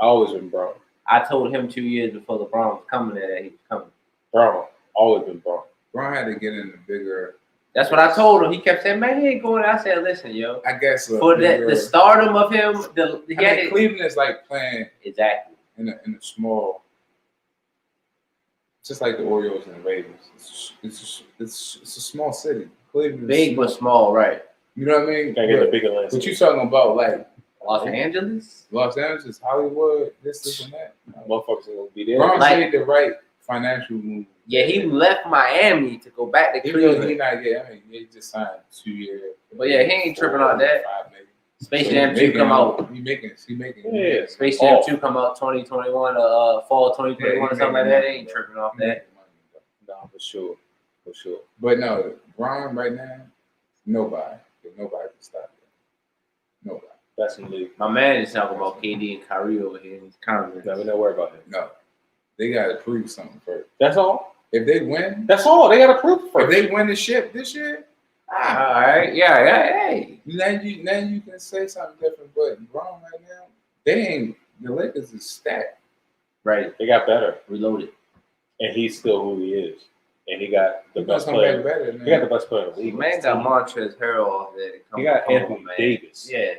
I always been Brown. I told him 2 years before LeBron was coming there that he was coming. Brown. Always been Brown. Brown had to get in the bigger. That's what I told him. He kept saying, man, he ain't going. I said, listen, yo. I guess For the stardom of him, Cleveland is like playing exactly. in a small, just like the Orioles and the Ravens. It's a small city. Cleveland is Big but small, right? You know what I mean? Gotta get the big Atlanta. What you talking about, like Los Angeles? Los Angeles, Hollywood, this and that? No. Motherfuckers ain't gonna be there. Brown Like- made the right financial moves Yeah, he left Miami to go back to Even though Cleveland. he not getting, I mean, he just signed 2 years. But yeah, he ain't tripping on that. 5 maybe. Space So Jam 2 come out. He making. Yeah. Space Jam 2 come out 2021, fall 2021 or something like that. They ain't tripping off that. Nah, for sure. But no, Bron right now, nobody can stop him. Nobody. That's in the league. My man is talking about KD and Kyrie over here in his comments. Never know worry about him. No, they got to prove something first. That's all. If they win, That's all. They got to prove first. if they win the ship this year, All right, yeah, hey. now you can say something different. But Bron right now, the Lakers is stacked. Right, They got better, reloaded. and he's still who he is, and he got the They're gonna best come player. back better, man. He got the best player in the league. Man got Montrezl Harrell off there. He got Anthony man. Davis. Yeah,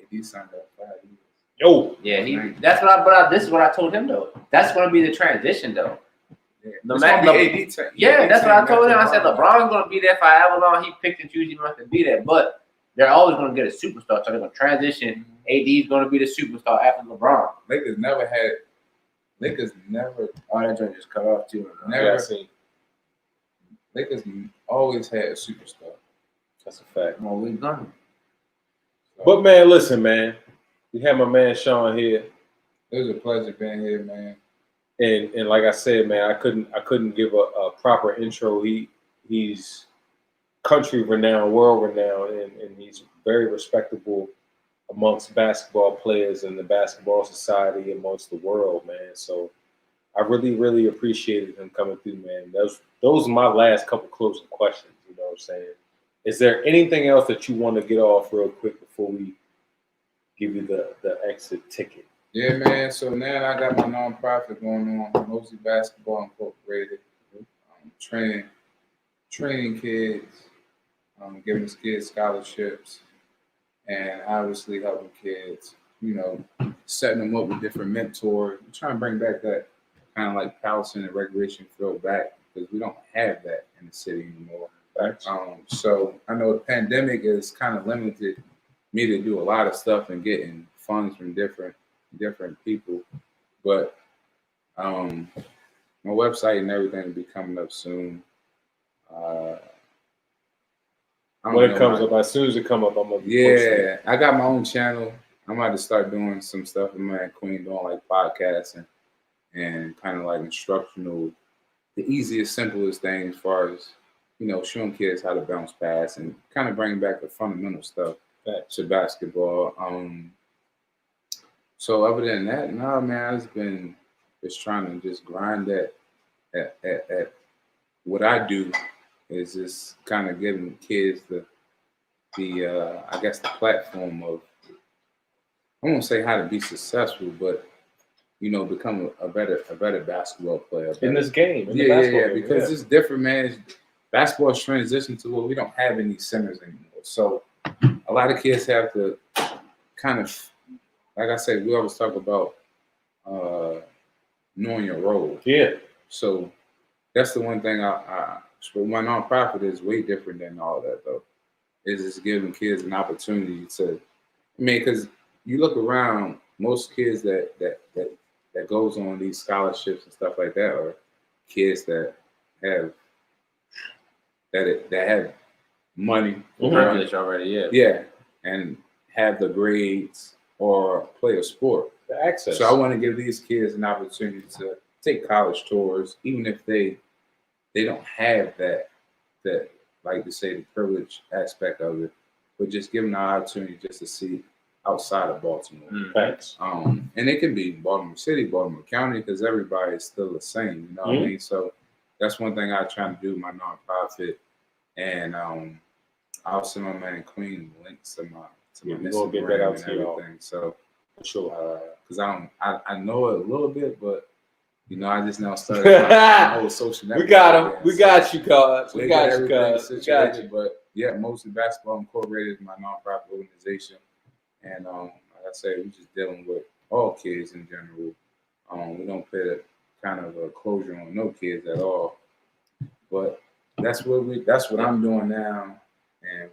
He signed up 5 years. Yo, yeah. That's what I. This is what I told him though. That's gonna be the transition though. Yeah. The It's man- gonna be AD time. Yeah, that's what I told him. I said LeBron. LeBron's gonna be there for however long he picked and choose. He wants to be there, but they're always gonna get a superstar. So they're gonna transition. AD's gonna be the superstar after LeBron. Lakers never. Oh, that joint just cut off too. Never. yeah, I see. Lakers always had a superstar. That's a fact. Well, we've done. So, But man, listen, man. We had my man Sean here, it was a pleasure being here, man. and like I said, man, I couldn't give a proper intro. He's country renowned, world renowned, and he's very respectable amongst basketball players in the basketball society amongst the world, man. So I really, really appreciated him coming through, man. Those are my last couple closing questions. You know what I'm saying? Is there anything else that you want to get off real quick before we give you the exit ticket? Yeah, man. So now I got my nonprofit going on, Mosley Basketball Incorporated. Training kids, giving kids scholarships, and obviously helping kids. You know, setting them up with different mentors. We're trying to bring back that kind of like Palestine and recreation field back because we don't have that in the city anymore. So I know the pandemic has kind of limited me to do a lot of stuff and getting funds from different people, but my website and everything will be coming up soon. When it comes up, as soon as it come up, I'm gonna be posting. I got my own channel. I'm about to start doing some stuff with my Queen, doing like podcasts and kind of like instructional, the easiest, simplest things as far as, you know, showing kids how to bounce pass and kind of bringing back the fundamental stuff to basketball. So other than that, no, man, I've been just trying to just grind at what I do is just kind of giving kids the I guess the platform of, I won't say how to be successful, but you know, become a better basketball player in this game. Because it's different, man. Basketball is transitioned to where we don't have any centers anymore. So a lot of kids have to kind of, like I said, we always talk about knowing your role. Yeah. So that's the one thing so my nonprofit is way different than all that though. Is just giving kids an opportunity to, I mean, because you look around, most kids that goes on these scholarships and stuff like that are kids that have money, Privilege already, yeah, and have the grades or play a sport. The access. So I want to give these kids an opportunity to take college tours, even if they don't have that like to say the privilege aspect of it, but just give them the opportunity just to see outside of Baltimore. Thanks. And it can be Baltimore City, Baltimore County, because everybody is still the same. You know what I mean? So that's one thing I try to do with my nonprofit, and I'll send my man Queen links to my Instagram get that out and to y'all. everything. So For sure. because I know it a little bit, but you know I just now started my whole social network. We got him. We got you, cuz. We got you, cuz. We got you. But yeah, Mostly Basketball Incorporated is my nonprofit organization, and like I said, we're just dealing with all kids in general. We don't put a kind of a closure on no kids at all. But that's what I'm doing now. And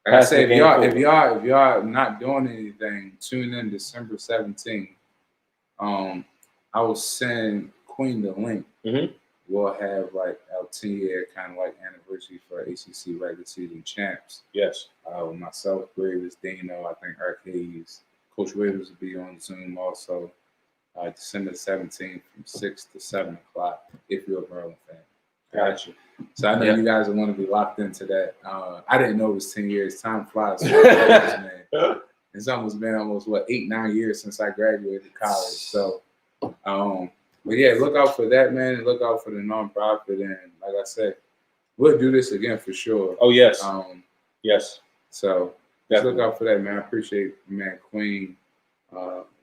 like I say, if y'all not doing anything, tune in December 17th. I will send Queen the link we'll have like our 10-year kind of like anniversary for ACC regular season champs. Yes. With myself, Graves, Dino, I think Arcades, Coach Williams will be on Zoom also. December 17th from 6 to 7 o'clock if you're a Maryland fan. Gotcha. So I know you guys are going to be locked into that. I didn't know it was 10 years. Time flies. Man. It's almost been 8-9 years since I graduated college. So, but yeah, look out for that, man. Look out for the nonprofit. And like I said, we'll do this again for sure. Oh, yes. Yes. So just look out for that, man. I appreciate, man, Queen.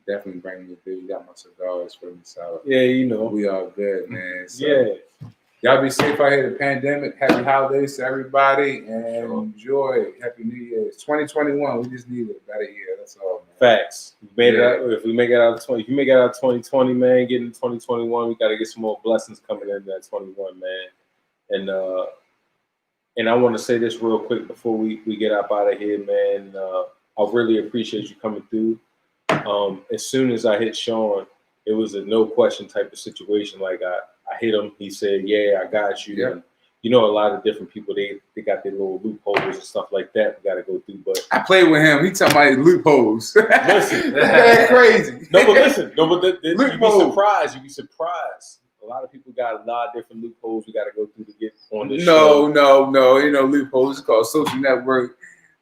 Definitely bringing me through. You got my cigars for me. So yeah, you know. We are good, man. So, yeah. Y'all be safe out here. The pandemic. Happy holidays to everybody, and enjoy. Happy New Year. It's 2021. We just need a better year. That's all, man. Facts. If we make it out of 20, if you make it out of 2020, man, get into 2021. We got to get some more blessings coming in that 21, man. And I want to say this real quick before we get up out of here, man. I really appreciate you coming through. As soon as I hit Sean, it was a no question type of situation. Like I hit him. He said, "Yeah, I got you." Yeah. And, you know, a lot of different people, they got their little loopholes and stuff like that we got to go through. But I played with him. He talking about loopholes. Listen, that's crazy. No, but listen. No, but you'd be surprised. You'd be surprised. A lot of people got a lot of different loopholes we got to go through to get on this show. No. You know, loopholes. It's called social network,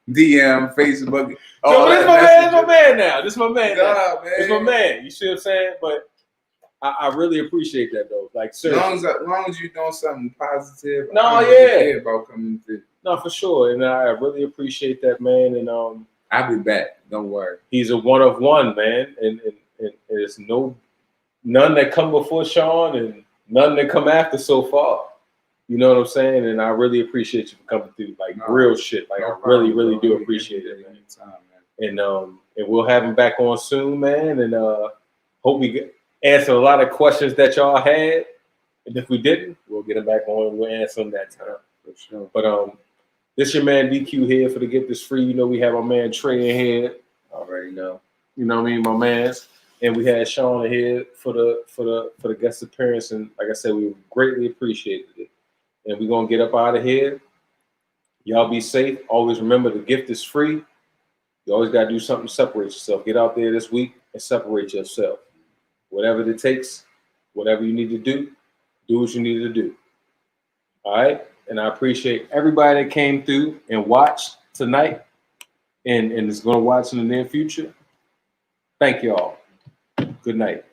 DM, Facebook. No, but this my man now. This my man. God, man. It's my man. You see what I'm saying? But I really appreciate that though. Like seriously. As long as you're doing something positive. No, I don't yeah. care about coming through. No, for sure. And I really appreciate that, man. And I'll be back. Don't worry. He's a one of one, man. And there's none that come before Sean and none that come after so far. You know what I'm saying? And I really appreciate you for coming through, like real shit. Like I really do appreciate it, man. And we'll have him back on soon, man. And hope we answer a lot of questions that y'all had. And if we didn't, we'll get him back on and we'll answer them that time. For sure. But this your man DQ here for the Get This Free. You know, we have our man Trey in here. Already know. You know what I mean, my mans. And we had Sean in here for the guest appearance. And like I said, we greatly appreciated it. And we're gonna get up out of here. Y'all be safe. Always remember the gift is free. You always gotta do something to separate yourself. Get out there this week and separate yourself. Whatever it takes, whatever you need to do what you need to do. All right. And I appreciate everybody that came through and watched tonight and is going to watch in the near future. Thank y'all. Good night.